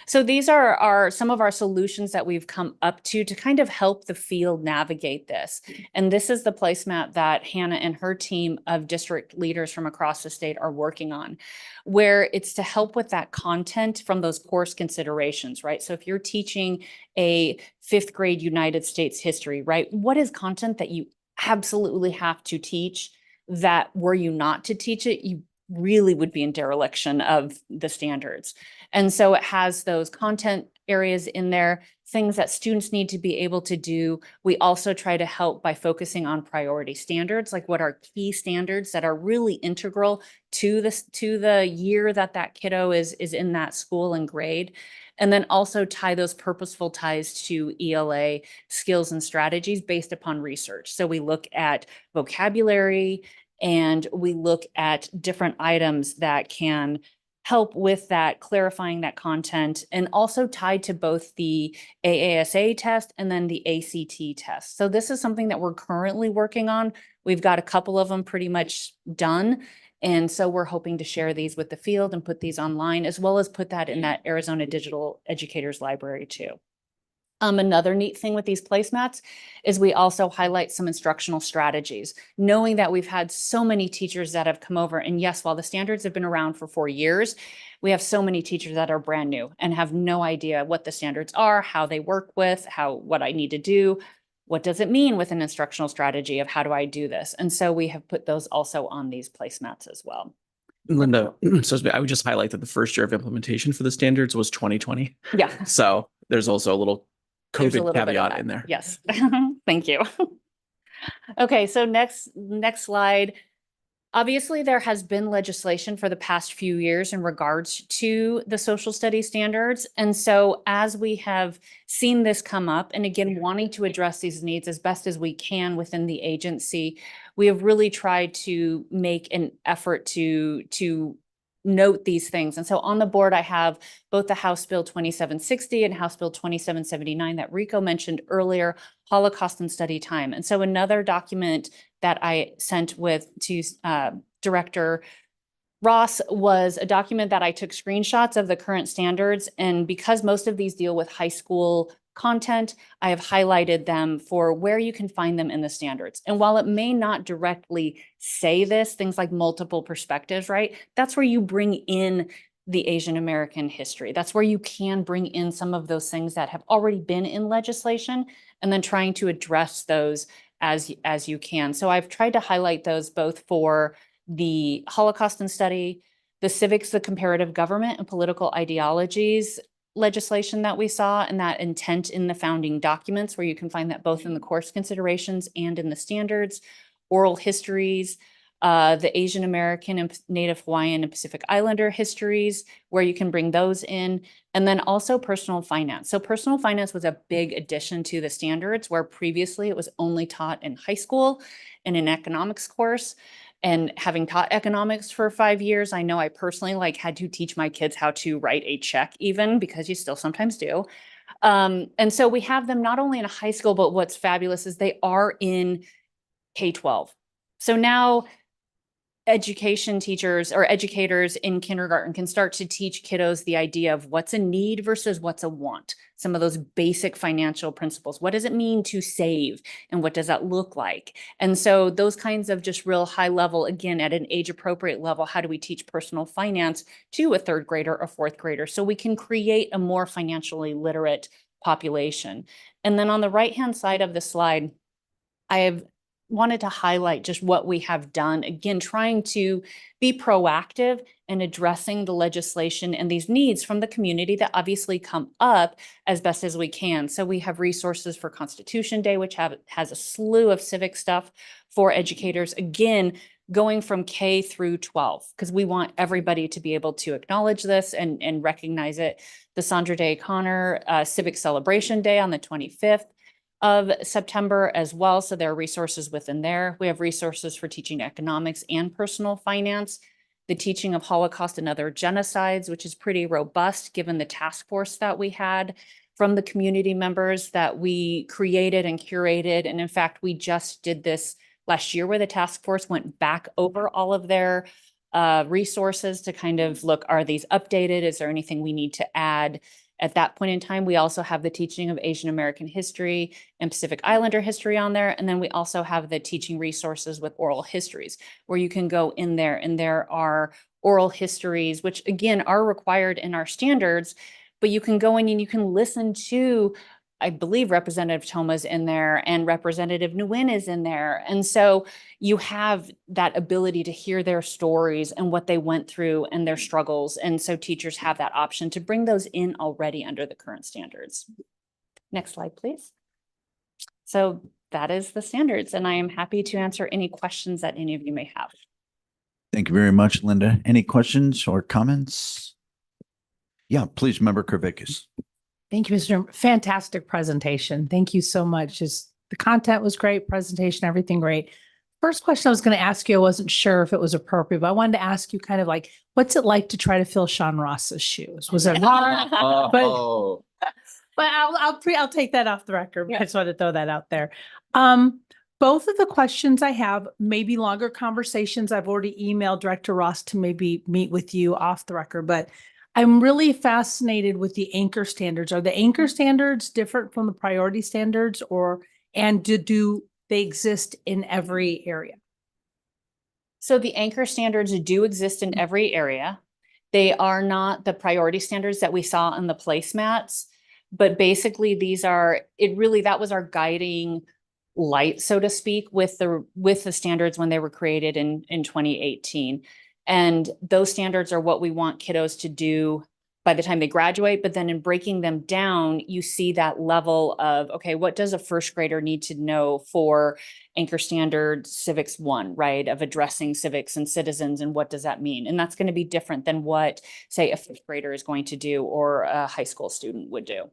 So these are some of our solutions that we've come up to kind of help the field navigate this. And this is the placemat that Hannah and her team of district leaders from across the state are working on, where it's to help with that content from those course considerations, right? So if you're teaching a 5th grade United States history, right? What is content that you absolutely have to teach that were you not to teach it, you really would be in dereliction of the standards. And so it has those content areas in there, things that students need to be able to do. We also try to help by focusing on priority standards, like what are key standards that are really integral to the year that that kiddo is in that school and grade. And then also tie those purposeful ties to ELA skills and strategies based upon research. So we look at vocabulary, and we look at different items that can help with that, clarifying that content, and also tied to both the AASA test and then the ACT test. So this is something that we're currently working on. We've got a couple of them pretty much done. And so we're hoping to share these with the field and put these online, as well as put that in that Arizona Digital Educators Library too. Another neat thing with these placemats is we also highlight some instructional strategies, knowing that we've had so many teachers that have come over. And yes, while the standards have been around for 4 years, we have so many teachers that are brand new and have no idea what the standards are, how they work with, what I need to do. What does it mean with an instructional strategy of how do I do this? And so we have put those also on these placemats as well. Linda, so I would just highlight that the first year of implementation for the standards was 2020. Yeah. So there's also a little There's a COVID little bit of caveat that. in there. Yes. Thank you. Okay, so next slide. Obviously, there has been legislation for the past few years in regards to the social studies standards. And so as we have seen this come up, and again, wanting to address these needs as best as we can within the agency, we have really tried to make an effort to note these things. And so on the board, I have both the House Bill 2760 and House Bill 2779 that Rico mentioned earlier, Holocaust and Study Time. And so another document that I sent to Director Ross was a document that I took screenshots of the current standards. And because most of these deal with high school content, I have highlighted them for where you can find them in the standards. And while it may not directly say this, things like multiple perspectives, right? That's where you bring in the Asian American history. That's where you can bring in some of those things that have already been in legislation, and then trying to address those as you can. So I've tried to highlight those both for the Holocaust and Study, the Civics, the Comparative Government and Political Ideologies legislation that we saw, and that intent in the founding documents, where you can find that both in the course considerations and in the standards, oral histories, the Asian American and Native Hawaiian and Pacific Islander histories, where you can bring those in, and then also personal finance. So personal finance was a big addition to the standards, where previously it was only taught in high school in an economics course. And having taught economics for 5 years, I know I personally had to teach my kids how to write a check, even, because you still sometimes do. And so we have them not only in a high school, but what's fabulous is they are in K-12. So now education teachers or educators in kindergarten can start to teach kiddos the idea of what's a need versus what's a want. Some of those basic financial principles. What does it mean to save? And what does that look like? And so those kinds of just real high level, again, at an age appropriate level, how do we teach personal finance to a 3rd grader or 4th grader? So we can create a more financially literate population. And then on the right-hand side of the slide, I have wanted to highlight just what we have done, again, trying to be proactive in addressing the legislation and these needs from the community that obviously come up as best as we can. So we have resources for Constitution Day, which has a slew of civic stuff for educators, again, going from K through 12, because we want everybody to be able to acknowledge this and recognize it. The Sandra Day Connor Civic Celebration Day on the 25th. of September as well. So there are resources within there. We have resources for teaching economics and personal finance, the teaching of Holocaust and other genocides, which is pretty robust given the task force that we had from the community members that we created and curated. And in fact, we just did this last year where the task force went back over all of their resources to kind of look, are these updated? Is there anything we need to add? At that point in time, we also have the teaching of Asian American history and Pacific Islander history on there. And then we also have the teaching resources with oral histories where you can go in there and there are oral histories, which again are required in our standards, but you can go in and you can listen to, I believe Representative Toma's in there and Representative Nguyen is in there. And so you have that ability to hear their stories and what they went through and their struggles. And so teachers have that option to bring those in already under the current standards. Next slide, please. So that is the standards, and I am happy to answer any questions that any of you may have. Thank you very much, Linda. Any questions or comments? Yeah, please, Member Kravickas. Thank you, Mr. Chairman. Fantastic presentation. Thank you so much. Just the content was great, presentation, everything great. First question I was going to ask you, I wasn't sure if it was appropriate, but I wanted to ask you kind of like, what's it like to try to fill Sean Ross's shoes? Was it hard? But I'll take that off the record. I just wanted to throw that out there. Both of the questions I have, maybe longer conversations. I've already emailed Director Ross to maybe meet with you off the record, but I'm really fascinated with the anchor standards. Are the anchor standards different from the priority standards, and do they exist in every area? So the anchor standards do exist in every area. They are not the priority standards that we saw in the placemats, but basically that was our guiding light, so to speak, with the standards when they were created in 2018. And those standards are what we want kiddos to do by the time they graduate. But then in breaking them down, you see that level of, okay, what does a first grader need to know for anchor standard Civics 1, right? Of addressing civics and citizens, and what does that mean? And that's going to be different than what, say, a fifth grader is going to do or a high school student would do.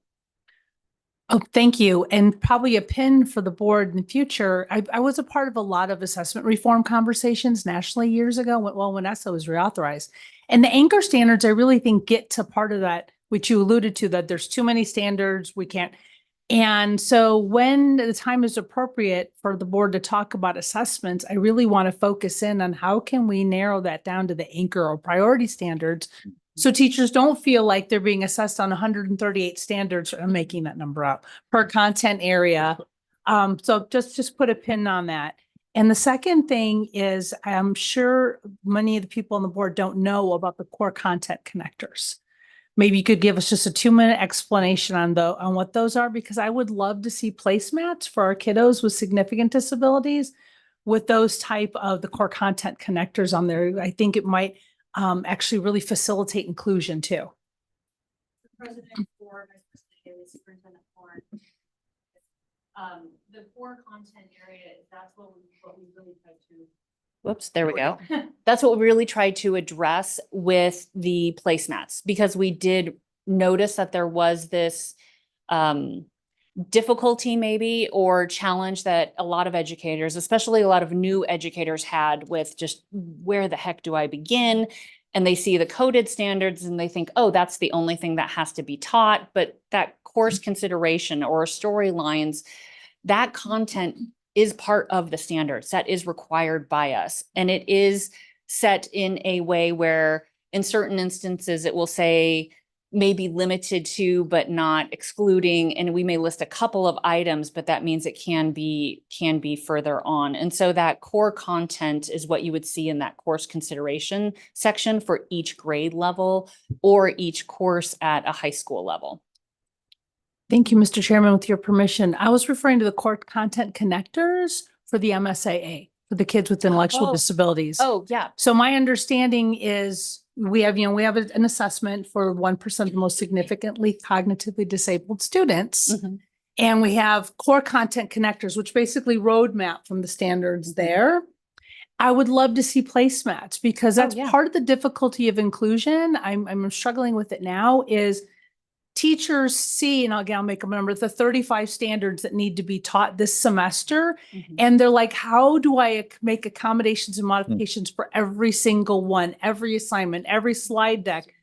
Oh, thank you. And probably a pin for the board in the future. I was a part of a lot of assessment reform conversations nationally years ago, when ESSA was reauthorized. And the anchor standards, I really think, get to part of that, which you alluded to, that there's too many standards, we can't. And so when the time is appropriate for the board to talk about assessments, I really want to focus in on how can we narrow that down to the anchor or priority standards, so teachers don't feel like they're being assessed on 138 standards. I'm making that number up per content area. So just put a pin on that. And the second thing is, I'm sure many of the people on the board don't know about the core content connectors. Maybe you could give us just a 2-minute explanation on what those are, because I would love to see placemats for our kiddos with significant disabilities with those type of the core content connectors on there. I think it might actually really facilitate inclusion too. President Ford, Vice President Haley, Superintendent Horn. The core content area, that's what we really try to. Whoops, there we go. That's what we really tried to address with the placemats, because we did notice that there was this difficulty maybe, or challenge that a lot of educators, especially a lot of new educators, had with just, where the heck do I begin? And they see the coded standards and they think, oh, that's the only thing that has to be taught. But that course consideration or storylines, that content is part of the standards that is required by us. And it is set in a way where in certain instances it will say maybe limited to, but not excluding. And we may list a couple of items, but that means it can be further on. And so that core content is what you would see in that course consideration section for each grade level or each course at a high school level. Thank you, Mr. Chairman. With your permission, I was referring to the core content connectors for the MSAA, for the kids with intellectual disabilities. Oh, yeah. So my understanding is we have an assessment for 1% of the most significantly cognitively disabled students. Mm-hmm. And we have core content connectors, which basically roadmap from the standards there. I would love to see placemats, because that's part of the difficulty of inclusion. I'm struggling with it now, is teachers see, and again, I'll make them remember the 35 standards that need to be taught this semester. And they're like, how do I make accommodations and modifications for every single one, every assignment, every slide deck?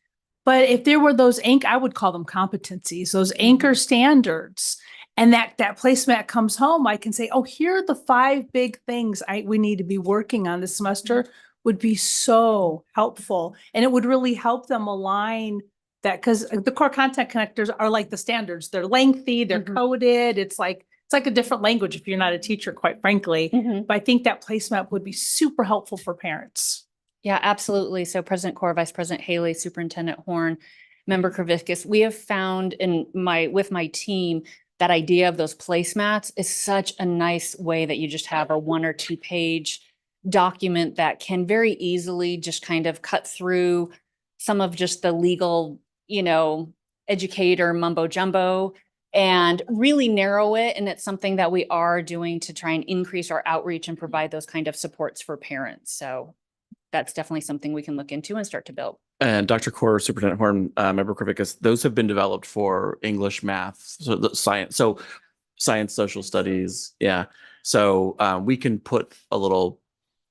But if there were those I would call them competencies, those anchor standards, and that placemat comes home, I can say, oh, here are the 5 big things we need to be working on this semester, would be so helpful. And it would really help them align that, because the core content connectors are like the standards. They're lengthy, they're coded. It's like a different language if you're not a teacher, quite frankly. But I think that placemat would be super helpful for parents. Yeah, absolutely. So President Core, Vice President Haley, Superintendent Horn, Member Kravickas, we have found with my team, that idea of those placemats is such a nice way that you just have a 1 or 2 page document that can very easily just kind of cut through some of just the legal, educator mumbo jumbo and really narrow it. And it's something that we are doing to try and increase our outreach and provide those kind of supports for parents. So that's definitely something we can look into and start to build. And Dr. Core, Superintendent Horn, Member Kravickas, those have been developed for English, math, science, social studies. Yeah. So we can put a little,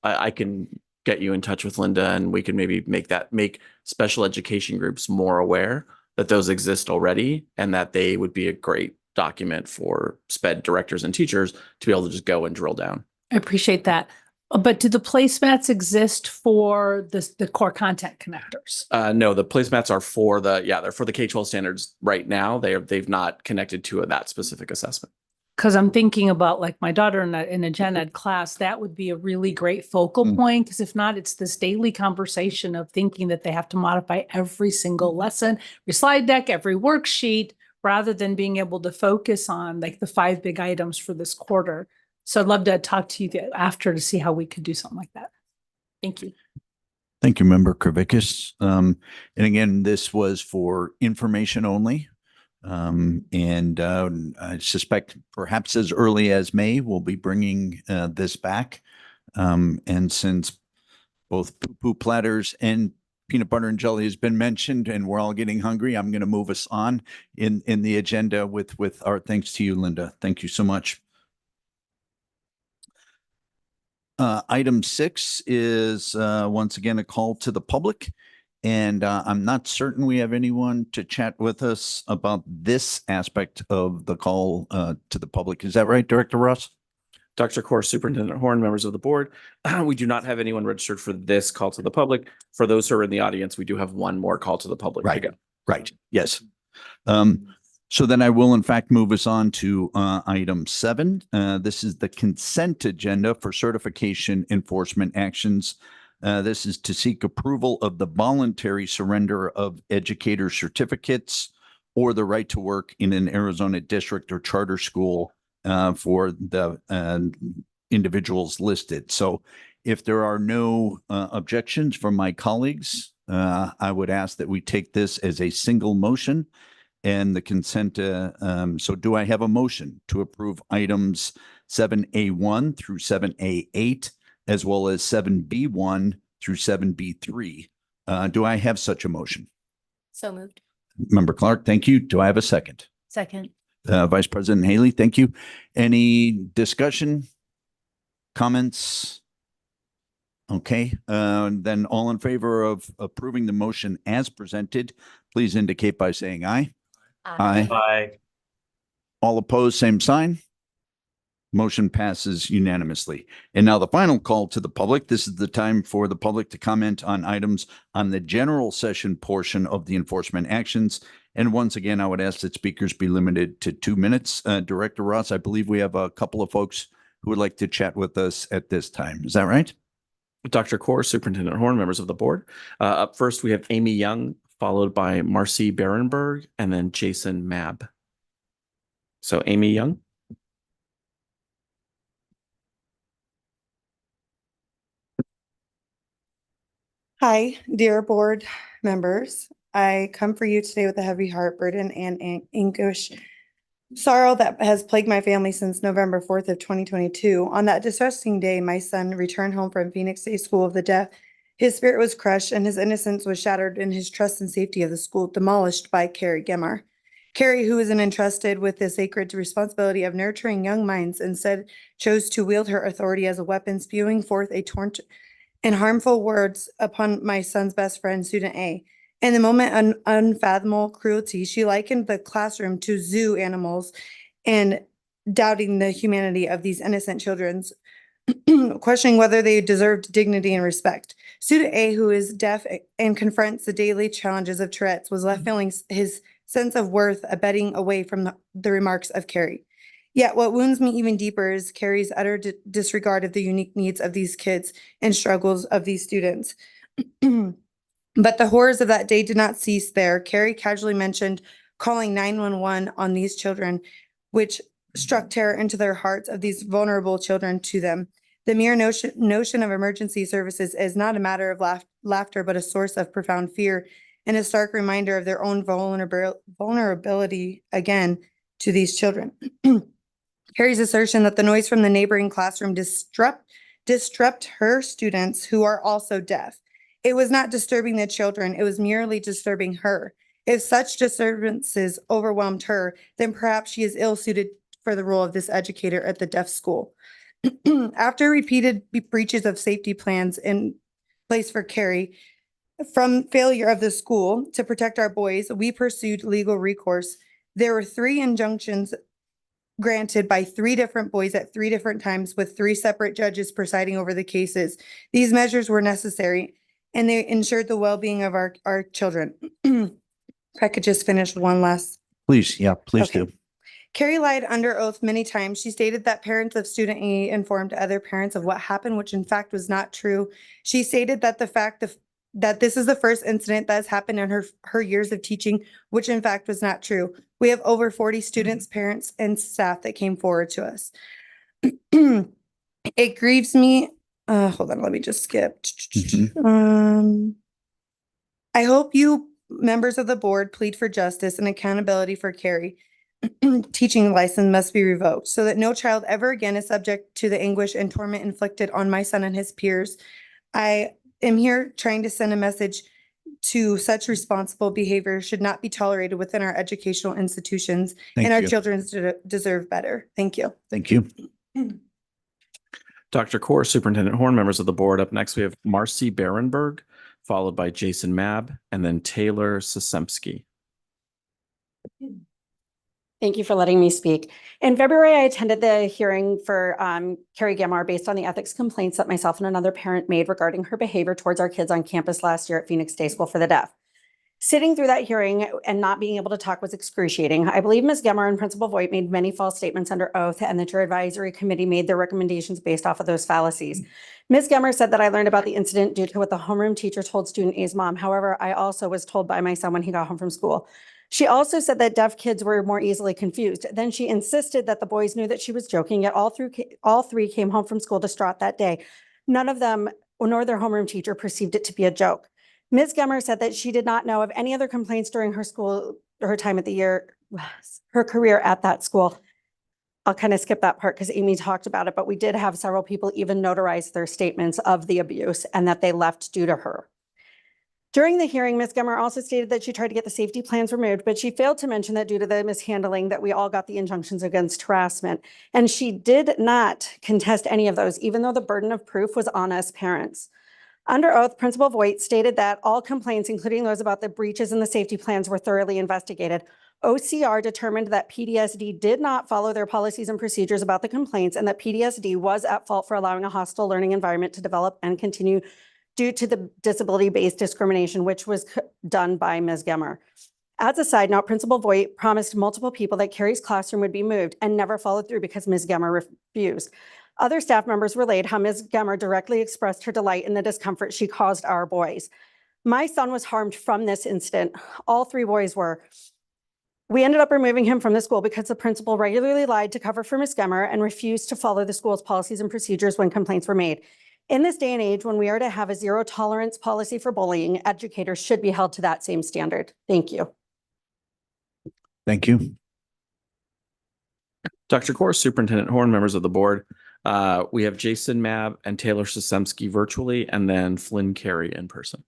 I can get you in touch with Linda, and we can maybe make special education groups more aware that those exist already, and that they would be a great document for SPED directors and teachers to be able to just go and drill down. I appreciate that. But do the placemats exist for the core content connectors? No, the placemats are for they're for the K-12 standards right now. They've not connected to that specific assessment. Because I'm thinking about like my daughter in a gen ed class, that would be a really great focal point. Because if not, it's this daily conversation of thinking that they have to modify every single lesson, every slide deck, every worksheet, rather than being able to focus on like the 5 big items for this quarter. So I'd love to talk to you after to see how we could do something like that. Thank you. Thank you, Member Kravickas. And again, this was for information only. I suspect perhaps as early as May, we'll be bringing this back. And since both poo-poo platters and peanut butter and jelly has been mentioned and we're all getting hungry, I'm going to move us on in the agenda with our thanks to you, Linda. Thank you so much. Item 6 is once again a call to the public, and I'm not certain we have anyone to chat with us about this aspect of the call to the public. Is that right, Director Ross? Dr. Core, Superintendent Horn, members of the board, we do not have anyone registered for this call to the public. For those who are in the audience, we do have one more call to the public to go. Right. Yes. So then I will in fact move us on to item 7. This is the consent agenda for certification enforcement actions. This is to seek approval of the voluntary surrender of educator certificates or the right to work in an Arizona district or charter school for the individuals listed. So if there are no objections from my colleagues, I would ask that we take this as a single motion and the consent. So do I have a motion to approve items 7A1 through 7A8, as well as 7B1 through 7B3? Do I have such a motion? So moved. Member Clark, thank you. Do I have a second? Second. Vice President Haley, thank you. Any discussion, comments? Okay, then all in favor of approving the motion as presented, please indicate by saying aye. Aye. Aye. All opposed, same sign. Motion passes unanimously. And now the final call to the public. This is the time for the public to comment on items on the general session portion of the enforcement actions. And once again, I would ask that speakers be limited to 2 minutes. Director Ross, I believe we have a couple of folks who would like to chat with us at this time. Is that right? Dr. Core, Superintendent Horn, members of the board. Up first, we have Amy Young, followed by Marcy Berenberg, and then Jason Mabb. So Amy Young. Hi, dear board members. I come for you today with a heavy heart burden and anguish sorrow that has plagued my family since November 4th of 2022. On that distressing day, my son returned home from Phoenix State School of the Deaf. His spirit was crushed and his innocence was shattered and his trust and safety of the school demolished by Carrie Gemmer. Carrie, who is entrusted with the sacred responsibility of nurturing young minds, instead chose to wield her authority as a weapon, spewing forth a taunt and harmful words upon my son's best friend, student A. In the moment of unfathomable cruelty, she likened the classroom to zoo animals and doubting the humanity of these innocent children's, questioning whether they deserved dignity and respect. Student A, who is deaf and confronts the daily challenges of Tourette's, was left feeling his sense of worth abetting away from the remarks of Carrie. Yet what wounds me even deeper is Carrie's utter disregard of the unique needs of these kids and struggles of these students. But the horrors of that day did not cease there. Carrie casually mentioned calling 911 on these children, which struck terror into their hearts of these vulnerable children to them. The mere notion of emergency services is not a matter of laughter, but a source of profound fear and a stark reminder of their own vulnerability again to these children. Carrie's assertion that the noise from the neighboring classroom disrupt her students who are also deaf. It was not disturbing the children, it was merely disturbing her. If such disturbances overwhelmed her, then perhaps she is ill-suited for the role of this educator at the deaf school. After repeated breaches of safety plans in place for Carrie, from failure of the school to protect our boys, we pursued legal recourse. There were 3 injunctions granted by 3 different boys at 3 different times, with 3 separate judges presiding over the cases. These measures were necessary and they ensured the well-being of our children. If I could just finish one last. Please, yeah, please Okay. do. Carrie lied under oath many times. She stated that parents of student A informed other parents of what happened, which in fact was not true. She stated that that this is the first incident that has happened in her years of teaching, which in fact was not true. We have over 40 students, parents, and staff that came forward to us. It grieves me. Hold on, let me just skip. I hope you members of the board plead for justice and accountability for Carrie. Teaching license must be revoked so that no child ever again is subject to the anguish and torment inflicted on my son and his peers. I am here trying to send a message to such responsible behavior should not be tolerated within our educational institutions, and our children deserve better. Thank you. Thank you. Dr. Kaur, Superintendent Horn, members of the board. Up next, we have Marcy Barenberg, followed by Jason Mabb, and then Taylor Sasemski. Thank you for letting me speak. In February, I attended the hearing for Carrie Gamar based on the ethics complaints that myself and another parent made regarding her behavior towards our kids on campus last year at Phoenix Day School for the Deaf. Sitting through that hearing and not being able to talk was excruciating. I believe Ms. Gemmer and Principal Voigt made many false statements under oath, and that your advisory committee made their recommendations based off of those fallacies. Ms. Gemmer said that I learned about the incident due to what the homeroom teacher told student A's mom. However, I also was told by my son when he got home from school. She also said that deaf kids were more easily confused. Then she insisted that the boys knew that she was joking, yet all 3 came home from school distraught that day. None of them, nor their homeroom teacher, perceived it to be a joke. Ms. Gemmer said that she did not know of any other complaints during her time at the year, her career at that school. I'll kind of skip that part because Amy talked about it, but we did have several people even notarize their statements of the abuse and that they left due to her. During the hearing, Ms. Gemmer also stated that she tried to get the safety plans removed, but she failed to mention that due to the mishandling that we all got the injunctions against harassment. And she did not contest any of those, even though the burden of proof was on us parents. Under oath, Principal Voigt stated that all complaints, including those about the breaches in the safety plans, were thoroughly investigated. OCR determined that PDSD did not follow their policies and procedures about the complaints, and that PDSD was at fault for allowing a hostile learning environment to develop and continue due to the disability-based discrimination, which was done by Ms. Gemmer. As a side note, Principal Voigt promised multiple people that Carrie's classroom would be moved and never followed through because Ms. Gemmer refused. Other staff members relayed how Ms. Gemmer directly expressed her delight in the discomfort she caused our boys. My son was harmed from this incident. All 3 boys were. We ended up removing him from the school because the principal regularly lied to cover for Ms. Gemmer and refused to follow the school's policies and procedures when complaints were made. In this day and age, when we are to have a zero tolerance policy for bullying, educators should be held to that same standard. Thank you. Thank you. Dr. Kaur, Superintendent Horn, members of the board. We have Jason Mabb and Taylor Sasemski virtually, and then Flynn Carey in person.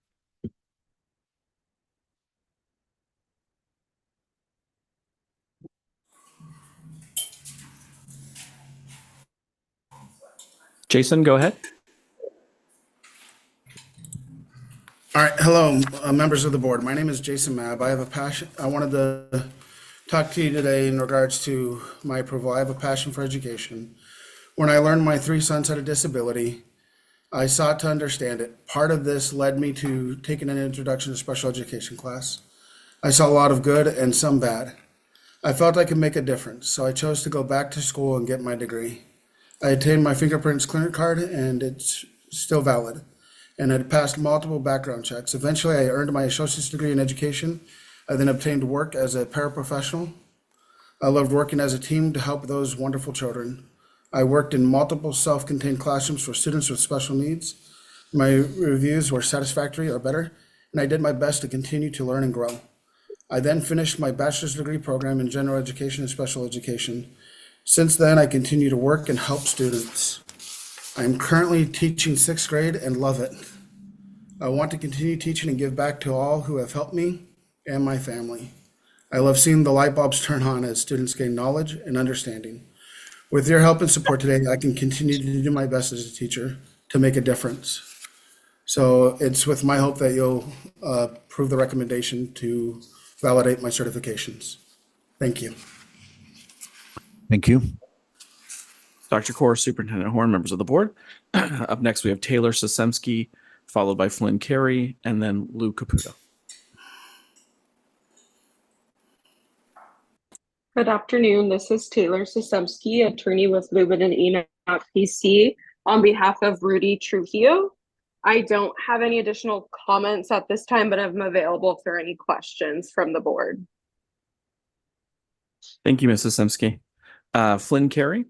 Jason, go ahead. All right, hello, members of the board. My name is Jason Mabb. I have a passion. I wanted to talk to you today in regards to my approval. I have a passion for education. When I learned my 3 sons had a disability, I sought to understand it. Part of this led me to taking an introduction to special education class. I saw a lot of good and some bad. I felt I could make a difference, so I chose to go back to school and get my degree. I obtained my fingerprints clearance card, and it's still valid, and had passed multiple background checks. Eventually, I earned my associate's degree in education. I then obtained work as a paraprofessional. I loved working as a team to help those wonderful children. I worked in multiple self-contained classrooms for students with special needs. My reviews were satisfactory or better, and I did my best to continue to learn and grow. I then finished my bachelor's degree program in general education and special education. Since then, I continue to work and help students. I am currently teaching 6th grade and love it. I want to continue teaching and give back to all who have helped me and my family. I love seeing the light bulbs turn on as students gain knowledge and understanding. With your help and support today, I can continue to do my best as a teacher to make a difference. So it's with my hope that you'll approve the recommendation to validate my certifications. Thank you. Thank you. Dr. Core, Superintendent Horn, members of the board. Up next, we have Taylor Sisemski, followed by Flynn Carey, and then Lou Caputo. Good afternoon. This is Taylor Sisemski, attorney with Lubin and Enoch PC, on behalf of Rudy Trujillo. I don't have any additional comments at this time, but I'm available for any questions from the board. Thank you, Mrs. Sisemski. Flynn Carey.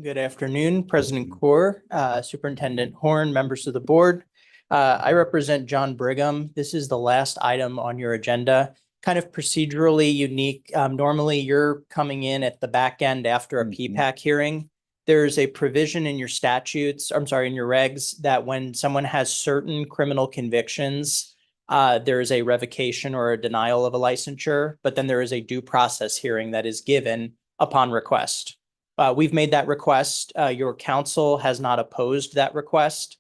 Good afternoon, President Core, Superintendent Horn, members of the board. I represent John Brigham. This is the last item on your agenda, kind of procedurally unique. Normally, you're coming in at the back end after a PPAC hearing. There's a provision in your statutes, in your regs, that when someone has certain criminal convictions, there is a revocation or a denial of a licensure, but then there is a due process hearing that is given upon request. We've made that request. Your counsel has not opposed that request.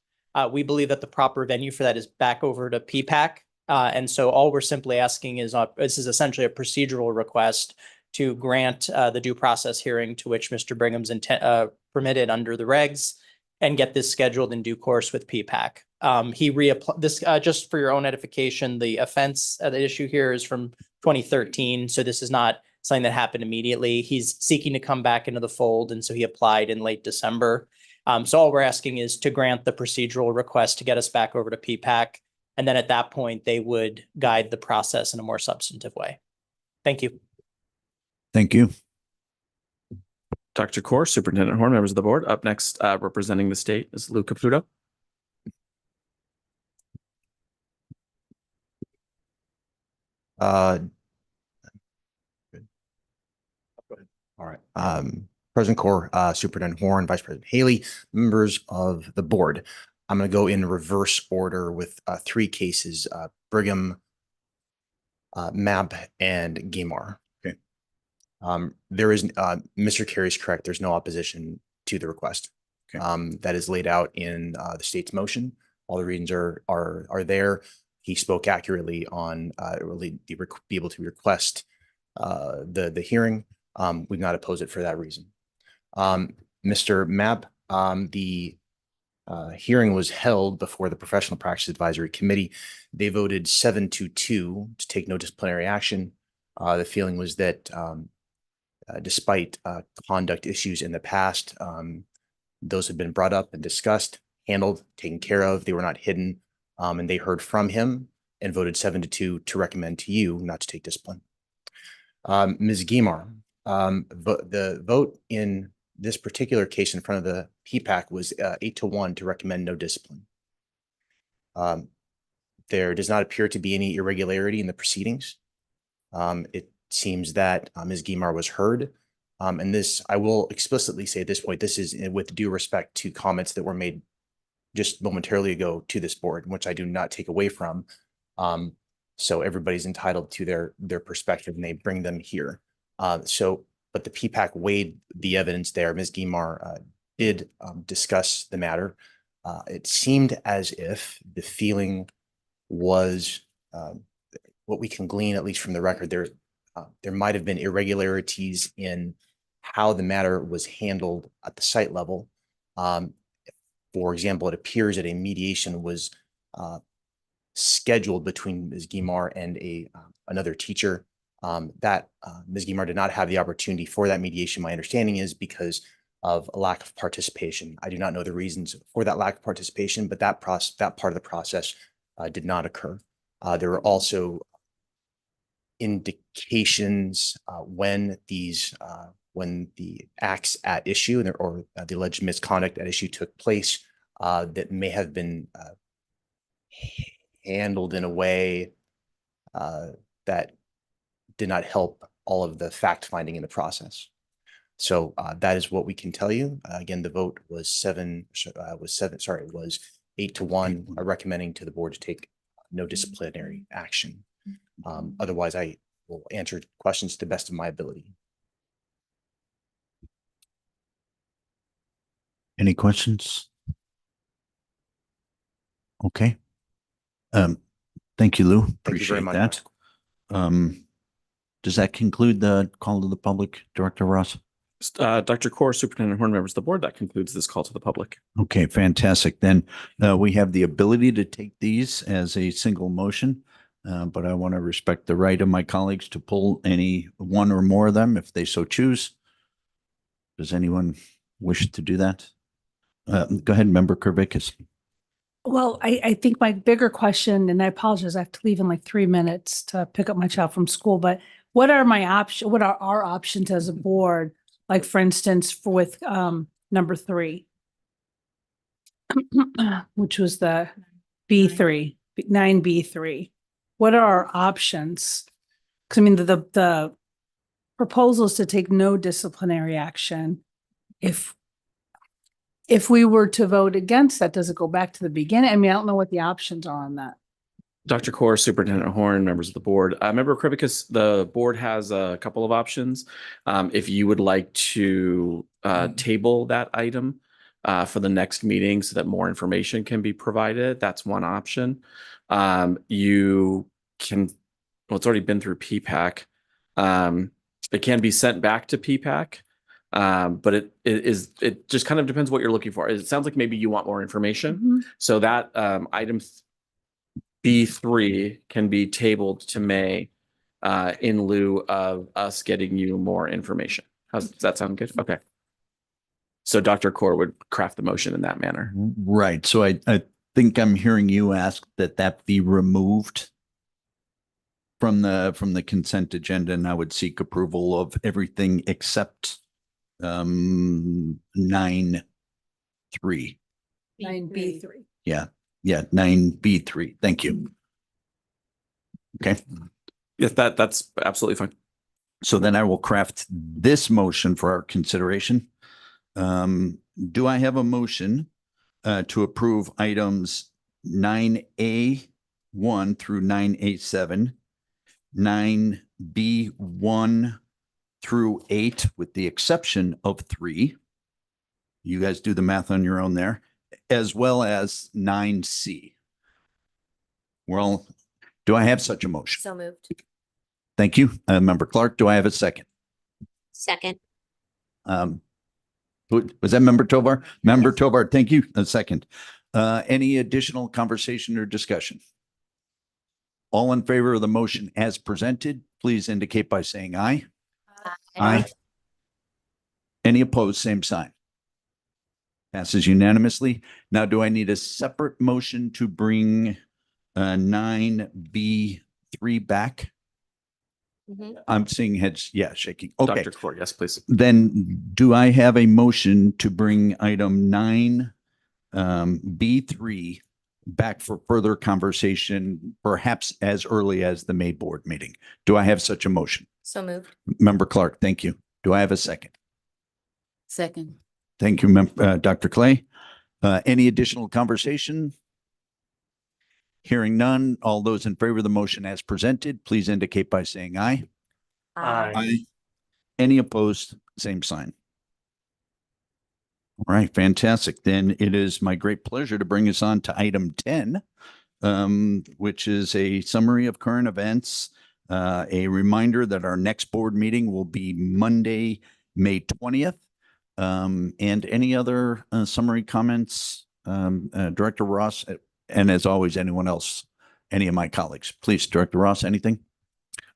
We believe that the proper venue for that is back over to PPAC. And so all we're simply asking is, this is essentially a procedural request to grant the due process hearing to which Mr. Brigham's permitted under the regs, and get this scheduled in due course with PPAC. He reapplied this, just for your own edification, the offense at the issue here is from 2013. So this is not something that happened immediately. He's seeking to come back into the fold, and so he applied in late December. So all we're asking is to grant the procedural request to get us back over to PPAC. And then at that point, they would guide the process in a more substantive way. Thank you. Thank you. Dr. Core, Superintendent Horn, members of the board. Up next, representing the state is Lou Caputo. All right. President Core, Superintendent Horn, Vice President Haley, members of the board. I'm going to go in reverse order with 3 cases, Brigham, Mabb, and Guimar. Okay. There is, Mr. Carey is correct. There's no opposition to the request. Okay. That is laid out in the state's motion. All the reasons are there. He spoke accurately on really be able to request the hearing. We've not opposed it for that reason. Mr. Mabb, the hearing was held before the Professional Practice Advisory Committee. They voted 7-2 to take no disciplinary action. The feeling was that despite conduct issues in the past, those have been brought up and discussed, handled, taken care of. They were not hidden, and they heard from him and voted 7-2 to recommend to you not to take discipline. Ms. Guimar, the vote in this particular case in front of the PPAC was 8-1 to recommend no discipline. There does not appear to be any irregularity in the proceedings. It seems that Ms. Guimar was heard. And this, I will explicitly say at this point, this is with due respect to comments that were made just momentarily ago to this board, which I do not take away from. So everybody's entitled to their perspective, and they bring them here. So but the PPAC weighed the evidence there. Ms. Guimar did discuss the matter. It seemed as if the feeling was what we can glean, at least from the record, there might have been irregularities in how the matter was handled at the site level. For example, it appears that a mediation was scheduled between Ms. Guimar and another teacher. Ms. Guimar did not have the opportunity for that mediation. My understanding is because of a lack of participation. I do not know the reasons for that lack of participation, but that part of the process did not occur. There were also indications when the acts at issue or the alleged misconduct at issue took place that may have been handled in a way that did not help all of the fact finding in the process. So that is what we can tell you. Again, the vote was 8-1, recommending to the board to take no disciplinary action. Otherwise, I will answer questions to the best of my ability. Any questions? Okay. Thank you, Lou. Thank you very Appreciate much. that. Does that conclude the call to the public, Director Ross? Dr. Core, Superintendent Horn, members of the board, that concludes this call to the public. Okay, fantastic. Then we have the ability to take these as a single motion, but I want to respect the right of my colleagues to pull any one or more of them if they so choose. Does anyone wish to do that? Go ahead, Member Kervakis. Well, I think my bigger question, and I apologize, I have to leave in like 3 minutes to pick up my child from school, but what are our options as a board? Like, for instance, with number 3, which was the B3, 9B3. What are our options? Because I mean, the proposal is to take no disciplinary action. If we were to vote against that, does it go back to the beginning? I mean, I don't know what the options are on that. Dr. Core, Superintendent Horn, members of the board. Member Krivicus, the board has a couple of options. If you would like to table that item for the next meeting so that more information can be provided, that's one option. You can, well, it's already been through PPAC. It can be sent back to PPAC. But it just kind of depends what you're looking for. It sounds like maybe you want more information. Mm-hmm. So that item B3 can be tabled to May in lieu of us getting you more information. Does that sound good? Okay. So Dr. Core would craft the motion in that manner. Right. So I think I'm hearing you ask that be removed from the consent agenda, and I would seek approval of everything except 9.3. 9B3. Yeah. 9B3. Thank you. Okay. Yes, that's absolutely fine. So then I will craft this motion for our consideration. Do I have a motion to approve items 9A1 through 9A7, 9B1 through 8, with the exception of 3? You guys do the math on your own there, as well as 9C. Well, do I have such a motion? So moved. Thank you. Member Clark, do I have a second? Second. Was that Member Tovar? Member Tovar, thank you. A second. Any additional conversation or discussion? All in favor of the motion as presented, please indicate by saying aye. Aye. Any opposed, same sign. Passes unanimously. Now, do I need a separate motion to bring 9B3 back? Mm-hmm. I'm seeing heads, yeah, shaking. Okay. Dr. Core, yes, please. Then do I have a motion to bring item 9B3 back for further conversation, perhaps as early as the May board meeting? Do I have such a motion? So moved. Member Clark, thank you. Do I have a second? Second. Thank you, Dr. Clay. Any additional conversation? Hearing none, all those in favor of the motion as presented, please indicate by saying aye. Aye. Any opposed, same sign. All right, fantastic. Then it is my great pleasure to bring us on to item 10, which is a summary of current events. A reminder that our next board meeting will be Monday, May 20th. And any other summary comments, Director Ross, and as always, anyone else, any of my colleagues, please, Director Ross, anything?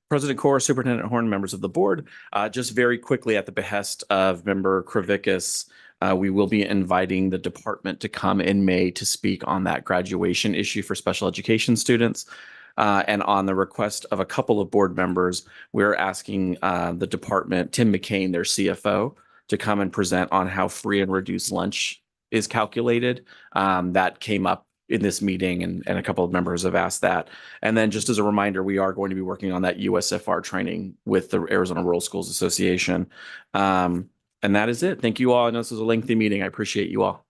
President Corr, Superintendent Horn, members of the board, just very quickly at the behest of Member Kravickas, we will be inviting the department to come in May to speak on that graduation issue for special education students. And on the request of a couple of board members, we're asking the department, Tim McCain, their CFO, to come and present on how free and reduced lunch is calculated. That came up in this meeting, and a couple of members have asked that. And then just as a reminder, we are going to be working on that USFR training with the Arizona Rural Schools Association. And that is it. Thank you all. I know this was a lengthy meeting. I appreciate you all.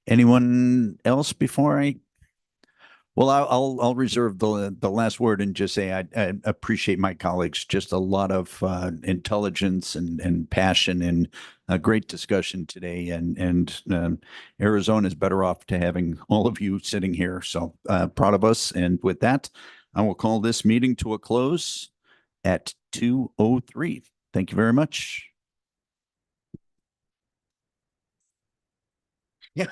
Anyone else before I? Well, I'll reserve the last word and just say I appreciate my colleagues. Just a lot of intelligence and passion and a great discussion today. And Arizona is better off to having all of you sitting here. So proud of us. And with that, I will call this meeting to a close at 2:03. Thank you very much. Yeah.